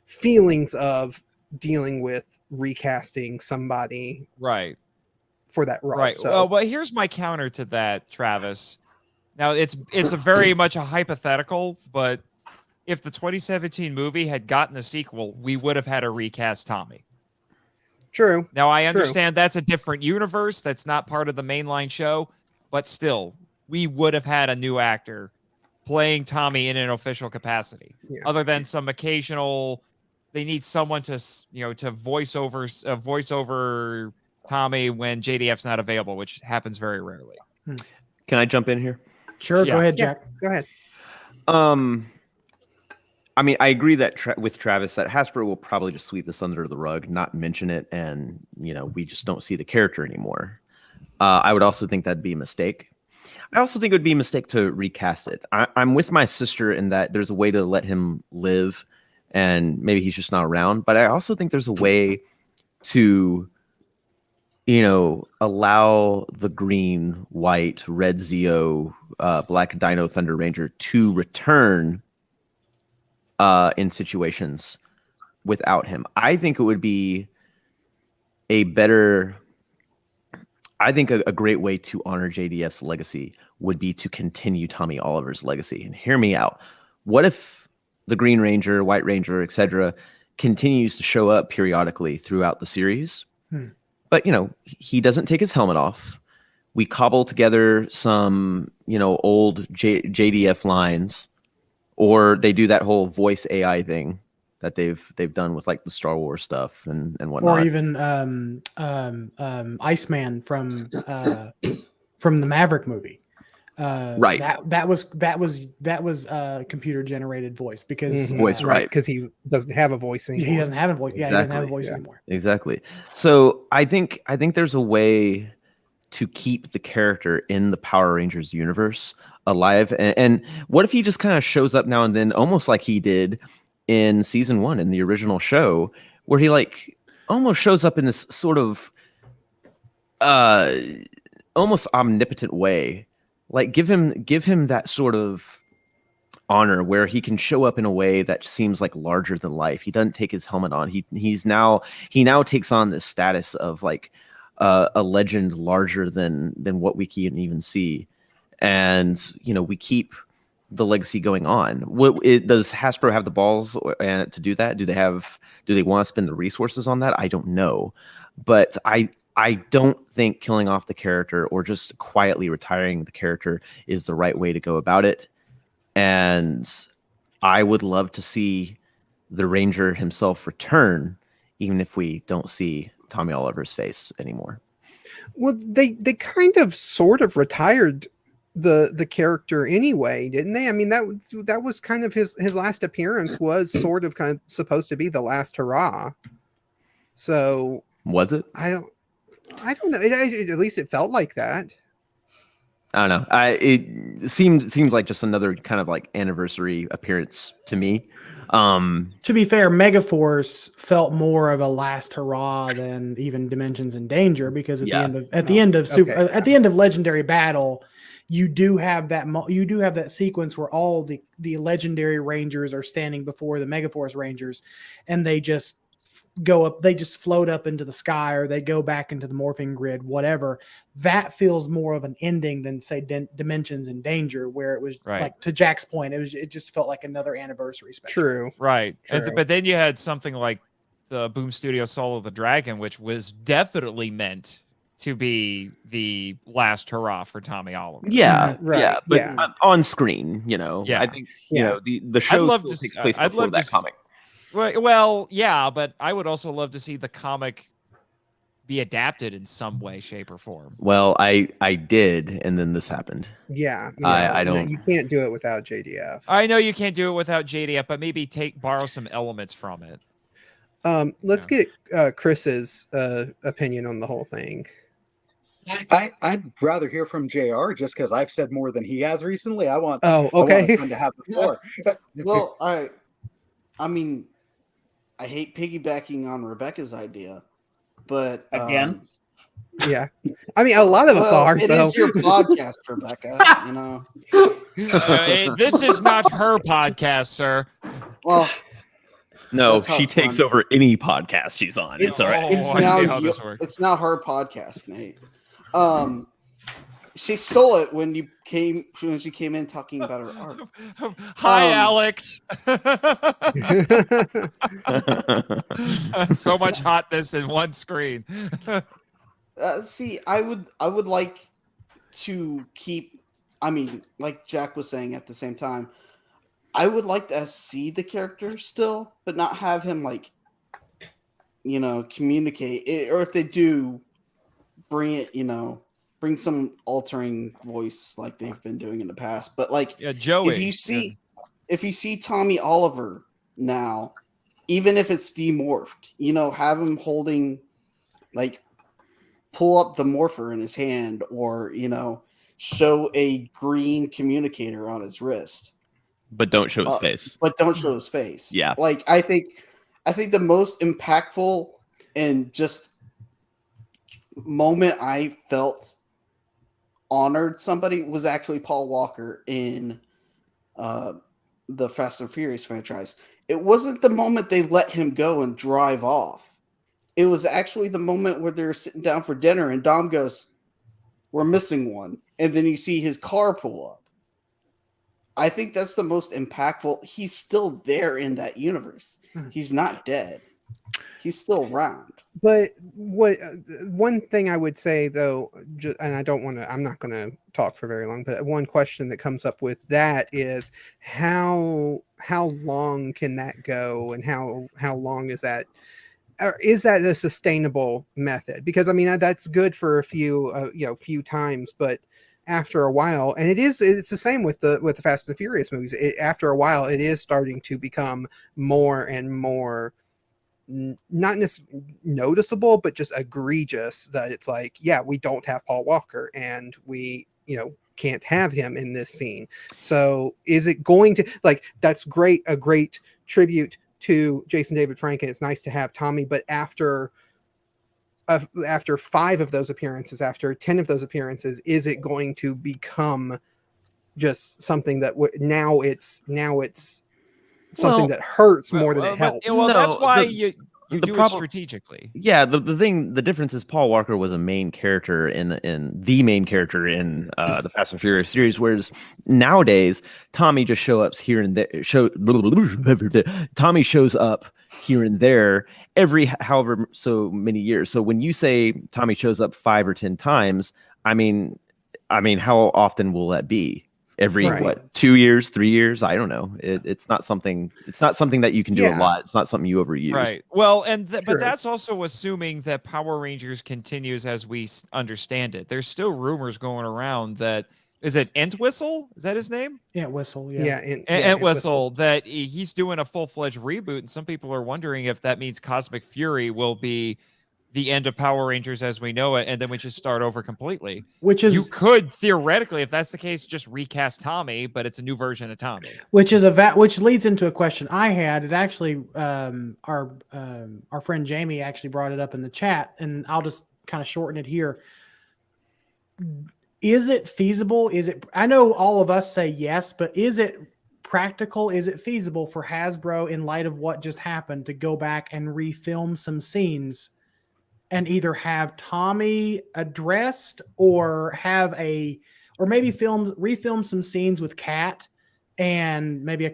feelings of dealing with recasting somebody right for that role. Right. So, well, here's my counter to that, Travis. Now it's a very much a hypothetical, but if the 2017 movie had gotten a sequel, we would have had a recast Tommy. True. Now I understand that's a different universe. That's not part of the mainline show, but still, we would have had a new actor playing Tommy in an official capacity. Yeah. Other than some occasional, they need someone to voice over Tommy when JDF's not available, which happens very rarely. Can I jump in here? Sure, go ahead, Jack. Go ahead. I mean, I agree that with Travis that Hasbro will probably just sweep this under the rug, not mention it, and we just don't see the character anymore. I would also think that'd be a mistake. I also think it would be a mistake to recast it. I'm with my sister in that there's a way to let him live, and maybe he's just not around. But I also think there's a way to, allow the green, white, red Zeo, black Dino Thunder Ranger to return in situations without him. I think it would be a great way to honor JDF's legacy would be to continue Tommy Oliver's legacy. And hear me out. What if the Green Ranger, White Ranger, etc., continues to show up periodically throughout the series? But, he doesn't take his helmet off. We cobble together some, old JDF lines, or they do that whole voice AI thing that they've done with like the Star Wars stuff and whatnot. Or even Iceman from the Maverick movie. Right. That was computer generated voice because voice, right? Because he doesn't have a voice anymore. He doesn't have a voice. Yeah, Exactly. he doesn't have a voice anymore. Exactly. So I think there's a way to keep the character in the Power Rangers universe alive. And what if he just kind of shows up now and then, almost like he did in season 1 in the original show, where he like almost shows up in this sort of almost omnipotent way. Like give him that sort of honor where he can show up in a way that seems like larger than life. He doesn't take his helmet on. He now takes on this status of like a legend larger than what we can even see. And we keep the legacy going on. Does Hasbro have the balls to do that? Do they want to spend the resources on that? I don't know, but I don't think killing off the character or just quietly retiring the character is the right way to go about it. And I would love to see the Ranger himself return, even if we don't see Tommy Oliver's face anymore. Well, they kind of sort of retired the character anyway, didn't they? I mean, that was kind of his last appearance was sort of kind of supposed to be the last hurrah. So was it? I don't know. At least it felt like that. I don't know. It seemed like just another kind of like anniversary appearance to me. To be fair, Megaforce felt more of a last hurrah than even Dimensions in Danger, because at the end of Legendary Battle, you do have that sequence where all the legendary Rangers are standing before the Megaforce Rangers, and they just go up, they just float up into the sky, or they go back into the morphing grid, whatever. That feels more of an ending than, say, Dimensions in Danger, where it was like, to Jack's point, it just felt like another anniversary special. True. Right. True. But then you had something like the Boom Studio Soul of the Dragon, which was definitely meant to be the last hurrah for Tommy Oliver. Yeah, Right, yeah, but yeah. on screen, Yeah. I think you know the show still takes place I'd before love that to comic. Well, yeah, but I would also love to see the comic be adapted in some way, shape, or form. Well, I did, and then this happened. Yeah, I no, don't. you can't do it without JDF. I know you can't do it without JDF, but maybe borrow some elements from it. Let's get Chris's opinion on the whole thing. I'd rather hear from JR just because I've said more than he has recently. I want okay. I want him to have the floor. Well, I mean, I hate piggybacking on Rebecca's idea, but Again? Yeah, I mean, a lot of us are. It is your podcast, Rebecca. You know, This is not her podcast, sir. well, No, that's how she it's takes run. over any podcast she's on. It's all right. It's I now see how this works. it's now her podcast, Nate. She stole it when she came in talking about her art. Hi, Alex. So much hotness in one screen. See, I would like to keep. I mean, like Jack was saying at the same time, I would like to see the character still, but not have him communicate. Or if they do, bring it, bring some altering voice like they've been doing in the past. But Joey. If you see Tommy Oliver now, even if it's demorphed, have him holding, pull up the morpher in his hand, or show a green communicator on his wrist. But don't show his face. But don't show his face. Yeah. I think the most impactful and just moment I felt honored somebody was actually Paul Walker in the Fast and Furious franchise. It wasn't the moment they let him go and drive off. It was actually the moment where they're sitting down for dinner and Dom goes, "We're missing one." And then you see his car pull up. I think that's the most impactful. He's still there in that universe. He's not dead. He's still around. But one thing I would say though, and I'm not going to talk for very long, but one question that comes up with that is how long can that go, and how long is that? Or is that a sustainable method? Because I mean, that's good for a few times, but after a while, and it's the same with the Fast and Furious movies. After a while, it is starting to become more and more not necessarily noticeable, but just egregious that it's like, yeah, we don't have Paul Walker, and we can't have him in this scene. So is it going to, that's great, a great tribute to Jason David Frank, and it's nice to have Tommy, but after 5 of those appearances, after 10 of those appearances, is it going to become just something that now it's something that hurts more than it helps? That's why you do it strategically. Yeah, the difference is Paul Walker was a main character in the main character in the Fast and Furious series, whereas nowadays Tommy just shows up here and there. Tommy shows up here and there every however so many years. So when you say Tommy shows up 5 or 10 times, I mean, how often will that be? Every 2 years, 3 years? I don't know. It's not something that you can do a lot. It's not something you overuse. Right. Well, but that's also assuming that Power Rangers continues as we understand it. There's still rumors going around that, is it Entwistle? Is that his name? Entwistle. Yeah. Entwistle, that he's doing a full-fledged reboot, and some people are wondering if that means Cosmic Fury will be the end of Power Rangers as we know it, and then we just start over completely. Which is, you could theoretically, if that's the case, just recast Tommy, but it's a new version of Tommy. Which leads into a question I had. It actually, our friend Jamie actually brought it up in the chat, and I'll just kind of shorten it here. Is it feasible? Is it? I know all of us say yes, but is it practical? Is it feasible for Hasbro, in light of what just happened, to go back and refilm some scenes and either have Tommy addressed or maybe refilm some scenes with Kat and maybe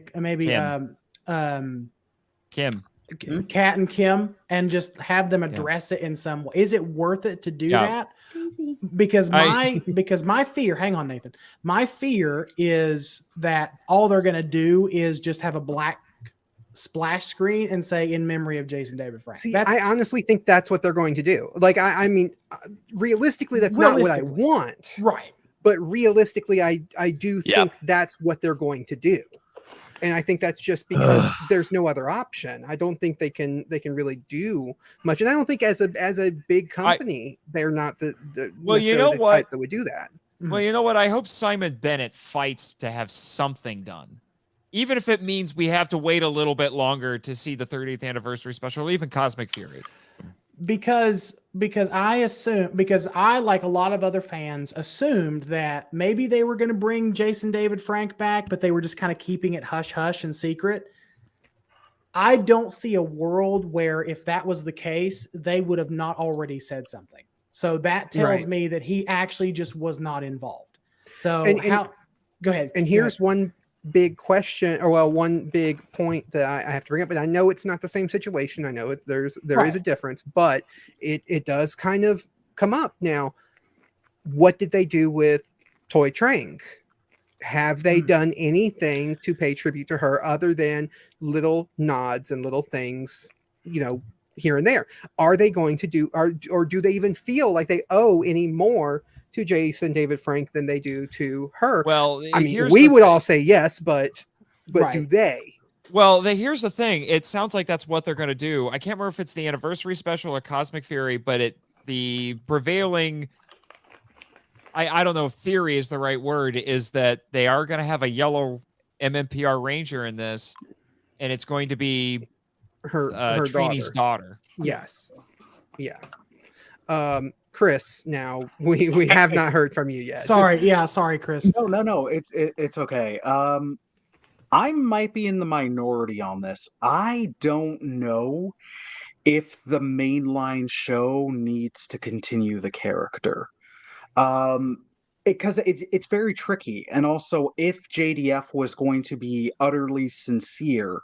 Kim. Kat and Kim, and just have them address it in some way? Is it worth it to do that? Because my fear, hang on, Nathan, my fear is that all they're going to do is just have a black splash screen and say "in memory of Jason David Frank." See, I honestly think that's what they're going to do. Like, I mean, realistically, that's not what I want. Right. But realistically, I do think that's what they're going to do. And I think that's just because there's no other option. I don't think they can really do much. And I don't think as a big company, they're not the well, you know the what, type that would do that. Well, you know what? I hope Simon Bennett fights to have something done. Even if it means we have to wait a little bit longer to see the 30th anniversary special or even Cosmic Fury. Because I, like a lot of other fans, assumed that maybe they were going to bring Jason David Frank back, but they were just kind of keeping it hush hush and secret. I don't see a world where, if that was the case, they would have not already said something. So that tells me that he actually just was not involved. So go ahead. And here's one big question, or one big point that I have to bring up, and I know it's not the same situation. I know there is a difference, but it does kind of come up now. What did they do with Toy Trank? Have they done anything to pay tribute to her other than little nods and little things, here and there? Are they going to do, or do they even feel like they owe any more to Jason David Frank than they do to her? Well, I mean, we would all say yes, but do they? Well, here's the thing. It sounds like that's what they're going to do. I can't remember if it's the anniversary special or Cosmic Fury, but the prevailing, I don't know if theory is the right word, is that they are going to have a yellow MMPR Ranger in this, and it's going to be her Trini's daughter. Yes. Yeah. Chris, now we have not heard from you yet. Sorry, Chris. No, it's okay. I might be in the minority on this. I don't know if the mainline show needs to continue the character. Because it's very tricky. And also, if JDF was going to be utterly sincere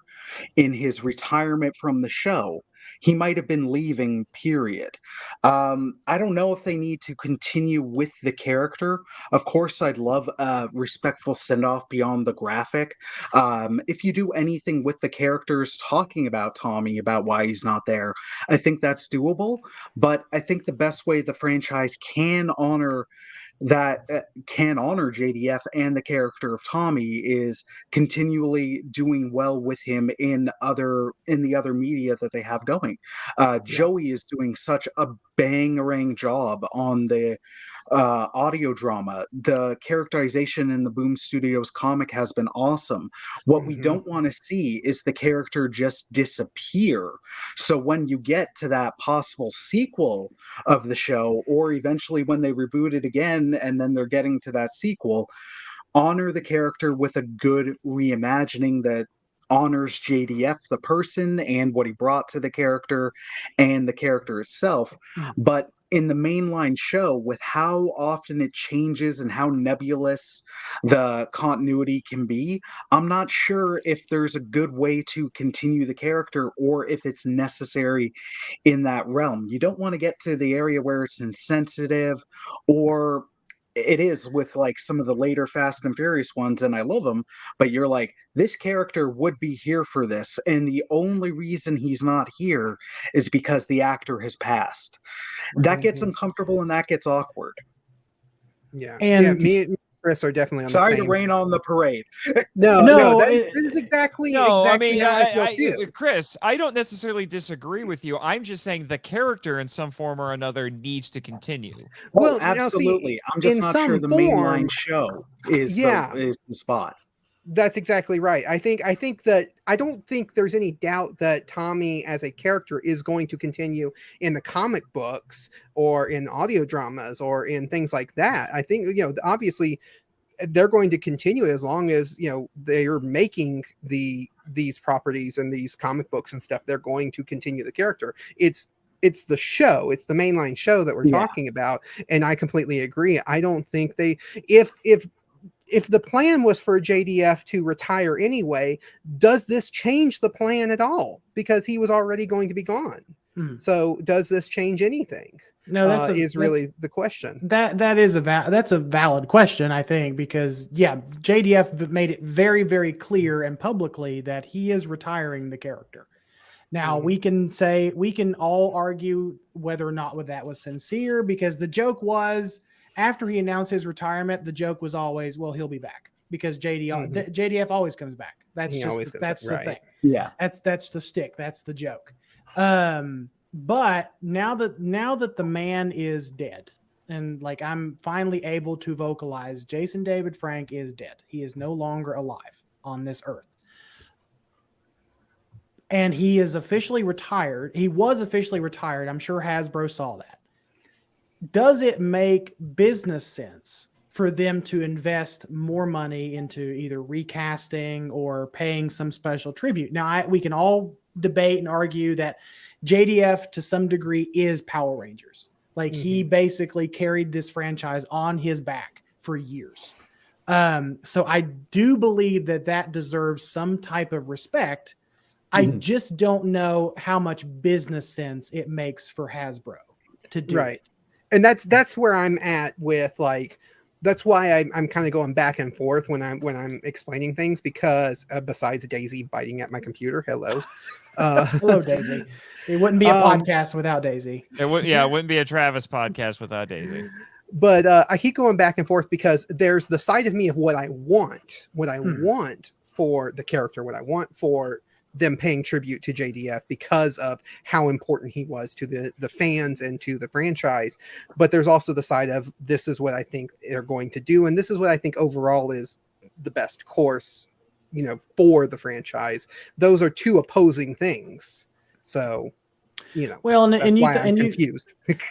in his retirement from the show, he might have been leaving, period. I don't know if they need to continue with the character. Of course, I'd love a respectful send-off beyond the graphic. If you do anything with the characters, talking about Tommy, about why he's not there, I think that's doable. But I think the best way the franchise can honor JDF and the character of Tommy is continually doing well with him in the other media that they have going. Joey is doing such a bangerang job on the audio drama. The characterization in the Boom Studios comic has been awesome. What we don't want to see is the character just disappear. So when you get to that possible sequel of the show, or eventually when they reboot it again and then they're getting to that sequel, honor the character with a good reimagining that honors JDF the person and what he brought to the character and the character itself. But in the mainline show, with how often it changes and how nebulous the continuity can be, I'm not sure if there's a good way to continue the character or if it's necessary in that realm. You don't want to get to the area where it's insensitive, or it is with like some of the later Fast and Furious ones, and I love them, but you're like, this character would be here for this, and the only reason he's not here is because the actor has passed. That gets uncomfortable and that gets awkward. Yeah. And me and Chris are definitely on sorry the same. to rain on the parade. No, that is exactly how I feel. Chris, I don't necessarily disagree with you. I'm just saying the character in some form or another needs to continue. Well, absolutely. I'm just not sure the mainline show is the spot. That's exactly right. I think that I don't think there's any doubt that Tommy as a character is going to continue in the comic books or in audio dramas or in things like that. I think, obviously they're going to continue as long as, they're making these properties and these comic books and stuff. They're going to continue the character. It's the show. It's the mainline show that we're talking about. And I completely agree. I don't think if the plan was for JDF to retire anyway, does this change the plan at all? Because he was already going to be gone. So does this change anything? No, that's really the question. That's a valid question, I think, because JDF made it very, very clear and publicly that he is retiring the character. Now we can all argue whether or not that was sincere, because the joke was, after he announced his retirement, the joke was always, well, he'll be back, because JDF always comes back. That's the thing. Yeah. That's the stick. That's the joke. But now that the man is dead, and like I'm finally able to vocalize, Jason David Frank is dead. He is no longer alive on this earth. And he is officially retired. He was officially retired. I'm sure Hasbro saw that. Does it make business sense for them to invest more money into either recasting or paying some special tribute? Now, we can all debate and argue that JDF to some degree is Power Rangers. Like he basically carried this franchise on his back for years. So I do believe that deserves some type of respect. I just don't know how much business sense it makes for Hasbro to do it. And that's where I'm at with, like, that's why I'm kind of going back and forth when I'm explaining things, because besides Daisy biting at my computer, hello. Hello, Daisy. It wouldn't be a podcast without Daisy. It wouldn't be a Travis podcast without Daisy. But I keep going back and forth because there's the side of me of what I want for the character, what I want for them paying tribute to JDF because of how important he was to the fans and to the franchise. But there's also the side of, this is what I think they're going to do, and this is what I think overall is the best course, for the franchise. Those are two opposing things. So, well, I'm confused.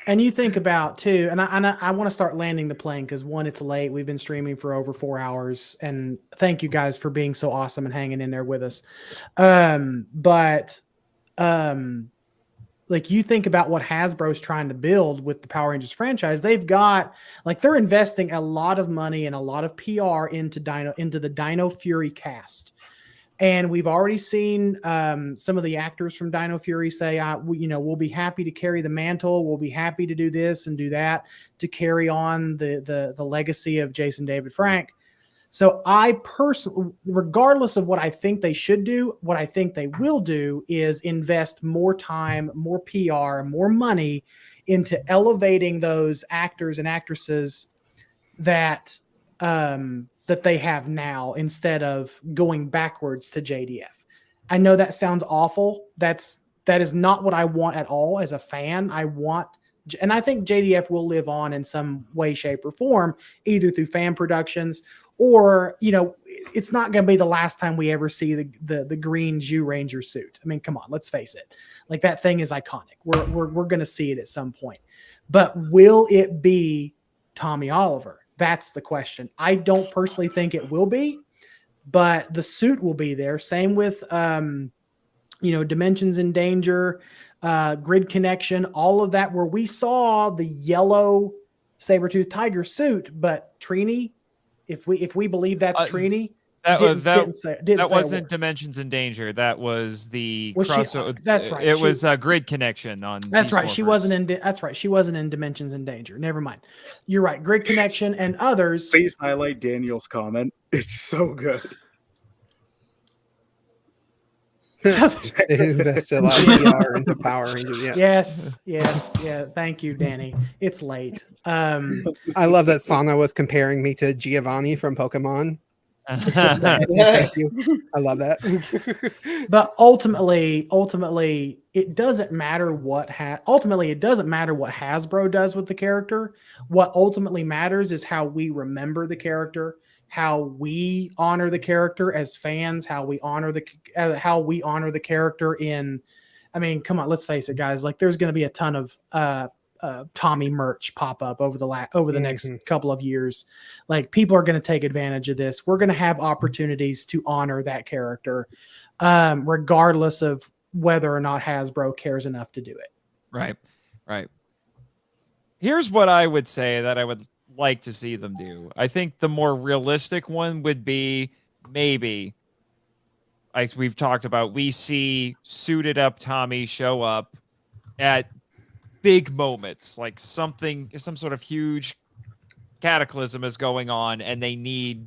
And you think about too, and I want to start landing the plane, because one, it's late. We've been streaming for over 4 hours, and thank you guys for being so awesome and hanging in there with us. Like, you think about what Hasbro's trying to build with the Power Rangers franchise. They've got, like, they're investing a lot of money and a lot of PR into the Dino Fury cast. And we've already seen some of the actors from Dino Fury say, we'll be happy to carry the mantle. We'll be happy to do this and do that to carry on the legacy of Jason David Frank. So I personally, regardless of what I think they should do, what I think they will do is invest more time, more PR, more money into elevating those actors and actresses that they have now, instead of going backwards to JDF. I know that sounds awful. That is not what I want at all as a fan. And I think JDF will live on in some way, shape, or form, either through fan productions or, it's not going to be the last time we ever see the green Jew Ranger suit. I mean, come on, let's face it. Like, that thing is iconic. We're going to see it at some point. But will it be Tommy Oliver? That's the question. I don't personally think it will be, but the suit will be there. Same with, Dimensions in Danger, Grid Connection, all of that, where we saw the yellow saber-toothed tiger suit. But Trini, if we believe that's Trini, that wasn't Dimensions in Danger. That was the crossover. That's right. It was a Grid Connection on. That's right. She wasn't in. That's right. She wasn't in Dimensions in Danger. Never mind. You're right. Grid Connection and others. Please highlight Daniel's comment. It's so good. Invest a lot of PR into Power Rangers. Yeah. Yes. Yeah. Thank you, Danny. It's late. I love that Sana was comparing me to Giovanni from Pokemon. Thank you. I love that. But ultimately, it doesn't matter what Hasbro does with the character. What ultimately matters is how we remember the character, how we honor the character as fans, how we honor the character in. I mean, come on, let's face it, guys. Like, there's going to be a ton of Tommy merch pop up over the next couple of years. Like, people are going to take advantage of this. We're going to have opportunities to honor that character, regardless of whether or not Hasbro cares enough to do it. Right. Here's what I would say that I would like to see them do. I think the more realistic one would be maybe, like we've talked about, we see suited up Tommy show up at big moments, like some sort of huge cataclysm is going on and they need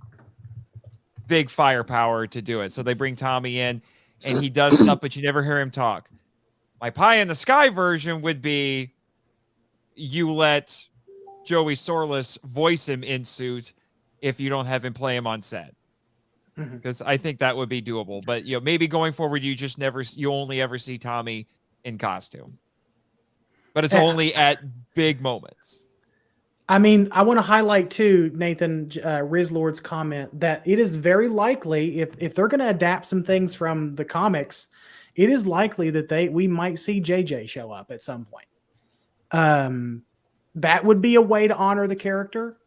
big firepower to do it. So they bring Tommy in and he does stuff, but you never hear him talk. My pie in the sky version would be you let Joey Sorless voice him in suit if you don't have him play him on set. Because I think that would be doable. But maybe going forward, you only ever see Tommy in costume. But it's only at big moments. I mean, I want to highlight too, Nathan Rizlord's comment that it is very likely if they're going to adapt some things from the comics, it is likely that we might see JJ show up at some point. That would be a way to honor the character.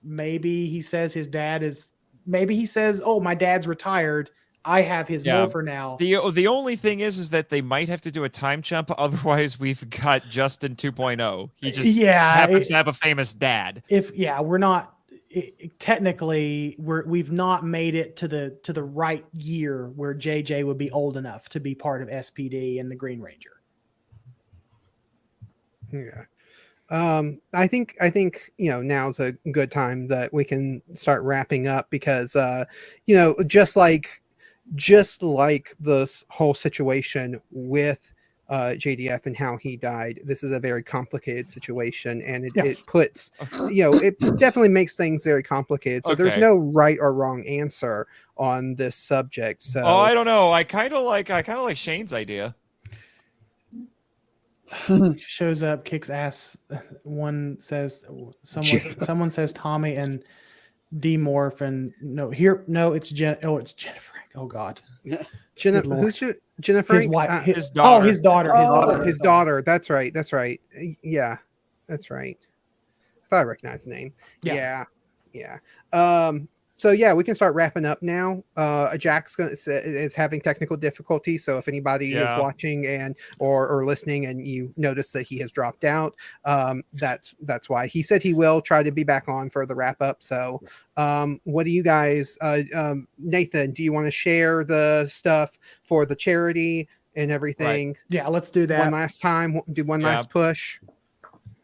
Maybe he says his dad is. Maybe he says, "Oh, my dad's retired. I have his morpher now." The only thing is that they might have to do a time jump. Otherwise, we've got Justin 2.0. He just happens to have a famous dad. We're not technically we've not made it to the right year where JJ would be old enough to be part of SPD and the Green Ranger. Yeah. I think now's a good time that we can start wrapping up because just like this whole situation with JDF and how he died, this is a very complicated situation, and it puts it definitely makes things very complicated. So there's no right or wrong answer on this subject. So I don't know. I kind of like Shane's idea. Shows up, kicks ass. One says someone says Tommy and demorph, and it's Jennifer. Oh God, Jennifer. Who's Jennifer? His wife. His daughter. Oh, his daughter. His daughter. That's right. Yeah, that's right. If I recognize the name. Yeah. So we can start wrapping up now. Jack's is having technical difficulties, so if anybody is watching and or listening and you notice that he has dropped out, that's why. He said he will try to be back on for the wrap up. So what do you guys Nathan, do you want to share the stuff for the charity and everything? Right. Yeah, let's do that one last time. Do one last push.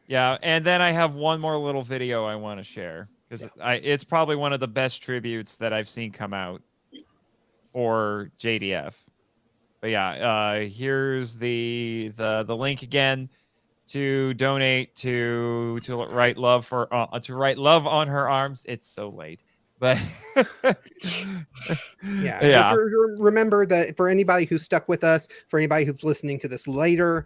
Yeah, and then I have one more little video I want to share. Because it's probably one of the best tributes that I've seen come out for JDF. But here's the link again to donate to write love on her arms. It's so late, but remember that for anybody who's stuck with us, for anybody who's listening to this later,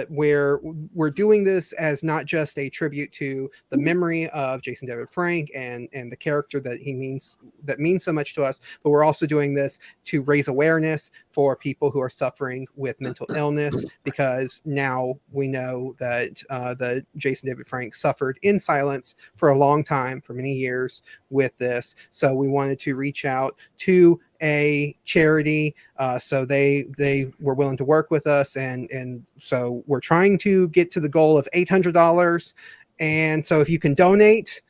we're doing this as not just a tribute to the memory of Jason David Frank and the character that means so much to us, but we're also doing this to raise awareness for people who are suffering with mental illness, because now we know that Jason David Frank suffered in silence for a long time, for many years with this. So we wanted to reach out to a charity, so they were willing to work with us, and so we're trying to get to the goal of $800. And so if you can donate,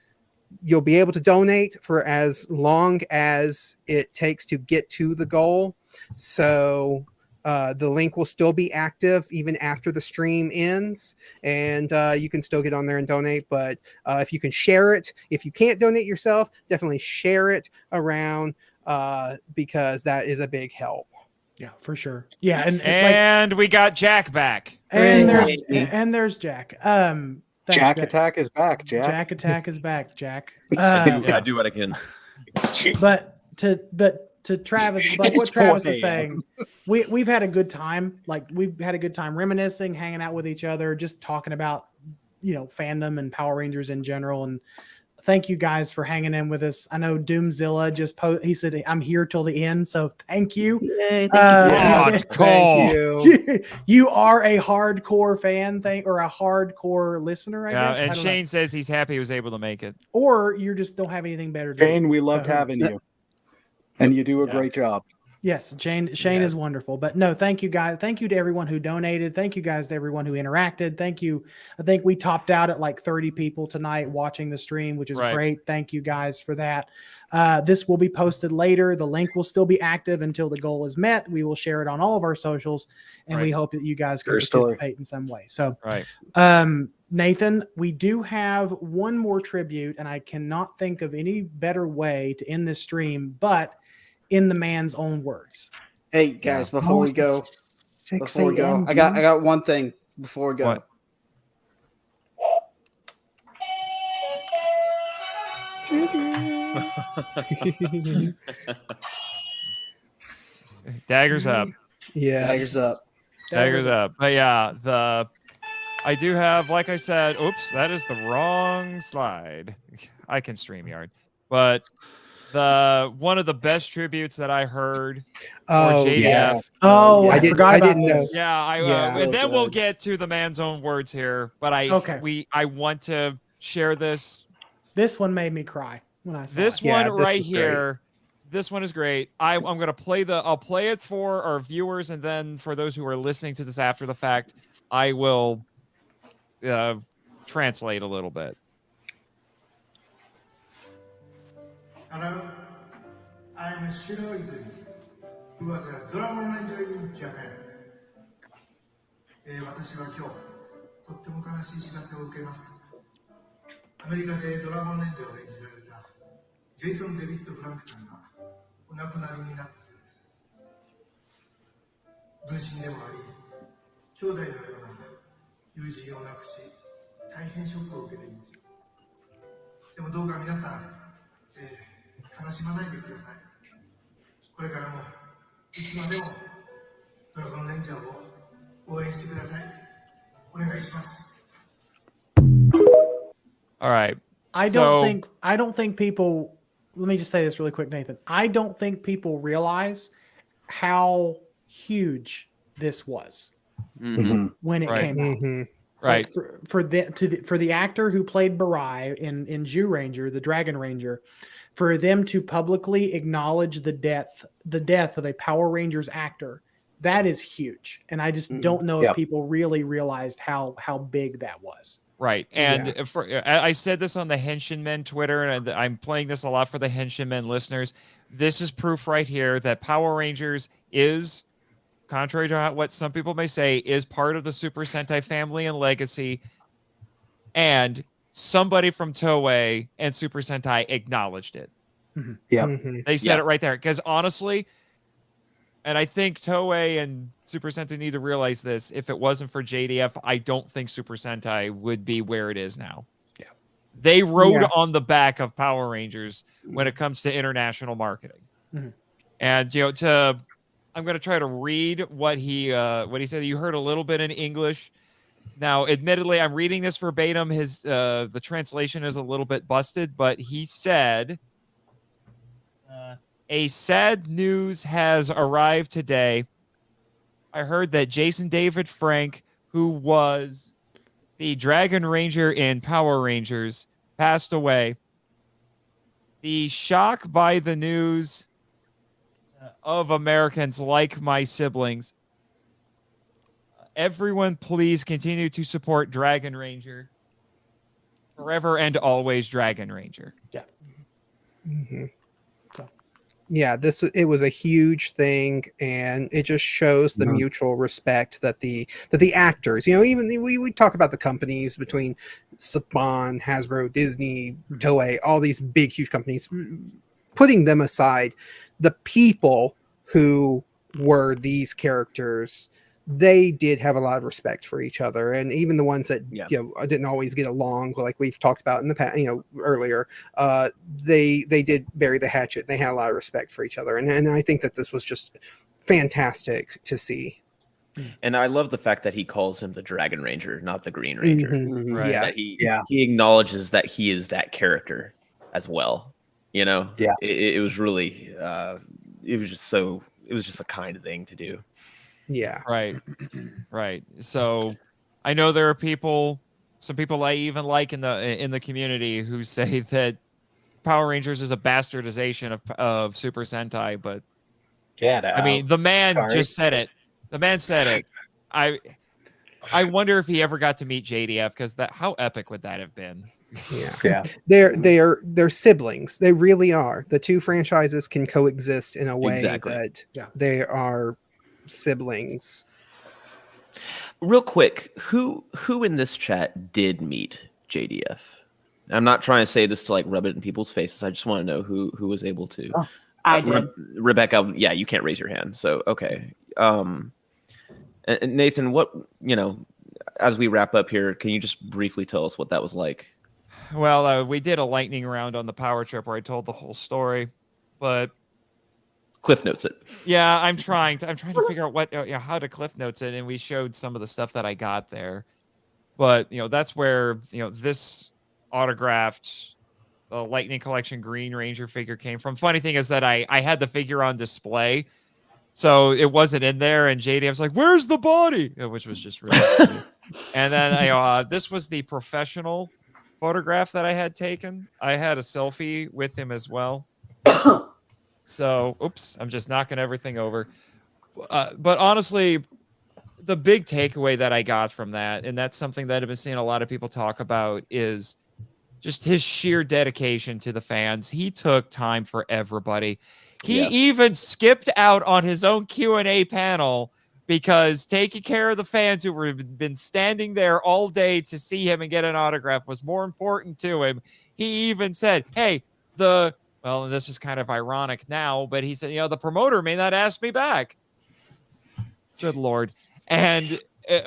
you'll be able to donate for as long as it takes to get to the goal. So the link will still be active even after the stream ends, and you can still get on there and donate. But if you can share it, if you can't donate yourself, definitely share it around, because that is a big help. Yeah, for sure. Yeah, and we got Jack back. And there's Jack. Thanks, Jack Attack is back. Jack Attack is back. Jack. I do what I can. But to Travis, like what Travis is saying, we've had a good time. Like, we've had a good time reminiscing, hanging out with each other, just talking about fandom and Power Rangers in general. And thank you guys for hanging in with us. I know Doomzilla he said I'm here till the end, so thank you. Yay, thank you. Thank you. You are a hardcore fan or a hardcore listener, I Yeah, guess. and I don't Shane know. says he's happy he was able to make it. Or you just don't have anything better to do. Shane, we loved So who having knows? you, and you do a great job. Yes, Shane is wonderful. But no, thank you guys. Thank you to everyone who donated. Thank you guys to everyone who interacted. Thank you. I think we topped out at like 30 people tonight watching the stream, which is great. Thank you guys for that. This will be posted later. The link will still be active until the goal is met. We will share it on all of our socials, and we hope that you guys can participate in some way. So, Nathan, we do have one more tribute, and I cannot think of any better way to end this stream, but in the man's own words. Hey guys, before we go, I got one thing before we go. What? Daggers up. Yeah. Daggers up. Daggers up. But yeah, I do have, like I said, oops, that is the wrong slide. I can StreamYard. But one of the best tributes that I heard for JDF. Yeah. Oh, I forgot about didn't this. know. Yeah, and then we'll get to the man's own words here. But I want to share this. This one made me cry when I saw this it. one right here. This one is great. I'm gonna I'll play it for our viewers, and then for those who are listening to this after the fact, I will translate a little bit. Hello, I am Shiro Izumi, who was a Dragon Ranger in Japan. 私は今日、とっても悲しい知らせを受けました。アメリカでドラゴンレンジャーを演じられたジェイソン・デビッド・フランクさんがお亡くなりになったそうです。分身でもあり、兄弟のような友人を亡くし、大変ショックを受けています。でもどうか皆さん、悲しまないでください。これからもいつまでもドラゴンレンジャーを応援してください。お願いします。 All right. I don't think people, let me just say this really quick, Nathan. I don't think people realize how huge this was when it came out. Right. Like for the actor who played Barai in Jew Ranger, the Dragon Ranger, for them to publicly acknowledge the death of a Power Rangers actor, that is huge. And I just don't know if people really realized how big that was. Right. And I said this on the Henshin Men Twitter, and I'm playing this a lot for the Henshin Men listeners. This is proof right here that Power Rangers is, contrary to what some people may say, is part of the Super Sentai family and legacy. And somebody from Toei and Super Sentai acknowledged it. They said it right there. Because honestly, and I think Toei and Super Sentai need to realize this, if it wasn't for JDF, I don't think Super Sentai would be where it is now. Yeah. They rode on the back of Power Rangers when it comes to international marketing. And I'm going to try to read what he said. You heard a little bit in English. Now, admittedly, I'm reading this verbatim. The translation is a little bit busted, but he said, a sad news has arrived today. I heard that Jason David Frank, who was the Dragon Ranger in Power Rangers, passed away. The shock by the news of Americans like my siblings. Everyone, please continue to support Dragon Ranger. Forever and always Dragon Ranger. Yeah. Yeah, it was a huge thing, and it just shows the mutual respect that the actors, even we talk about the companies between Saban, Hasbro, Disney, Toei, all these big huge companies, putting them aside, the people who were these characters, they did have a lot of respect for each other, and even the ones that didn't always get along, like we've talked about in the past, earlier, they did bury the hatchet. They had a lot of respect for each other, and I think that this was just fantastic to see. And I love the fact that he calls him the Dragon Ranger, not the Green Ranger. Right. That he acknowledges that he is that character as well. You know, it was really, it was just a kind thing to do. Yeah. Right. So I know there are some people I even like in the community who say that Power Rangers is a bastardization of Super Sentai, but I mean, the man just said it. The man said it. I wonder if he ever got to meet JDF, because how epic would that have been? Yeah. They're siblings. They really are. The two franchises can coexist in a way that they are siblings. Real quick, who in this chat did meet JDF? I'm not trying to say this to like rub it in people's faces. I just want to know who was able to. I did. Rebecca, yeah, you can't raise your hand. So okay. And Nathan, what, as we wrap up here, can you just briefly tell us what that was like? Well, we did a lightning round on the Power Trip where I told the whole story, but Cliff Notes it. Yeah, I'm trying to figure out how to Cliff Notes it, and we showed some of the stuff that I got there. But that's where this autographed Lightning Collection Green Ranger figure came from. Funny thing is that I had the figure on display, so it wasn't in there, and JD was like, "Where's the body?" Which was just really funny. And then this was the professional photograph that I had taken. I had a selfie with him as well. So, oops, I'm just knocking everything over. But honestly, the big takeaway that I got from that, and that's something that I've been seeing a lot of people talk about, is just his sheer dedication to the fans. He took time for everybody. He even skipped out on his own Q&A panel because taking care of the fans who have been standing there all day to see him and get an autograph was more important to him. He even said, hey, well, and this is kind of ironic now, but he said, the promoter may not ask me back. Good Lord. And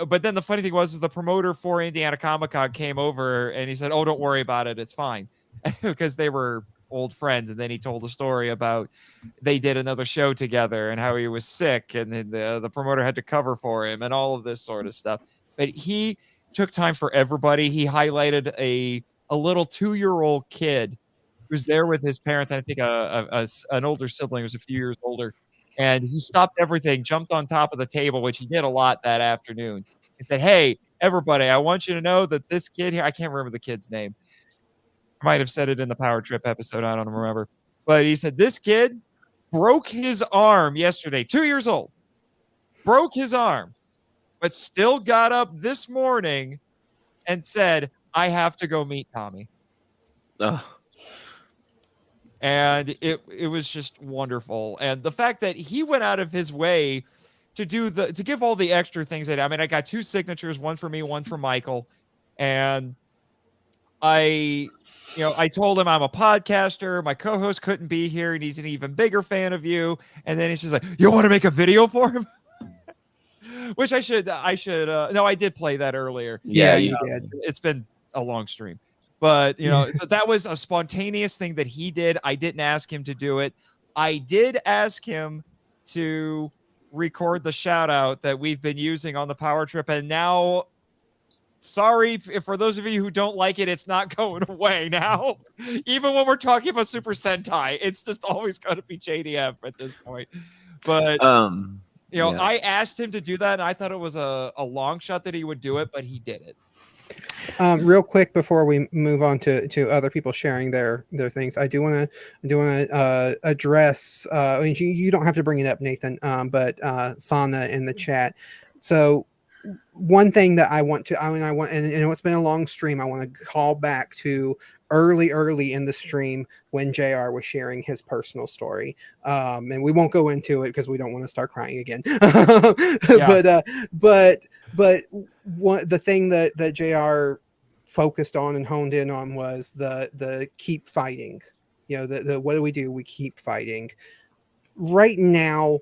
but then the funny thing was the promoter for Indiana Comic-Con came over and he said, oh, don't worry about it. It's fine. Because they were old friends. And then he told a story about they did another show together and how he was sick and then the promoter had to cover for him and all of this sort of stuff. But he took time for everybody. He highlighted a little 2-year-old kid who's there with his parents. I think an older sibling who's a few years older. And he stopped everything, jumped on top of the table, which he did a lot that afternoon, and said, hey, everybody, I want you to know that this kid here, I can't remember the kid's name. I might have said it in the Power Trip episode. I don't remember. But he said, this kid broke his arm yesterday, 2 years old, broke his arm, but still got up this morning and said, I have to go meet Tommy. And it was just wonderful. And the fact that he went out of his way to give all the extra things I got 2 signatures, one for me, one for Michael. And I told him I'm a podcaster. My co-host couldn't be here and he's an even bigger fan of you. And then he's just like, you want to make a video for him? Which I should, no, I did play that earlier. Yeah, you did. It's been a long stream. But, so that was a spontaneous thing that he did. I didn't ask him to do it. I did ask him to record the shout out that we've been using on the Power Trip. And now, sorry for those of you who don't like it, it's not going away now. Even when we're talking about Super Sentai, it's just always going to be JDF at this point. But, I asked him to do that. And I thought it was a long shot that he would do it, but he did it. Real quick before we move on to other people sharing their things, I do want to address. You don't have to bring it up, Nathan, but Sana in the chat. So one thing that I want, and it's been a long stream. I want to call back to early in the stream when JR was sharing his personal story. And we won't go into it because we don't want to start crying again. But the thing that JR focused on and honed in on was the keep fighting. The what do? We keep fighting. Right now,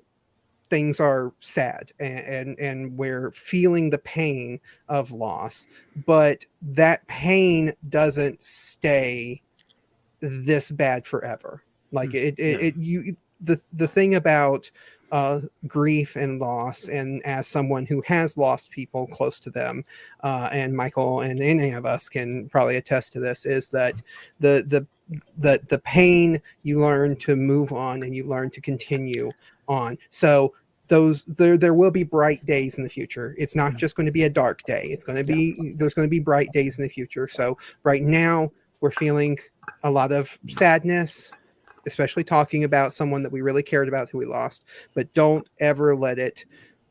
things are sad and we're feeling the pain of loss, but that pain doesn't stay this bad forever. Like the thing about grief and loss, and as someone who has lost people close to them, and Michael and any of us can probably attest to this, is that the pain, you learn to move on and you learn to continue on. So there will be bright days in the future. It's not just going to be a dark day. It's going to be there's going to be bright days in the future. So right now we're feeling a lot of sadness, especially talking about someone that we really cared about who we lost, but don't ever let it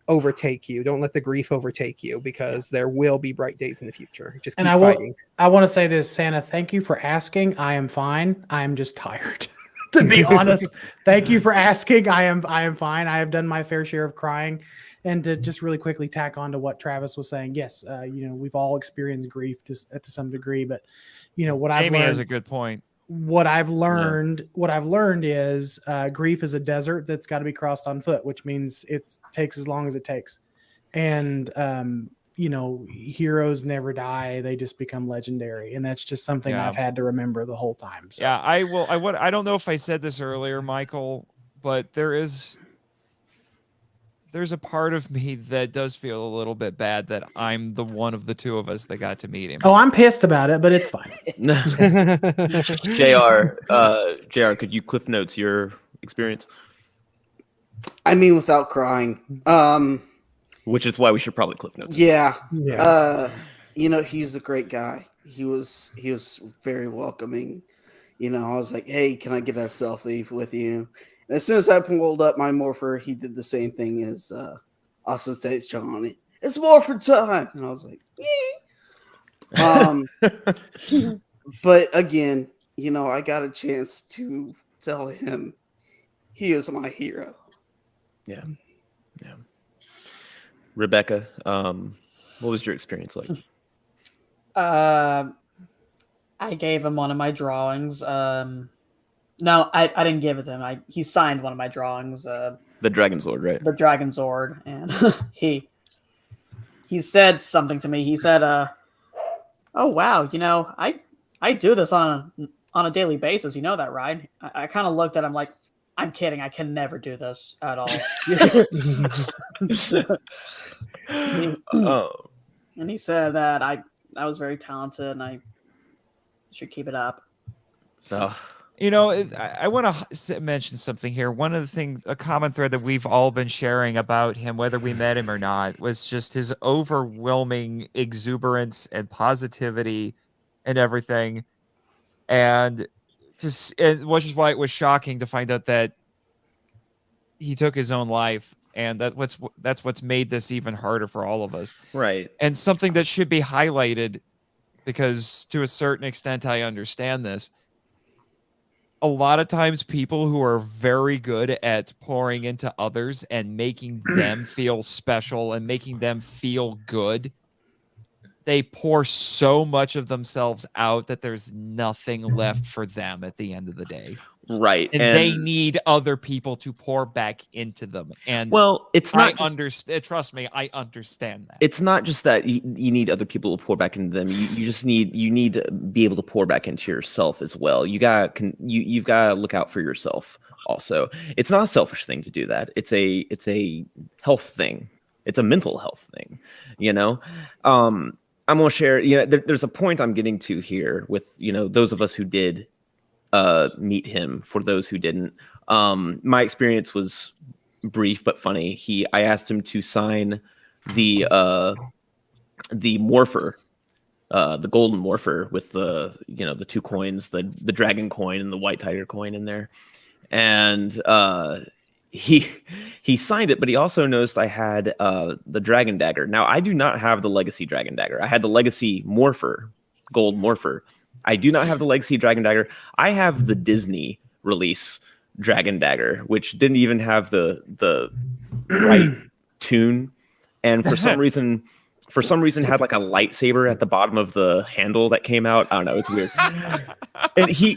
overtake you. Don't let the grief overtake you, because there will be bright days in the future. Just keep fighting. I want to say this, Santa, thank you for asking. I am fine. I am just tired. To be honest, thank you for asking. I am fine. I have done my fair share of crying. And to just really quickly tack on to what Travis was saying, yes, we've all experienced grief to some degree, but what I've Amy learned, has a good point. What I've learned is grief is a desert that's got to be crossed on foot, which means it takes as long as it takes. And heroes never die; they just become legendary, and that's just something I've had to remember the whole time. So. Yeah, I don't know if I said this earlier, Michael, but there's a part of me that does feel a little bit bad that I'm the one of the two of us that got to meet him. Oh, I'm pissed about it, but it's fine. JR, could you cliff notes your experience? I mean, without crying. Which is why we should probably cliff notes. Yeah. He's a great guy. He was very welcoming. I was like, hey, can I get a selfie with you? And as soon as I pulled up my morpher, he did the same thing as Austin State's Johnny. It's morpher time. And I was like, but again, I got a chance to tell him he is my hero. Yeah. Rebecca, what was your experience like? I gave him one of my drawings. No, I didn't give it to him. He signed one of my drawings. The Dragon Zord, right? The Dragon Zord, and he said something to me. He said, "Oh wow, I do this on a daily basis. You know that, right?" I kind of looked at him like, I'm kidding. I can never do this at all. And he said that I was very talented and I should keep it up. I want to mention something here. One of the things, a common thread that we've all been sharing about him, whether we met him or not, was just his overwhelming exuberance and positivity and everything. And which is why it was shocking to find out that he took his own life, and that's what's made this even harder for all of us. Right. And something that should be highlighted, because to a certain extent I understand this. A lot of times people who are very good at pouring into others and making them feel special and making them feel good, they pour so much of themselves out that there's nothing left for them at the end of the day. Right. And they need other people to pour back into them. And it's not trust me, I understand that. It's not just that you need other people to pour back into them. You need to be able to pour back into yourself as well. You've got to look out for yourself also. It's not a selfish thing to do that. It's a health thing. It's a mental health thing, I'm going to share, there's a point I'm getting to here with, those of us who did meet him. For those who didn't, my experience was brief but funny. I asked him to sign the morpher, the golden morpher with the two coins, the dragon coin and the white tiger coin in there, and he signed it, but he also noticed I had the dragon dagger. Now I do not have the legacy dragon dagger. I had the legacy morpher, gold morpher. I do not have the legacy dragon dagger. I have the Disney release dragon dagger, which didn't even have the right tune, and for some reason had like a lightsaber at the bottom of the handle that came out. I don't know, it's weird. And he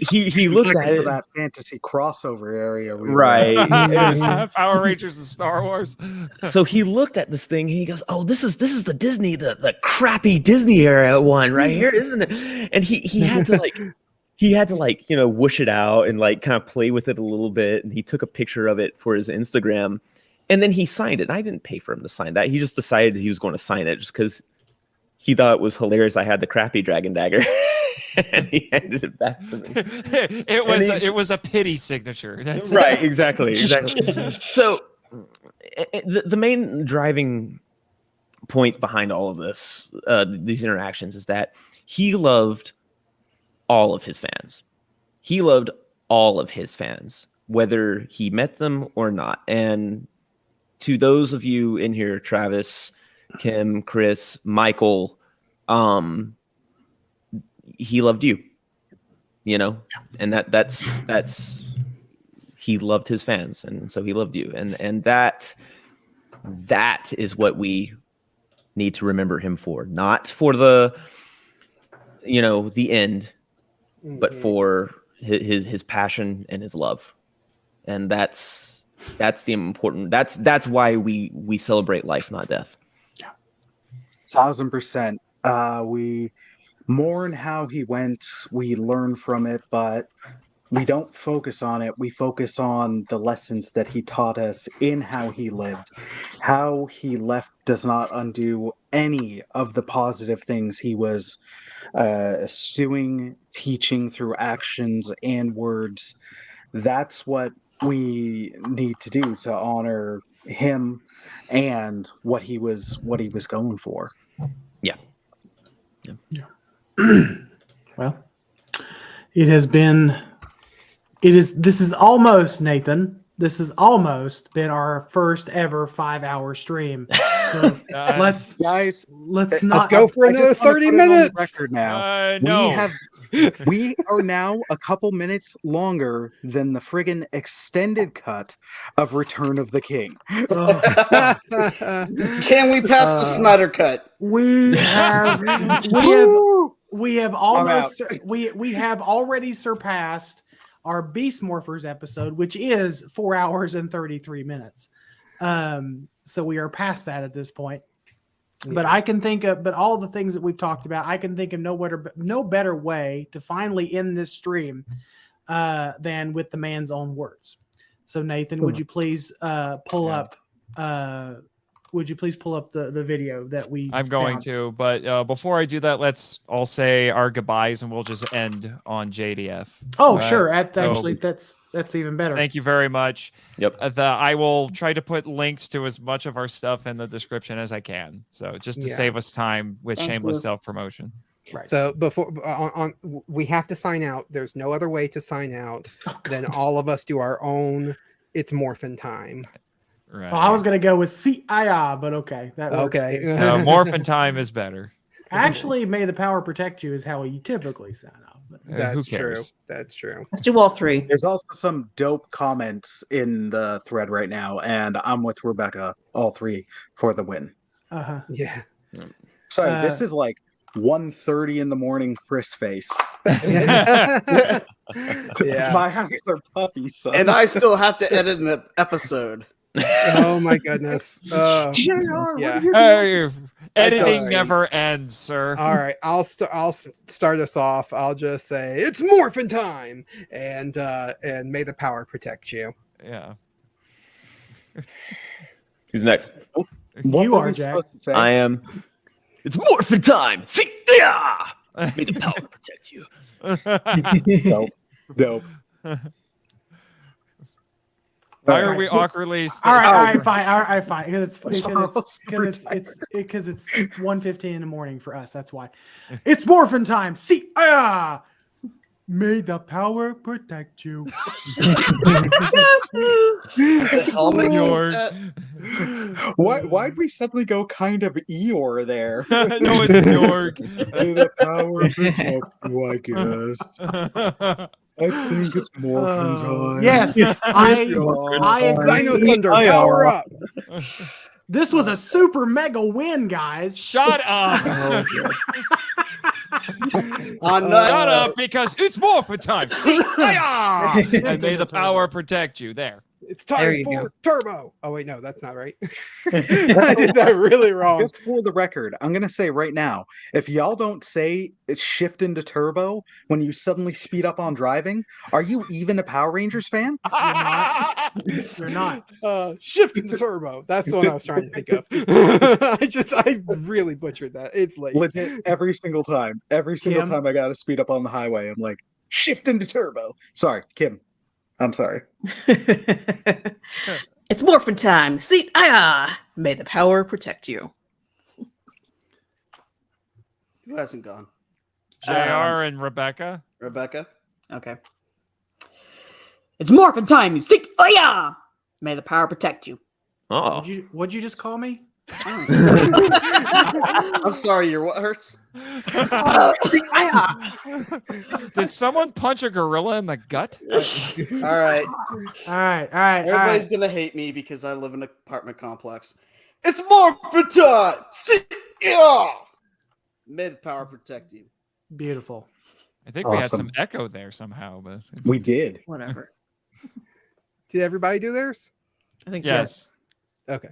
looked at it, that fantasy crossover area, right? Power Rangers and Star Wars. So he looked at this thing and he goes, "Oh, this is the Disney, the crappy Disney era one right here, isn't it?" And he had to like whoosh it out and like kind of play with it a little bit. And he took a picture of it for his Instagram. And then he signed it. And I didn't pay for him to sign that. He just decided he was going to sign it just because he thought it was hilarious. I had the crappy dragon dagger. And he handed it back to me. It was a pity signature. Right, exactly. So the main driving point behind all of this, these interactions, is that he loved all of his fans. He loved all of his fans, whether he met them or not. And to those of you in here, Travis, Kim, Chris, Michael, he loved you, and that's he loved his fans, and so he loved you, and that is what we need to remember him for, not for the end, but for his passion and his love. And that's the important, that's why we celebrate life, not death. 1000%. We mourn how he went, we learn from it, but we don't focus on it. We focus on the lessons that he taught us in how he lived. How he left does not undo any of the positive things he was teaching through actions and words. That's what we need to do to honor him and what he was going for. Yeah. Well, this is almost, Nathan, this has almost been our first ever 5-hour stream. So let's go for another 30 minutes. Record now. No. We are now a couple minutes longer than the friggin' extended cut of Return of the King. Can we pass the Snyder cut? We have already surpassed our Beast Morphers episode, which is 4 hours and 33 minutes. So we are past that at this point. Yeah. But I can think of, all the things that we've talked about, I can think of no better way to finally end this stream than with the man's own words. So Nathan, would you please pull up the video that I'm going to, but before I do that, let's all say our goodbyes and we'll just end on JDF. Oh, sure. Actually, that's even better. Thank you very much. Yep. I will try to put links to as much of our stuff in the description as I can. So just to save us time with shameless self-promotion. Right. So before we have to sign out. There's no other way to sign out than all of us do our own It's Morphin' Time. Right. Well, I was going to go with CIA, but okay. That works. Okay. No, Morphin' Time is better. Actually, May the Power Protect You is how you typically sign off. That's true. That's true. Let's do all three. There's also some dope comments in the thread right now, and I'm with Rebecca, all three for the win. Uh-huh. Yeah. Sorry, this is like 1:30 in the morning Chris face. Yeah. My eyes are puffy, son. And I still have to edit an episode. Oh my goodness. Editing never ends, sir. All right, I'll start us off. I'll just say it's Morphin' Time, and may the power protect you. Yeah. Who's next? You are, Jack. I am. It's Morphin' Time. See, yeah. May the power protect you. Dope. Why are we awkwardly? All right, fine. Because it's 1:15 in the morning for us. That's why. It's Morphin' Time. See, may the power protect you. Why'd we suddenly go kind of Eeyore there? No, it's York. May the power protect you, I guess. I think it's Morphin' Time. Yes, I agree. Dino Thunder, power up. This was a super mega win, guys. Shut up. Shut up, because it's Morphin' Time. And may the power protect you. There. It's There time you for go. turbo. Oh wait, no, that's not right. I did that really wrong. Just for the record, I'm gonna say right now, if y'all don't say it's shift into turbo when you suddenly speed up on driving, are you even a Power Rangers fan? You're not. Shift into turbo. That's the one I was trying to think of. I really butchered that. It's late. Legit, every single time. Every single Kim? time I gotta speed up on the highway, I'm like, shift into turbo. Sorry, Kim. I'm sorry. It's morphin' time. See, may the power protect you. Who hasn't gone? JR and Rebecca. Rebecca? Okay. It's morphin' time, you sick. Oh yeah! May the power protect you. Oh. What'd you just call me? I'm sorry, your what hurts? Did someone punch a gorilla in the gut? All right. Everybody's Everybody's gonna hate me because I live in an apartment complex. It's morphin' time! Yeah! May the power protect you. Beautiful. I think we had Awesome. some echo there somehow, but We did. Whatever. Did everybody do theirs? I think yes. Okay.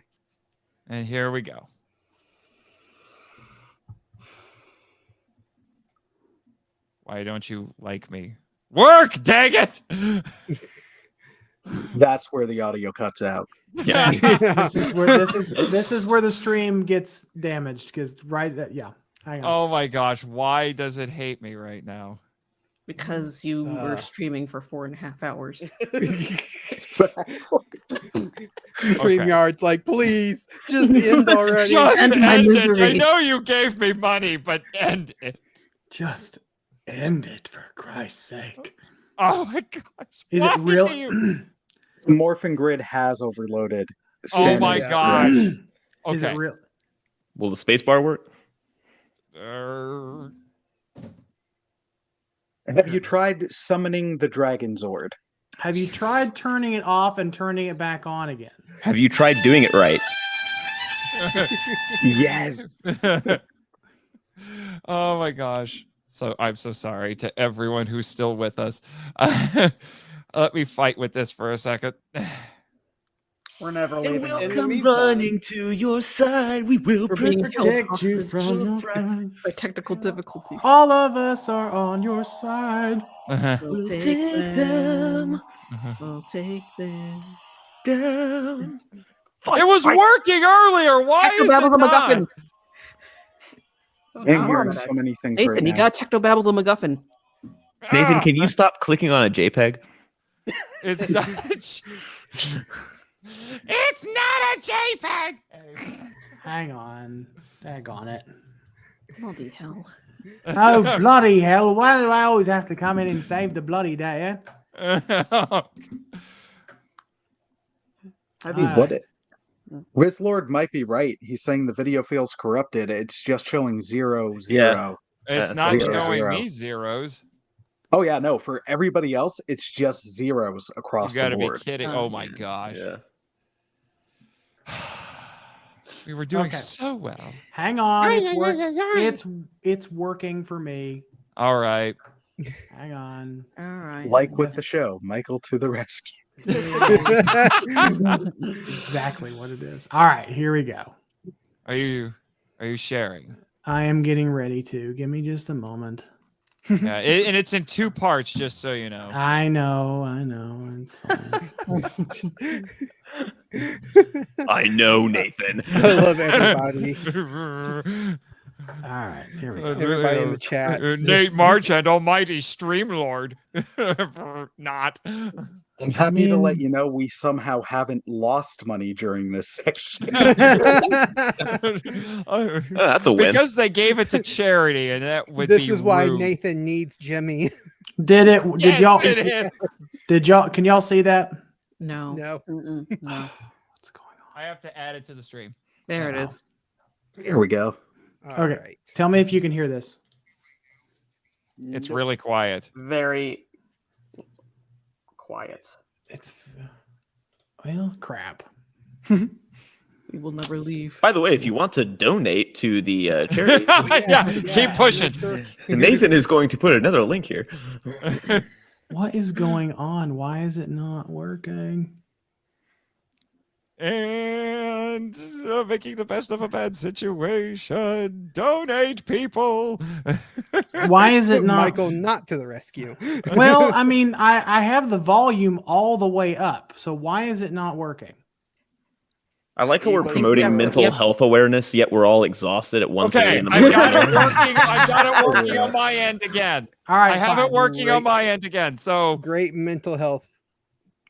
And here we go. Why don't you like me? Work, dang it! That's where the audio cuts out. Yeah. this is where the stream gets damaged because yeah. Hang on. Oh my gosh, why does it hate me right now? Because you were streaming for 4.5 hours. StreamYard's like, please, just end already. Just End my end it. misery. I know you gave me money, but end it. Just end it for Christ's sake. Oh my gosh. Is Why it real? do you- Morphin Grid has overloaded. Oh my Sandy's gosh. correct. Is Okay. it real? Will the spacebar work? Have you tried summoning the Dragon Zord? Have you tried turning it off and turning it back on again? Have you tried doing it right? Yes. Oh my gosh. So I'm so sorry to everyone who's still with us. Let me fight with this for a second. We're never leaving. In the Come meantime- running to your side. We will We're being protect held Protect you hostage from your friends. by technical difficulties. All of us are on your side. We'll take them. We'll take them down. It was working earlier. Why is it Technobabble the not? MacGuffin. I'm Come hearing on, so many things Nathan, right you now. got Technobabble the MacGuffin. Nathan, can you stop clicking on a JPEG? It's not. It's not a JPEG. Hang on. Daggone it. Bloody hell. Oh, bloody hell. Why do I always have to come in and save the bloody day? Have you- What it? Wizlord might be right. He's saying the video feels corrupted. It's just showing 0, 0. It's not Zero, showing zero. me zeros. Oh yeah, no. For everybody else, it's just zeros You across the gotta be board. kidding. Oh my gosh. We were doing Okay. so well. Hang on. It's working for me. All right. Hang on. All right. Like with the show, Michael to the rescue. That's exactly what it is. All right, here we go. Are you sharing? I am getting ready to. Give me just a moment. Yeah, and it's in 2 parts, just so you know. I know. It's fine. I know, Nathan. I love everybody. All right, here we go. Everybody in the chat. Nate March and Almighty Streamlord. Not. I'm happy to let you know we somehow haven't lost money during this section. That's a win. Because they gave it to charity, and that would This be is why rude. Nathan needs Jimmy. Did Yes, y'all? it is. Did y'all? Can y'all see that? No. No. No. What's going on? I have to add it to the stream. There it is. Here we go. All Okay. right. Tell me if you can hear this. It's really quiet. Very quiet. It's crap. We will never leave. By the way, if you want to donate to the charity, Keep pushing. Nathan is going to put another link here. What is going on? Why is it not working? And making the best of a bad situation. Donate, people. Why is it not Michael not to the rescue? Well, I mean, I have the volume all the way up. So why is it not working? I like how we're You promoting have to- mental you have- health awareness, yet we're all exhausted at 1:30 Okay, in the I morning. got it working. I got it working on my end again. All right, I have fine. it working on my end again. So Great mental health.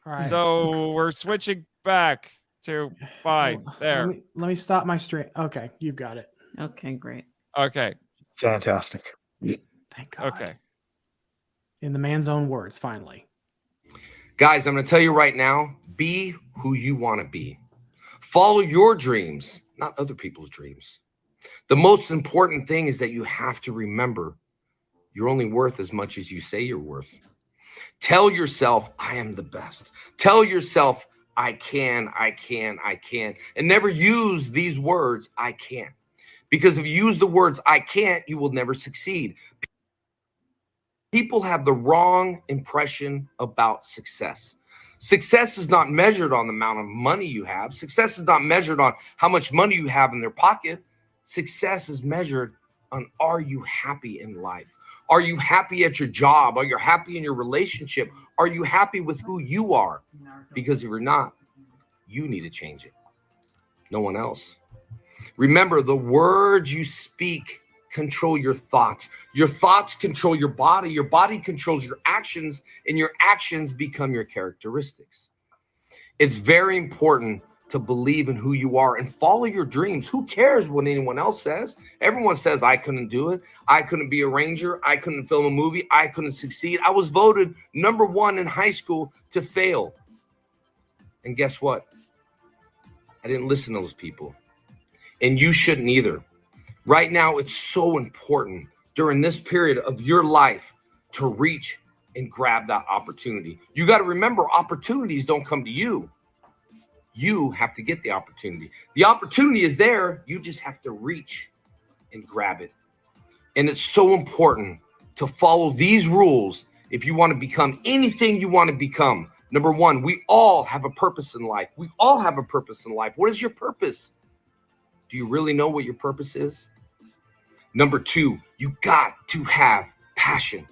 All right. So we're switching back to fine. There. Let me stop my stream. Okay, you've got it. Okay, great. Okay. Fantastic. Thank God. Okay. In the man's own words, finally. Guys, I'm going to tell you right now, be who you want to be. Follow your dreams, not other people's dreams. The most important thing is that you have to remember you're only worth as much as you say you're worth. Tell yourself, I am the best. Tell yourself, I can. And never use these words, I can't. Because if you use the words, I can't, you will never succeed. People have the wrong impression about success. Success is not measured on the amount of money you have. Success is not measured on how much money you have in their pocket. Success is measured on, are you happy in life? Are you happy at your job? Are you happy in your relationship? Are you happy with who you are? Because if you're not, you need to change it. No one else. Remember, the words you speak control your thoughts. Your thoughts control your body controls your actions, and your actions become your characteristics. It's very important to believe in who you are and follow your dreams. Who cares what anyone else says? Everyone says, I couldn't do it. I couldn't be a ranger. I couldn't film a movie. I couldn't succeed. I was voted #1 in high school to fail. And guess what? I didn't listen to those people. And you shouldn't either. Right now, it's so important during this period of your life to reach and grab that opportunity. You got to remember, opportunities don't come to you. You have to get the opportunity. The opportunity is there. You just have to reach and grab it. And it's so important to follow these rules if you want to become anything you want to become. #1, we all have a purpose in life. We all have a purpose in life. What is your purpose? Do you really know what your purpose is? #2, you got to have passion.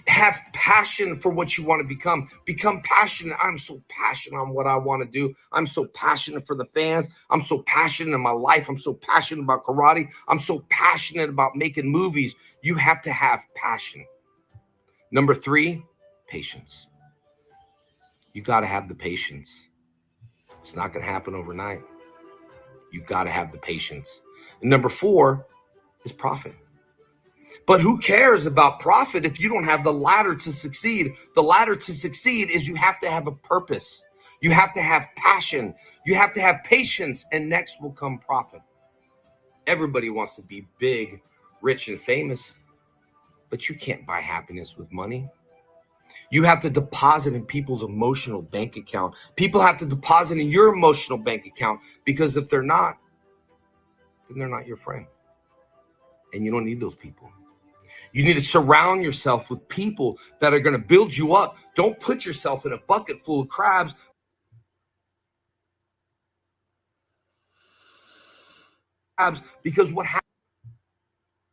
Have passion for what you want to become. Become passionate. I'm so passionate on what I want to do. I'm so passionate for the fans. I'm so passionate in my life. I'm so passionate about karate. I'm so passionate about making movies. You have to have passion. #3, patience. You got to have the patience. It's not going to happen overnight. You got to have the patience. And #4 is profit. But who cares about profit if you don't have the ladder to succeed? The ladder to succeed is you have to have a purpose. You have to have passion. You have to have patience, and next will come profit. Everybody wants to be big, rich, and famous, but you can't buy happiness with money. You have to deposit in people's emotional bank account. People have to deposit in your emotional bank account, because if they're not, then they're not your friend. And you don't need those people. You need to surround yourself with people that are going to build you up. Don't put yourself in a bucket full of crabs. Because what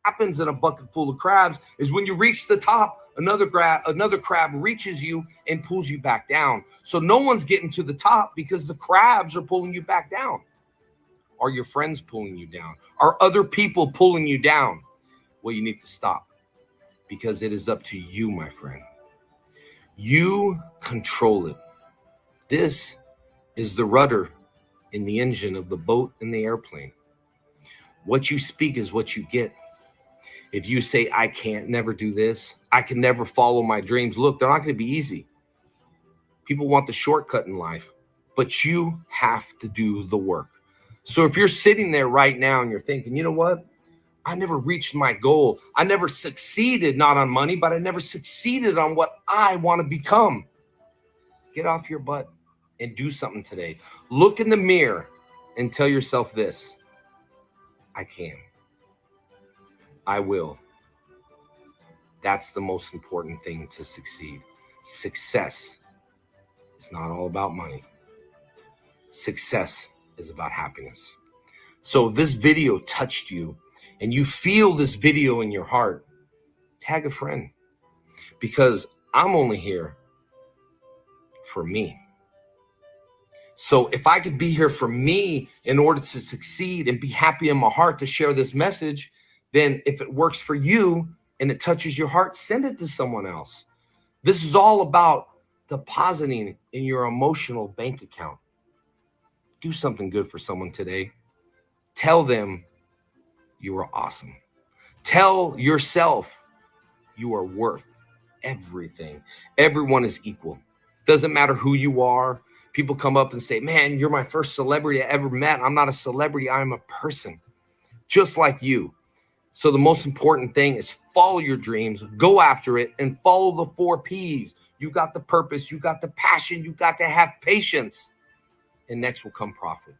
happens in a bucket full of crabs is when you reach the top, another crab reaches you and pulls you back down. So no one's getting to the top because the crabs are pulling you back down. Are your friends pulling you down? Are other people pulling you down? Well, you need to stop, because it is up to you, my friend. You control it. This is the rudder in the engine of the boat and the airplane. What you speak is what you get. If you say, I can't never do this, I can never follow my dreams, look, they're not going to be easy. People want the shortcut in life, but you have to do the work. So if you're sitting there right now and you're thinking, you know what? I never reached my goal. I never succeeded, not on money, but I never succeeded on what I want to become. Get off your butt and do something today. Look in the mirror and tell yourself this: I can. I will. That's the most important thing to succeed. Success is not all about money. Success is about happiness. So if this video touched you and you feel this video in your heart, tag a friend, because I'm only here for me. So if I could be here for me in order to succeed and be happy in my heart to share this message, then if it works for you and it touches your heart, send it to someone else. This is all about depositing in your emotional bank account. Do something good for someone today. Tell them you are awesome. Tell yourself you are worth everything. Everyone is equal. Doesn't matter who you are. People come up and say, man, you're my first celebrity I ever met. I'm not a celebrity. I'm a person just like you. So the most important thing is follow your dreams, go after it, and follow the 4 Ps. You got the purpose, you got the passion, you got to have patience. And next will come profit.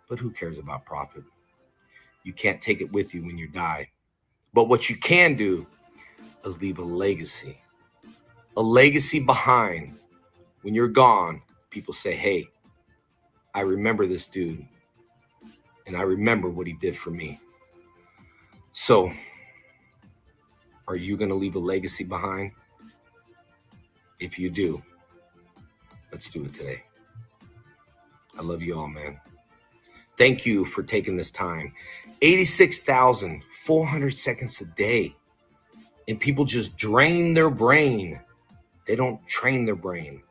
But who cares about profit? You can't take it with you when you die. But what you can do is leave a legacy. A legacy behind. When you're gone, people say, hey, I remember this dude. And I remember what he did for me. So, are you going to leave a legacy behind? If you do, let's do it today. I love you all, man. Thank you for taking this time. 86,400 seconds a day. And people just drain their brain. They don't train their brain.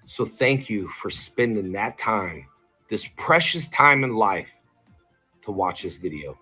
So thank you for spending that time, this precious time in life, to watch this video.